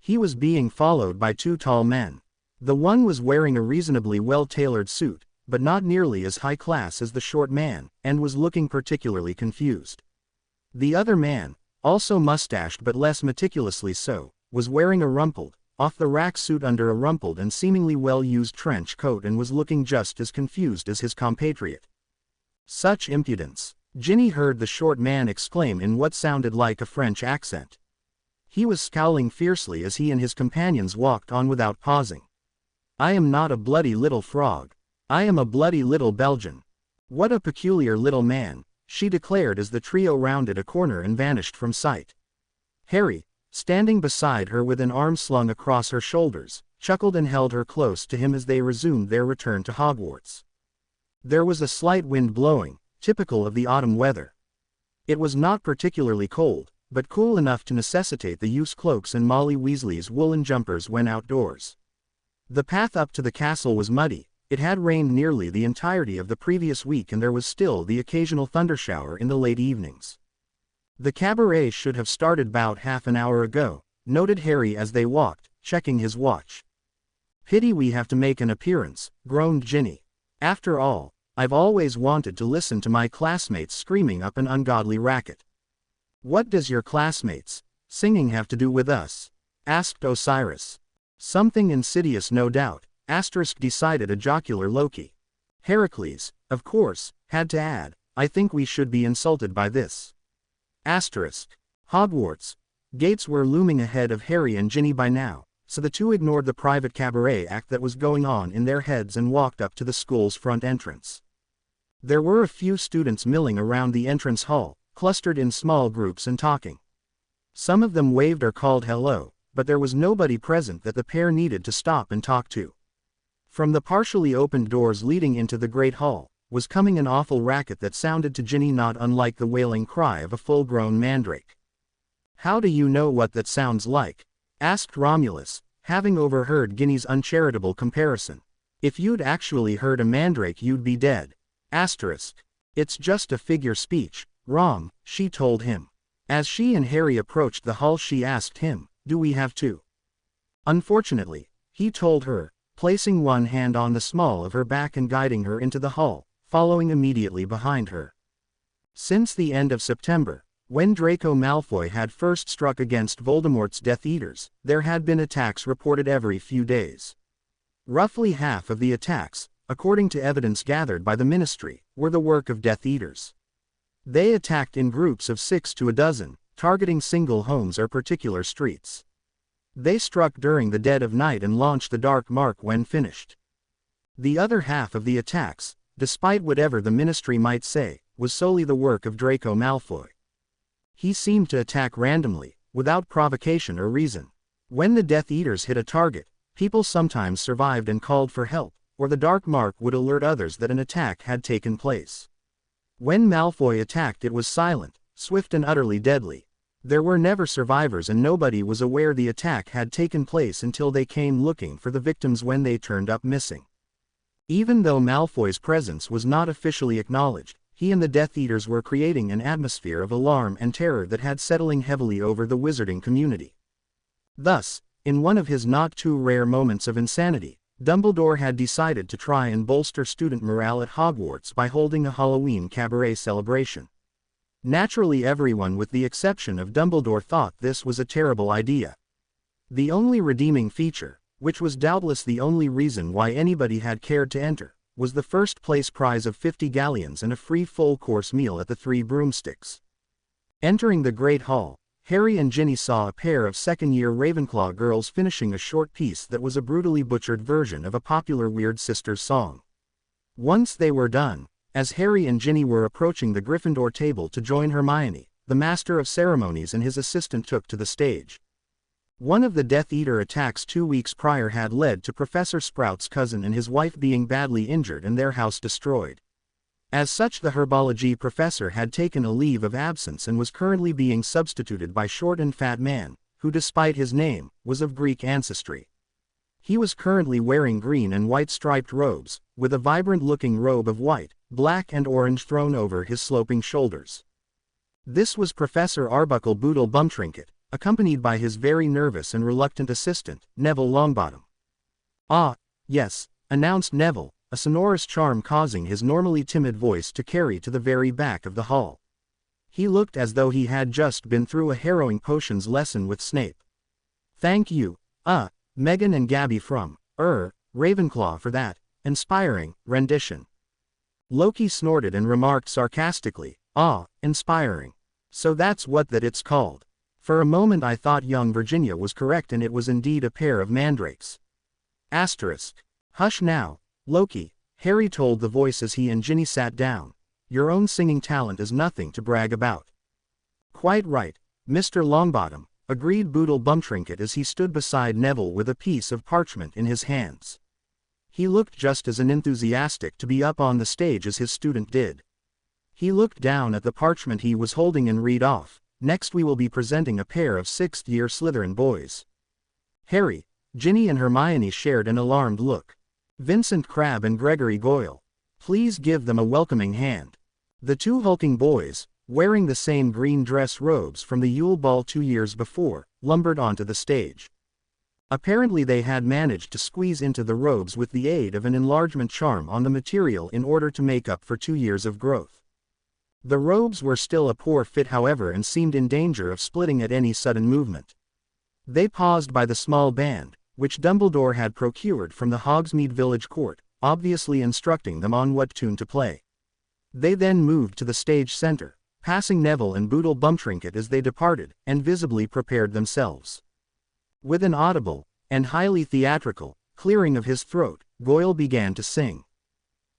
He was being followed by two tall men. The one was wearing a reasonably well-tailored suit, but not nearly as high class as the short man, and was looking particularly confused. The other man, also mustached but less meticulously so, was wearing a rumpled, off-the-rack suit under a rumpled and seemingly well-used trench coat and was looking just as confused as his compatriot. "Such impudence!" Ginny heard the short man exclaim in what sounded like a French accent. He was scowling fiercely as he and his companions walked on without pausing. "I am not a bloody little frog. I am a bloody little Belgian." "What a peculiar little man," she declared as the trio rounded a corner and vanished from sight. Harry, standing beside her with an arm slung across her shoulders, chuckled and held her close to him as they resumed their return to Hogwarts. There was a slight wind blowing, typical of the autumn weather. It was not particularly cold, but cool enough to necessitate the use of cloaks and Molly Weasley's woolen jumpers when outdoors. The path up to the castle was muddy. It had rained nearly the entirety of the previous week and there was still the occasional thundershower in the late evenings. The cabaret should have started about half an hour ago, noted Harry as they walked, checking his watch. Pity we have to make an appearance, groaned Ginny. After all, I've always wanted to listen to my classmates screaming up an ungodly racket. What does your classmates' singing have to do with us? Asked Osiris. Something insidious no doubt, decided a jocular Loki. Heracles, of course, had to add, I think we should be insulted by this. Hogwarts. Gates were looming ahead of Harry and Ginny by now, so the two ignored the private cabaret act that was going on in their heads and walked up to the school's front entrance. There were a few students milling around the entrance hall, clustered in small groups and talking. Some of them waved or called hello, but there was nobody present that the pair needed to stop and talk to. From the partially opened doors leading into the Great Hall, was coming an awful racket that sounded to Ginny not unlike the wailing cry of a full-grown mandrake. How do you know what that sounds like? Asked Romulus, having overheard Ginny's uncharitable comparison. If you'd actually heard a mandrake you'd be dead. It's just a figure speech, Rom, she told him. As she and Harry approached the hall she asked him, do we have to? Unfortunately, he told her, placing one hand on the small of her back and guiding her into the hall, following immediately behind her. Since the end of September, when Draco Malfoy had first struck against Voldemort's Death Eaters, there had been attacks reported every few days. Roughly half of the attacks, according to evidence gathered by the Ministry, were the work of Death Eaters. They attacked in groups of 6 to a dozen, targeting single homes or particular streets. They struck during the dead of night and launched the Dark Mark when finished. The other half of the attacks, despite whatever the Ministry might say, was solely the work of Draco Malfoy. He seemed to attack randomly, without provocation or reason. When the Death Eaters hit a target, people sometimes survived and called for help, or the Dark Mark would alert others that an attack had taken place. When Malfoy attacked it was silent, swift and utterly deadly. There were never survivors and nobody was aware the attack had taken place until they came looking for the victims when they turned up missing. Even though Malfoy's presence was not officially acknowledged, he and the Death Eaters were creating an atmosphere of alarm and terror that had settling heavily over the wizarding community. Thus, in one of his not too rare moments of insanity, Dumbledore had decided to try and bolster student morale at Hogwarts by holding a Halloween cabaret celebration. Naturally, everyone with the exception of Dumbledore thought this was a terrible idea. The only redeeming feature, which was doubtless the only reason why anybody had cared to enter, was the first place prize of 50 galleons and a free full-course meal at the Three Broomsticks. Entering the Great Hall, Harry and Ginny saw a pair of second-year Ravenclaw girls finishing a short piece that was a brutally butchered version of a popular Weird Sisters song. Once they were done, as Harry and Ginny were approaching the Gryffindor table to join Hermione, the Master of Ceremonies and his assistant took to the stage. One of the Death Eater attacks 2 weeks prior had led to Professor Sprout's cousin and his wife being badly injured and their house destroyed. As such, the herbology professor had taken a leave of absence and was currently being substituted by Short and Fat Man, who despite his name, was of Greek ancestry. He was currently wearing green and white striped robes, with a vibrant-looking robe of white, black and orange thrown over his sloping shoulders. This was Professor Arbuckle Boodle Bumtrinket, accompanied by his very nervous and reluctant assistant, Neville Longbottom. "Ah, yes," announced Neville, a sonorous charm causing his normally timid voice to carry to the very back of the hall. He looked as though he had just been through a harrowing potions lesson with Snape. "Thank you, Megan and Gabby from, Ravenclaw for that inspiring rendition." Loki snorted and remarked sarcastically, inspiring. So that's what that it's called. For a moment I thought young Virginia was correct and it was indeed a pair of mandrakes. Hush now, Loki, Harry told the voice as he and Ginny sat down. Your own singing talent is nothing to brag about. Quite right, Mr. Longbottom, agreed Boodle Bumtrinket as he stood beside Neville with a piece of parchment in his hands. He looked just as enthusiastic to be up on the stage as his student did. He looked down at the parchment he was holding and read off, "Next we will be presenting a pair of 6th-year Slytherin boys." Harry, Ginny and Hermione shared an alarmed look. Vincent Crabbe and Gregory Goyle. Please give them a welcoming hand. The two hulking boys, wearing the same green dress robes from the Yule Ball 2 years before, lumbered onto the stage. Apparently they had managed to squeeze into the robes with the aid of an enlargement charm on the material in order to make up for 2 years of growth. The robes were still a poor fit however and seemed in danger of splitting at any sudden movement. They paused by the small band, which Dumbledore had procured from the Hogsmeade village court, obviously instructing them on what tune to play. They then moved to the stage center, passing Neville and Boodle Bumtrinket as they departed, and visibly prepared themselves. With an audible, and highly theatrical, clearing of his throat, Goyle began to sing.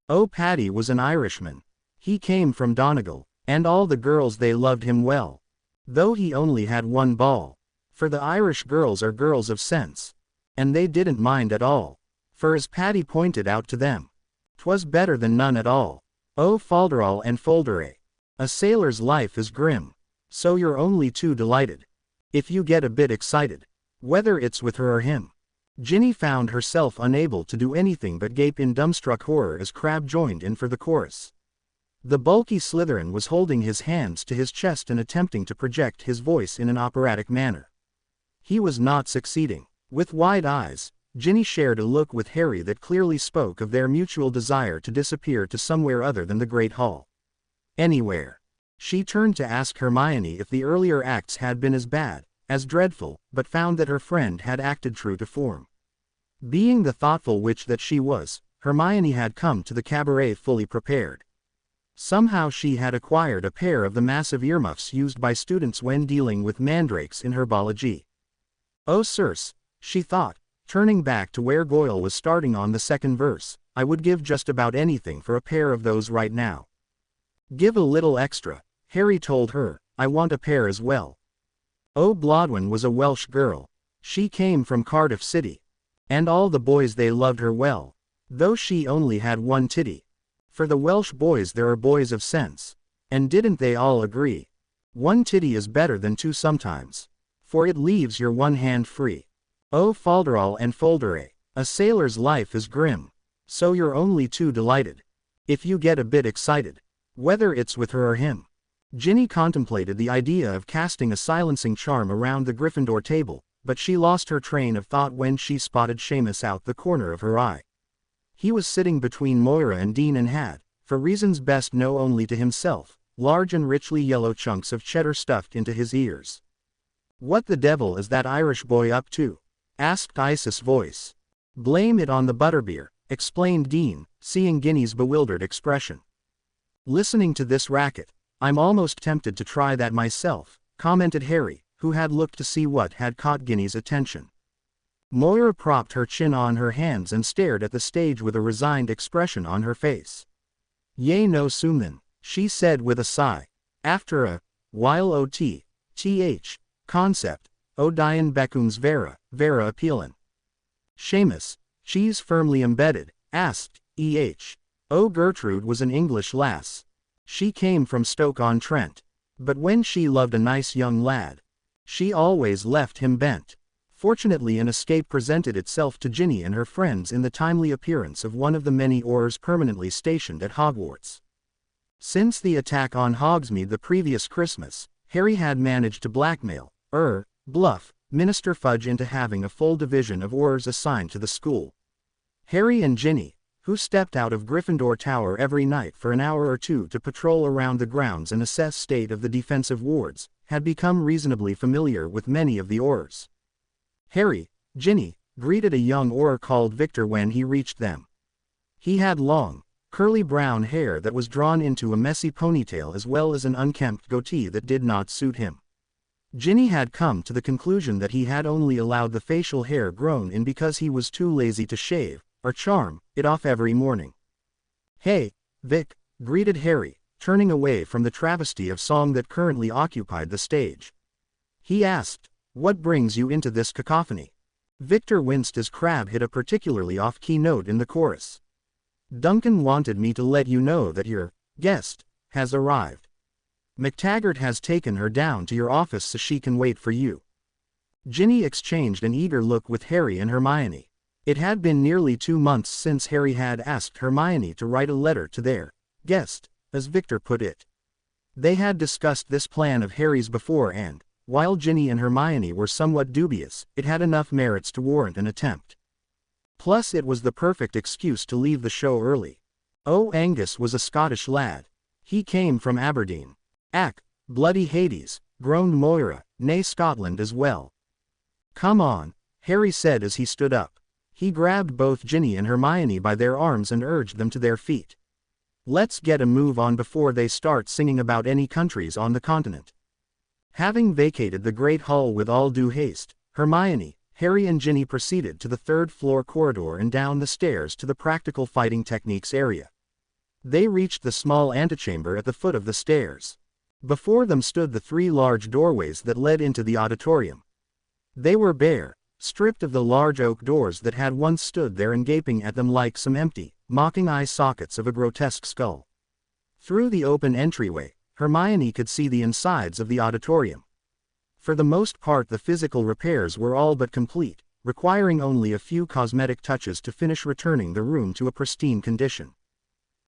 "Oh, Paddy was an Irishman. He came from Donegal, and all the girls they loved him well. Though he only had one ball. For the Irish girls are girls of sense. And they didn't mind at all. For as Paddy pointed out to them, 'twas better than none at all. Oh, Falderall and Folderay. A sailor's life is grim. So you're only too delighted. If you get a bit excited. Whether it's with her or him." Ginny found herself unable to do anything but gape in dumbstruck horror as Crabbe joined in for the chorus. The bulky Slytherin was holding his hands to his chest and attempting to project his voice in an operatic manner. He was not succeeding. With wide eyes, Ginny shared a look with Harry that clearly spoke of their mutual desire to disappear to somewhere other than the Great Hall. Anywhere. She turned to ask Hermione if the earlier acts had been as bad, as dreadful, but found that her friend had acted true to form. Being the thoughtful witch that she was, Hermione had come to the cabaret fully prepared. Somehow she had acquired a pair of the massive earmuffs used by students when dealing with mandrakes in herbology. "Oh, sirs," she thought, turning back to where Goyle was starting on the second verse, "I would give just about anything for a pair of those right now." "Give a little extra," Harry told her, "I want a pair as well." Oh, Blodwen was a Welsh girl. She came from Cardiff City. And all the boys they loved her well. Though she only had one titty. For the Welsh boys there are boys of sense. And didn't they all agree? One titty is better than two sometimes. For it leaves your one hand free. Oh, Falderall and Folderay. A sailor's life is grim. So you're only too delighted. If you get a bit excited. Whether it's with her or him. Ginny contemplated the idea of casting a silencing charm around the Gryffindor table, but she lost her train of thought when she spotted Seamus out the corner of her eye. He was sitting between Moira and Dean and had, for reasons best known only to himself, large and richly yellow chunks of cheddar stuffed into his ears. "What the devil is that Irish boy up to?" asked Isis' voice. "Blame it on the butterbeer," explained Dean, seeing Ginny's bewildered expression. "Listening to this racket, I'm almost tempted to try that myself," commented Harry, who had looked to see what had caught Ginny's attention. Moira propped her chin on her hands and stared at the stage with a resigned expression on her face. "Yea no soomin," she said with a sigh. "After a while th concept, o Dian Beckums Vera appealin'." "Seamus, she's firmly embedded?" asked Oh, Gertrude was an English lass. She came from Stoke-on-Trent. But when she loved a nice young lad, she always left him bent. Fortunately an escape presented itself to Ginny and her friends in the timely appearance of one of the many Aurors permanently stationed at Hogwarts. Since the attack on Hogsmeade the previous Christmas, Harry had managed to bluff, Minister Fudge into having a full division of Aurors assigned to the school. Harry and Ginny, who stepped out of Gryffindor Tower every night for an hour or two to patrol around the grounds and assess state of the defensive wards, had become reasonably familiar with many of the Aurors. Harry, Ginny, greeted a young Auror called Victor when he reached them. He had long, curly brown hair that was drawn into a messy ponytail as well as an unkempt goatee that did not suit him. Ginny had come to the conclusion that he had only allowed the facial hair grown in because he was too lazy to shave, or charm it off every morning. "Hey, Vic," greeted Harry, turning away from the travesty of song that currently occupied the stage. He asked, "What brings you into this cacophony?" Victor winced as Crabbe hit a particularly off-key note in the chorus. "Duncan wanted me to let you know that your guest has arrived. McTaggart has taken her down to your office so she can wait for you." Ginny exchanged an eager look with Harry and Hermione. It had been nearly 2 months since Harry had asked Hermione to write a letter to their guest, as Victor put it. They had discussed this plan of Harry's before and, while Ginny and Hermione were somewhat dubious, it had enough merits to warrant an attempt. Plus it was the perfect excuse to leave the show early. Oh, Angus was a Scottish lad. He came from Aberdeen. "Ack, bloody Hades," groaned Moira, "nay Scotland as well." "Come on," Harry said as he stood up. He grabbed both Ginny and Hermione by their arms and urged them to their feet. "Let's get a move on before they start singing about any countries on the continent." Having vacated the great hall with all due haste, Hermione, Harry and Ginny proceeded to the third-floor corridor and down the stairs to the practical fighting techniques area. They reached the small antechamber at the foot of the stairs. Before them stood the 3 large doorways that led into the auditorium. They were bare, stripped of the large oak doors that had once stood there and gaping at them like some empty, mocking eye sockets of a grotesque skull. Through the open entryway, Hermione could see the insides of the auditorium. For the most part the physical repairs were all but complete, requiring only a few cosmetic touches to finish returning the room to a pristine condition.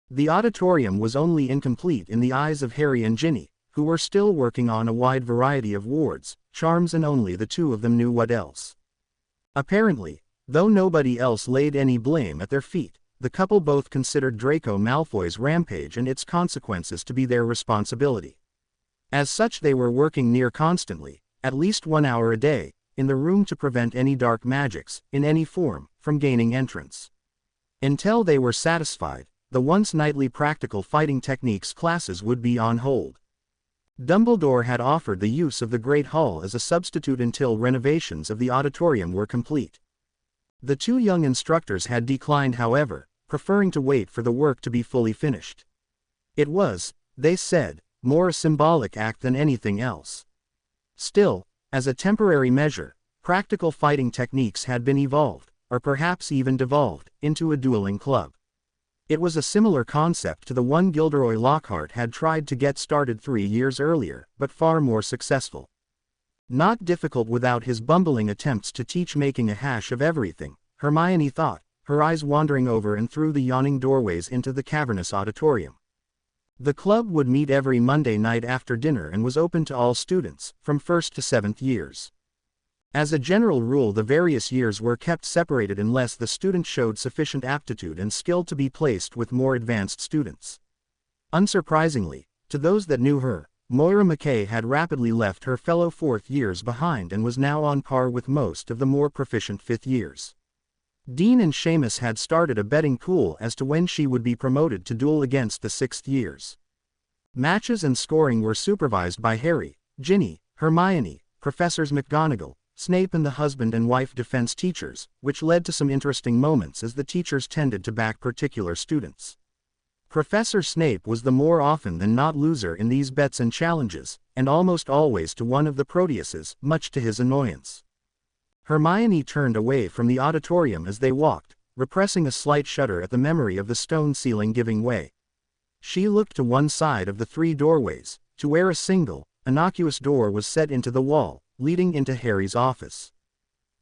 The auditorium was only incomplete in the eyes of Harry and Ginny, who were still working on a wide variety of wards, charms, and only the two of them knew what else. Apparently, though nobody else laid any blame at their feet, the couple both considered Draco Malfoy's rampage and its consequences to be their responsibility. As such they were working near constantly, at least 1 hour a day, in the room to prevent any dark magics, in any form, from gaining entrance. Until they were satisfied, the once nightly practical fighting techniques classes would be on hold. Dumbledore had offered the use of the Great Hall as a substitute until renovations of the auditorium were complete. The 2 young instructors had declined, however, preferring to wait for the work to be fully finished. It was, they said, more a symbolic act than anything else. Still, as a temporary measure, practical fighting techniques had been evolved, or perhaps even devolved, into a dueling club. It was a similar concept to the one Gilderoy Lockhart had tried to get started 3 years earlier, but far more successful. Not difficult without his bumbling attempts to teach making a hash of everything, Hermione thought, her eyes wandering over and through the yawning doorways into the cavernous auditorium. The club would meet every Monday night after dinner and was open to all students, from 1st to 7th years. As a general rule the various years were kept separated unless the student showed sufficient aptitude and skill to be placed with more advanced students. Unsurprisingly, to those that knew her, Moira McKay had rapidly left her fellow 4th years behind and was now on par with most of the more proficient 5th years. Dean and Seamus had started a betting pool as to when she would be promoted to duel against the 6th years. Matches and scoring were supervised by Harry, Ginny, Hermione, Professors McGonagall, Snape and the husband and wife defense teachers, which led to some interesting moments as the teachers tended to back particular students. Professor Snape was the more often than not loser in these bets and challenges, and almost always to one of the Proteuses, much to his annoyance. Hermione turned away from the auditorium as they walked, repressing a slight shudder at the memory of the stone ceiling giving way. She looked to one side of the 3 doorways, to where a single, innocuous door was set into the wall, leading into Harry's office.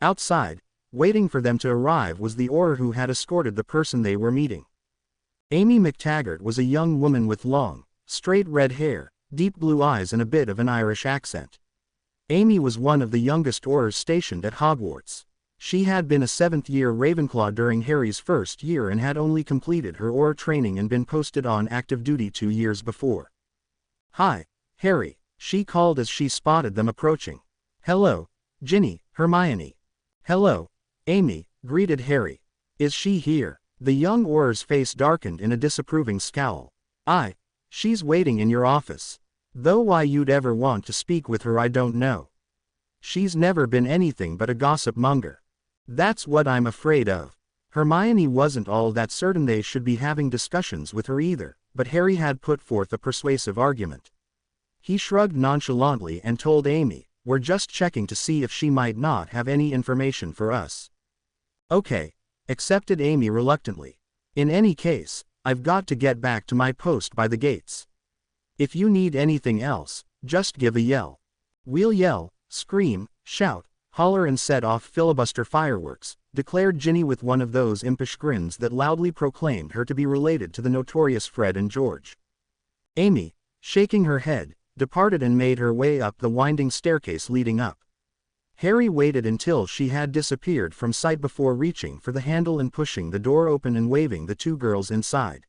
Outside, waiting for them to arrive was the Auror who had escorted the person they were meeting. Amy McTaggart was a young woman with long, straight red hair, deep blue eyes and a bit of an Irish accent. Amy was one of the youngest Aurors stationed at Hogwarts. She had been a 7th-year Ravenclaw during Harry's first year and had only completed her Auror training and been posted on active duty 2 years before. "Hi, Harry," she called as she spotted them approaching. "Hello, Ginny, Hermione." "Hello, Amy," greeted Harry. "Is she here?" The young Auror's face darkened in a disapproving scowl. "Aye, she's waiting in your office. Though why you'd ever want to speak with her I don't know. She's never been anything but a gossip monger." "That's what I'm afraid of." Hermione wasn't all that certain they should be having discussions with her either, but Harry had put forth a persuasive argument. He shrugged nonchalantly and told Amy, "We're just checking to see if she might not have any information for us." "Okay," accepted Amy reluctantly. "In any case, I've got to get back to my post by the gates." If you need anything else, just give a yell. We'll yell, scream, shout, holler and set off filibuster fireworks, declared Ginny with one of those impish grins that loudly proclaimed her to be related to the notorious Fred and George. Amy, shaking her head, departed and made her way up the winding staircase leading up. Harry waited until she had disappeared from sight before reaching for the handle and pushing the door open and waving the two girls inside.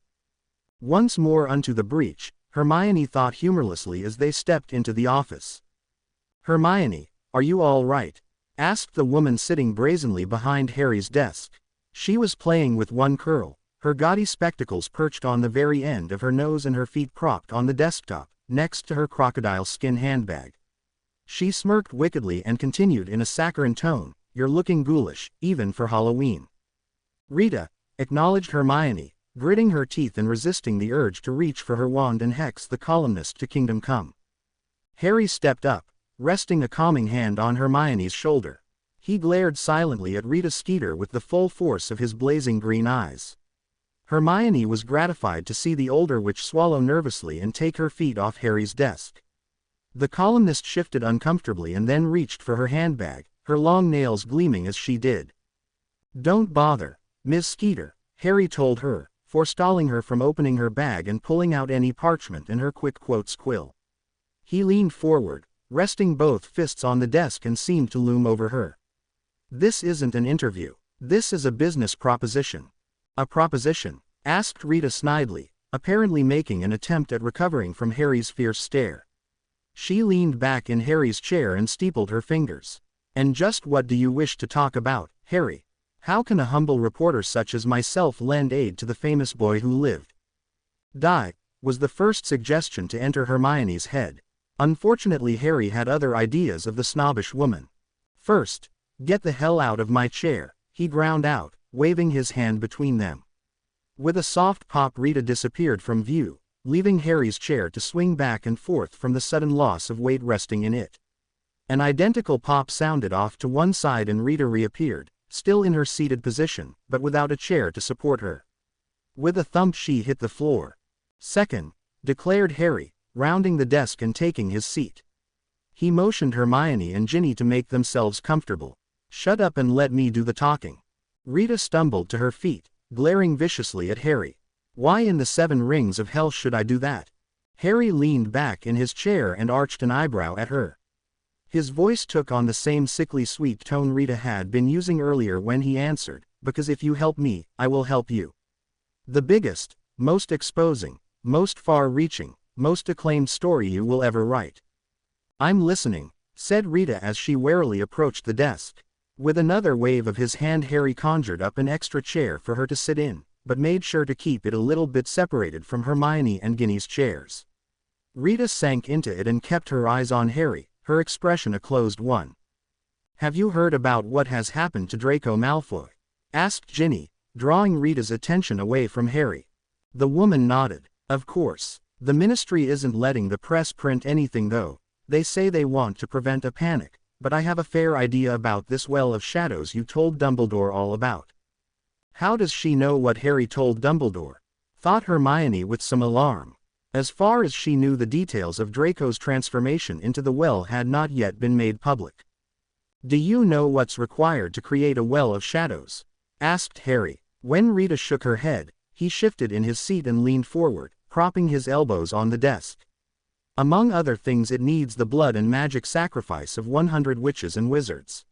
Once more unto the breach, Hermione thought humorlessly as they stepped into the office. "Hermione, are you all right?" asked the woman sitting brazenly behind Harry's desk. She was playing with one curl, her gaudy spectacles perched on the very end of her nose and her feet propped on the desktop, next to her crocodile skin handbag. She smirked wickedly and continued in a saccharine tone, "You're looking ghoulish, even for Halloween." "Rita," acknowledged Hermione, gritting her teeth and resisting the urge to reach for her wand and hex the columnist to Kingdom Come. Harry stepped up, resting a calming hand on Hermione's shoulder. He glared silently at Rita Skeeter with the full force of his blazing green eyes. Hermione was gratified to see the older witch swallow nervously and take her feet off Harry's desk. The columnist shifted uncomfortably and then reached for her handbag, her long nails gleaming as she did. "Don't bother, Miss Skeeter," Harry told her, forestalling her from opening her bag and pulling out any parchment in her quick quotes quill. He leaned forward, resting both fists on the desk and seemed to loom over her. "This isn't an interview. This is a business proposition." "A proposition?" asked Rita snidely, apparently making an attempt at recovering from Harry's fierce stare. She leaned back in Harry's chair and steepled her fingers. "And just what do you wish to talk about, Harry? How can a humble reporter such as myself lend aid to the famous boy who lived?" "Die," was the first suggestion to enter Hermione's head. Unfortunately, Harry had other ideas of the snobbish woman. "First, get the hell out of my chair," he ground out, waving his hand between them. With a soft pop, Rita disappeared from view, leaving Harry's chair to swing back and forth from the sudden loss of weight resting in it. An identical pop sounded off to one side and Rita reappeared, still in her seated position, but without a chair to support her. With a thump she hit the floor. "Second," declared Harry, rounding the desk and taking his seat. He motioned Hermione and Ginny to make themselves comfortable. "Shut up and let me do the talking." Rita stumbled to her feet, glaring viciously at Harry. "Why in the 7 rings of hell should I do that?" Harry leaned back in his chair and arched an eyebrow at her. His voice took on the same sickly sweet tone Rita had been using earlier when he answered, "Because if you help me, I will help you. The biggest, most exposing, most far-reaching, most acclaimed story you will ever write." "I'm listening," said Rita as she warily approached the desk. With another wave of his hand, Harry conjured up an extra chair for her to sit in, but made sure to keep it a little bit separated from Hermione and Ginny's chairs. Rita sank into it and kept her eyes on Harry, her expression a closed one. "Have you heard about what has happened to Draco Malfoy?" asked Ginny, drawing Rita's attention away from Harry. The woman nodded. "Of course. The ministry isn't letting the press print anything though. They say they want to prevent a panic, but I have a fair idea about this well of shadows you told Dumbledore all about." "How does she know what Harry told Dumbledore?" thought Hermione with some alarm. As far as she knew, the details of Draco's transformation into the well had not yet been made public. "Do you know what's required to create a well of shadows?" asked Harry. When Rita shook her head, he shifted in his seat and leaned forward, propping his elbows on the desk. "Among other things, it needs the blood and magic sacrifice of 100 witches and wizards."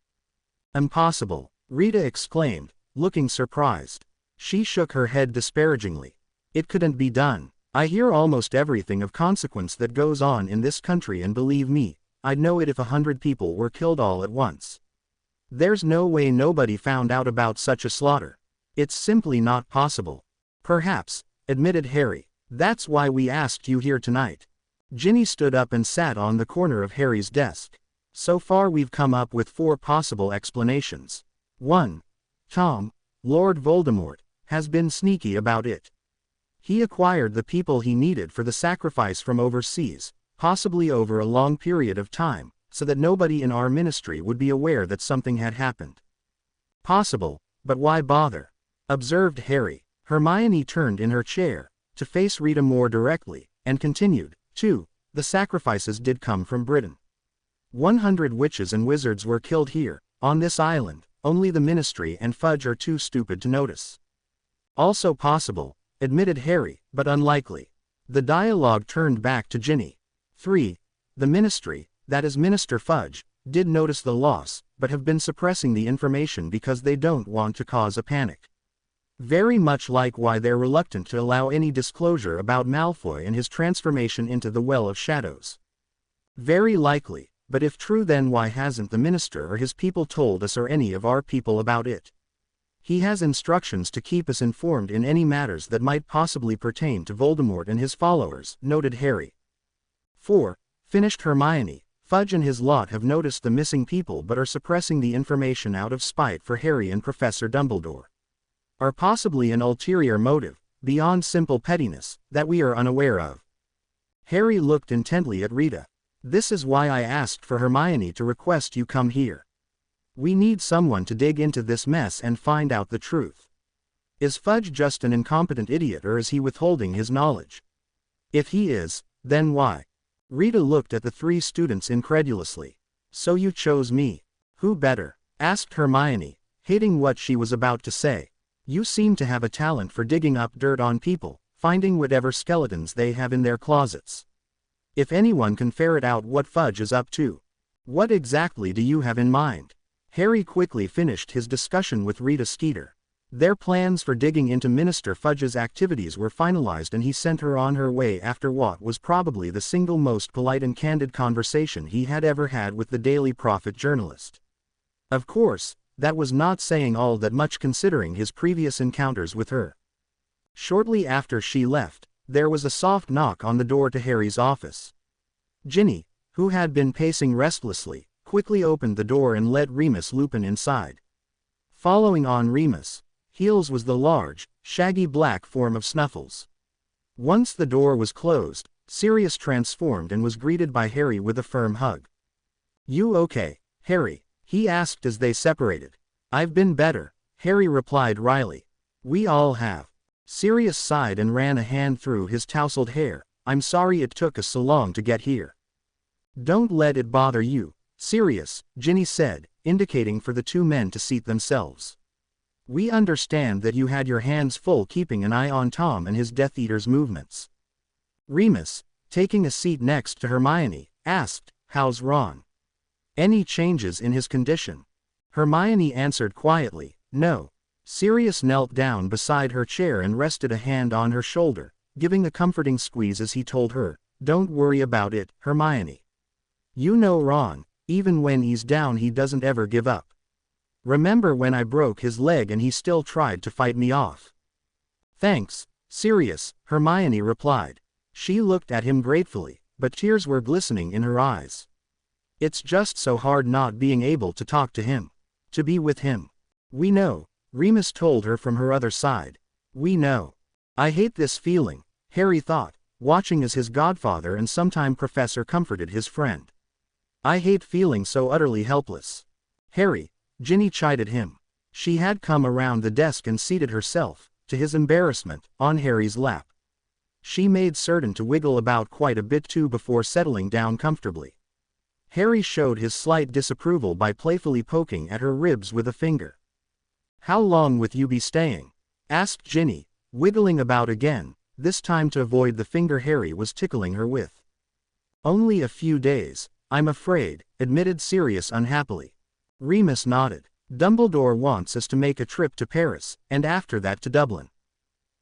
"Impossible," Rita exclaimed, looking surprised. She shook her head disparagingly. "It couldn't be done. I hear almost everything of consequence that goes on in this country, and believe me, I'd know it if 100 people were killed all at once. There's no way nobody found out about such a slaughter. It's simply not possible." "Perhaps," admitted Harry. "That's why we asked you here tonight." Ginny stood up and sat on the corner of Harry's desk. "So far we've come up with 4 possible explanations. 1. Tom, Lord Voldemort, has been sneaky about it. He acquired the people he needed for the sacrifice from overseas, possibly over a long period of time, so that nobody in our ministry would be aware that something had happened." "Possible, but why bother?" observed Harry. Hermione turned in her chair, to face Rita more directly, and continued, 2. The sacrifices did come from Britain. 100 witches and wizards were killed here, on this island. Only the Ministry and Fudge are too stupid to notice. Also possible, admitted Harry, but unlikely. The dialogue turned back to Ginny. 3. The Ministry, that is Minister Fudge, did notice the loss, but have been suppressing the information because they don't want to cause a panic. Very much like why they're reluctant to allow any disclosure about Malfoy and his transformation into the Well of Shadows. Very likely, but if true, then why hasn't the Minister or his people told us or any of our people about it? He has instructions to keep us informed in any matters that might possibly pertain to Voldemort and his followers, noted Harry. 4. Finished Hermione. Fudge and his lot have noticed the missing people but are suppressing the information out of spite for Harry and Professor Dumbledore. Or possibly an ulterior motive, beyond simple pettiness, that we are unaware of. Harry looked intently at Rita. This is why I asked for Hermione to request you come here. We need someone to dig into this mess and find out the truth. Is Fudge just an incompetent idiot, or is he withholding his knowledge? If he is, then why? Rita looked at the three students incredulously. So you chose me. Who better? Asked Hermione, hating what she was about to say. You seem to have a talent for digging up dirt on people, finding whatever skeletons they have in their closets. If anyone can ferret out what Fudge is up to. What exactly do you have in mind? Harry quickly finished his discussion with Rita Skeeter. Their plans for digging into Minister Fudge's activities were finalized, and he sent her on her way after what was probably the single most polite and candid conversation he had ever had with the Daily Prophet journalist. Of course, that was not saying all that much considering his previous encounters with her. Shortly after she left, there was a soft knock on the door to Harry's office. Ginny, who had been pacing restlessly, quickly opened the door and let Remus Lupin inside. Following on Remus' heels was the large, shaggy black form of Snuffles. Once the door was closed, Sirius transformed and was greeted by Harry with a firm hug. "You okay, Harry?" he asked as they separated. "I've been better," Harry replied wryly. "We all have." Sirius sighed and ran a hand through his tousled hair. "I'm sorry it took us so long to get here." "Don't let it bother you, Sirius," Ginny said, indicating for the two men to seat themselves. "We understand that you had your hands full keeping an eye on Tom and his Death Eater's movements." Remus, taking a seat next to Hermione, asked, "How's Ron? Any changes in his condition?" Hermione answered quietly, "No." Sirius knelt down beside her chair and rested a hand on her shoulder, giving a comforting squeeze as he told her, "Don't worry about it, Hermione. You know Ron, even when he's down he doesn't ever give up. Remember when I broke his leg and he still tried to fight me off?" "Thanks, Sirius," Hermione replied. She looked at him gratefully, but tears were glistening in her eyes. "It's just so hard not being able to talk to him. To be with him." "We know," Remus told her from her other side. "We know." "I hate this feeling," Harry thought, watching as his godfather and sometime professor comforted his friend. "I hate feeling so utterly helpless." "Harry," Ginny chided him. She had come around the desk and seated herself, to his embarrassment, on Harry's lap. She made certain to wiggle about quite a bit too before settling down comfortably. Harry showed his slight disapproval by playfully poking at her ribs with a finger. "How long will you be staying?" asked Ginny, wiggling about again, this time to avoid the finger Harry was tickling her with. "Only a few days, I'm afraid," admitted Sirius unhappily. Remus nodded. "Dumbledore wants us to make a trip to Paris, and after that to Dublin.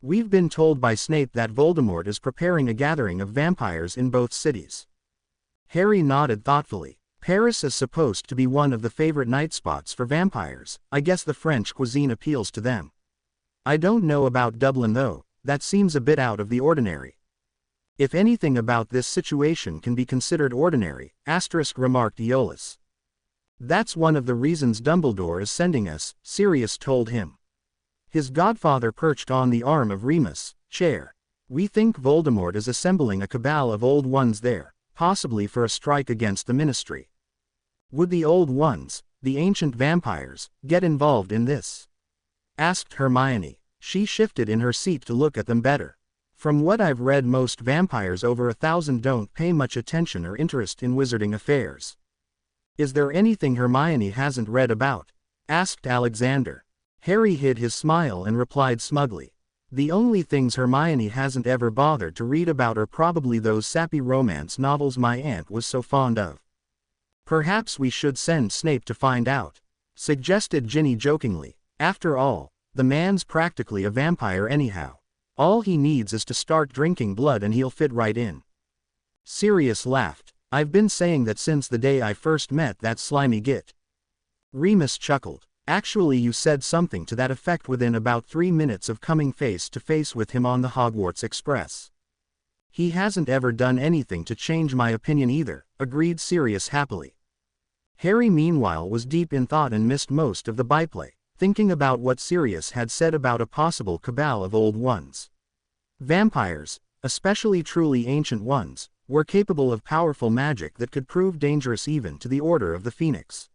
We've been told by Snape that Voldemort is preparing a gathering of vampires in both cities." Harry nodded thoughtfully. "Paris is supposed to be one of the favorite night spots for vampires. I guess the French cuisine appeals to them. I don't know about Dublin though, that seems a bit out of the ordinary." "If anything about this situation can be considered ordinary," remarked Aeolus. "That's one of the reasons Dumbledore is sending us," Sirius told him. His godfather perched on the arm of Remus' chair. "We think Voldemort is assembling a cabal of old ones there, possibly for a strike against the Ministry." "Would the old ones, the ancient vampires, get involved in this?" asked Hermione. She shifted in her seat to look at them better. From what I've read, most vampires over 1,000 don't pay much attention or interest in wizarding affairs. Is there anything Hermione hasn't read about? Asked Alexander. Harry hid his smile and replied smugly. The only things Hermione hasn't ever bothered to read about are probably those sappy romance novels my aunt was so fond of. Perhaps we should send Snape to find out, suggested Ginny jokingly. After all, the man's practically a vampire anyhow. All he needs is to start drinking blood and he'll fit right in. Sirius laughed. I've been saying that since the day I first met that slimy git. Remus chuckled. Actually, you said something to that effect within about 3 minutes of coming face to face with him on the Hogwarts Express. He hasn't ever done anything to change my opinion either, agreed Sirius happily. Harry meanwhile was deep in thought and missed most of the byplay, thinking about what Sirius had said about a possible cabal of old ones. Vampires, especially truly ancient ones, were capable of powerful magic that could prove dangerous even to the Order of the Phoenix.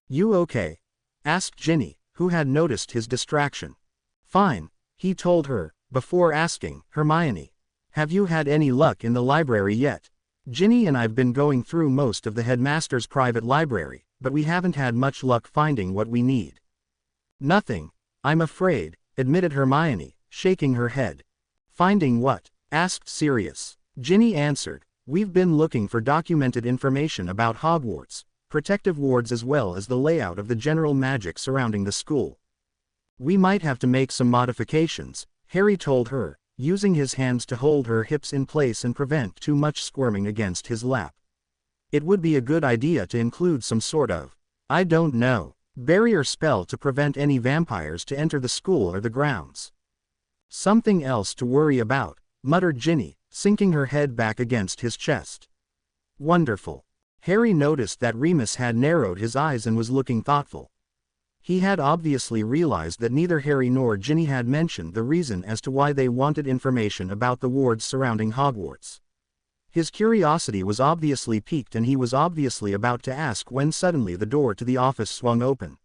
You okay? Asked Ginny, who had noticed his distraction. Fine, he told her, before asking, Hermione, have you had any luck in the library yet? Ginny and I've been going through most of the headmaster's private library, but we haven't had much luck finding what we need. Nothing, I'm afraid, admitted Hermione, shaking her head. Finding what? Asked Sirius. Ginny answered, we've been looking for documented information about Hogwarts, protective wards as well as the layout of the general magic surrounding the school. We might have to make some modifications, Harry told her, using his hands to hold her hips in place and prevent too much squirming against his lap. It would be a good idea to include some sort of, I don't know, barrier spell to prevent any vampires to enter the school or the grounds. Something else to worry about, muttered Ginny, sinking her head back against his chest. Wonderful. Harry noticed that Remus had narrowed his eyes and was looking thoughtful. He had obviously realized that neither Harry nor Ginny had mentioned the reason as to why they wanted information about the wards surrounding Hogwarts. His curiosity was obviously piqued and he was obviously about to ask when suddenly the door to the office swung open.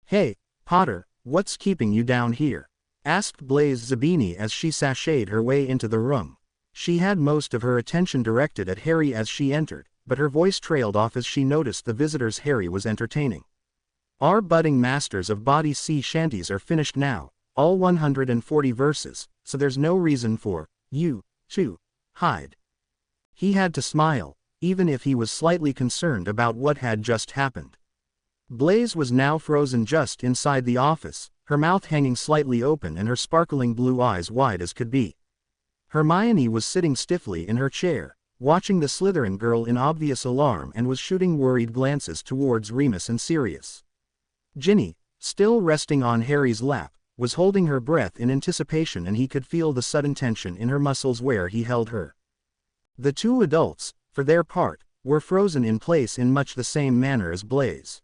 Hey, Potter, what's keeping you down here? Asked Blaise Zabini as she sashayed her way into the room. She had most of her attention directed at Harry as she entered, but her voice trailed off as she noticed the visitors Harry was entertaining. Our budding masters of body sea shanties are finished now, all 140 verses, so there's no reason for you to hide. He had to smile, even if he was slightly concerned about what had just happened. Blaise was now frozen just inside the office, her mouth hanging slightly open and her sparkling blue eyes wide as could be. Hermione was sitting stiffly in her chair, watching the Slytherin girl in obvious alarm and was shooting worried glances towards Remus and Sirius. Ginny, still resting on Harry's lap, was holding her breath in anticipation and he could feel the sudden tension in her muscles where he held her. The two adults, for their part, were frozen in place in much the same manner as Blaise.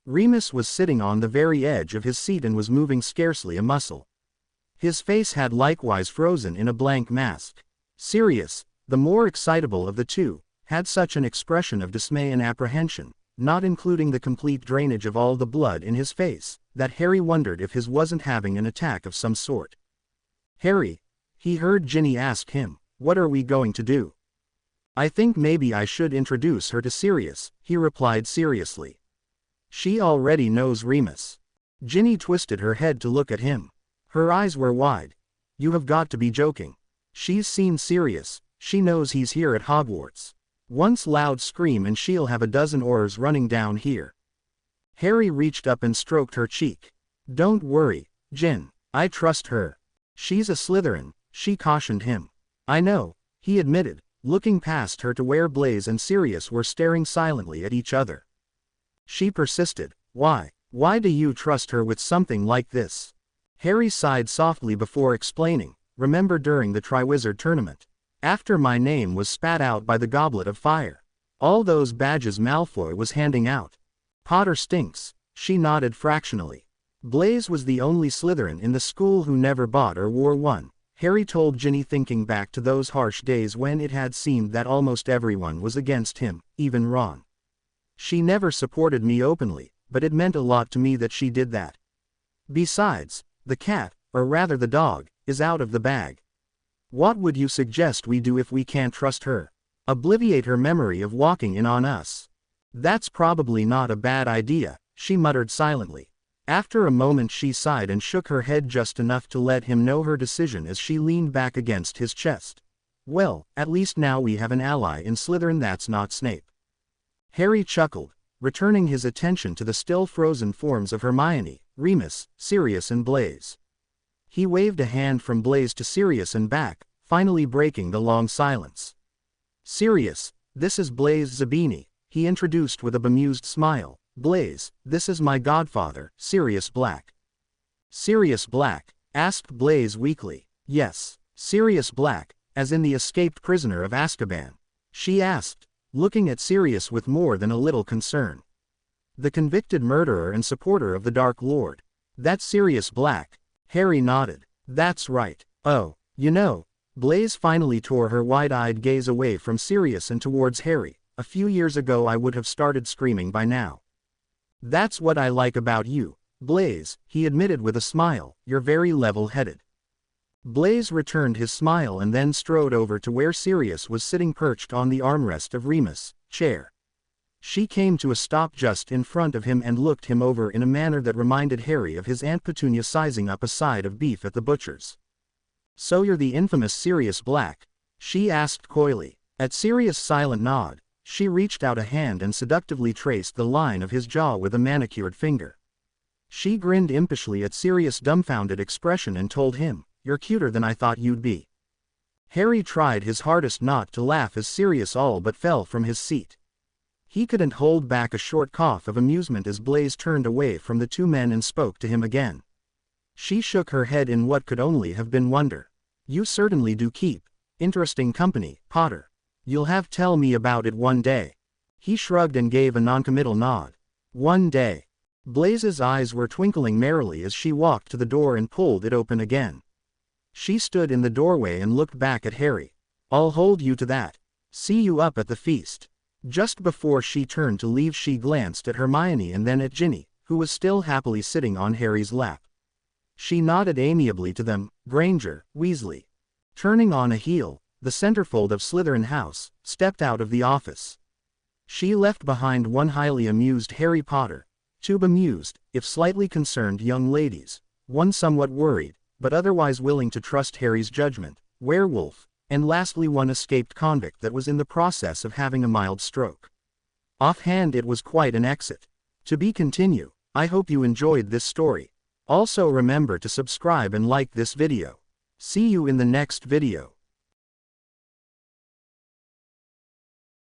Remus was sitting on the very edge of his seat and was moving scarcely a muscle. His face had likewise frozen in a blank mask. Sirius, the more excitable of the two, had such an expression of dismay and apprehension, not including the complete drainage of all the blood in his face, that Harry wondered if his wasn't having an attack of some sort. Harry, he heard Ginny ask him, what are we going to do? I think maybe I should introduce her to Sirius, he replied seriously. She already knows Remus. Ginny twisted her head to look at him. Her eyes were wide. You have got to be joking. She's seen Sirius, she knows he's here at Hogwarts. Once loud scream and she'll have a dozen oars running down here. Harry reached up and stroked her cheek. Don't worry, Gin, I trust her. She's a Slytherin, she cautioned him. I know, he admitted, looking past her to where Blaise and Sirius were staring silently at each other. She persisted, why do you trust her with something like this? Harry sighed softly before explaining, remember during the Triwizard Tournament, after my name was spat out by the Goblet of Fire. All those badges Malfoy was handing out. Potter stinks, she nodded fractionally. Blaise was the only Slytherin in the school who never bought or wore one, Harry told Ginny, thinking back to those harsh days when it had seemed that almost everyone was against him, even Ron. She never supported me openly, but it meant a lot to me that she did that. Besides, the cat, or rather the dog, is out of the bag. What would you suggest we do if we can't trust her? Obliviate her memory of walking in on us. That's probably not a bad idea, she muttered silently. After a moment she sighed and shook her head just enough to let him know her decision as she leaned back against his chest. Well, at least now we have an ally in Slytherin that's not Snape. Harry chuckled, returning his attention to the still frozen forms of Hermione, Remus, Sirius and Blaise. He waved a hand from Blaise to Sirius and back, finally breaking the long silence. Sirius, this is Blaise Zabini, he introduced with a bemused smile. Blaise, this is my godfather, Sirius Black. Sirius Black? Asked Blaise weakly. Yes, Sirius Black, as in the escaped prisoner of Azkaban. She asked, looking at Sirius with more than a little concern. The convicted murderer and supporter of the Dark Lord. That's Sirius Black. Harry nodded. That's right. Oh, you know. Blaise finally tore her wide-eyed gaze away from Sirius and towards Harry. A few years ago I would have started screaming by now. That's what I like about you, Blaise, he admitted with a smile. You're very level-headed. Blaise returned his smile and then strode over to where Sirius was sitting perched on the armrest of Remus' chair. She came to a stop just in front of him and looked him over in a manner that reminded Harry of his Aunt Petunia sizing up a side of beef at the butcher's. So you're the infamous Sirius Black? She asked coyly. At Sirius' silent nod, she reached out a hand and seductively traced the line of his jaw with a manicured finger. She grinned impishly at Sirius' dumbfounded expression and told him, "You're cuter than I thought you'd be." Harry tried his hardest not to laugh as Sirius all but fell from his seat. He couldn't hold back a short cough of amusement as Blaise turned away from the two men and spoke to him again. She shook her head in what could only have been wonder. You certainly do keep interesting company, Potter. You'll have tell me about it one day. He shrugged and gave a noncommittal nod. One day. Blaise's eyes were twinkling merrily as she walked to the door and pulled it open again. She stood in the doorway and looked back at Harry. I'll hold you to that. See you up at the feast. Just before she turned to leave she glanced at Hermione and then at Ginny, who was still happily sitting on Harry's lap. She nodded amiably to them. Granger, Weasley. Turning on a heel, the centerfold of Slytherin House, stepped out of the office. She left behind one highly amused Harry Potter, two bemused, if slightly concerned young ladies, one somewhat worried, but otherwise willing to trust Harry's judgment, werewolf, and lastly one escaped convict that was in the process of having a mild stroke. Offhand it was quite an exit. To be continued. I hope you enjoyed this story. Also remember to subscribe and like this video. See you in the next video.